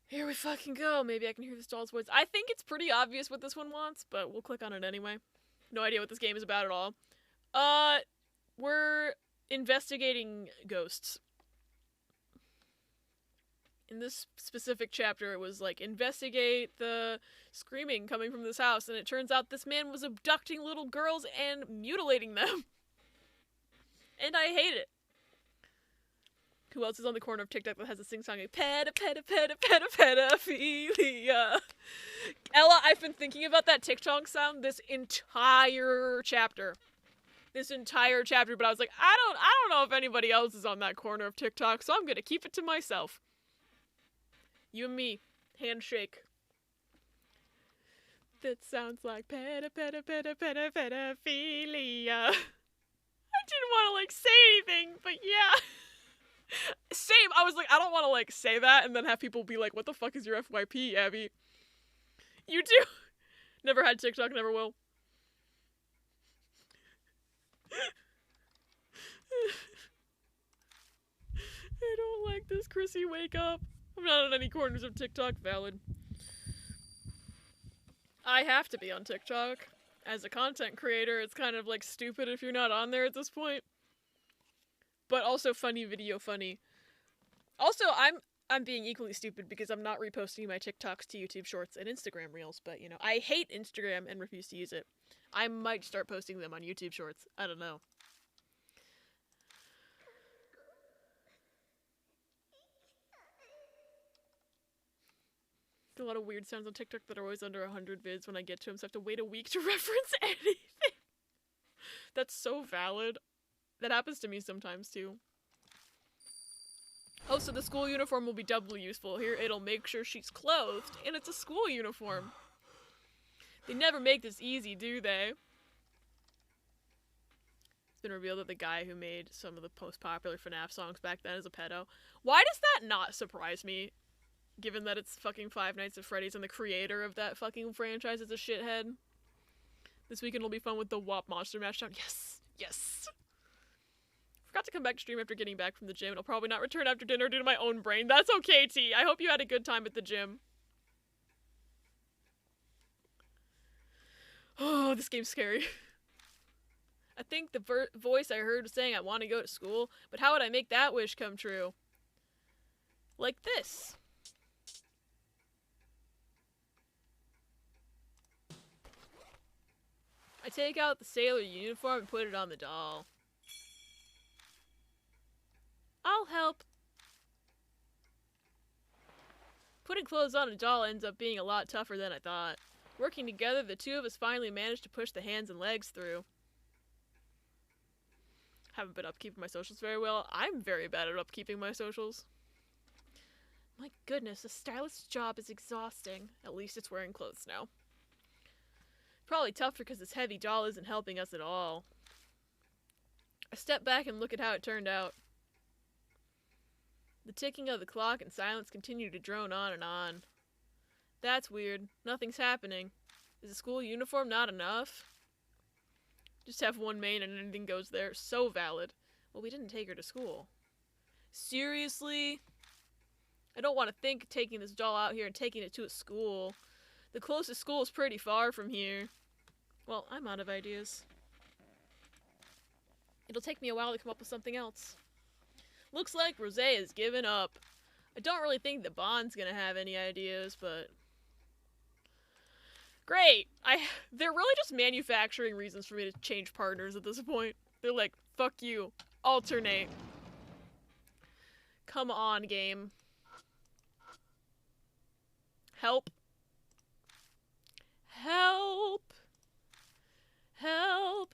Here we fucking go. Maybe I can hear this doll's voice. I think it's pretty obvious what this one wants, but we'll click on it anyway. No idea what this game is about at all. We're investigating ghosts. In this specific chapter, it was like, investigate the screaming coming from this house, and it turns out this man was abducting little girls and mutilating them. And I hate it. Who else is on the corner of TikTok that has a sing-song like, pedophilia? Ella, I've been thinking about that TikTok sound this entire chapter. But I was like, I don't know if anybody else is on that corner of TikTok, so I'm gonna keep it to myself. You and me, handshake. That sounds like pedophilia. I didn't want to, like, say anything, but yeah. Same, I was like, I don't want to, like, say that and then have people be like, what the fuck is your FYP, Abby? You do. Never had TikTok, never will. I don't like this, Chrissy, wake up. I'm not on any corners of TikTok, valid. I have to be on TikTok. As a content creator, it's kind of, like, stupid if you're not on there at this point. but also funny video funny. Also, I'm being equally stupid because I'm not reposting my TikToks to YouTube Shorts and Instagram Reels, but you know, I hate Instagram and refuse to use it. I might start posting them on YouTube Shorts. I don't know. A lot of weird sounds on TikTok that are always under 100 vids when I get to them, so I have to wait a week to reference anything. That's so valid. That happens to me sometimes too. Oh, so the school uniform will be doubly useful. Here, it'll make sure she's clothed, and it's a school uniform. They never make this easy, do they? It's been revealed that the guy who made some of the most popular FNAF songs back then is a pedo. Why does that not surprise me? Given that it's fucking Five Nights at Freddy's and the creator of that fucking franchise is a shithead. This weekend will be fun with the WAP Monster Mashdown. Yes! Yes! Forgot to come back to stream after getting back from the gym. I'll probably not return after dinner due to my own brain. That's okay, T. I hope you had a good time at the gym. Oh, this game's scary. I think the voice I heard was saying I want to go to school, but how would I make that wish come true? Like this. I take out the sailor uniform and put it on the doll. I'll help. Putting clothes on a doll ends up being a lot tougher than I thought. Working together, the two of us finally managed to push the hands and legs through. Haven't been upkeeping my socials very well. I'm very bad at upkeeping my socials. My goodness, a stylist's job is exhausting. At least it's wearing clothes now. Probably tougher because this heavy doll isn't helping us at all. I step back and look at how it turned out. The ticking of the clock and silence continue to drone on and on. That's weird. Nothing's happening. Is a school uniform not enough? Just have one main and anything goes there. So valid. Well, we didn't take her to school. Seriously? I don't want to think of taking this doll out here and taking it to a school. The closest school is pretty far from here. Well, I'm out of ideas. It'll take me a while to come up with something else. Looks like Rosé has given up. I don't really think that Bond's gonna have any ideas, but... Great! They're really just manufacturing reasons for me to change partners at this point. They're like, fuck you. Alternate. Come on, game. Help. Help. Help.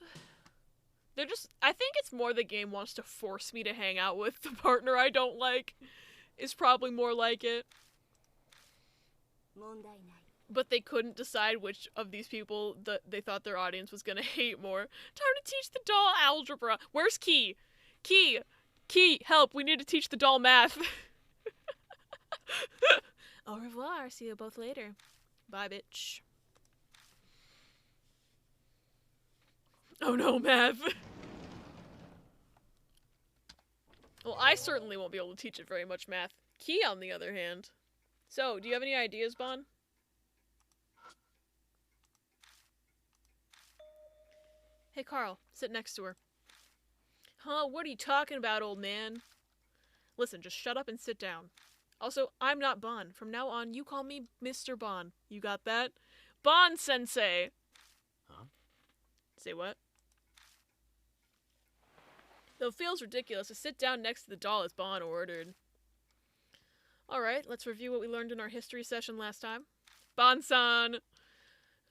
They're just... I think it's more the game wants to force me to hang out with the partner I don't like. Is probably more like it. But they couldn't decide which of these people that they thought their audience was gonna hate more. Time to teach the doll algebra. Where's Key? Key! Key, help! We need to teach the doll math. Au revoir. See you both later. Bye, bitch. Oh no, math! Well, I certainly won't be able to teach it very much math. Key, on the other hand. So, do you have any ideas, Bon? Hey, Carl, sit next to her. Huh, what are you talking about, old man? Listen, just shut up and sit down. Also, I'm not Bon. From now on, you call me Mr. Bon. You got that? Bon-sensei! Huh? Say what? Though it feels ridiculous to sit down next to the doll as Bon ordered. Alright, let's review what we learned in our history session last time. Bon-san!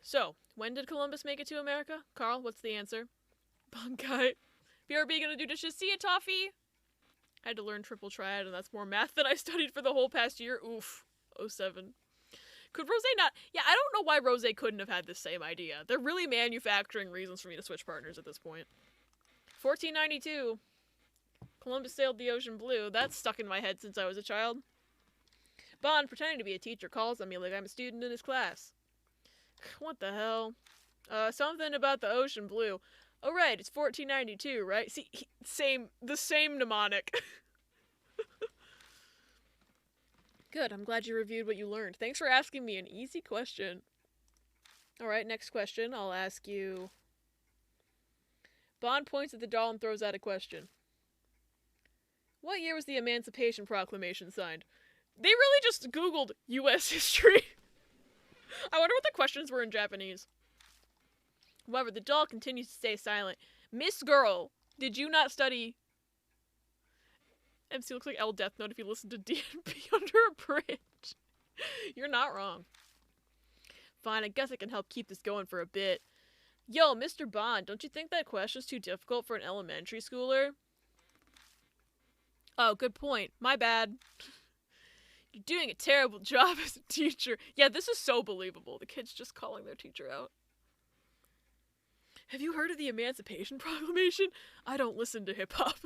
So, when did Columbus make it to America? Carl, what's the answer? Bankai. BRB gonna do dishes? See ya, Toffee! I had to learn triple triad, and that's more math than I studied for the whole past year. Oof. 07. Could Rosé not... Yeah, I don't know why Rosé couldn't have had the same idea. They're really manufacturing reasons for me to switch partners at this point. 1492. Columbus sailed the ocean blue. That's stuck in my head since I was a child. Bond, pretending to be a teacher, calls on me like I'm a student in his class. What the hell? Something about the ocean blue. Oh right, it's 1492, right? See, the same mnemonic. Good, I'm glad you reviewed what you learned. Thanks for asking me an easy question. Alright, next question. I'll ask you... Bond points at the doll and throws out a question. What year was the Emancipation Proclamation signed? They really just Googled U.S. history. I wonder what the questions were in Japanese. However, the doll continues to stay silent. Miss Girl, did you not study... MC looks like L Death Note if you listen to DNP under a bridge. You're not wrong. Fine, I guess I can help keep this going for a bit. Yo, Mr. Bond, don't you think that question's too difficult for an elementary schooler? Oh, good point. My bad. You're doing a terrible job as a teacher. Yeah, this is so believable. The kid's just calling their teacher out. Have you heard of the Emancipation Proclamation? I don't listen to hip-hop.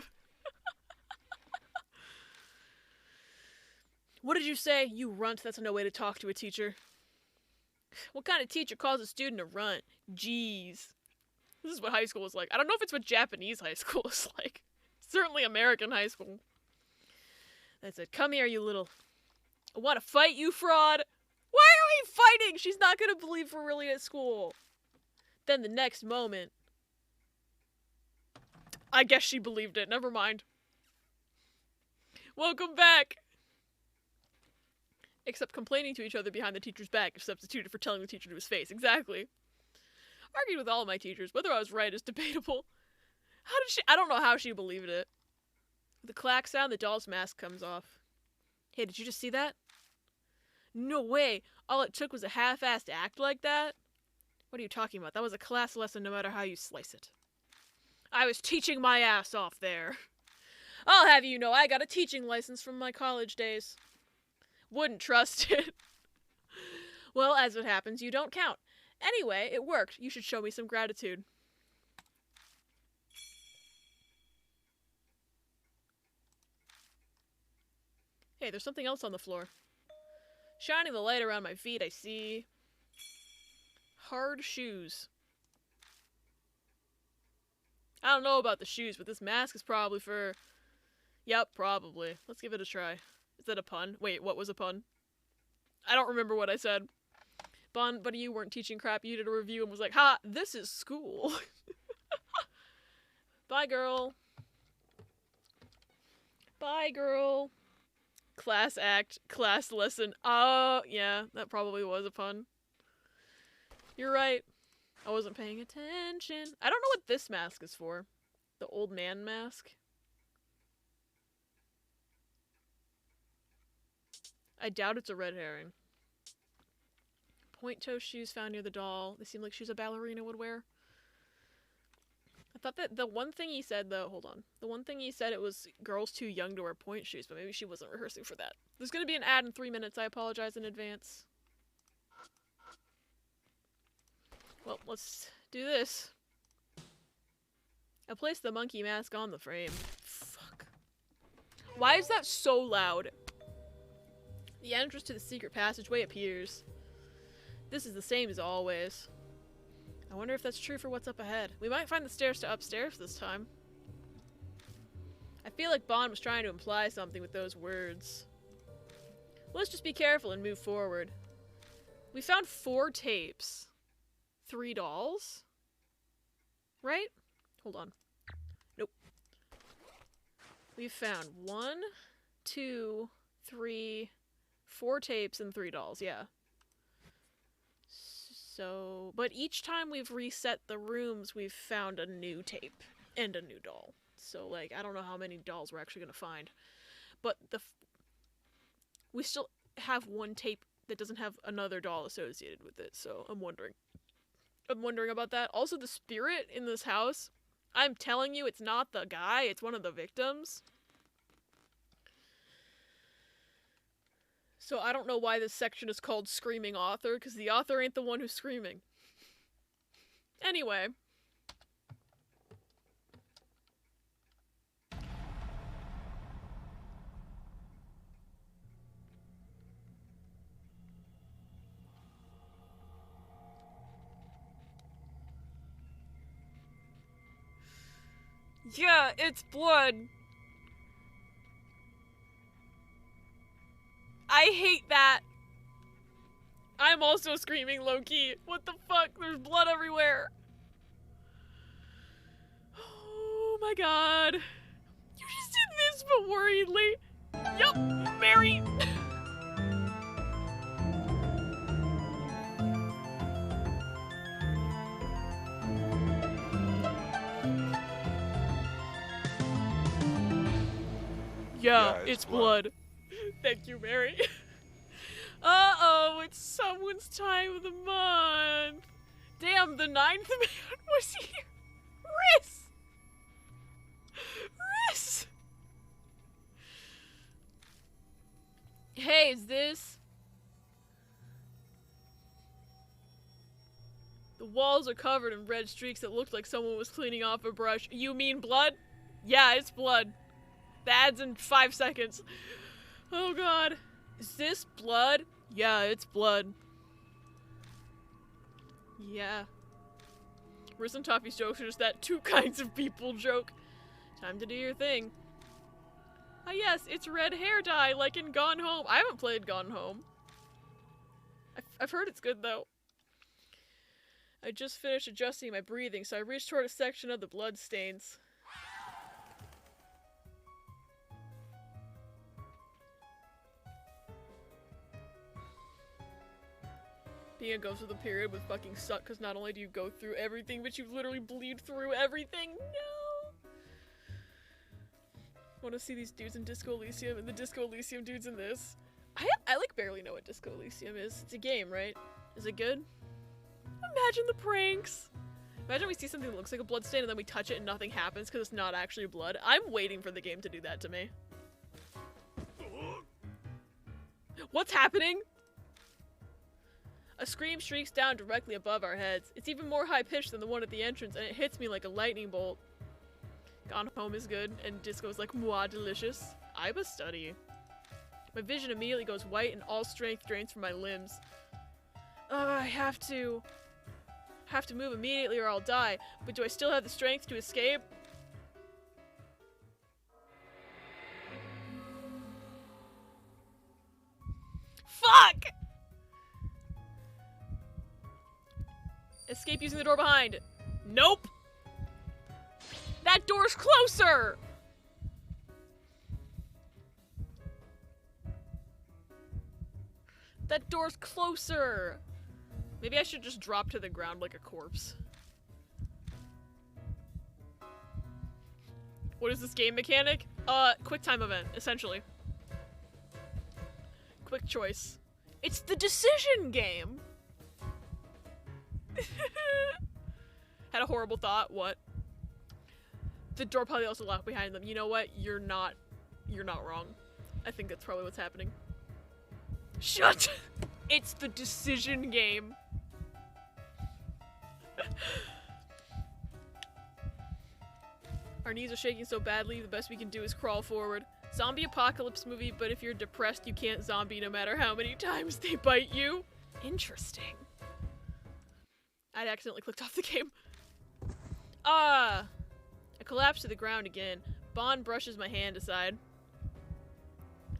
What did you say? You runt. That's no way to talk to a teacher. What kind of teacher calls a student a runt? Jeez. This is what high school is like. I don't know if it's what Japanese high school is like. Certainly American high school. I said, come here, you little... I want to fight you, fraud. Why are we fighting? She's not going to believe we're really at school. Then the next moment... I guess she believed it. Never mind. Welcome back. Except complaining to each other behind the teacher's back is substituted for telling the teacher to his face. Exactly. Argued with all of my teachers. Whether I was right is debatable. How did she... I don't know how she believed it. With the clack sound, the doll's mask comes off. Hey, did you just see that? No way. All it took was a half-assed act like that? What are you talking about? That was a class lesson no matter how you slice it. I was teaching my ass off there. I'll have you know I got a teaching license from my college days. Wouldn't trust it. Well, as it happens, you don't count. Anyway, it worked. You should show me some gratitude. Hey, there's something else on the floor. Shining the light around my feet, I see... hard shoes. I don't know about the shoes, but this mask is probably for... Yep, probably. Let's give it a try. Is that a pun? Wait, what was a pun? I don't remember what I said. Bond, buddy, you weren't teaching crap. You did a review and was like, ha, this is school. Bye, girl. Bye, girl. Class act, class lesson. Oh, yeah, that probably was a pun. You're right. I wasn't paying attention. I don't know what this mask is for. The old man mask. I doubt it's a red herring. Point toe shoes found near the doll. They seem like shoes a ballerina would wear. I thought that the one thing he said, though, hold on. The one thing he said it was girls too young to wear point shoes, but maybe she wasn't rehearsing for that. There's gonna be an ad in 3 minutes. I apologize in advance. Well, let's do this. I placed the monkey mask on the frame. Fuck. Why is that so loud? The entrance to the secret passageway appears. This is the same as always. I wonder if that's true for what's up ahead. We might find the stairs to upstairs this time. I feel like Bond was trying to imply something with those words. Let's just be careful and move forward. We found 4 tapes. 3 dolls? Right? Hold on. Nope. We've found 1, 2, 3, 4 tapes and 3 dolls, yeah. So, but each time we've reset the rooms, we've found a new tape and a new doll. So, like, I don't know how many dolls we're actually gonna find. But we still have 1 tape that doesn't have another doll associated with it, so I'm wondering. I'm wondering about that. Also, the spirit in this house, I'm telling you, it's not the guy, it's one of the victims. So I don't know why this section is called Screaming Author, because the author ain't the one who's screaming. Anyway. Yeah, it's blood. I hate that. I'm also screaming low-key. What the fuck? There's blood everywhere. Oh my god. You just did this but worriedly. Yup, Mary. Yeah, it's blood. Thank you, Mary. Uh-oh, it's someone's time of the month. Damn, the 9th man was here. Riss! Riss! Hey, is this... The walls are covered in red streaks that looked like someone was cleaning off a brush. You mean blood? Yeah, it's blood. The ad's in 5 seconds. Oh god. Is this blood? Yeah, it's blood. Yeah. Riss and Toffee's jokes are just that two kinds of people joke. Time to do your thing. Ah yes, it's red hair dye like in Gone Home. I haven't played Gone Home. I've heard it's good though. I just finished adjusting my breathing, so I reached toward a section of the blood stains. Being a ghost with a period would fucking suck, because not only do you go through everything, but you literally bleed through everything. No! I want to see these dudes in Disco Elysium and the Disco Elysium dudes in this. I like barely know what Disco Elysium is. It's a game, right? Is it good? Imagine the pranks! Imagine we see something that looks like a blood stain and then we touch it and nothing happens because it's not actually blood. I'm waiting for the game to do that to me. What's happening? A scream shrieks down directly above our heads. It's even more high-pitched than the one at the entrance, and it hits me like a lightning bolt. Gone Home is good, and Disco is like, mwah, delicious. I must study. My vision immediately goes white, and all strength drains from my limbs. I have to move immediately or I'll die, but do I still have the strength to escape? Fuck! Escape using the door behind. Nope! That door's closer! That door's closer! Maybe I should just drop to the ground like a corpse. What is this game mechanic? Quick time event, essentially. Quick choice. It's the decision game! Had a horrible thought. What? The door probably also locked behind them. You know what? You're not wrong. I think that's probably what's happening. Shut! It's the decision game. Our knees are shaking so badly, the best we can do is crawl forward. Zombie apocalypse movie, but if you're depressed, you can't zombie no matter how many times they bite you. Interesting. I accidentally clicked off the game. I collapsed to the ground again. Bond brushes my hand aside.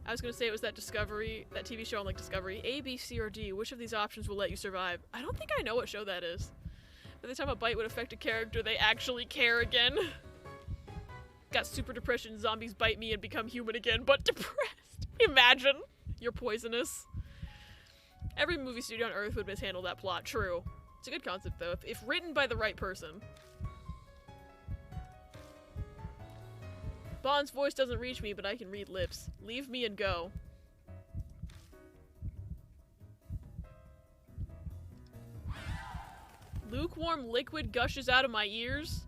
I was gonna say it was that Discovery, that TV show on like Discovery. A, B, C, or D. Which of these options will let you survive? I don't think I know what show that is. By the time a bite would affect a character, they actually care again. Got super depression, zombies bite me and become human again, but depressed. Imagine. You're poisonous. Every movie studio on Earth would mishandle that plot. True. It's a good concept, though, if written by the right person. Bond's voice doesn't reach me, but I can read lips. Leave me and go. Lukewarm liquid gushes out of my ears.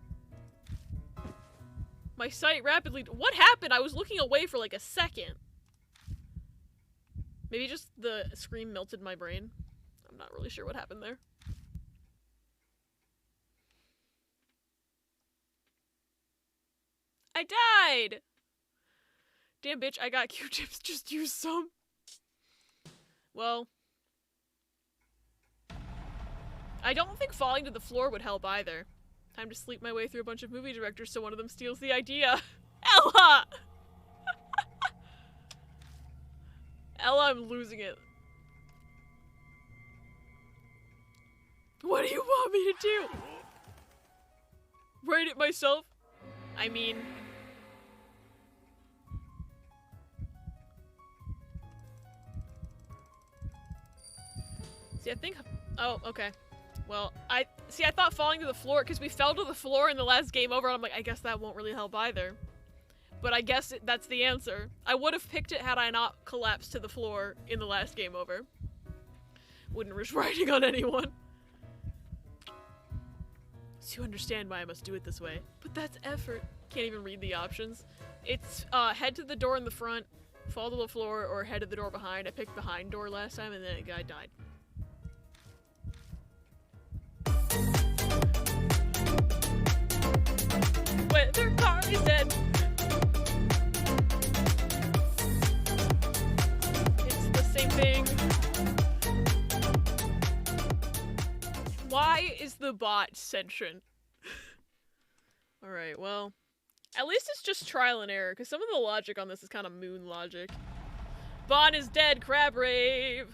My sight rapidly— What happened? I was looking away for like a second. Maybe just the scream melted my brain. I'm not really sure what happened there. I died! Damn bitch, I got Q-tips, just use some. Well. I don't think falling to the floor would help either. Time to sleep my way through a bunch of movie directors so one of them steals the idea. Ella! Ella, I'm losing it. What do you want me to do? Write it myself? I mean... See, I think... Oh, okay. Well, I thought falling to the floor, because we fell to the floor in the last game over, and I'm like, I guess that won't really help either. But I guess that's the answer. I would have picked it had I not collapsed to the floor in the last game over. Wouldn't risk riding on anyone. So you understand why I must do it this way. But that's effort. Can't even read the options. It's head to the door in the front, fall to the floor, or head to the door behind. I picked behind door last time, and then a guy died. Whether Carly's dead. It's the same thing. Why is the bot sentient? Alright, well. At least it's just trial and error, because some of the logic on this is kind of moon logic. Bot is dead, crab rave!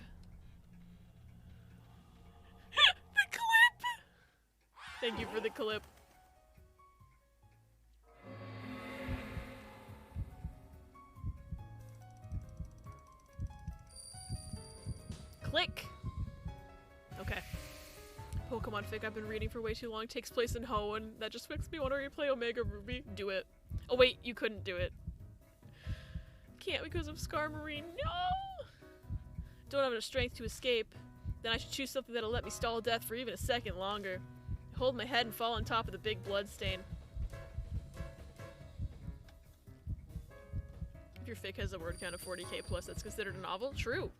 The clip! Thank you for the clip. Click! Okay. Pokemon fic I've been reading for way too long takes place in Hoenn. That just makes me want to replay Omega Ruby. Do it. Oh wait, you couldn't do it. Can't because of Scar Marine. No! Don't have enough strength to escape. Then I should choose something that'll let me stall death for even a second longer. I hold my head and fall on top of the big blood stain. If your fic has a word count of 40k plus, that's considered a novel? True.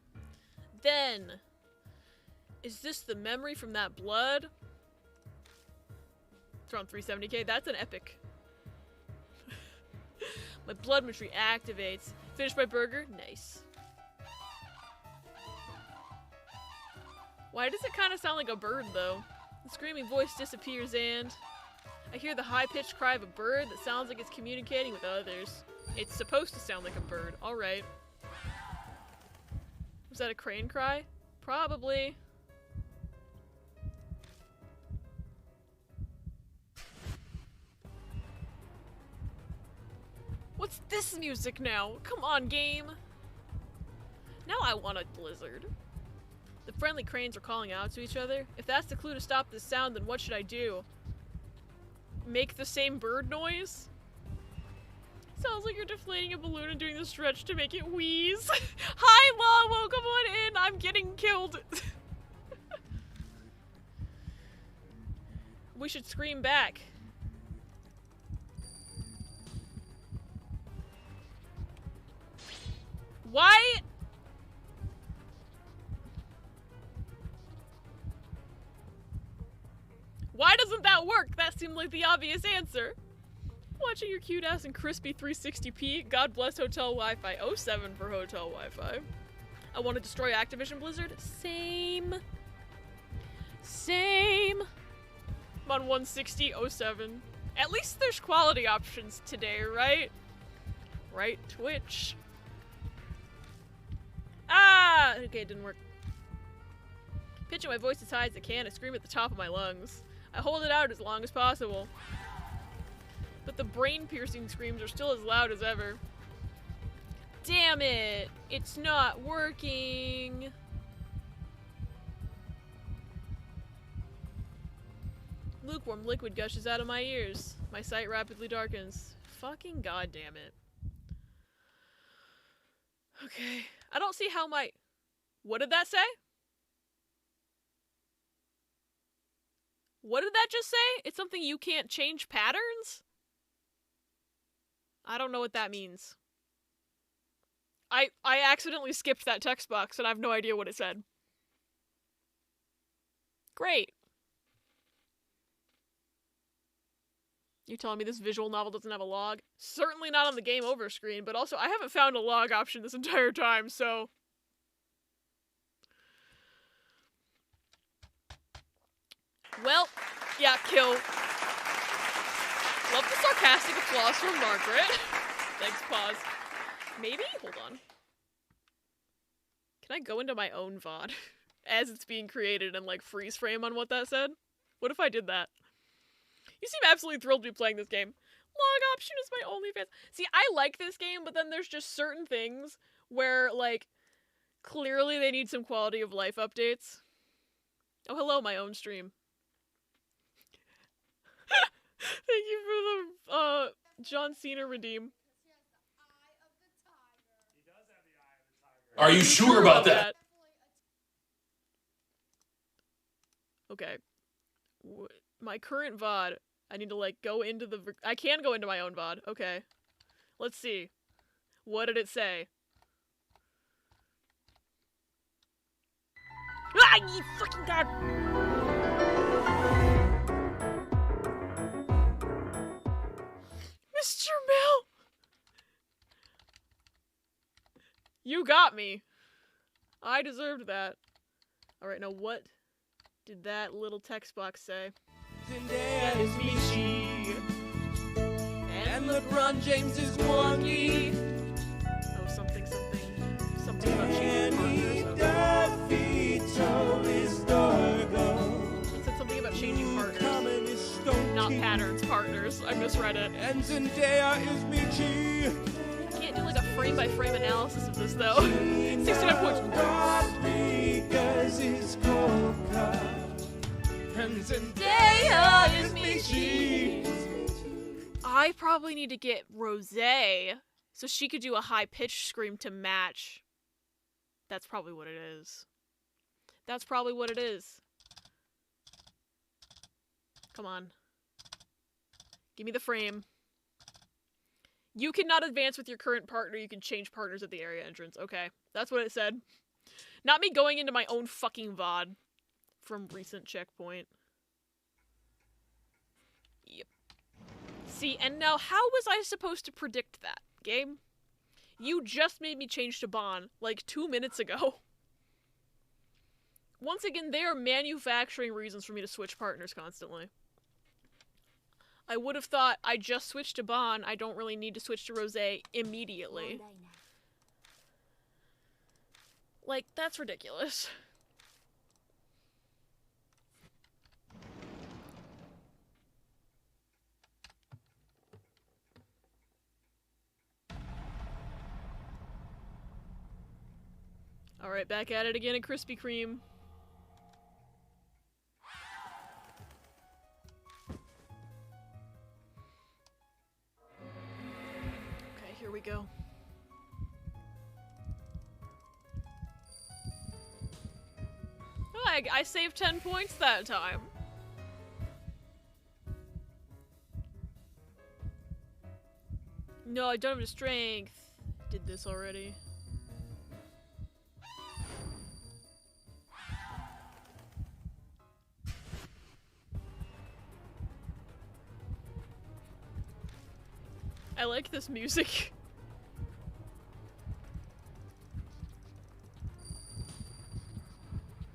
Then... is this the memory from that blood? It's around 370k. That's an epic. My blood mastery activates. Finish my burger? Nice. Why does it kind of sound like a bird, though? The screaming voice disappears and... I hear the high-pitched cry of a bird that sounds like it's communicating with others. It's supposed to sound like a bird. Alright. Was that a crane cry? Probably. What's this music now? Come on, game! Now I want a blizzard. The friendly cranes are calling out to each other. If that's the clue to stop this sound, then what should I do? Make the same bird noise? Sounds like you're deflating a balloon and doing the stretch to make it wheeze. Hi, Law! Welcome on in! I'm getting killed! We should scream back. Why? Why doesn't that work? That seemed like the obvious answer. Watching your cute ass in crispy 360p. God bless Hotel Wi-Fi. 07 for Hotel Wi-Fi. I want to destroy Activision Blizzard. Same. Same. I'm on 160, 07. At least there's quality options today, right? Right, Twitch. Ah! Okay, it didn't work. Pitching my voice as high as I can, I scream at the top of my lungs. I hold it out as long as possible. But the brain-piercing screams are still as loud as ever. Damn it! It's not working! Lukewarm liquid gushes out of my ears. My sight rapidly darkens. Fucking goddamn it. Okay. I don't see how my... What did that say? What did that just say? It's something you can't change patterns? I don't know what that means. I accidentally skipped that text box and I have no idea what it said. Great. You're telling me this visual novel doesn't have a log? Certainly not on the game over screen, but also I haven't found a log option this entire time, so... Well, yeah, kill. Love the sarcastic applause from Margaret. Thanks, pause. Maybe? Hold on. Can I go into my own VOD as it's being created and like freeze frame on what that said? What if I did that? You seem absolutely thrilled to be playing this game. Log option is my OnlyFans. See, I like this game, but then there's just certain things where, like, clearly they need some quality of life updates. Oh, hello, my own stream. Thank you for the, John Cena redeem. Are you sure about that? Okay. My current VOD, I need to, like, go into the... I can go into my own VOD. Okay. Let's see. What did it say? Ah, you fucking god! Mr. Mill! You got me. I deserved that. Alright, now what did that little text box say? Zendaya is Michi. And LeBron James is Wonky. Oh, something about changing partners. It said something about changing partners. Not patterns, partners. I misread it. And Zendaya is Michi. Can't do like a frame-by-frame analysis of this though. 69 points. And Zendaya is Michi. I probably need to get Rosé so she could do a high-pitched scream to match. That's probably what it is. That's probably what it is. Come on. Give me the frame. You cannot advance with your current partner. You can change partners at the area entrance. Okay, that's what it said. Not me going into my own fucking VOD from recent checkpoint. Yep. See, and now how was I supposed to predict that, game? You just made me change to Bon, like 2 minutes ago. Once again, they are manufacturing reasons for me to switch partners constantly. I would have thought I just switched to Bon, I don't really need to switch to Rosé immediately. Like, that's ridiculous. Alright, back at it again at Krispy Kreme. Okay, here we go. Oh, I saved 10 points that time. No, I don't have the strength. Did this already. I like this music.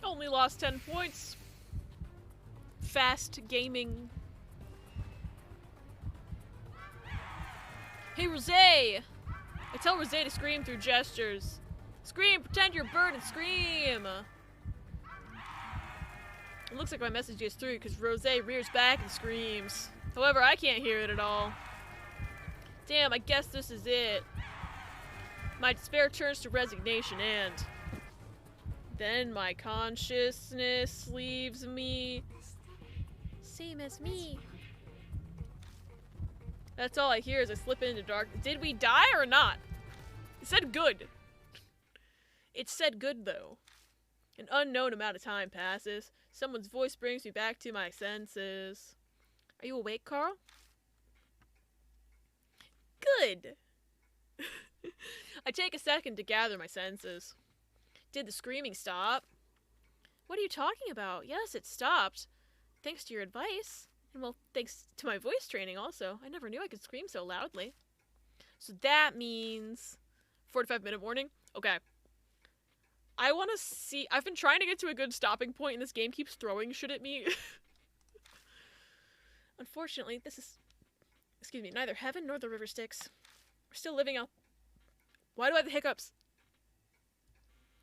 Only lost 10 points. Fast gaming. Hey, Rosé! I tell Rosé to scream through gestures. Scream! Pretend you're a bird and scream! It looks like my message gets through because Rosé rears back and screams. However, I can't hear it at all. Damn, I guess this is it. My despair turns to resignation and... then my consciousness leaves me. Same as me. That's all I hear as I slip into darkness. Did we die or not? It said good. It said good, though. An unknown amount of time passes. Someone's voice brings me back to my senses. Are you awake, Carl? Good. I take a second to gather my senses. Did the screaming stop? What are you talking about? Yes, it stopped. Thanks to your advice. And well, thanks to my voice training also. I never knew I could scream so loudly. So that means 45-minute warning? Okay. I want to see... I've been trying to get to a good stopping point and this game keeps throwing shit at me. Unfortunately, this is... excuse me, neither heaven nor the river Styx. We're still living out... Why do I have the hiccups?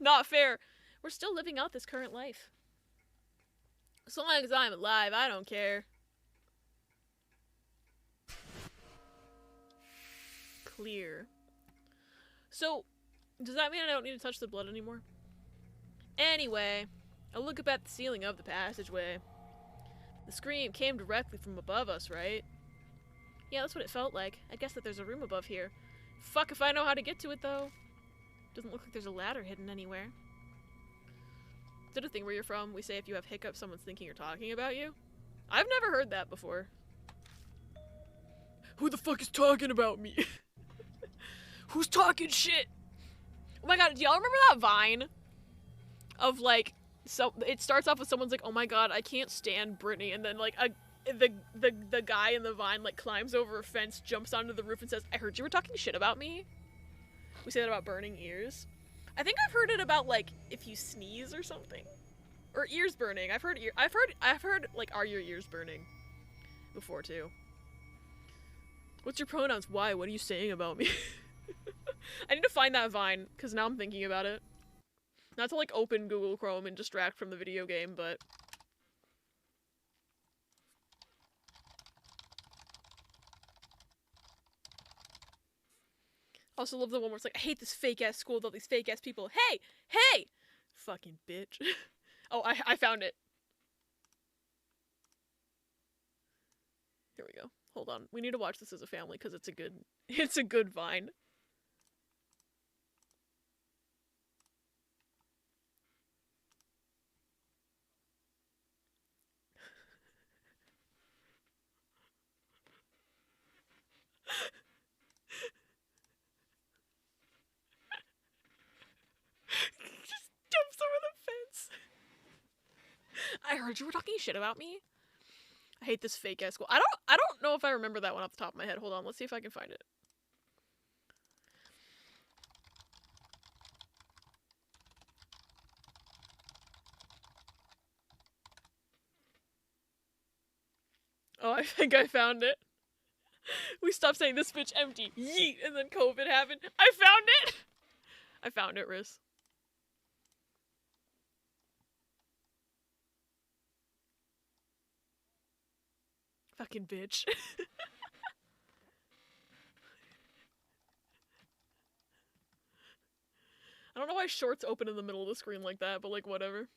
Not fair. We're still living out this current life. So long as I'm alive, I don't care. Clear. So, does that mean I don't need to touch the blood anymore? Anyway, I look up at the ceiling of the passageway. The scream came directly from above us, right? Yeah, that's what it felt like. I guess that there's a room above here. Fuck if I know how to get to it, though. Doesn't look like there's a ladder hidden anywhere. Is it a thing where you're from? We say if you have hiccups, someone's thinking or talking about you? I've never heard that before. Who the fuck is talking about me? Who's talking shit? Oh my god, do y'all remember that Vine? Of like, so it starts off with someone's like, oh my god, I can't stand Brittany, and then like the guy in the Vine like climbs over a fence, jumps onto the roof and says, I heard you were talking shit about me. We say that about burning ears. I think I've heard it about like if you sneeze or something. Or ears burning. I've heard like, are your ears burning before too. What's your pronouns? Why? What are you saying about me? I need to find that Vine, because now I'm thinking about it. Not to like open Google Chrome and distract from the video game, but... Also love the one where it's like, I hate this fake ass school with all these fake ass people. Hey! Hey! Fucking bitch. Oh, I found it. Here we go. Hold on. We need to watch this as a family because it's a good Vine. Just jumps over the fence. I heard you were talking shit about me. I hate this fake ass school. I don't know if I remember that one off the top of my head. Hold on, let's see if I can find it. Oh, I think I found it. We stopped saying this bitch empty. Yeet, and then COVID happened. I found it! I found it, Riz. Fucking bitch. I don't know why shorts open in the middle of the screen like that, but like whatever.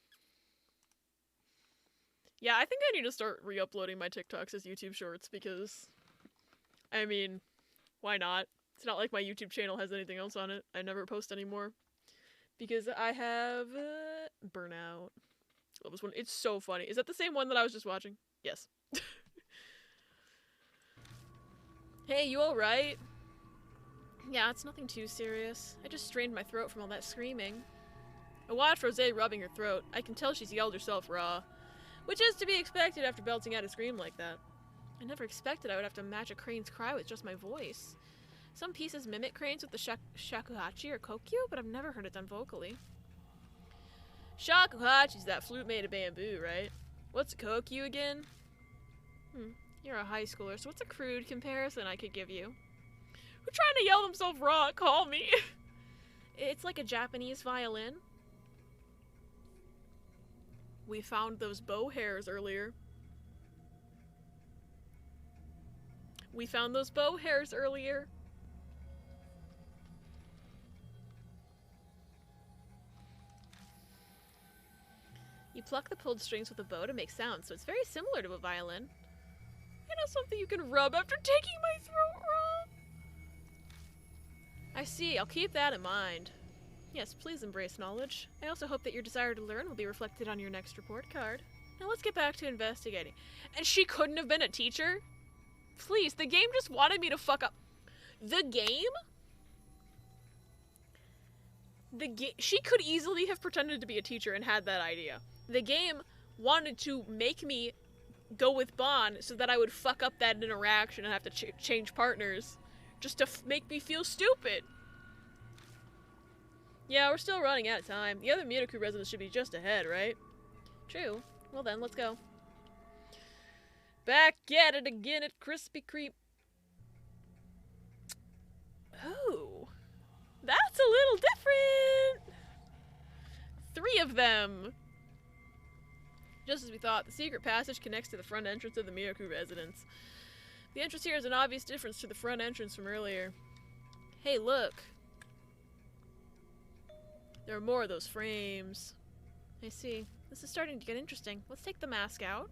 Yeah, I think I need to start re-uploading my TikToks as YouTube shorts because, I mean, why not? It's not like my YouTube channel has anything else on it. I never post anymore because I have burnout. Love this one. It's so funny. Is that the same one that I was just watching? Yes. Hey, you alright? Yeah, it's nothing too serious. I just strained my throat from all that screaming. I watched Rosé rubbing her throat. I can tell she's yelled herself raw. Which is to be expected after belting out a scream like that. I never expected I would have to match a crane's cry with just my voice. Some pieces mimic cranes with the shakuhachi or kokyu, but I've never heard it done vocally. Shakuhachi's that flute made of bamboo, right? What's a kokyu again? You're a high schooler, so what's a crude comparison I could give you? Who's trying to yell themselves raw? Call me! It's like a Japanese violin. We found those bow hairs earlier. We found those bow hairs earlier. You pluck the pulled strings with a bow to make sounds, so it's very similar to a violin. You know, something you can rub after taking my throat raw. I see. I'll keep that in mind. Yes, please embrace knowledge. I also hope that your desire to learn will be reflected on your next report card. Now let's get back to investigating. And she couldn't have been a teacher? Please, the game just wanted me to fuck up. The game? She could easily have pretended to be a teacher and had that idea. The game wanted to make me go with Bon so that I would fuck up that interaction and have to change partners. Just to make me feel stupid. Yeah, we're still running out of time. The other Miraku residents should be just ahead, right? True. Well then, let's go. Back at it again at Krispy Kreme. Oh. That's a little different! 3 of them! Just as we thought, the secret passage connects to the front entrance of the Miraku residence. The entrance here is an obvious difference to the front entrance from earlier. Hey, look. There are more of those frames. I see. This is starting to get interesting. Let's take the mask out.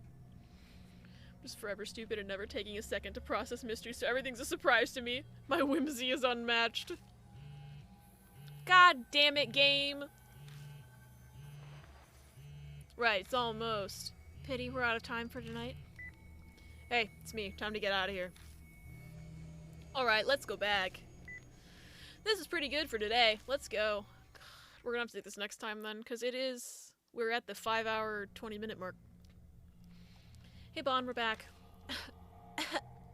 I'm just forever stupid and never taking a second to process mystery, so everything's a surprise to me. My whimsy is unmatched. God damn it, game! Right, it's almost. Pity we're out of time for tonight. Hey, it's me. Time to get out of here. Alright, let's go back. This is pretty good for today. Let's go. God, we're gonna have to do this next time then, because we're at the 5-hour, 20-minute mark. Hey, Bon, we're back.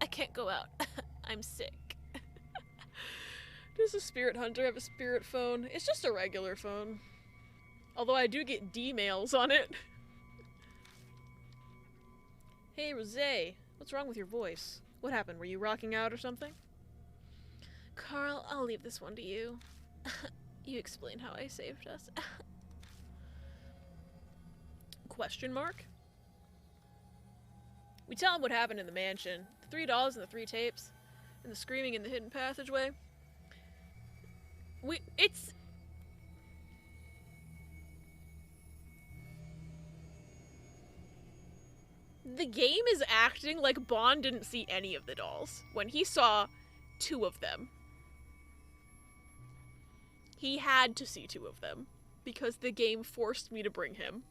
I can't go out. I'm sick. Does a spirit hunter have a spirit phone? It's just a regular phone. Although I do get D-mails on it. Hey, Rosé. What's wrong with your voice? What happened? Were you rocking out or something? Carl, I'll leave this one to you. You explain how I saved us. Question mark? We tell him what happened in the mansion. The 3 dolls and the 3 tapes. And the screaming in the hidden passageway. The game is acting like Bond didn't see any of the dolls when he saw 2 of them. He had to see 2 of them because the game forced me to bring him.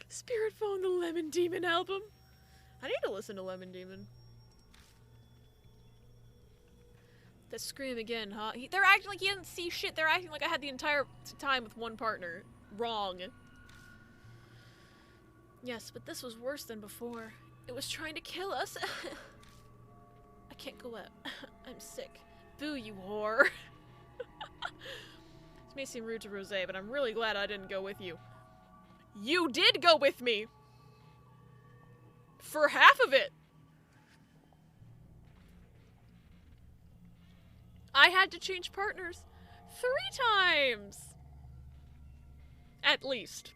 Spirit Phone, the Lemon Demon album. I need to listen to Lemon Demon. That scream again, huh? They're acting like he didn't see shit. They're acting like I had the entire time with one partner. Wrong. Yes, but this was worse than before. It was trying to kill us. I can't go out. I'm sick. Boo, you whore. This may seem rude to Rosé, but I'm really glad I didn't go with you. You did go with me! For half of it! I had to change partners 3 times! At least.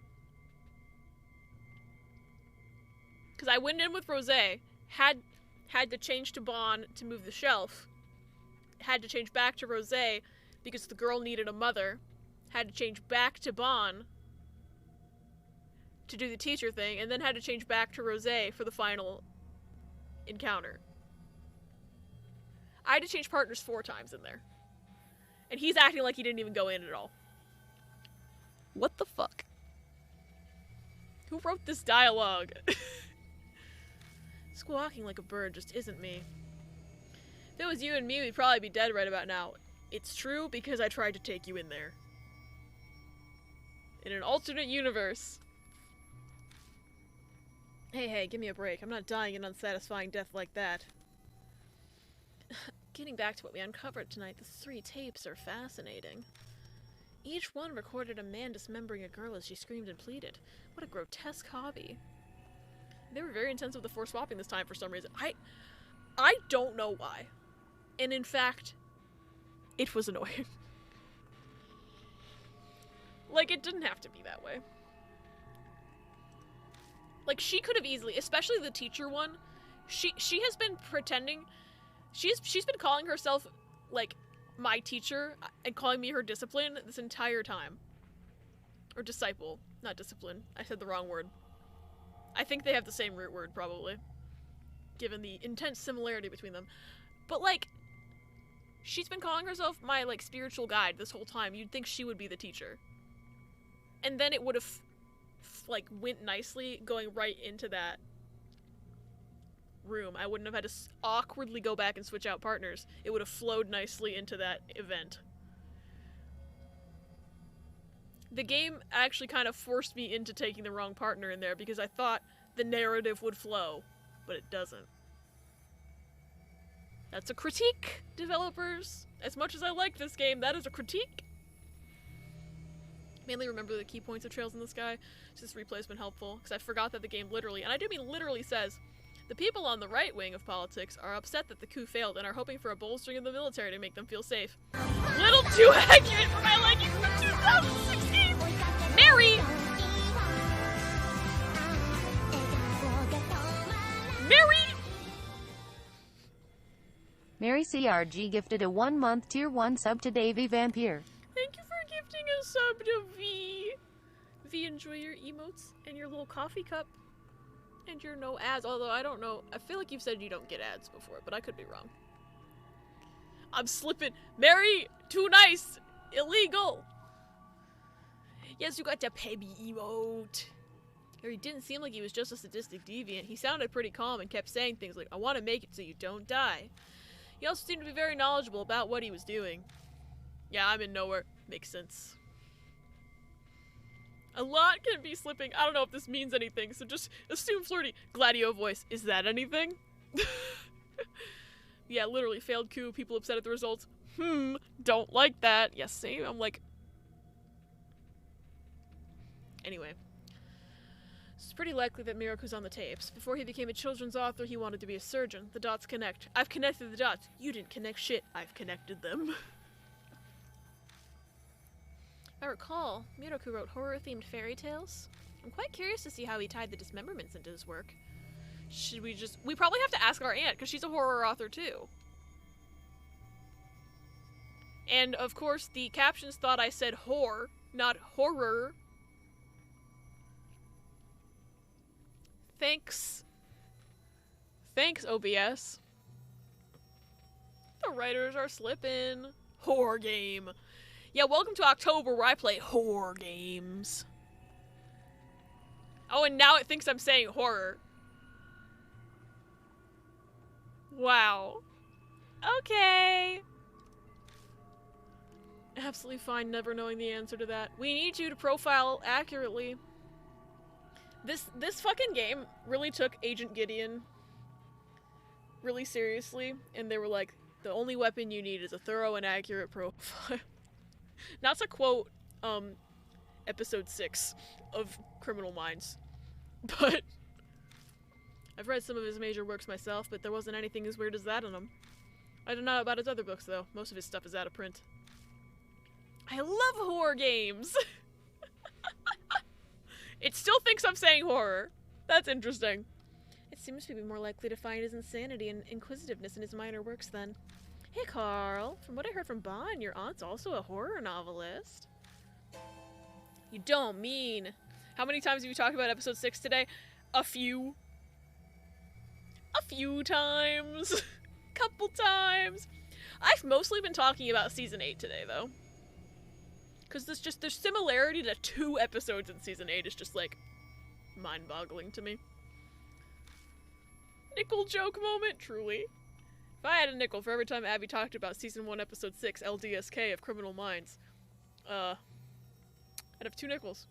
Because I went in with Rosé, had to change to Bon to move the shelf, had to change back to Rosé because the girl needed a mother, had to change back to Bon to do the teacher thing, and then had to change back to Rosé for the final encounter. I had to change partners 4 times in there. And he's acting like he didn't even go in at all. What the fuck? Who wrote this dialogue? Squawking like a bird just isn't me. If it was you and me, we'd probably be dead right about now. It's true because I tried to take you in there. In an alternate universe. Hey, give me a break. I'm not dying an unsatisfying death like that. Getting back to what we uncovered tonight, the 3 tapes are fascinating. Each one recorded a man dismembering a girl as she screamed and pleaded. What a grotesque hobby. They were very intense with the force swapping this time for some reason. I don't know why. And in fact, it was annoying. Like, it didn't have to be that way. Like, she could have easily, especially the teacher one, she has been pretending, she's been calling herself, like, my teacher, and calling me her discipline this entire time. Or disciple, not discipline. I said the wrong word. I think they have the same root word, probably. Given the intense similarity between them. But, like, she's been calling herself my, like, spiritual guide this whole time. You'd think she would be the teacher. And then it would have, like, went nicely going right into that room. I wouldn't have had to awkwardly go back and switch out partners. It would have flowed nicely into that event. The game actually kind of forced me into taking the wrong partner in there because I thought the narrative would flow, but it doesn't. That's a critique, developers. As much as I like this game, that is a critique. Mainly remember the key points of Trails in the Sky. This replay has been helpful, because I forgot that the game literally, and I do mean literally, says, the people on the right wing of politics are upset that the coup failed and are hoping for a bolstering of the military to make them feel safe. Little too accurate for my liking from 2016! Mary! Mary CRG gifted a 1-month tier 1 sub to Davy Vampire. Thank you for gifting a sub to V. V, enjoy your emotes and your little coffee cup. And your no ads, although I don't know. I feel like you've said you don't get ads before, but I could be wrong. I'm slipping. Mary, too nice. Illegal. Yes, you got to pay me emote. Or he didn't seem like he was just a sadistic deviant. He sounded pretty calm and kept saying things like, I want to make it so you don't die. He also seemed to be very knowledgeable about what he was doing. Yeah, I'm in nowhere. Makes sense. A lot can be slipping. I don't know if this means anything, so just assume flirty. Gladio voice. Is that anything? Yeah, literally failed coup. People upset at the results. Don't like that. Yes, same. I'm like... Anyway. It's pretty likely that Miroku's on the tapes. Before he became a children's author, he wanted to be a surgeon. The dots connect. I've connected the dots. You didn't connect shit. I've connected them. If I recall, Miroku wrote horror-themed fairy tales. I'm quite curious to see how he tied the dismemberments into his work. Should we just... We probably have to ask our aunt, because she's a horror author, too. And, of course, the captions thought I said whore, not horror. Thanks. Thanks, OBS. The writers are slipping. Horror game. Yeah, welcome to October where I play horror games. Oh, and now it thinks I'm saying horror. Wow. Okay. Absolutely fine never knowing the answer to that. We need you to profile accurately. This fucking game really took Agent Gideon really seriously, and they were like, the only weapon you need is a thorough and accurate profile. Not to quote, episode 6 of Criminal Minds, but I've read some of his major works myself, but there wasn't anything as weird as that in them. I don't know about his other books, though. Most of his stuff is out of print. I love horror games! It still thinks I'm saying horror. That's interesting. It seems to be more likely to find his insanity and inquisitiveness in his minor works, then. Hey, Carl. From what I heard from Bon, your aunt's also a horror novelist. You don't mean... How many times have you talked about episode 6 today? A few. A few times. Couple times. I've mostly been talking about season 8 today, though. Because there's similarity to 2 episodes in season 8 is just, like, mind-boggling to me. Nickel joke moment, truly. If I had a nickel for every time Abby talked about season 1, episode 6, LDSK of Criminal Minds, I'd have 2 nickels.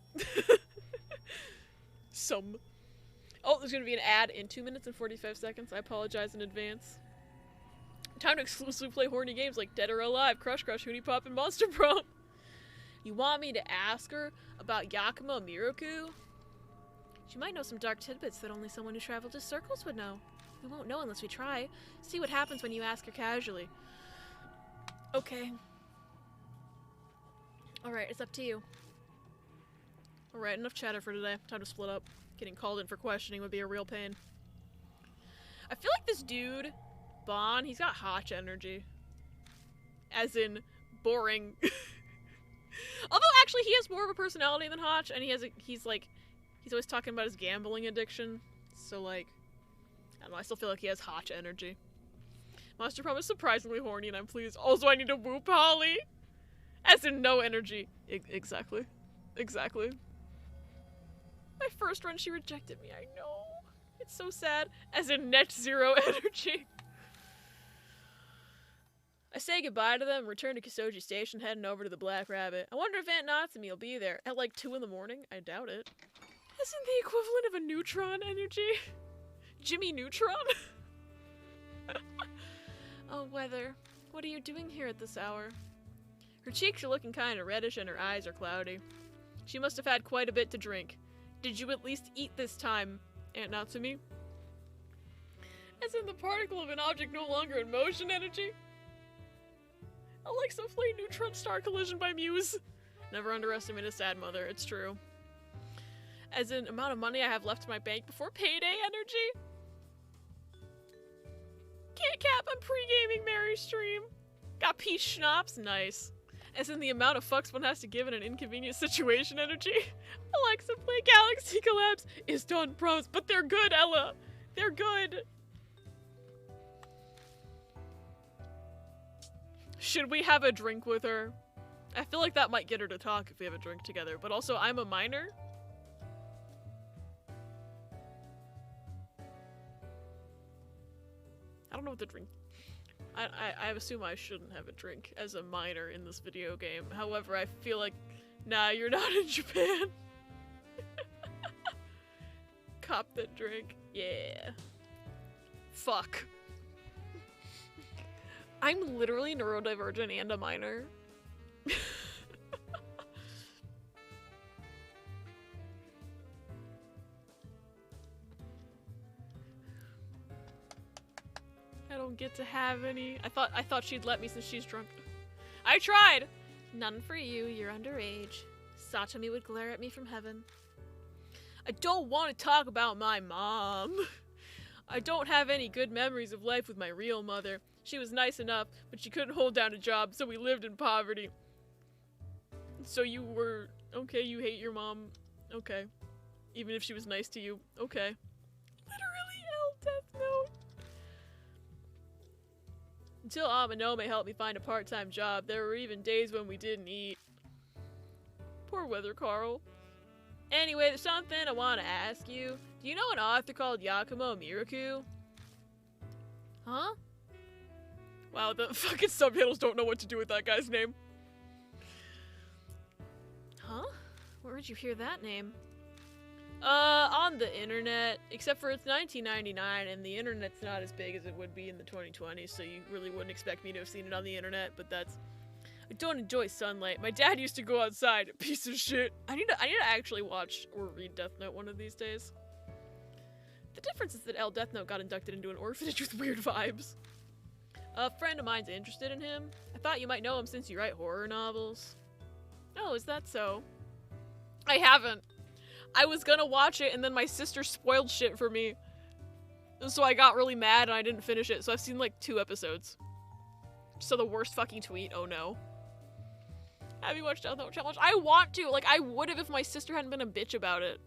Some. Oh, there's gonna be an ad in 2 minutes and 45 seconds. I apologize in advance. Time to exclusively play horny games like Dead or Alive, Crush Crush, Hoonie Pop, and Monster Prom. You want me to ask her about Yakumo Miroku? She might know some dark tidbits that only someone who traveled his circles would know. We won't know unless we try. See what happens when you ask her casually. Okay. Alright, it's up to you. Alright, enough chatter for today. Time to split up. Getting called in for questioning would be a real pain. I feel like this dude, Bon, he's got Hotch energy. As in, boring. Although, actually, he has more of a personality than Hotch, and he's always talking about his gambling addiction. So, like, I don't know, I still feel like he has Hotch energy. Monster Prom is surprisingly horny, and I'm pleased. Also, I need to whoop Holly! As in, no energy. Exactly. Exactly. My first run, she rejected me, I know. It's so sad. As in, net 0 energy. I say goodbye to them, return to Kisoji Station, heading over to the Black Rabbit. I wonder if Aunt Natsumi will be there. At like 2 in the morning? I doubt it. Isn't the equivalent of a neutron energy? Jimmy Neutron? Oh, weather. What are you doing here at this hour? Her cheeks are looking kinda reddish and her eyes are cloudy. She must have had quite a bit to drink. Did you at least eat this time, Aunt Natsumi? As in the particle of an object no longer in motion energy? Alexa, play Neutron Star Collision by Muse. Never underestimate a sad mother, it's true. As in, amount of money I have left in my bank before payday energy? Can't cap, I'm pre-gaming Mary stream. Got peach schnapps, nice. As in the amount of fucks one has to give in an inconvenient situation energy. Alexa, play Galaxy Collapse is done pros, but they're good, Ella. They're good. Should we have a drink with her? I feel like that might get her to talk if we have a drink together, but also I'm a minor. I don't know what the drink... I assume I shouldn't have a drink as a minor in this video game. However, I feel like, nah, you're not in Japan. Cop that drink. Yeah. Fuck. I'm literally neurodivergent and a minor. I don't get to have any. I thought she'd let me since she's drunk. I tried! None for you, you're underage. Satomi would glare at me from heaven. I don't want to talk about my mom. I don't have any good memories of life with my real mother. She was nice enough, but she couldn't hold down a job, so we lived in poverty. So you were... okay, you hate your mom. Okay. Even if she was nice to you. Okay. Literally, L Death Note. Until Amanome helped me find a part-time job, there were even days when we didn't eat. Poor Weather Carl. Anyway, there's something I want to ask you. Do you know an author called Yakumo Miraku? Huh? Wow, the fucking subtitles don't know what to do with that guy's name. Huh? Where did you hear that name? On the internet. Except for it's 1999 and the internet's not as big as it would be in the 2020s, so you really wouldn't expect me to have seen it on the internet, but that's... I don't enjoy sunlight. My dad used to go outside. Piece of shit. I need to actually watch or read Death Note one of these days. The difference is that L Death Note got inducted into an orphanage with weird vibes. A friend of mine's interested in him. I thought you might know him since you write horror novels. Oh, is that so? I haven't. I was gonna watch it and then my sister spoiled shit for me. So I got really mad and I didn't finish it. So I've seen like 2 episodes. So the worst fucking tweet, oh no. Have you watched Death Note Challenge? I want to! Like, I would have if my sister hadn't been a bitch about it.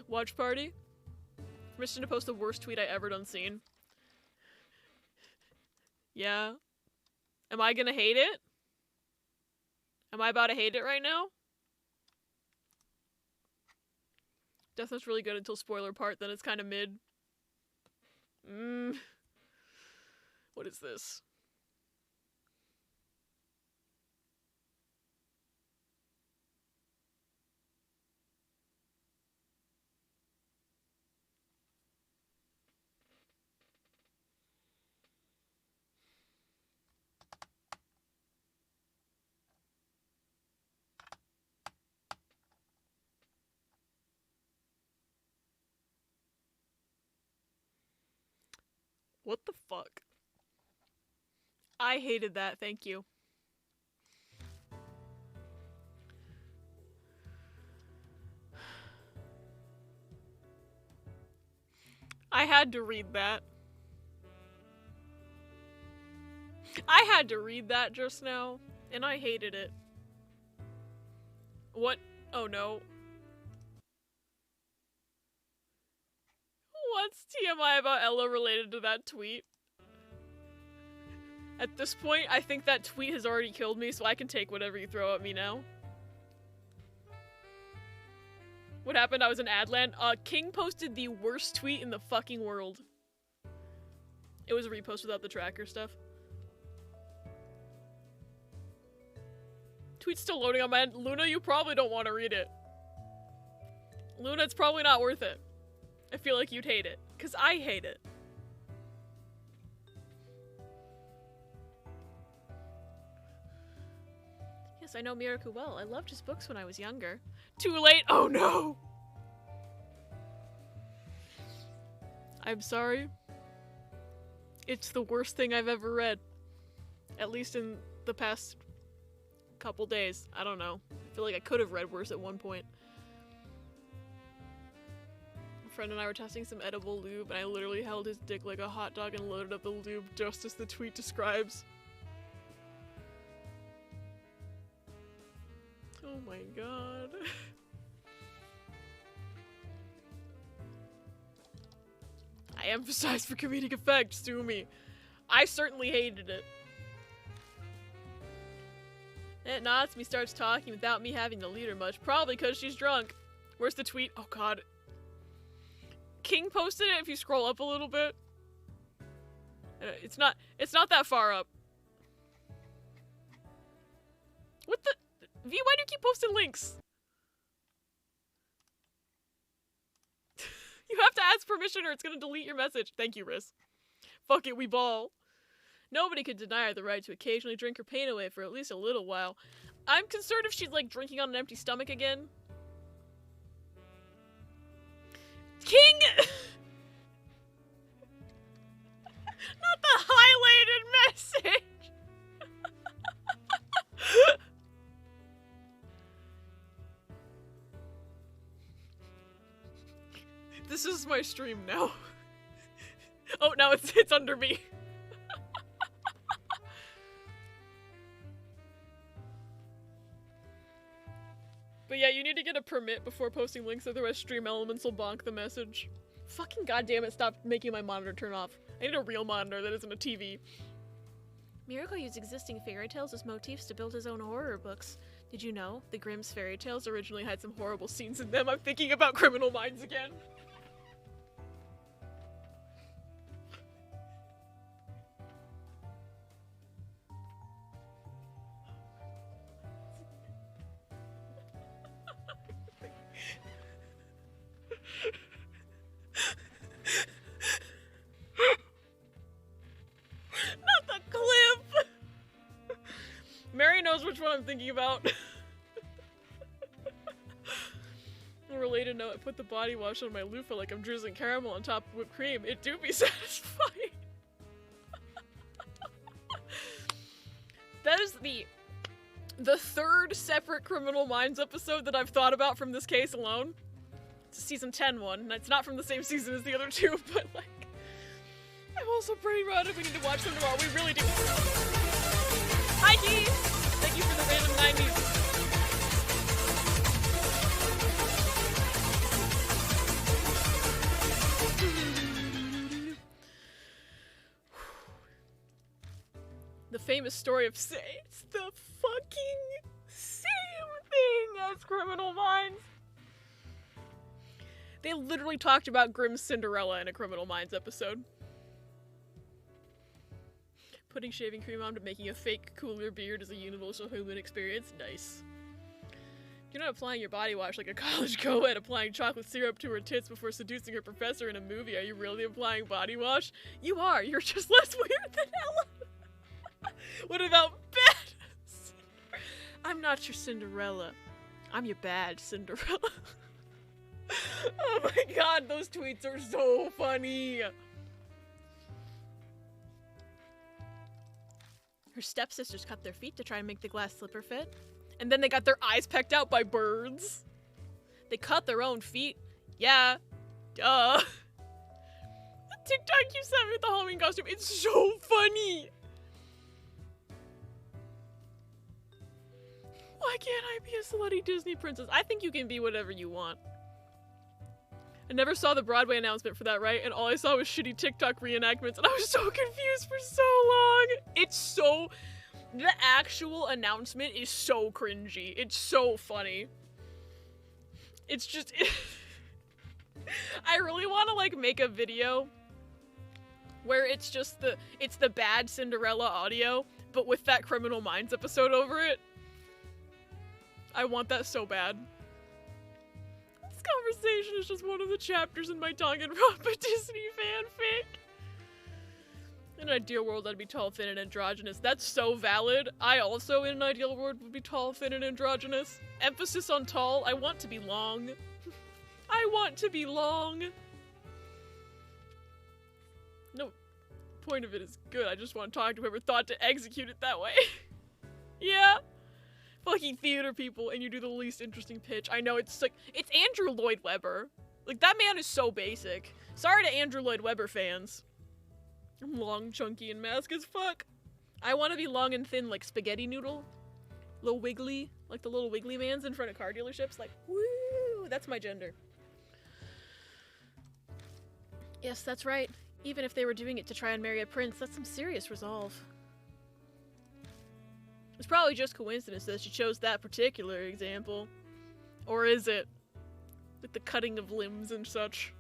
Watch party? Permission to post the worst tweet I ever done seen. Yeah. Am I gonna hate it? Am I about to hate it right now? Death Note's really good until spoiler part, then it's kind of mid. What is this? What the fuck? I hated that, thank you. I had to read that. I had to read that just now, and I hated it. What? Oh no. What's TMI about Ella related to that tweet? At this point, I think that tweet has already killed me, so I can take whatever you throw at me now. What happened? I was in Adland. King posted the worst tweet in the fucking world. It was a repost without the tracker stuff. Tweet's still loading on my end. Luna, you probably don't want to read it. Luna, it's probably not worth it. I feel like you'd hate it, because I hate it. Yes, I know Miraku well. I loved his books when I was younger. Too late! Oh no! I'm sorry. It's the worst thing I've ever read. At least in the past couple days. I don't know. I feel like I could have read worse at one point. friend and I were testing some edible lube, and I literally held his dick like a hot dog and loaded up the lube just as the tweet describes. Oh my god. I emphasize for comedic effect, sue me. I certainly hated it. Aunt Natsumi starts talking without me having to lead her much, probably because she's drunk. Where's the tweet? Oh god. King posted it if you scroll up a little bit. It's not that far up. What the? V, why do you keep posting links? You have to ask permission or it's gonna delete your message. Thank you, Riz. Fuck it, we ball. Nobody could deny her the right to occasionally drink her pain away for at least a little while. I'm concerned if she's like drinking on an empty stomach again. King! Not the highlighted message! This is my stream now. Oh, now it's under me. But yeah, you need to get a permit before posting links, otherwise Stream Elements will bonk the message. Fucking goddamn it, stop making my monitor turn off. I need a real monitor that isn't a TV. Miracle used existing fairy tales as motifs to build his own horror books. Did you know? The Grimm's fairy tales originally had some horrible scenes in them. I'm thinking about Criminal Minds again. Not the clip! Mary knows which one I'm thinking about. On a related note, I put the body wash on my loofah like I'm drizzling caramel on top of whipped cream. It do be satisfying. That is the third separate Criminal Minds episode that I've thought about from this case alone. It's a season 10 one, and it's not from the same season as the other two, but like, I'm also brainrotted. We need to watch them tomorrow. We really do. Hi, Keith! Thank you for the random 90s. The famous story of Say. It's the fucking same thing as Criminal Minds. They literally talked about Grimm's Cinderella in a Criminal Minds episode. Putting shaving cream on to making a fake cooler beard is a universal human experience. Nice. You're not applying your body wash like a college co-ed applying chocolate syrup to her tits before seducing her professor in a movie. Are you really applying body wash? You are. You're just less weird than Ella. What about bad? I'm not your Cinderella. I'm your bad Cinderella. Oh my god, those tweets are so funny. Her stepsisters cut their feet to try and make the glass slipper fit. And then they got their eyes pecked out by birds. They cut their own feet. Yeah. Duh. The TikTok you sent me with the Halloween costume, it's so funny. Why can't I be a slutty Disney princess? I think you can be whatever you want. I never saw the Broadway announcement for that, right? And all I saw was shitty TikTok reenactments, and I was so confused for so long. It's so... The actual announcement is so cringy. It's so funny. It's just... I really want to, like, make a video where it's just the bad Cinderella audio, but with that Criminal Minds episode over it. I want that so bad. This conversation is just one of the chapters in my Danganronpa Disney fanfic. In an ideal world, I'd be tall, thin, and androgynous. That's so valid. I also, in an ideal world, would be tall, thin, and androgynous. Emphasis on tall. I want to be long. I want to be long. No point of it is good. I just want to talk to whoever thought to execute it that way. Yeah. Fucking theater people, and you do the least interesting pitch. I know, it's like, it's Andrew Lloyd Webber. Like, that man is so basic. Sorry to Andrew Lloyd Webber fans. I'm long, chunky, and mask as fuck. I want to be long and thin like spaghetti noodle. Little wiggly. Like the little wiggly vans in front of car dealerships. Like, woo! That's my gender. Yes, that's right. Even if they were doing it to try and marry a prince, that's some serious resolve. It's probably just coincidence that she chose that particular example. Or is it? With the cutting of limbs and such.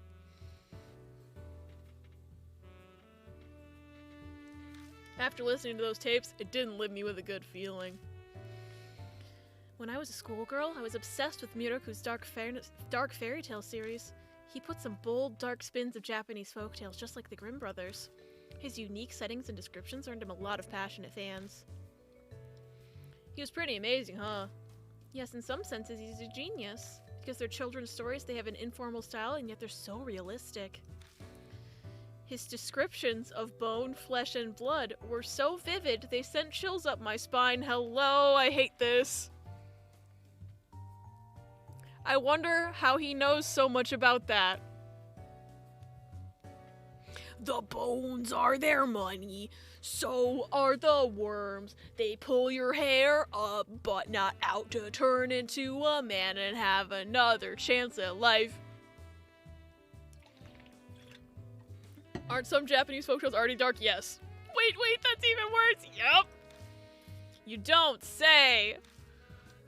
After listening to those tapes, it didn't leave me with a good feeling. When I was a schoolgirl, I was obsessed with Miroku's dark fairy tale series. He put some bold, dark spins of Japanese folktales just like the Grimm brothers. His unique settings and descriptions earned him a lot of passionate fans. He was pretty amazing, huh? Yes, in some senses he's a genius. Because they're children's stories, they have an informal style, and yet they're so realistic. His descriptions of bone, flesh, and blood were so vivid, they sent chills up my spine. Hello, I hate this. I wonder how he knows so much about that. The bones are their money, so are the worms. They pull your hair up, but not out to turn into a man and have another chance at life. Aren't some Japanese folktales already dark? Yes. Wait, that's even worse. Yep. You don't say.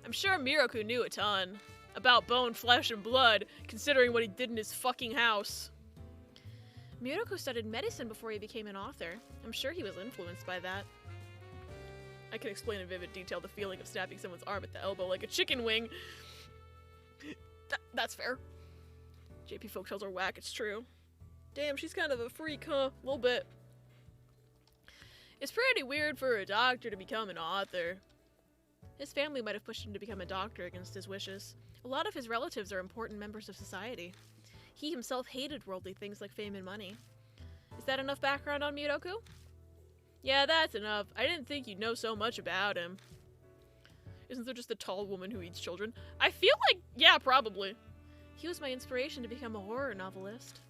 I'm sure Miroku knew a ton about bone, flesh, and blood, considering what he did in his fucking house. Miroku studied medicine before he became an author. I'm sure he was influenced by that. I can explain in vivid detail the feeling of snapping someone's arm at the elbow like a chicken wing. That's fair. JP folktales are whack, it's true. Damn, she's kind of a freak, huh? A little bit. It's pretty weird for a doctor to become an author. His family might have pushed him to become a doctor against his wishes. A lot of his relatives are important members of society. He himself hated worldly things like fame and money. Is that enough background on Miroku? Yeah, that's enough. I didn't think you'd know so much about him. Isn't there just a tall woman who eats children? I feel like, yeah, probably. He was my inspiration to become a horror novelist.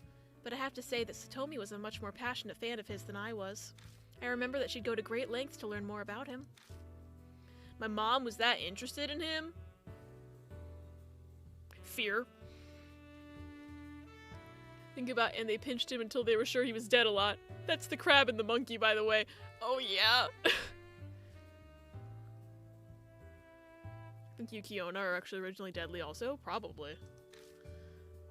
But I have to say that Satomi was a much more passionate fan of his than I was. I remember that she'd go to great lengths to learn more about him. My mom was that interested in him? Fear. Think about, and they pinched him until they were sure he was dead a lot. That's the crab and the monkey, by the way. Oh, yeah. I think Yuki Onna are actually originally deadly also. Probably.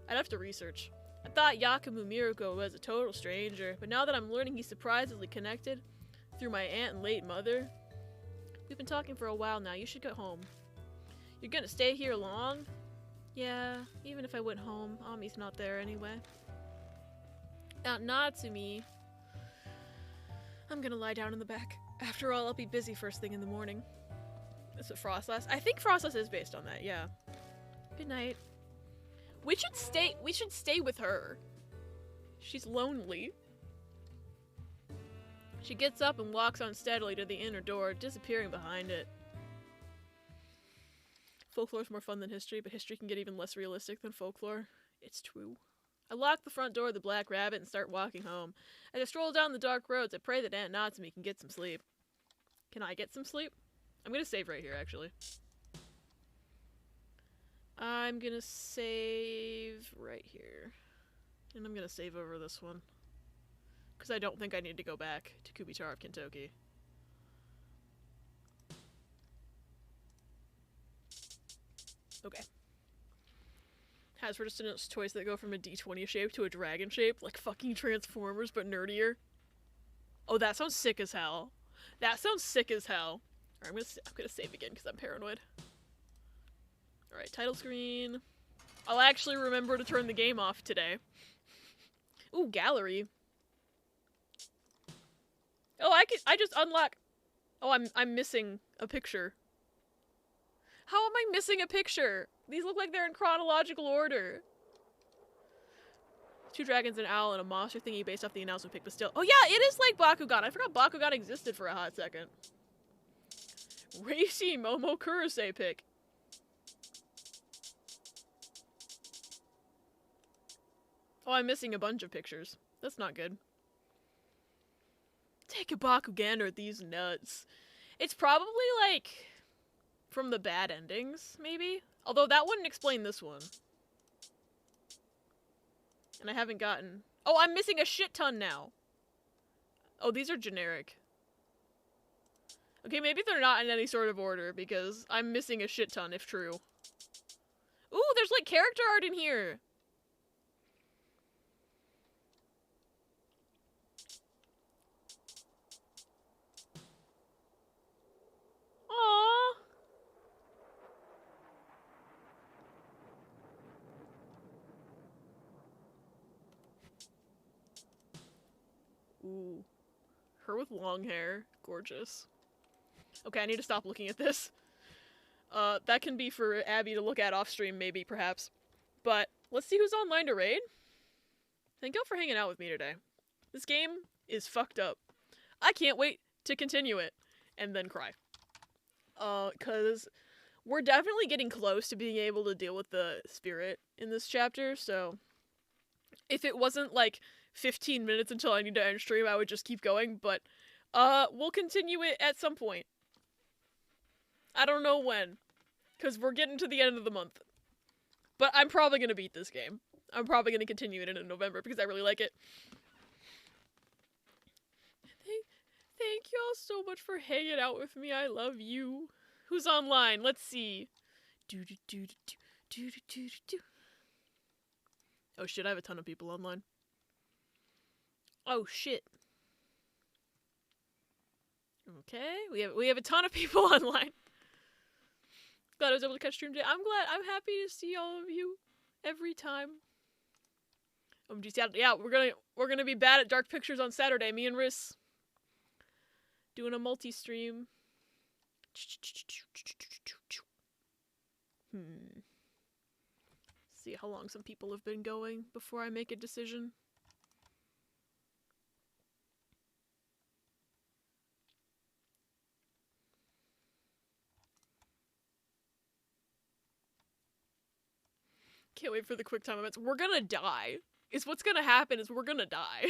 I'd have to research. I thought Yakumu Miroku was a total stranger, but now that I'm learning he's surprisingly connected through my aunt and late mother. We've been talking for a while now. You should go home. You're gonna stay here long? Yeah, even if I went home, Ami's not there anyway. Aunt Natsumi. I'm gonna lie down in the back. After all, I'll be busy first thing in the morning. That's what Frostlass. I think Frostlass is based on that, yeah. Good night. We should stay with her. She's lonely. She gets up and walks unsteadily to the inner door, disappearing behind it. Folklore's more fun than history, but history can get even less realistic than folklore. It's true. I lock the front door of the Black Rabbit and start walking home. As I stroll down the dark roads, I pray that Aunt Natsumi can get some sleep. Can I get some sleep? I'm gonna save right here, actually. I'm gonna save right here. And I'm gonna save over this one. Because I don't think I need to go back to Kubitara of Kentucky. Okay. Hasbro just announced toys that go from a D20 shape to a dragon shape, like fucking Transformers, but nerdier. Oh, that sounds sick as hell. That sounds sick as hell. Alright, I'm gonna save again because I'm paranoid. Alright, title screen. I'll actually remember to turn the game off today. Ooh, gallery. Oh, I just unlock. Oh, I'm missing a picture. How am I missing a picture? These look like they're in chronological order. 2 dragons, an owl, and a monster thingy based off the announcement pic, but still. Oh yeah, it is like Bakugan. I forgot Bakugan existed for a hot second. Racy Momo Kurose pic. Oh, I'm missing a bunch of pictures. That's not good. Take a Bakugan or these nuts. It's probably, like, from the bad endings, maybe? Although that wouldn't explain this one. And I haven't gotten... Oh, I'm missing a shit ton now. Oh, these are generic. Okay, maybe they're not in any sort of order, because I'm missing a shit ton, if true. Ooh, there's, like, character art in here! Aww! Ooh. Her with long hair. Gorgeous. Okay, I need to stop looking at this. That can be for Abby to look at off stream, maybe, perhaps. But, let's see who's online to raid. Thank y'all for hanging out with me today. This game is fucked up. I can't wait to continue it. And then cry. Cause we're definitely getting close to being able to deal with the spirit in this chapter, so... If it wasn't, like, 15 minutes until I need to end stream, I would just keep going, but, we'll continue it at some point. I don't know when, because we're getting to the end of the month. But I'm probably gonna beat this game. I'm probably gonna continue it in November, because I really like it. Thank y'all so much for hanging out with me. I love you. Who's online? Let's see. Oh shit, I have a ton of people online. Oh shit. Okay, we have a ton of people online. Glad I was able to catch stream today. I'm happy to see all of you every time. Yeah, we're gonna be bad at dark pictures on Saturday. Me and Riss doing a multi-stream. See how long some people have been going before I make a decision. Can't wait for the quick time events. We're gonna die. Is what's gonna happen is we're gonna die.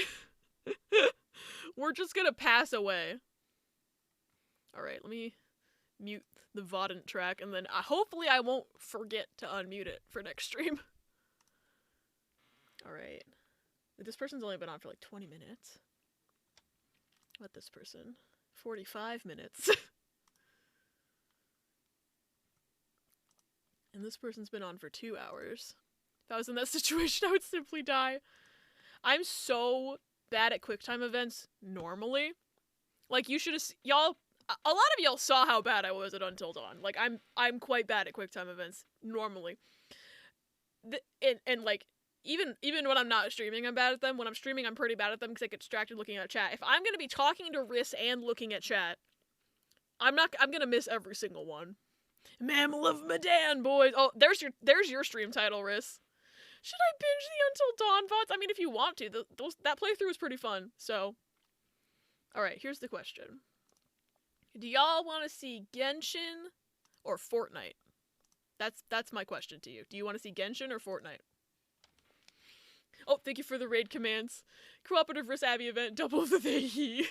We're just gonna pass away. Alright, let me mute the Vodent track, and then hopefully I won't forget to unmute it for next stream. Alright. This person's only been on for like 20 minutes. What this person? 45 minutes. And this person's been on for 2 hours. If I was in that situation, I would simply die. I'm so bad at QuickTime events normally. Like, you should have... Y'all... A lot of y'all saw how bad I was at Until Dawn. Like, I'm quite bad at QuickTime events, normally. And like, even when I'm not streaming, I'm bad at them. When I'm streaming, I'm pretty bad at them because I get distracted looking at chat. If I'm gonna be talking to Riss and looking at chat, I'm gonna miss every single one. Mammal of Medan, boys! Oh, there's your stream title, Riss. Should I binge the Until Dawn VODs? I mean, if you want to. That playthrough was pretty fun, so... Alright, here's the question. Do y'all want to see Genshin or Fortnite? That's my question to you. Do you want to see Genshin or Fortnite? Oh, thank you for the raid commands. Cooperative Riss Abby event, double the they he.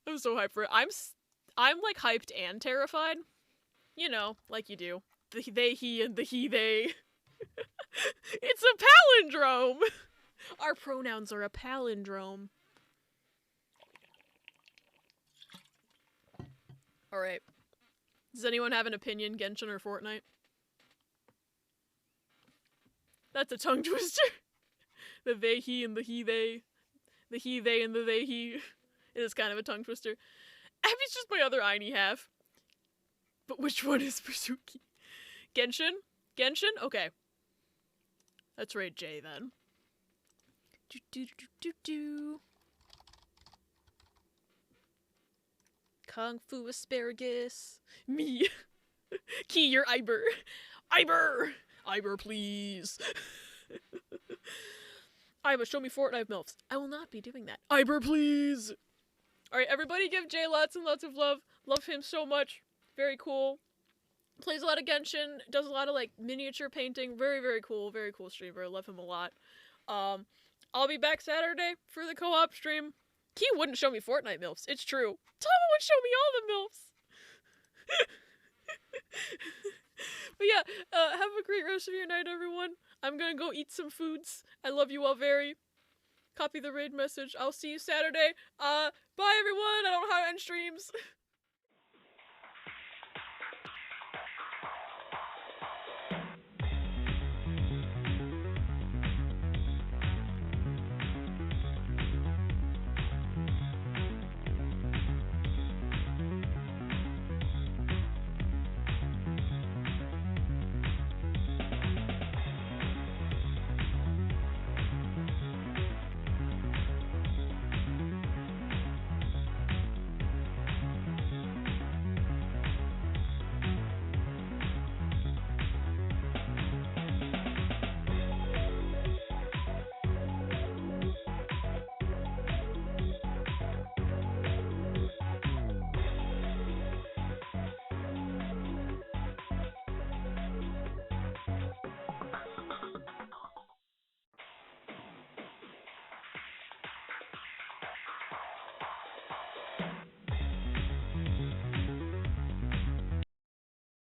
I'm so hyped for it. I'm like hyped and terrified. You know, like you do. The they he and the he they. It's a palindrome. Our pronouns are a palindrome. Alright. Does anyone have an opinion, Genshin or Fortnite? That's a tongue twister. The they, he, and the he, they. The he, they, and the they, he. It is kind of a tongue twister. Abby's just my other Aini half. But which one is Hazuki? Genshin? Genshin? Okay. Let's raid J then. Do. Kung Fu asparagus. Me. Key, you're Iber. Iber! Iber, please. Iber, show me Fortnite MILFs. I will not be doing that. Iber, please! Alright, everybody give Jay lots and lots of love. Love him so much. Very cool. Plays a lot of Genshin, does a lot of like miniature painting. Very, very cool streamer. Love him a lot. I'll be back Saturday for the co-op stream. He wouldn't show me Fortnite MILFs. It's true. Tama would show me all the MILFs. But yeah, have a great rest of your night, everyone. I'm gonna go eat some foods. I love you all very. Copy the raid message. I'll see you Saturday. Bye everyone. I don't know how to end streams.